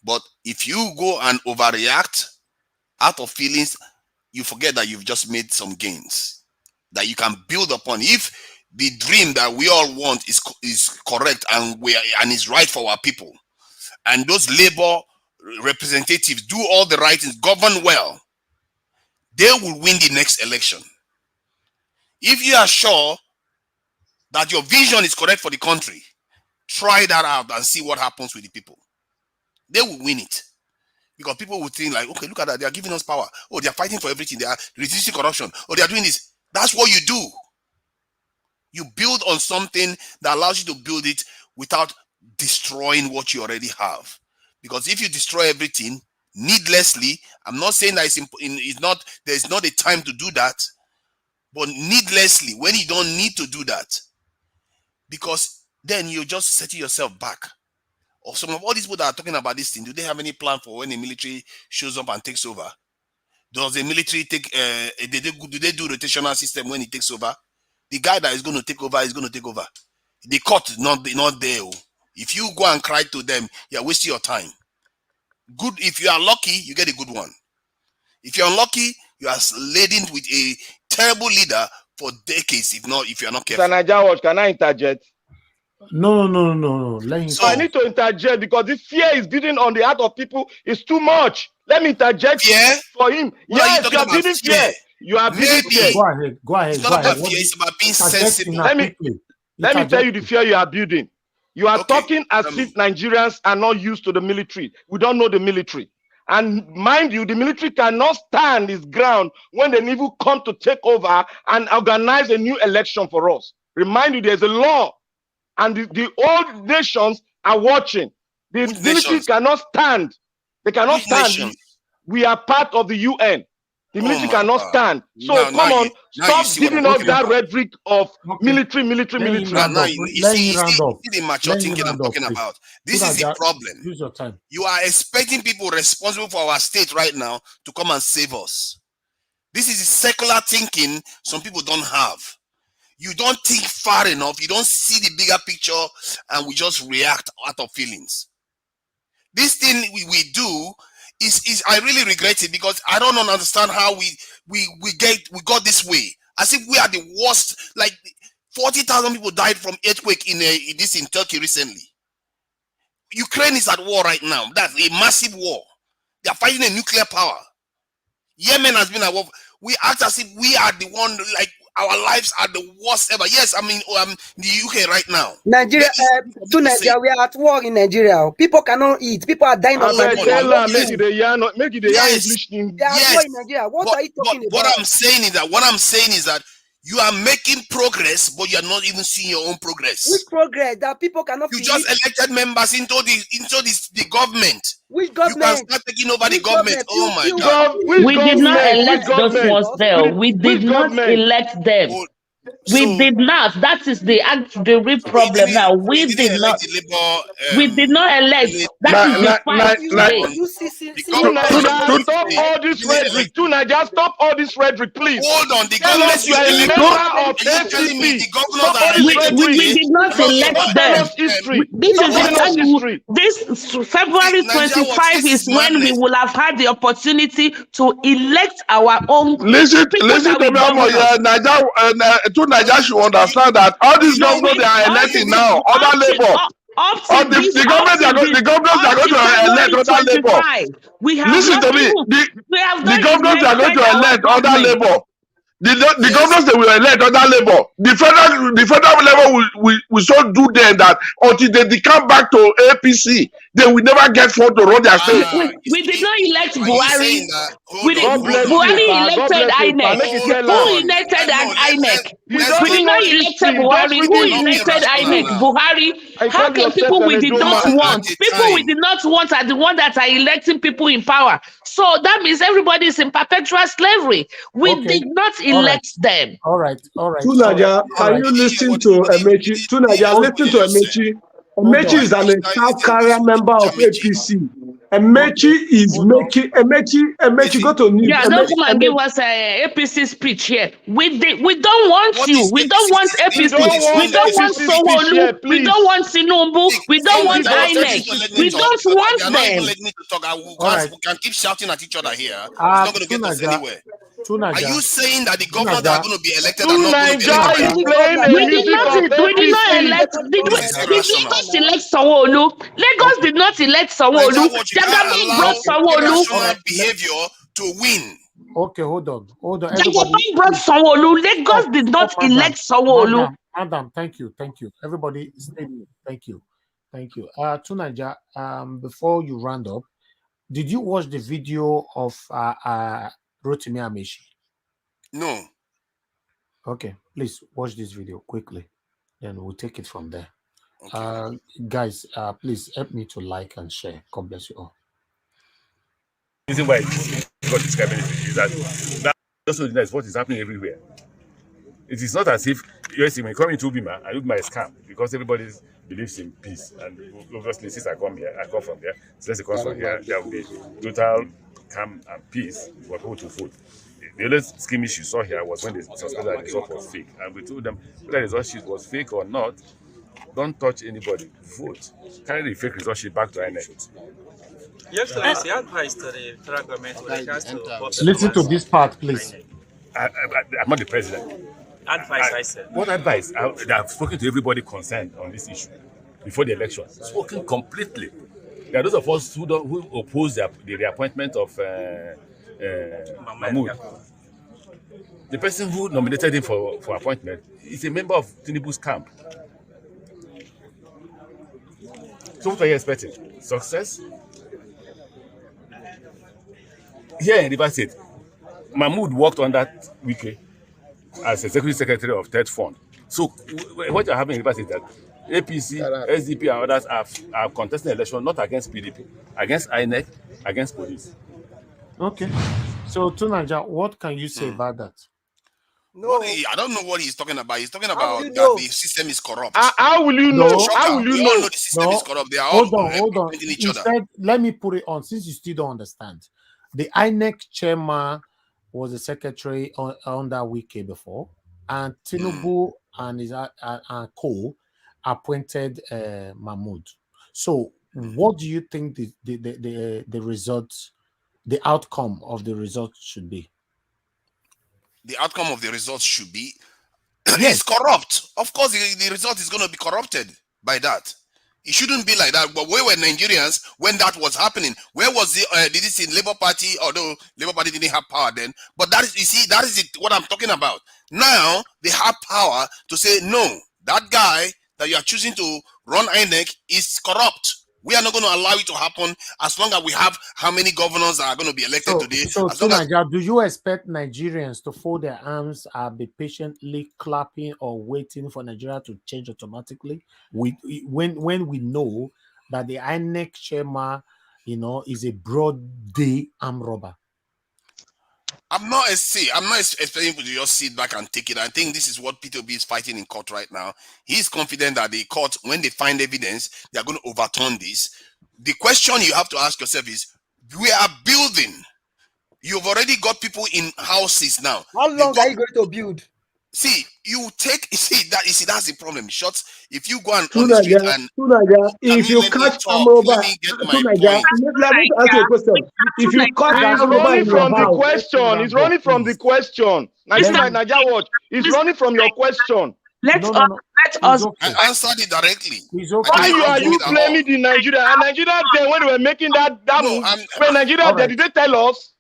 But if you go and overreact out of feelings, you forget that you've just made some gains that you can build upon. If the dream that we all want is correct and is right for our people, and those labor representatives do all the right things, govern well, they will win the next election. If you are sure that your vision is correct for the country, try that out and see what happens with the people. They will win it. Because people will think like, okay, look at that. They are giving us power. Oh, they are fighting for everything. They are resisting corruption. Oh, they are doing this. That's what you do. You build on something that allows you to build it without destroying what you already have. Because if you destroy everything needlessly, I'm not saying that there's not a time to do that, but needlessly, when you don't need to do that, because then you're just setting yourself back. Or some of all these people that are talking about this thing, do they have any plan for when the military shows up and takes over? Does the military take do they do rotational system when it takes over? The guy that is going to take over is going to take over. The court is not there. If you go and cry to them, you're wasting your time. Good, if you are lucky, you get a good one. If you're unlucky, you are laden with a terrible leader for decades, if you're not careful. Can I interject? No. So I need to interject because this fear is building on the heart of people. It's too much. Let me interject for him. Yes, you are building fear. You are building fear. Go ahead. It's not about fear. It's about being sensible. Let me tell you the fear you are building. You are talking as if Nigerians are not used to the military. We don't know the military. And mind you, the military cannot stand its ground when they even come to take over and organize a new election for us. Remind you, there's a law. And the old nations are watching. The military cannot stand. They cannot stand. We are part of the UN. The military cannot stand. So come on, stop giving us that rhetoric of military. You see the mature thinking I'm talking about. This is the problem. Use your time. You are expecting people responsible for our state right now to come and save us. This is the secular thinking some people don't have. You don't think far enough. You don't see the bigger picture, and we just react out of feelings. This thing we do is I really regret it because I don't understand how we got this way. As if we are the worst. Like 40,000 people died from earthquake in Turkey recently. Ukraine is at war right now. That's a massive war. They are fighting a nuclear power. Yemen has been at war. We act as if we are the one, like our lives are the worst ever. Yes, I mean, the UK right now. Nigeria, we are at war in Nigeria. People cannot eat. People are dying of Make it English. Yes. In Nigeria. What are you talking about? What I'm saying is that you are making progress, but you are not even seeing your own progress. Which progress? That people cannot. You just elected members into the government. Which government? You can start taking over the government. Oh my God! We did not elect those ones there. We did not elect them. We did not. That is the real problem now. We did not. We did not elect. That is the fight today. Stop all this rhetoric. Stop all this rhetoric, please. Hold on, the government. You are a member of ACP. We did not elect them. This is the time. This February 25 is when we will have had the opportunity to elect our own. Listen to me, to Nigeria should understand that all these governors they are electing now, other labor. The government are going to elect other labor. Listen to me. The governors are going to elect other labor. The governors they will elect other labor. The federal level will so do them that until they come back to APC, they will never get phone to run their state. We did not elect Buhari. God bless you, Buhari sir. God elected bless you, sir. INEC. Make it tell Who us. elected INEC? You We don't did even not know elected history. Just Buhari. read Who the book. elected INEC? Buhari. I How call can yourself people an we did not Edoma. want? People we did not want are the ones that are electing people in power. So that means everybody is in perpetual slavery. We did not elect them. All right. Tunaja, can you listen to Emechi? Tunaja, listen to Emechi. Emechi is an staff carrier member of APC. Emechi is making Emechi go to news. Yeah, don't come and give us a APC speech here. We don't want you. We don't want APC. We don't want Sanwo-Olu. We don't want Tinubu. We don't want INEC. We don't want They are not even them. letting me to talk. We can keep shouting at each other here. It's not going to get us anywhere. Are you saying that the governors that are going to be elected are not going to be Nigeria elected? is playing the music of We did not APC. elect. Did Lagos elect Sanwo-Olu? Lagos did not elect Sanwo-Olu. Jagaban brought Sanwo-Olu. Irrational behavior to win. Okay, hold on. Jagaban brought Sanwo-Olu. Lagos did not elect Sanwo-Olu. Madam, thank you. Everybody, stay mute. Thank you. Tunaja, before you round up, did you watch the video of Rotimi Amechi? No. Okay, please watch this video quickly. Then we'll take it from there. Okay. Guys, please help me to like and share. God bless you all. The reason why I got this cabinet is that now also is what is happening everywhere. It is not as if when you come into Ubima, I do my scam because everybody believes in peace. And obviously, since I come from there, since I come from here, there will be total calm and peace for people to vote. The only skirmish you saw here was when they suspected that the result was fake. And we told them whether the result sheet was fake or not, don't touch anybody. Vote. Carry the fake result sheet back to INEC. Your Excellency, advice to the federal government with regards to... Listen to this part, please. I'm not the president. Advice, I said. What advice? I've spoken to everybody concerned on this issue before the election. Spoken completely. There are those of us who oppose the reappointment of Mahmoud. The person who nominated him for appointment is a member of Tinubu's camp. So what are you expecting? Success? Here in River State, Mahmoud worked on that Wike as executive secretary of Third Fund. So what you're having in River State is that APC, SDP, and others are contesting election not against PDP, against INEC, against police. Okay. So Tunaja, what can you say about that? No, I don't know what he's talking about. He's talking about that the system is corrupt. How will you know? How will you we know? all know the system is corrupt. They are Hold all on. each other. Instead, let me put it on, since you still don't understand. The INEC chairman was a secretary under Wike before, and Tinubu and his and co appointed Mahmoud. So, what do you think the results, the outcome of the results should be? The outcome of the results should be is corrupt. Of course, the result is going to be corrupted by that. It shouldn't be like that. But where were Nigerians when that was happening? Where was the did it in Labour Party? Although Labour Party didn't have power then, but that is, you see, that is what I'm talking about. Now they have power to say no. That guy that you are choosing to run INEC is corrupt. We are not going to allow it to happen as long as we have how many governors are going to be elected today. So, do you expect Nigerians to fold their arms and be patiently clapping or waiting for Nigeria to change automatically? When we know that the INEC chairman, is a broad day arm robber. I'm not expecting people to just sit back and take it. I think this is what P2B is fighting in court right now. He's confident that the court, when they find evidence, they are going to overturn this. The question you have to ask yourself is, we are building. You've already got people in houses now. How long are you going to build? See, that's the problem. Shots, if you go on the street and if you catch Amroba, let me ask you a question. If you catch Amroba in your house, he's running from the question. Nigeria watch. He's running from your question. Let us I answered it directly. Why are you blaming the Nigeria? And Nigeria then when they were making that when Nigeria did they tell us?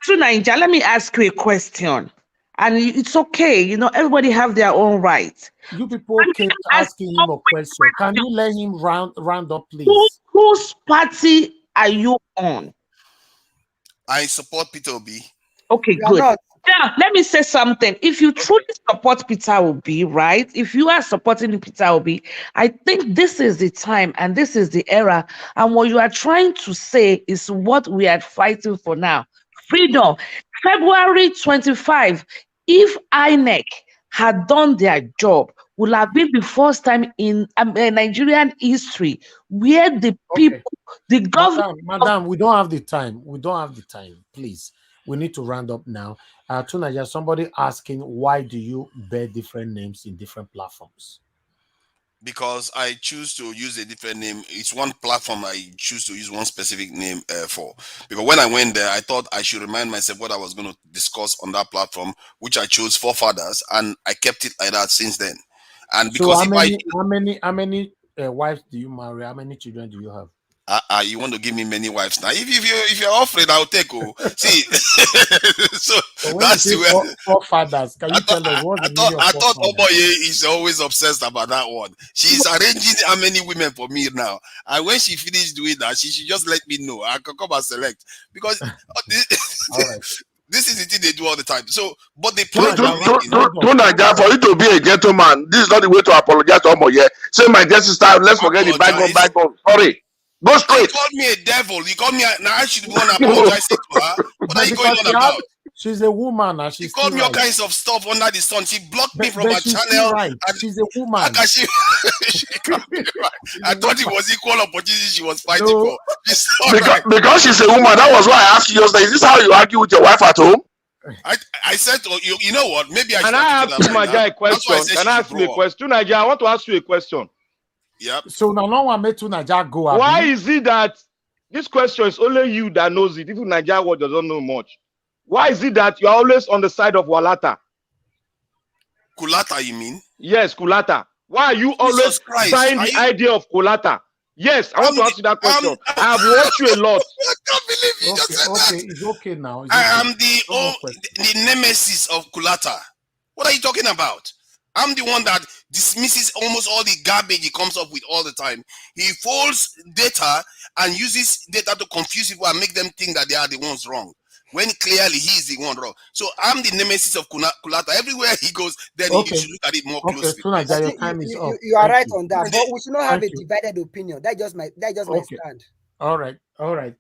To Nigeria, let me ask you a question. and it's okay. You know, everybody have their own right. You people keep asking him a question. Can you let him round up, please? Whose party are you on? I support Peter Obi. Okay, You are good. not. Now, let me say something. If you truly support Peter Obi, right? If you are supporting Peter Obi, I think this is the time and this is the era. And what you are trying to say is what we are fighting for now. Freedom. February 25, if INEC had done their job, would have been the first time in Nigerian history where the people, the government. Madam, we don't have the time. We don't have the time. Please, we need to round up now. Tunaja, somebody asking, why do you bear different names in different platforms? Because I choose to use a different name. It's one platform I choose to use one specific name for. Because when I went there, I thought I should remind myself what I was going to discuss on that platform, which I chose forefathers, and I kept it like that since then. And because so how many wives do you marry? How many children do you have? You want to give me many wives now? If you're offering, I'll take. Oh, see, so that's the way. Forefathers. Can you tell us what the meaning of I thought forefathers? Oboye is always obsessed about that one. She's arranging how many women for me now, and when she finished doing that, she should just let me know. I can come and select because this is the thing they do all the time. So, but the point Tunaja, for you to be a gentleman, this is not the way to apologize to Omoye. Say, my dear sister, let's forget the bygone. Sorry. Go straight. You called me a devil. You called me. Now I should be one apologizing to her. What are you going on about? She's a woman, and she called me all kinds of stuff under the sun. She blocked me from her channel. Right. She's a woman. How can she can't be right. I thought it was equal opportunity she was fighting for. Because she's a woman. That was why I asked you yesterday. Is this how you argue with your wife at home? I said, you know what? Maybe I should. And I ask Tunaja a question. Can I ask you a question? Tunaja, I want to ask you a question. Yep. So now I made Tunaja go. Why is it that this question is only you that knows it? Even Naija doesn't know much. Why is it that you're always on the side of Walata? Kulata, you mean? Yes, Kulata. Why are you always buying the idea of Kulata? Yes, I want to ask you that question. I have watched you a lot. I can't believe you just said that. It's okay now. I am the nemesis of Kulata. What are you talking about? I'm the one that dismisses almost all the garbage he comes up with all the time. He folds data and uses data to confuse people and make them think that they are the ones wrong, when clearly he is the one wrong. So I'm the nemesis of Kulata. Everywhere he goes, then you should look at it more closely. Your time is up. You are right on that, but we should not have a divided opinion. That's just my stand. All right.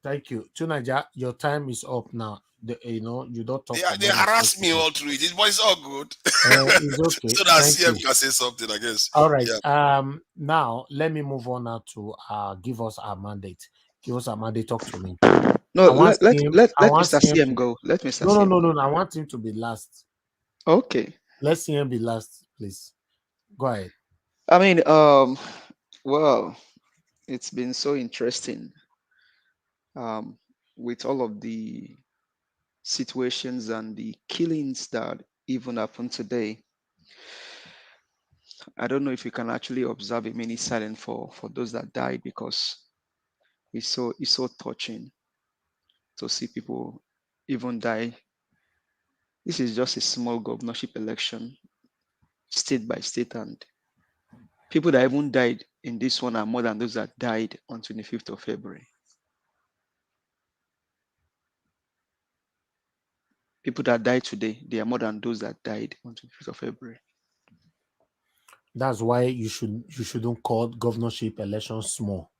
Thank you, Tunaja. Your time is up now. You don't talk. They harass me all through it, but it's all good. It's okay. So that CM can say something, I guess. All right. Yeah. Now let me move on now to give us our mandate. Give us our mandate. Talk to me. No, let Mr. CM go. Let Mr. CM. No. I want him to be last. Okay. Let CM be last, please. Go ahead. I mean, well, it's been so interesting. With all of the situations and the killings that even happened today, I don't know if you can actually observe a mini silence for those that died, because it's so touching to see people even die. This is just a small governorship election, state by state, and people that even died in this one are more than those that died on 25th of February. People that died today, they are more than those that died on 25th of February. That's why you shouldn't call governorship elections small.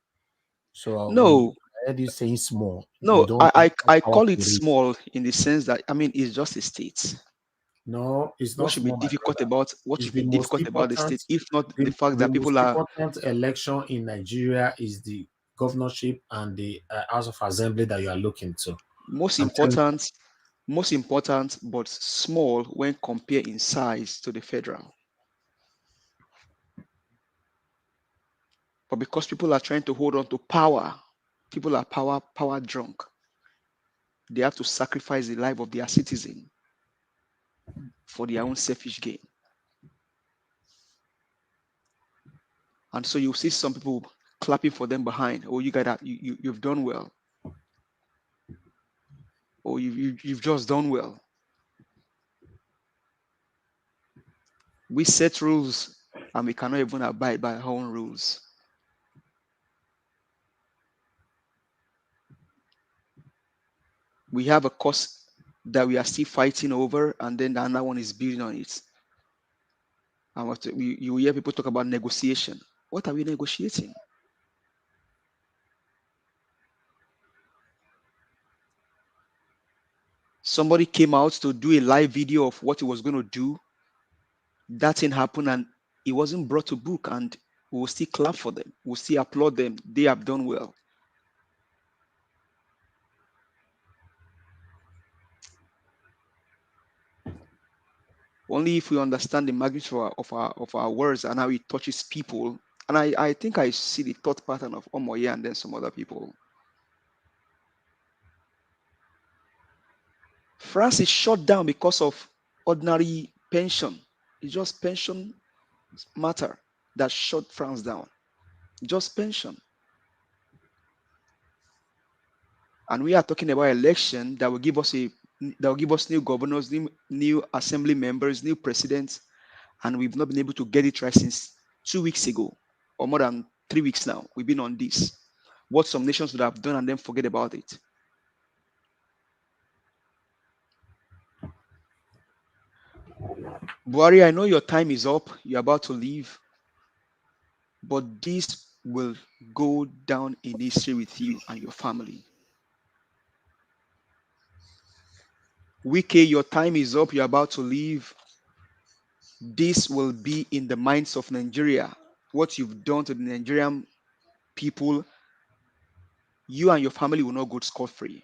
So no, I heard you saying small. No, I call it small in the sense that, I mean, it's just a state. No, it's not. What should be difficult about the state, if not the fact that people are? The most important election in Nigeria is the governorship and the House of Assembly that you are looking to. Most important, but small when compared in size to the federal. But because people are trying to hold on to power, people are power drunk. They have to sacrifice the life of their citizen for their own selfish gain. And so you see some people clapping for them behind. Oh, you guys, you've done well. Oh, you've just done well. We set rules and we cannot even abide by our own rules. We have a cause that we are still fighting over, and then the other one is building on it. And you hear people talk about negotiation. What are we negotiating? Somebody came out to do a live video of what he was going to do. That thing happened and it wasn't brought to book, and we will still clap for them. We'll still applaud them. They have done well. Only if we understand the magnitude of our words and how it touches people. And I think I see the thought pattern of Omoye and then some other people. France is shut down because of ordinary pension. It's just pension matter that shut France down. Just pension. And we are talking about election that will give us new governors, new assembly members, new presidents, and we've not been able to get it right since 2 weeks ago, or more than 3 weeks now. We've been on this. What some nations would have done and then forget about it. Buhari, I know your time is up. You're about to leave. But this will go down in history with you and your family. Wike, your time is up. You're about to leave. This will be in the minds of Nigeria. What you've done to the Nigerian people, you and your family will not go scot-free.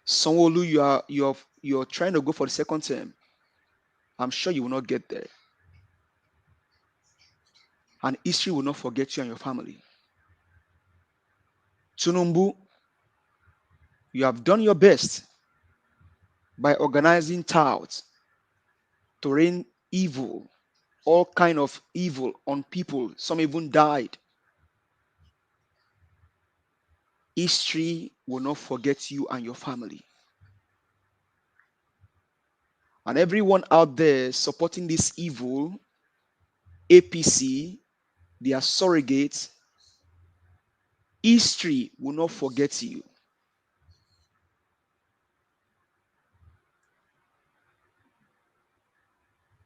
Sanwo-Olu, you're trying to go for the second term. I'm sure you will not get there. And history will not forget you and your family. Tinubu, you have done your best by organizing touts to rain evil, all kind of evil on people. Some even died. History will not forget you and your family. And everyone out there supporting this evil, APC, their surrogates, history will not forget you.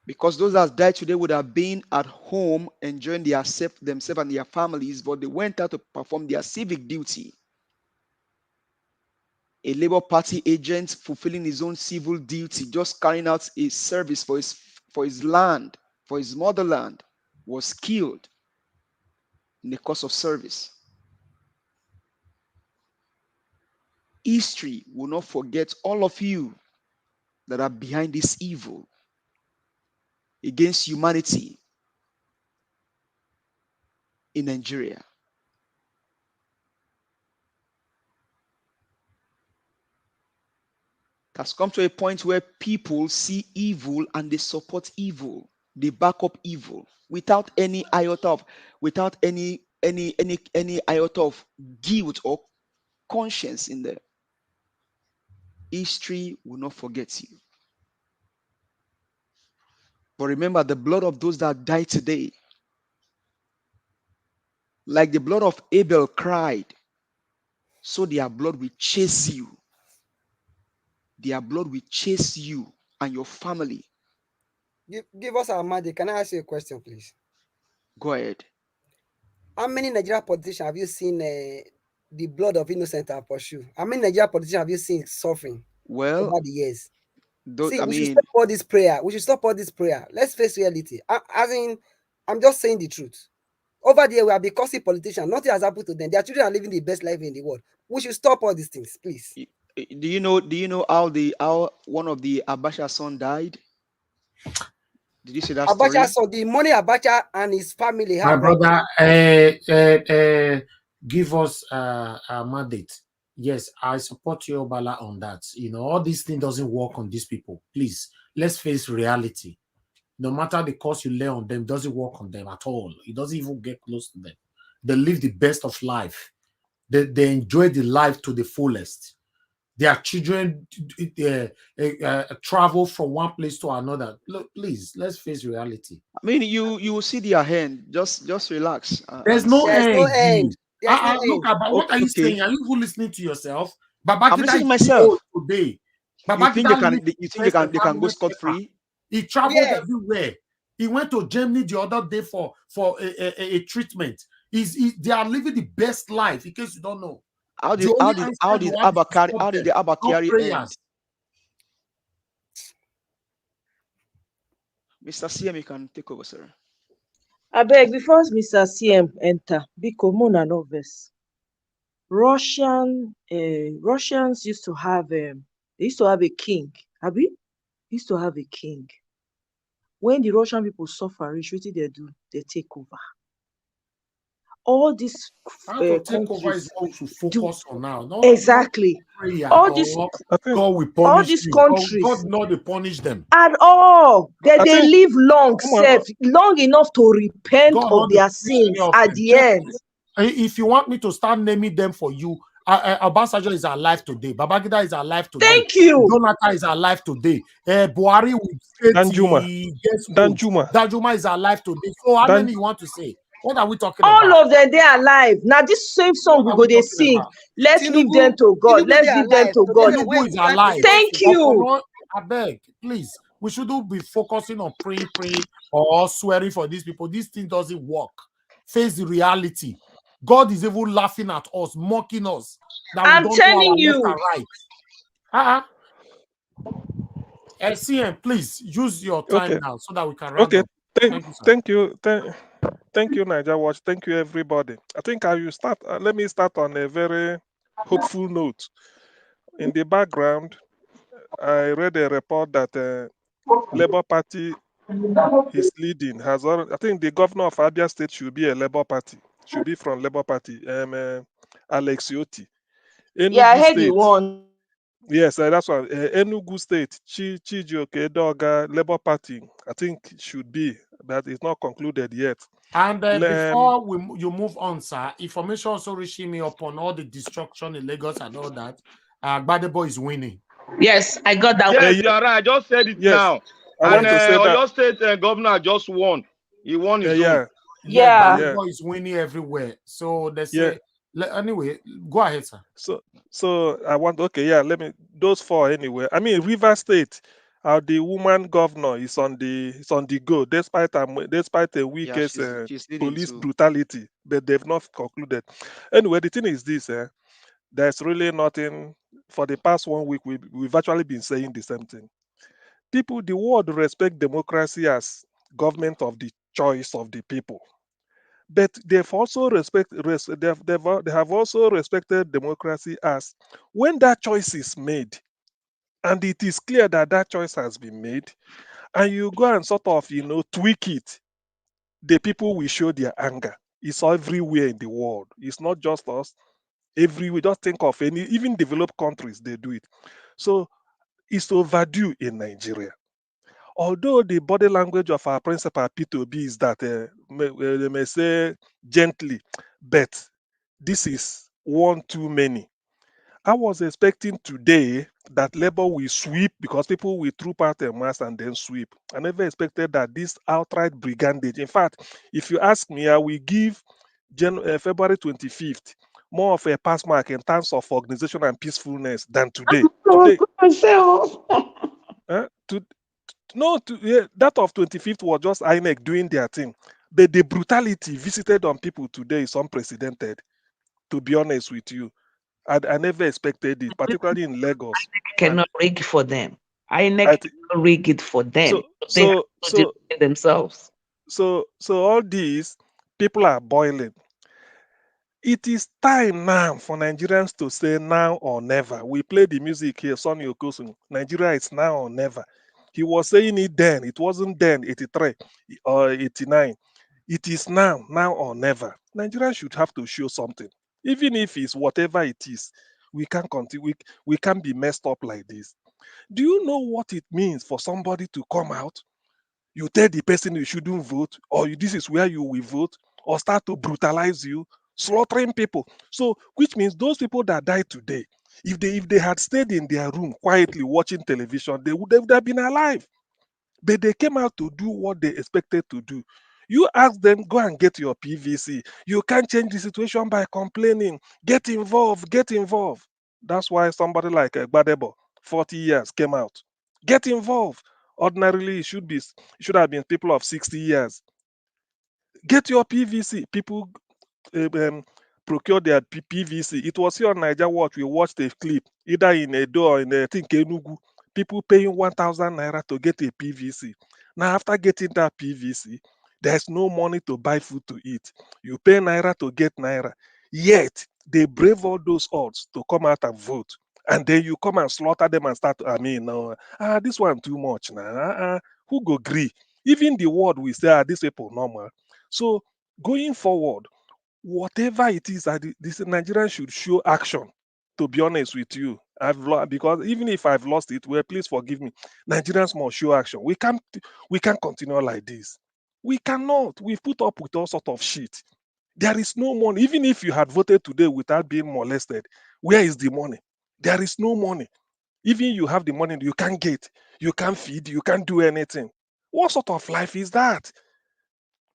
Because those that died today would have been at home enjoying themselves and their families, but they went out to perform their civic duty. A Labour Party agent fulfilling his own civil duty, just carrying out a service for his land, for his motherland, was killed in the course of service. History will not forget all of you that are behind this evil against humanity in Nigeria. It has come to a point where people see evil and they support evil. They back up evil without any iota of, without any iota of guilt or conscience in there. History will not forget you. But remember, the blood of those that died today, like the blood of Abel cried, so their blood will chase you. Their blood will chase you and your family. Give us our mandate. Can I ask you a question, please? Go ahead. How many Nigerian politicians have you seen the blood of innocent are pursue? How many Nigerian politicians have you seen suffering over the years? See, we should stop all this prayer. We should stop all this prayer. Let's face reality. I'm just saying the truth. Over there, we are because politicians. Nothing has happened to them. Their children are living the best life in the world. We should stop all these things, please. Do you know how one of the Abacha son died? Did you see that story? Abacha son, the money Abacha and his family have. My brother, give us a mandate. Yes, I support you, Obala, on that. You know, all these things doesn't work on these people. Please, let's face reality. No matter the cost you lay on them, doesn't work on them at all. It doesn't even get close to them. They live the best of life. They enjoy the life to the fullest. their children travel from one place to another. Look, please, let's face reality. I mean, you will see their hand. Just relax There's and no see. There's no end. end. There's no Look, end. what are you Okay, saying? Are you even listening to yourself? I'm Babangida listening is to too old myself. today. You think they Babangida can? lived You think first they can go environment scot paper. free? He traveled Yes. everywhere. He went to Germany the other day for a treatment. They are living the best life, in case you don't know. How The did only answer you have is to stop how did them. the Abba No carry end? prayers. Mr. CM, you can take over, sir. I beg before Mr. CM enter, Biko Mona Noves. Russians used to have they used to have a king. Abi? Used to have a king. When the Russian people suffer, reach wetin they do, they take over. All these How to take over is countries what we should focus on now. Not exactly. prayer All or these God will all punish these you. countries God not they punish them. at all, I they think, live long, long enough to repent God of not they their punish any sins of at them. the Check. end. If you want me to start naming them for you, Obasanjo is alive today. Babangida is alive today. Thank you. Jonathan is alive today. Buhari with Danjuma. Danjuma is alive today. So how many you want to say? What are we talking All about? of them, they are alive. Now this same song we What are go we they talking sing. about? Let's leave them to God. Tinubu, Let's they are leave them alive. to God. Tinubu is alive. Thank you. I beg, please. We shouldn't be focusing on praying, or swearing for these people. This thing doesn't work. Face the reality. God is even laughing at us, mocking us. That we I'm don't telling know our you. left and right. CM, please use your time Okay. now so that we can round Okay. up. Thank you, sir. Thank you, Niger Watch. Thank you, everybody. I think I will start. Let me start on a very hopeful note. In the background, I read a report that Labour Party is leading. I think the governor of Abia State should be a Labour Party. Should be from Labour Party. Alex Yoti. Yeah, I Enugu heard State. you won. Yes, that's one. Enugu State, Chijioke Edoga, Labour Party, I think should be, but it's not concluded yet. And before you move on, sir, information also reaching me upon all the destruction in Lagos and all that. Gbadebo is winning. Yes, I got that. Yes, you're right. I just said it now. I And want to say that Oyo State governor just won. He won his own. Yeah, Gbadebo is winning everywhere. So they say, anyway, go ahead, sir. So I want, let me, those four anyway. I mean, River State, the woman governor is on the go, despite the weakest police brutality, but they've not concluded. Anyway, the thing is this, there's really nothing. For the past 1 week, we've actually been saying the same thing. People, the world respect democracy as government of the choice of the people. But they've also they have also respected democracy as when that choice is made, and it is clear that that choice has been made, and you go and sort of tweak it, the people will show their anger. It's everywhere in the world. It's not just us. Everywhere. Just think of even developed countries, they do it. So it's overdue in Nigeria. Although the body language of our principal P2B is that they may say gently, but this is one too many. I was expecting today that Labour will sweep because people will troop out a mass and then sweep. I never expected that this outright brigandage. In fact, if you ask me, I will give February 25th more of a pass mark in terms of organization and peacefulness than today. That of 25th was just INEC doing their thing. But the brutality visited on people today is unprecedented, to be honest with you. I never expected it, particularly in Lagos. Cannot rig for them. INEC cannot rig it for them. They have to do it themselves. So all these people are boiling. It is time now for Nigerians to say now or never. We play the music here, Sonny Okosun. Nigeria is now or never. He was saying it then. It wasn't then, 83 or 89. It is now or never. Nigerians should have to show something. Even if it's whatever it is, we can't continue. We can't be messed up like this. Do you know what it means for somebody to come out? You tell the person you shouldn't vote, or this is where you will vote, or start to brutalize you, slaughtering people. So, which means those people that died today, If they had stayed in their room quietly watching television, they would have been alive. But they came out to do what they expected to do. You ask them, go and get your PVC. You can't change the situation by complaining. Get involved, get involved. That's why somebody like Gbadebo, 40 years, came out. Get involved. Ordinarily, it should have been people of 60 years. Get your PVC. People um, procure their PVC. It was here on Niger Watch. We watched a clip, either in Edo or in I think Enugu. People paying 1,000 naira to get a PVC. Now, after getting that PVC, there's no money to buy food to eat. You pay naira to get naira. Yet they brave all those odds to come out and vote. And then you come and slaughter them and start. No, this one too much now. Who go agree? Even the word we say, these people normal. So going forward, whatever it is that this Nigerian should show action. To be honest with you, because even if I've lost it, well, please forgive me. Nigerians must show action. We can't continue like this. We cannot. We've put up with all sort of shit. There is no money. Even if you had voted today without being molested, where is the money? There is no money. Even you have the money, you can't get, you can't feed, you can't do anything. What sort of life is that?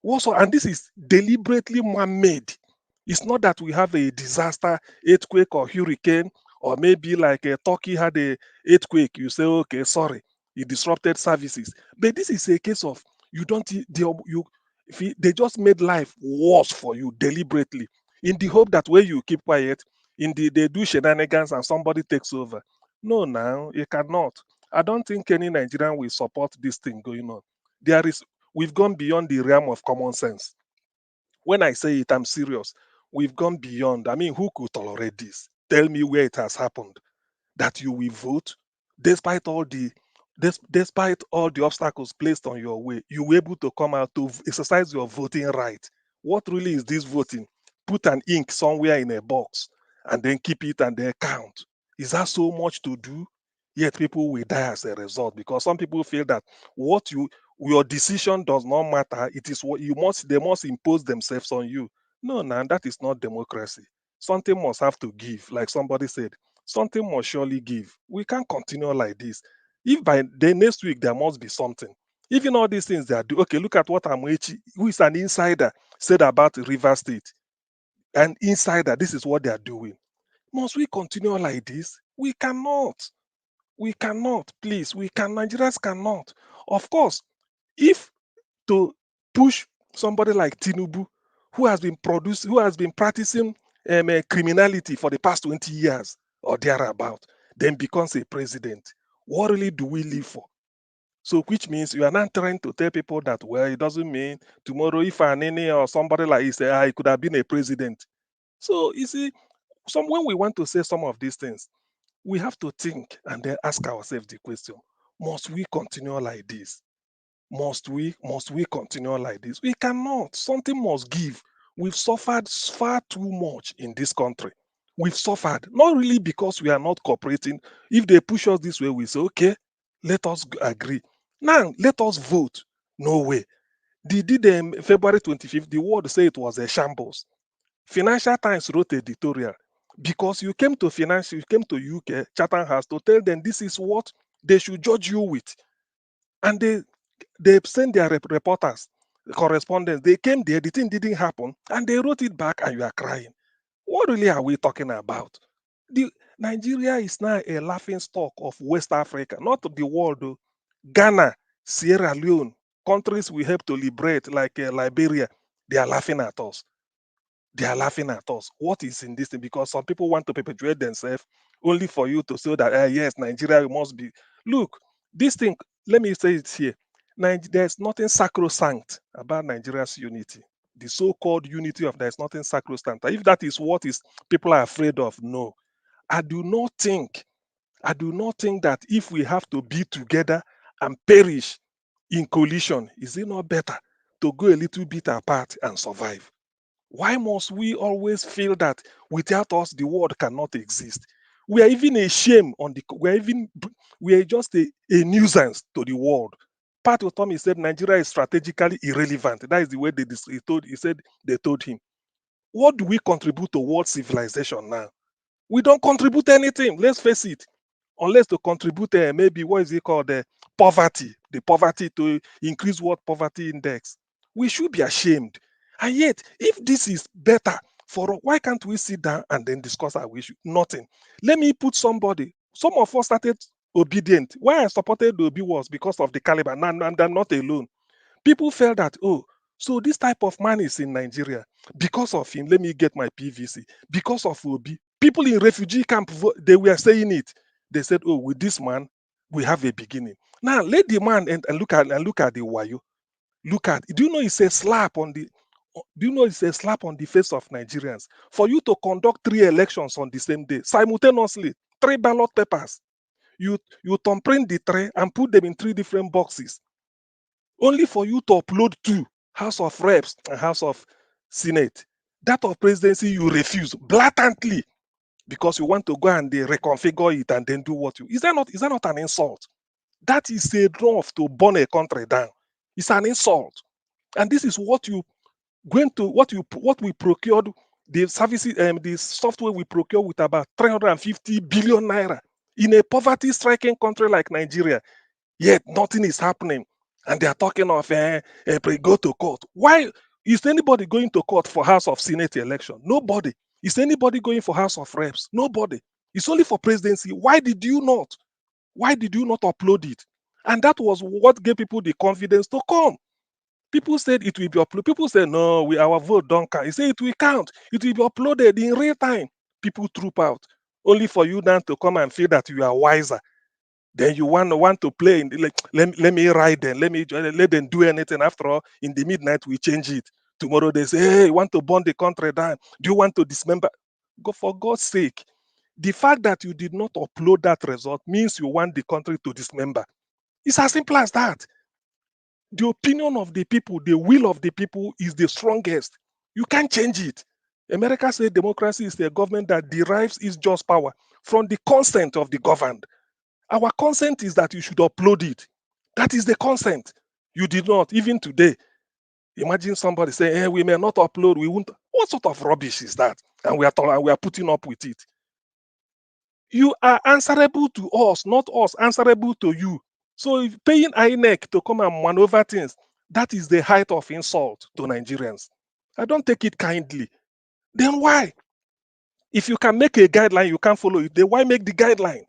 And this is deliberately man-made. It's not that we have a disaster, earthquake or hurricane, or maybe like Turkey had a earthquake. You say, okay, sorry, it disrupted services. But this is a case of they just made life worse for you deliberately, in the hope that when you keep quiet, they do shenanigans and somebody takes over. No, now you cannot. I don't think any Nigerian will support this thing going on. We've gone beyond the realm of common sense. When I say it, I'm serious. We've gone beyond. I mean, who could tolerate this? Tell me where it has happened that you will vote despite all the obstacles placed on your way. You were able to come out to exercise your voting right. What really is this voting? Put an ink somewhere in a box and then keep it and then count. Is that so much to do? Yet people will die as a result, because some people feel that your decision does not matter. It is what they must impose themselves on you. No, that is not democracy. Something must have to give, like somebody said. Something must surely give. We can't continue like this. If by the next week there must be something. Even all these things they are doing. Okay, look at what Amoechi, who is an insider, said about River State. An insider, this is what they are doing. Must we continue like this? We cannot. We cannot, please. Nigerians cannot. Of course, if to push somebody like Tinubu, who has been practicing criminality for the past 20 years or thereabout, then becomes a president, what really do we live for? So, which means you are not trying to tell people that, well, it doesn't mean tomorrow if Anene or somebody like you say, he could have been a president. So, you see, when we want to say some of these things, we have to think and then ask ourselves the question: must we continue like this? Must we continue like this? We cannot. Something must give. We've suffered far too much in this country. We've suffered, not really because we are not cooperating. If they push us this way, we say, okay, let us agree. Now, let us vote. No way. They did February 25th, the world say it was a shambles. Financial Times wrote editorial because you came to UK, Chatham House, to tell them this is what they should judge you with. And they sent their reporters, correspondents. They came there, the thing didn't happen, and they wrote it back, and you are crying. What really are we talking about? Nigeria is now a laughing stock of West Africa, not the world. Though. Ghana, Sierra Leone, countries we help to liberate, like Liberia, they are laughing at us. They are laughing at us. What is in this thing? Because some people want to perpetuate themselves only for you to say that, yes, Nigeria must be. Look, this thing, let me say it here. There's nothing sacrosanct about Nigeria's unity. The so-called unity of there's nothing sacrosanct. If that is what is people are afraid of, no. I do not think that if we have to be together and perish in coalition, is it not better to go a little bit apart and survive? Why must we always feel that without us the world cannot exist? We are even a shame we are just a nuisance to the world. Pat Otomi said Nigeria is strategically irrelevant. That is the way they told him. What do we contribute to world civilization now? We don't contribute anything. Let's face it. Unless to contribute maybe what is it called poverty, the poverty to increase what poverty index. We should be ashamed. And yet, if this is better for us, why can't we sit down and then discuss our issue? Nothing. Let me put somebody. Some of us started obedient. Why I supported the Obi was because of the caliber, and I'm not alone. People felt that, oh, so this type of man is in Nigeria. Because of him, let me get my PVC. Because of Obi, people in refugee camp, they were saying it. They said, oh, with this man, we have a beginning. Now, let the man and look at the wayo. Look at, do you know it's a slap on the face of Nigerians for you to conduct 3 elections on the same day, simultaneously, 3 ballot papers. You thumbprint the 3 and put them in 3 different boxes, only for you to upload 2, House of Reps and House of Senate. That of presidency, you refuse blatantly because you want to go and they reconfigure it and then do what you. Is that not an insult? That is a enough to burn a country down. It's an insult. And this is what we procured, the services, the software we procured with about 350 billion naira in a poverty-stricken country like Nigeria. Yet nothing is happening. And they are talking of go to court. Why is anybody going to court for House of Senate election? Nobody. Is anybody going for House of Reps? Nobody. It's only for presidency. Why did you not? Why did you not upload it? And that was what gave people the confidence to come. People said it will be uploaded. People said, no, our vote don't count. He said it will count. It will be uploaded in real time. People troop out. Only for you then to come and feel that you are wiser. Then you want to play in like, let me ride them. Let them do anything. After all, in the midnight, we change it. Tomorrow they say, hey, you want to burn the country down? Do you want to dismember? Go, for God's sake. The fact that you did not upload that result means you want the country to dismember. It's as simple as that. The opinion of the people, the will of the people is the strongest. You can't change it. America says democracy is a government that derives its just power from the consent of the governed. Our consent is that you should upload it. That is the consent. You did not, even today. Imagine somebody saying, hey, we may not upload, we won't. What sort of rubbish is that? And we are putting up with it. You are answerable to us, not us answerable to you. So if paying INEC to come and maneuver things, that is the height of insult to Nigerians. I don't take it kindly. Then why? If you can make a guideline, you can't follow it. Then why make the guideline?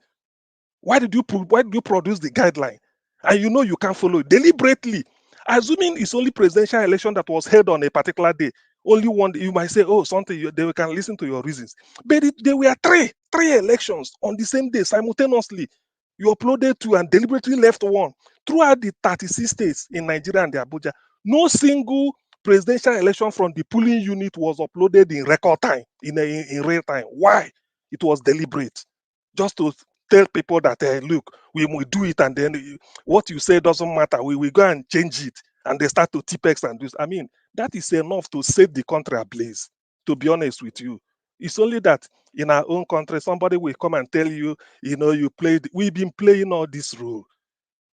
Why did you produce the guideline? And you know you can't follow it deliberately. Assuming it's only presidential election that was held on a particular day, only one day, you might say, oh, something, they can listen to your reasons. But there were three elections on the same day simultaneously. You uploaded 2 and deliberately left 1. Throughout the 36 states in Nigeria and the Abuja, no single presidential election from the polling unit was uploaded in record time, in real time. Why? It was deliberate. Just to tell people that, look, we will do it, and then what you say doesn't matter. We will go and change it, and they start to TPEX and do. I mean, that is enough to set the country ablaze. To be honest with you, it's only that in our own country, somebody will come and tell you, you played. We've been playing all this role.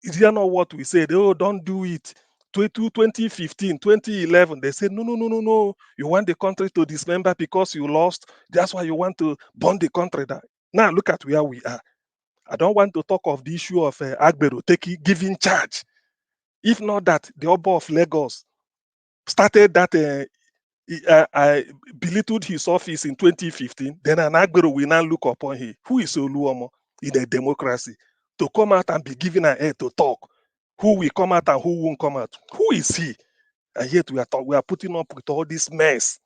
Is that not what we said? Oh, don't do it. 2015, 2011, they said, no. You want the country to dismember because you lost. That's why you want to burn the country down. Now look at where we are. I don't want to talk of the issue of Agbero giving charge. If not that, the Oba of Lagos started that I belittled his office in 2015, then an Agbero will now look upon him. Who is Oluomo in a democracy? To come out and be given an air to talk. Who will come out and who won't come out? Who is he? And yet we are putting up with all this mess,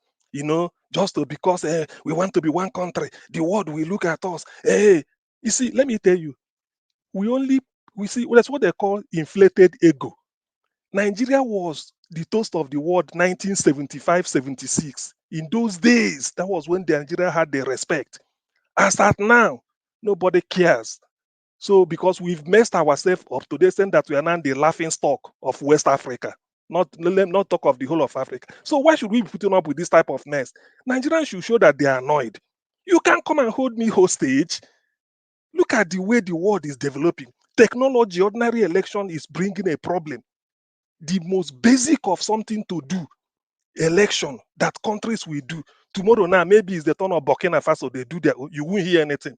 just because we want to be one country. The world will look at us. Hey, you see, let me tell you, we see that's what they call inflated ego. Nigeria was the toast of the world 1975-76. In those days, that was when Nigeria had the respect. As at now, nobody cares. So because we've messed ourselves up to the extent that we are now the laughing stock of West Africa, not talk of the whole of Africa. So why should we be putting up with this type of mess? Nigerians should show that they are annoyed. You can't come and hold me hostage. Look at the way the world is developing. Technology, ordinary election is bringing a problem. The most basic of something to do, election, that countries will do. Tomorrow now, maybe it's the turn of Burkina Faso. They do that. You won't hear anything.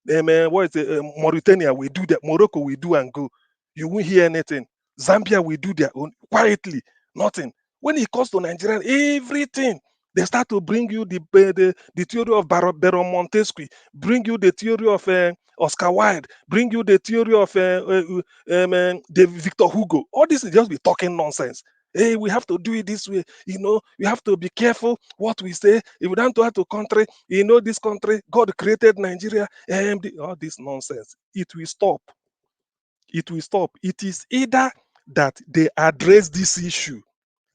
What is it? Mauritania will do that. Morocco will do and go. You won't hear anything. Zambia will do their own quietly. Nothing. When it comes to Nigeria, everything. They start to bring you the theory of Baron Montesquieu, bring you the theory of Oscar Wilde, bring you the theory of Victor Hugo. All this is just be talking nonsense. Hey, we have to do it this way. We have to be careful what we say. If we don't go to country, this country, God created Nigeria, all this nonsense. It will stop. It will stop. It is either that they address this issue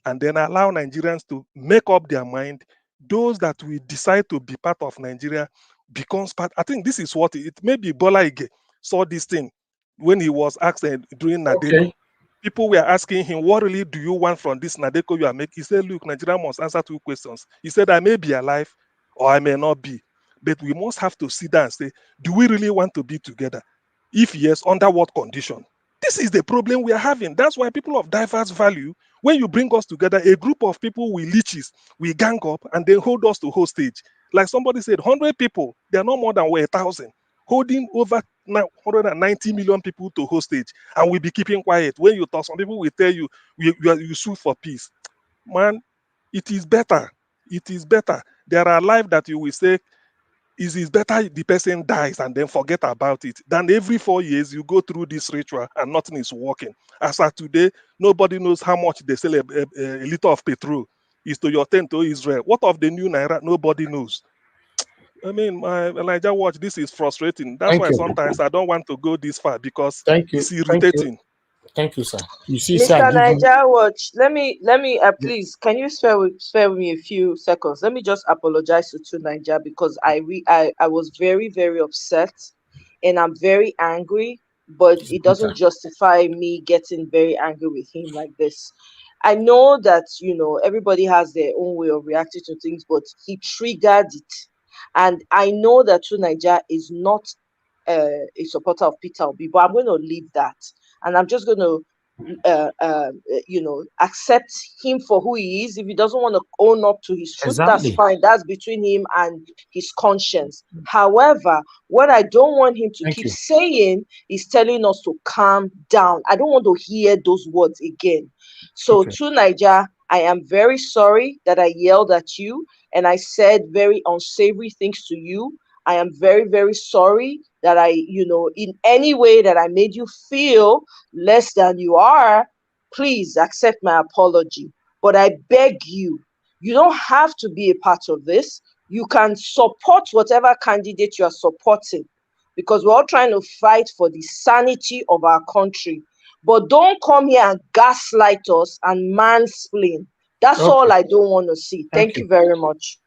and then allow Nigerians to make up their mind. Those that will decide to be part of Nigeria becomes part. I think this is what it maybe Bola Ige saw this thing when he was asked during Nadeko. Okay. People were asking him, what really do you want from this Nadeko you are making? He said, look, Nigeria must answer 2 questions. He said, I may be alive or I may not be. But we must have to sit down and say, do we really want to be together? If yes, under what condition? This is the problem we are having. That's why people of diverse value, when you bring us together, a group of people with leeches, we gang up and they hold us to hostage. Like somebody said, 100 people, they are no more than 1,000, holding over 190 million people to hostage, and we'll be keeping quiet. When you talk, some people will tell you, you sue for peace. Man, it is better. It is better. There are lives that you will say, it is better the person dies and then forget about it than every 4 years you go through this ritual and nothing is working. As of today, nobody knows how much they sell a liter of petrol is to your tent to Israel. What of the new Naira? Nobody knows. I mean, Elijah Watch, this is frustrating. That's Thank why you. sometimes I don't want to go this far because Thank you. it's irritating. Thank you, sir. You see, sir, Mr. give you. Niger Watch, let me please, can you spare with me a few seconds? Let me just apologize to Niger because I was very, very upset and I'm very angry, but it doesn't justify me getting very angry with him like this. I know that, everybody has their own way of reacting to things, but he triggered it. And I know that Niger is not a supporter of Peter Obi, but I'm going to leave that. And I'm just going to, accept him for who he is. If he doesn't want to own up to his truth, that's fine. That's between him and his conscience. However, what I don't want him to keep saying is telling us to calm down. I don't want to hear those words again. So to Niger, I am very sorry that I yelled at you and I said very unsavory things to you. I am very, very sorry that I, in any way that I made you feel less than you are. Please accept my apology. But I beg you, you don't have to be a part of this. You can support whatever candidate you are supporting because we're all trying to fight for the sanity of our country. But don't come here and gaslight us and mansplain. That's all I don't want to see. Thank you very much.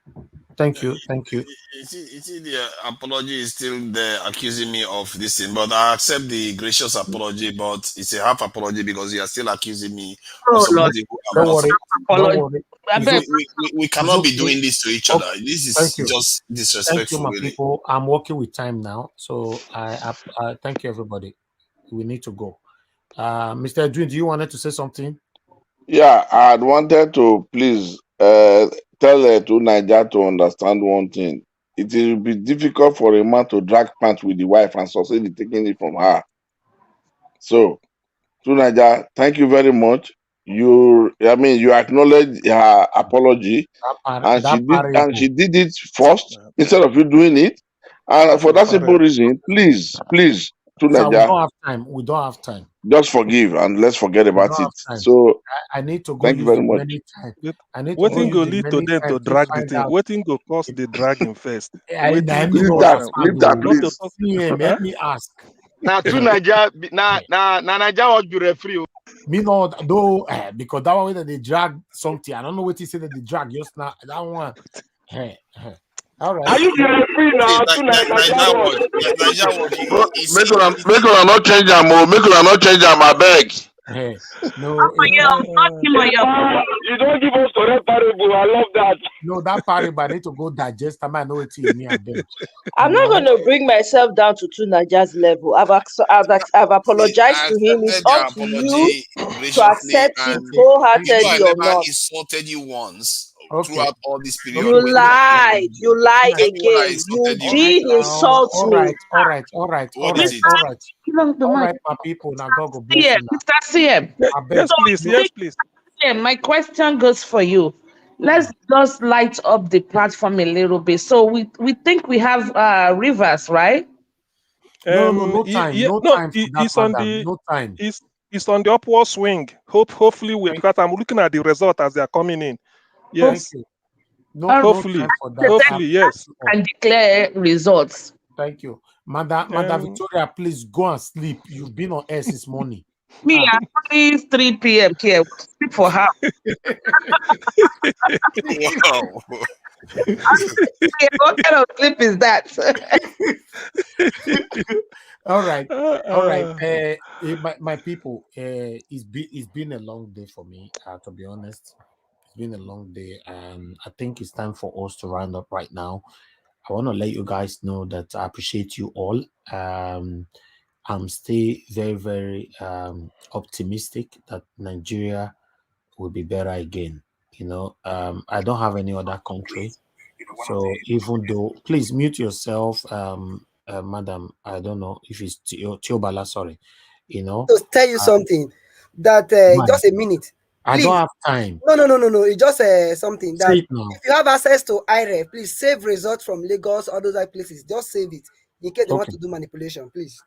Thank you. Thank you. You see, the apology is still there accusing me of this thing, but I accept the gracious apology, but it's a half apology because you are still accusing me of somebody who I'm not supporting. We cannot be doing this to each other. This is just disrespectful. Thank you, my really. people. I'm working with time now, so I thank you, everybody. We need to go. Mr. Edwin, do you wanted to say something? Yeah, I wanted to please tell to Niger to understand one thing. It will be difficult for a man to drag pants with the wife and succeed in taking it from her. So, to Niger, thank you very much. You acknowledge her apology, and she did it first instead of you doing it. And for that simple reason, please, to Niger, we don't have time. Just forgive and let's forget about it. So I need to go. Thank you very much. I need to go lead to them to drag the thing. What thing go cause the dragging first? Leave that, please. Let me ask. Now to Niger, now Niger was be referee. Me know though, because that one that they drag something. I don't know what he said that they drag just now. That one. All right. Are you the referee now? Make una not change them. Make una not change them. I beg. No, you don't give us correct parable. I love that. No, that parable I need to go digest. I might know it in me. I'm not going to bring myself down to Niger's level. I've apologized to him. It's up to you to accept it wholeheartedly or not. I insulted you once. throughout all this period. You lied. You lied Anyone that again. insulted You you, did insult All me. right, all right, all right, all what right, is it? all right. Give him the All mic. right, my people. Now God go bless CM, you now. Mr. CM. I beg. Yes, please. Yes, please. Yeah, my question goes for you. Let's just light up the platform a little bit. So we think we have Rivers, right? No time. No No, time for that, it's on madam. the No time. it's on the upward swing. Hopefully, because I'm looking at the result as they are coming in. Thank Yes. you. No Hopefully, time for that. hopefully, yes. And declare results. Thank you. Madam Victoria, please go and sleep. You've been on air since morning. Me, I'm only 3 p.m. here. Sleep for her. Wow. What kind of sleep is that? All right. All right. My people, it's been a long day for me, to be honest. It's been a long day. I think it's time for us to round up right now. I want to let you guys know that I appreciate you all. I'm still very, very optimistic that Nigeria will be better again. I don't have any other country. So even though, please mute yourself, madam. I don't know if it's Tiobala, sorry. To tell you something, that just a minute. I Please. don't have time. No. It's just something that Say it now. if you have access to IREF, please save results from Lagos, all those other places. Just save it in case they want to do manipulation, please.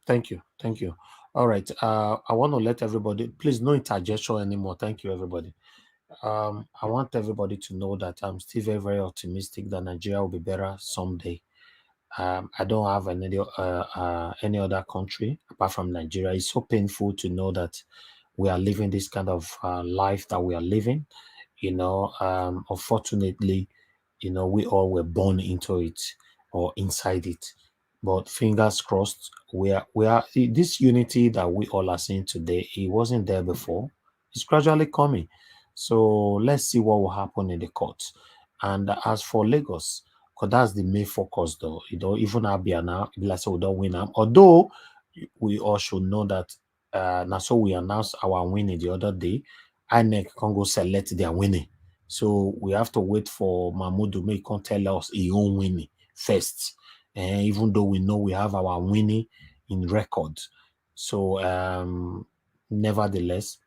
Thank you. All right. I want to let everybody, please, no interjection anymore. Thank you, everybody. I want everybody to know that I'm still very, very optimistic that Nigeria will be better someday. I don't have any other country apart from Nigeria. It's so painful to know that we are living this kind of life that we are living. Unfortunately, we all were born into it or inside it. But fingers crossed, we are this unity that we all are seeing today. It wasn't there before. It's gradually coming. So let's see what will happen in the courts. And as for Lagos, because that's the main focus, though. Even Abia now, let's say we don't win them. Although we all should know that now, so we announced our winning the other day. INEC can go select their winning. So we have to wait for Mahmoud to make tell us his own winning first. And even though we know we have our winning in record. So nevertheless,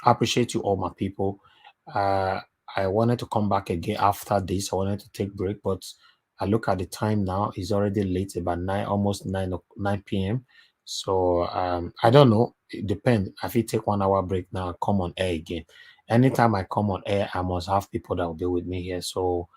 I appreciate you all, my people. I wanted to come back again after this. I wanted to take break, but I look at the time now. It's already late, about almost 9 p.m. So I don't know. It depends. If you take 1 hour break now, come on air again. Anytime I come on air, I must have people that will be with me here. So,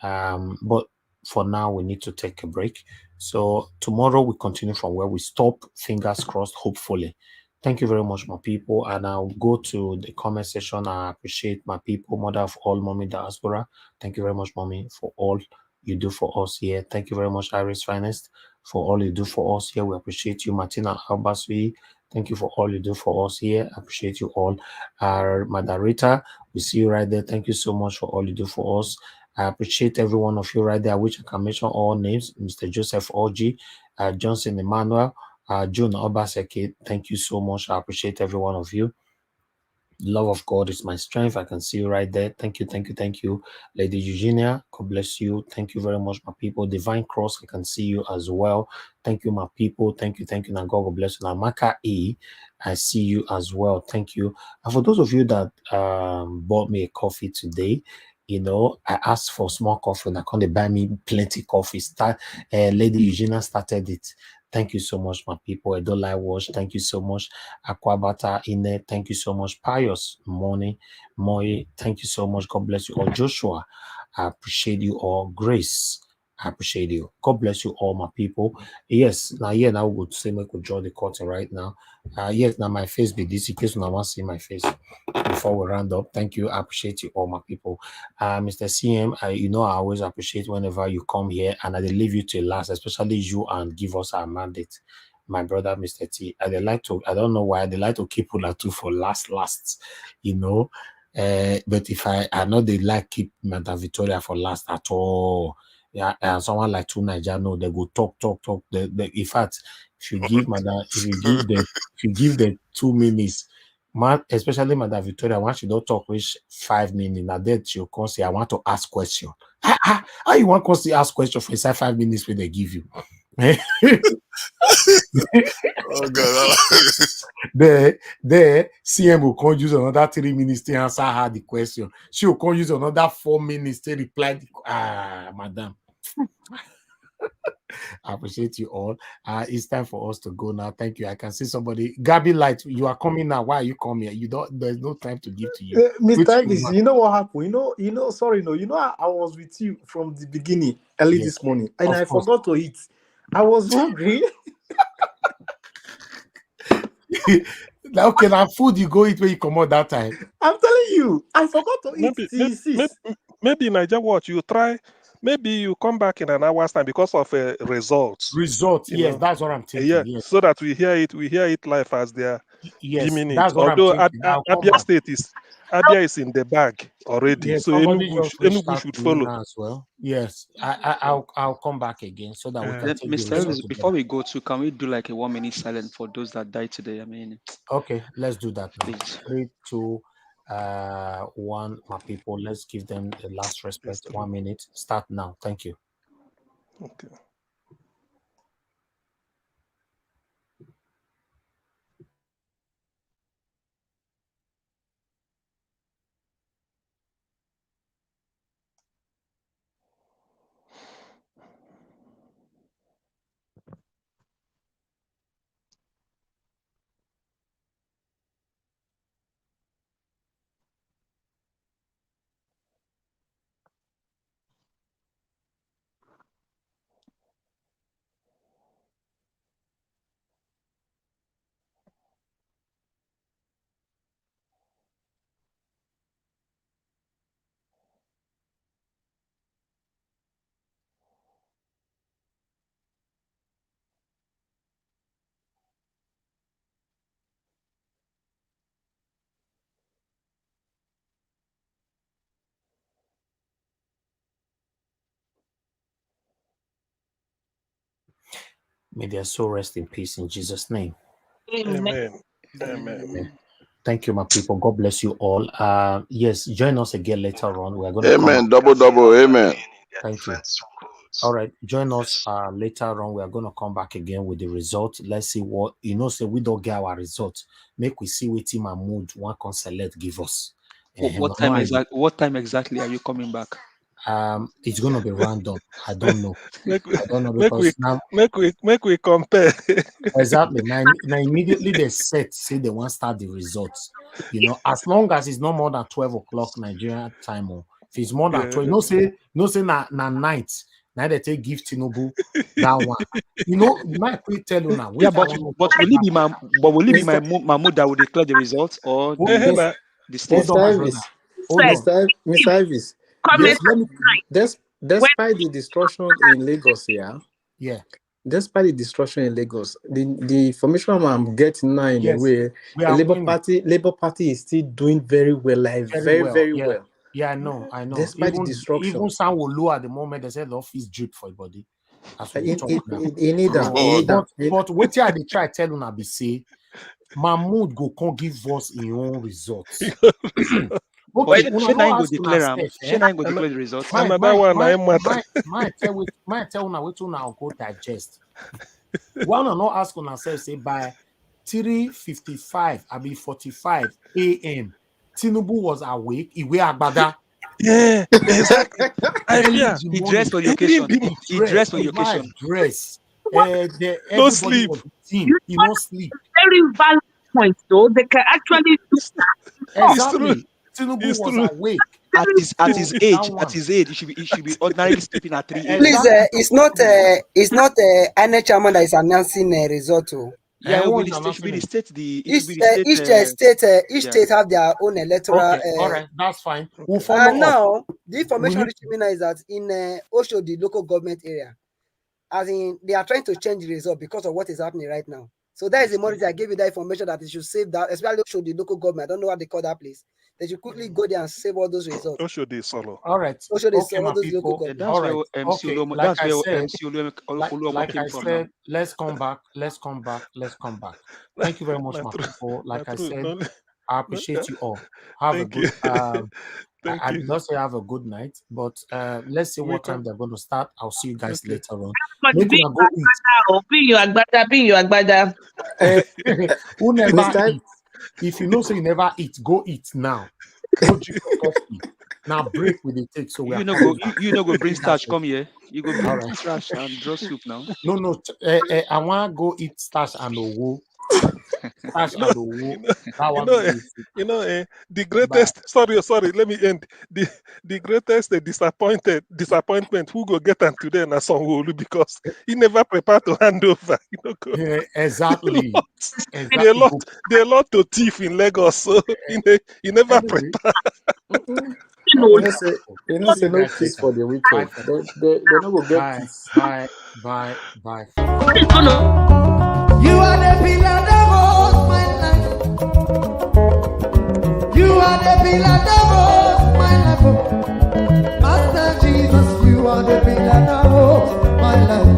but for now, we need to take a break. So tomorrow we continue from where we stop. Fingers crossed, hopefully. Thank you very much, my people. And I'll go to the comment section. I appreciate my people, mother of all, Mommy Diaspora. Thank you very much, Mommy, for all you do for us here. Thank you very much, Iris Finest, for all you do for us here. We appreciate you, Martina Albasui. Thank you for all you do for us here. I appreciate you all. Madarita, we see you right there. Thank you so much for all you do for us. I appreciate every one of you right there, which I can mention all names. Mr. Joseph Oji, Johnson Emmanuel, June Obaseke. Thank you so much. I appreciate every one of you. Love of God is my strength. I can see you right there. Thank you. Lady Eugenia, God bless you. Thank you very much, my people. Divine Cross, I can see you as well. Thank you, my people. Thank you. Now, God bless you. Now, Maka E, I see you as well. Thank you. And for those of you that bought me a coffee today, I asked for small coffee and I can't buy me plenty coffee. Lady Eugenia started it. Thank you so much, my people. Edola Wash, thank you so much. Aquabata Ine, thank you so much. Pious Money, Moi, thank you so much. God bless you all. Joshua, I appreciate you all. Grace, I appreciate you. God bless you all, my people. Yes, now I would say I could draw the curtain right now. Yes, now my face be this in case I want to see my face before we round up. Thank you. I appreciate you all, my people. Mr. CM, I always appreciate whenever you come here and I leave you to last, especially you, and give us our mandate. My brother, Mr. T, I don't know why they like to keep Ulatu for last, but if I know they like keep Madam Victoria for last at all. Yeah, and someone like two Niger, no, they go talk. In fact, if you give the 2 minutes, especially Madam Victoria, once you don't talk reach 5 minutes, now that you can say, I want to ask question. How you want to ask question for inside 5 minutes when they give you? Oh God. the CM will come use another 3 minutes to answer her the question. She will come use another 4 minutes to reply. Madam. I appreciate you all. It's time for us to go now. Thank you. I can see somebody. Gabby Light, you are coming now. Why are you coming? You don't. There's no time to give to you. Mr. Elvis, you know what happened? Sorry, no, I was with you from the beginning, early this morning, and I forgot to eat. I was hungry. Okay, now food you go eat when you come out that time. I'm telling you, I forgot to eat. Maybe Niger Watch, you try. Maybe you come back in an hour's time because of results. Yes, that's what I'm thinking. Yeah, yes. so that we hear it live as they are beaming it. That's what Although I'm thinking. Abia is in the bag already, yes, so Enugu should follow as well. Yes, I'll come back again so that we can take Mr. Elvis, before we go to, can we do like a 1 minute silence for those that died today? I mean, okay, let's do that now. Please. 3, 2, 1. My people, let's give them the last respect. 1 minute. Start now. Thank you. Okay. May their soul rest in peace in Jesus' name. Amen. Amen. Thank you, my people. God bless you all. Yes, join us again later on. We are going to Amen. Double. Amen. Thank you. All right, join us later on. We are going to come back again with the result. Let's see what say we don't get our result. Make we see what team and mood one can select give us. What time exactly are you coming back? It's going to be random. I don't know. I don't know because make we compare. Exactly. Now immediately they say they want to start the results. As long as it's not more than 12 o'clock Nigerian time, or if it's more than 12, no say na night. Now they take gift Tinubu that one. You might tell you now. Yeah, but will it be Mahmoud that will declare the results or the state? Mr. Elvis. Yes, let me. Despite the destruction in Lagos, yeah. Despite the destruction in Lagos, the information I'm getting now in a way, Labour Party is still doing very well, very well. Yeah, I know. Despite the destruction, even Sanwo-Olu at the moment, they said the office drip for everybody. That's what we talk now. But what I try tell you now be say, Mahmoud go can't give us his own results. Okay, Shena go declare the results. Another one, might tell now what now go digest. One or not ask on ourselves say by 3:55, I mean 45 a.m. Tinubu was awake. He wear agbada. Yeah, exactly. He dressed for the occasion. He dressed for the occasion. No sleep. He no sleep. Very valid point, though. They can actually do that. Exactly. Tinubu was awake. At his age, he should be ordinarily sleeping at 3 a.m. Please, it's not INEC chairman that is announcing a result. Yeah, it should be the state. Each state have their own electoral. All right, that's fine. We'll follow up. Now, the information reaching me is that in Osho, the local government area, as in they are trying to change the result because of what is happening right now. So that is the money I gave you that information that they should save that, especially Osho, the local government. I don't know what they call that place. They should quickly go there and save all those results. Osho de Solo. All right. Osho de Solo, those local government. That's where MC Like I said, let's come back. Thank you very much, my people. Like I said, I appreciate you all. Have a good I did not say have a good night, but let's see what time they're going to start. I'll see you guys later on. Make una go eat. Be your agbada. Who never eat? If you know so you never eat, go eat now. Go drink coffee. Now break with the take. So we you know go bring starch. Come here. You go bring starch and draw soup now. No. I want to go eat starch and owo. The greatest. Sorry. Let me end. The greatest disappointment. Who go get them today? Na Sanwo-Olu, because he never prepared to hand over. Exactly. There are lot to thief in Lagos, so he never prepared. You know, say no kiss for the weekend. They no go get kiss. Bye. You are the pillar that holds my life. You are the pillar that holds my life. Master Jesus, you are the pillar that holds my life.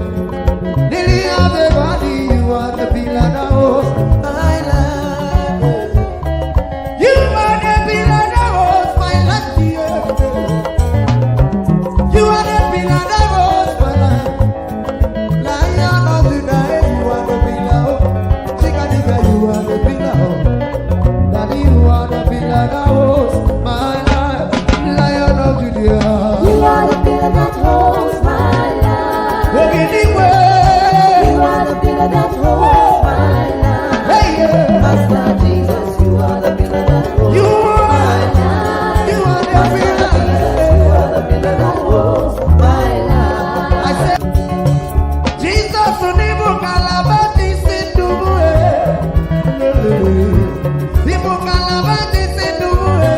Lily of the valley, you are the pillar that holds my life. You are the pillar that holds my life. You are the pillar that holds my life. Lion of the night, you are the pillar. Chicken, you are the pillar. Daddy, you are the pillar that holds my life. Lion of Judea, you are the pillar that holds my life. You are the pillar that holds my life. Hey, Master Jesus, you are the pillar that holds my life. You are the pillar. You are the pillar that holds my life. I said, Jesus, unibu kalabati sinduwe. Nibu kalabati sinduwe.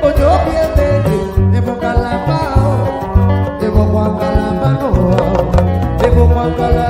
Ojo biembe, nibu kalabao. Nibu kwa kalabano. Nibu kwa kalabano.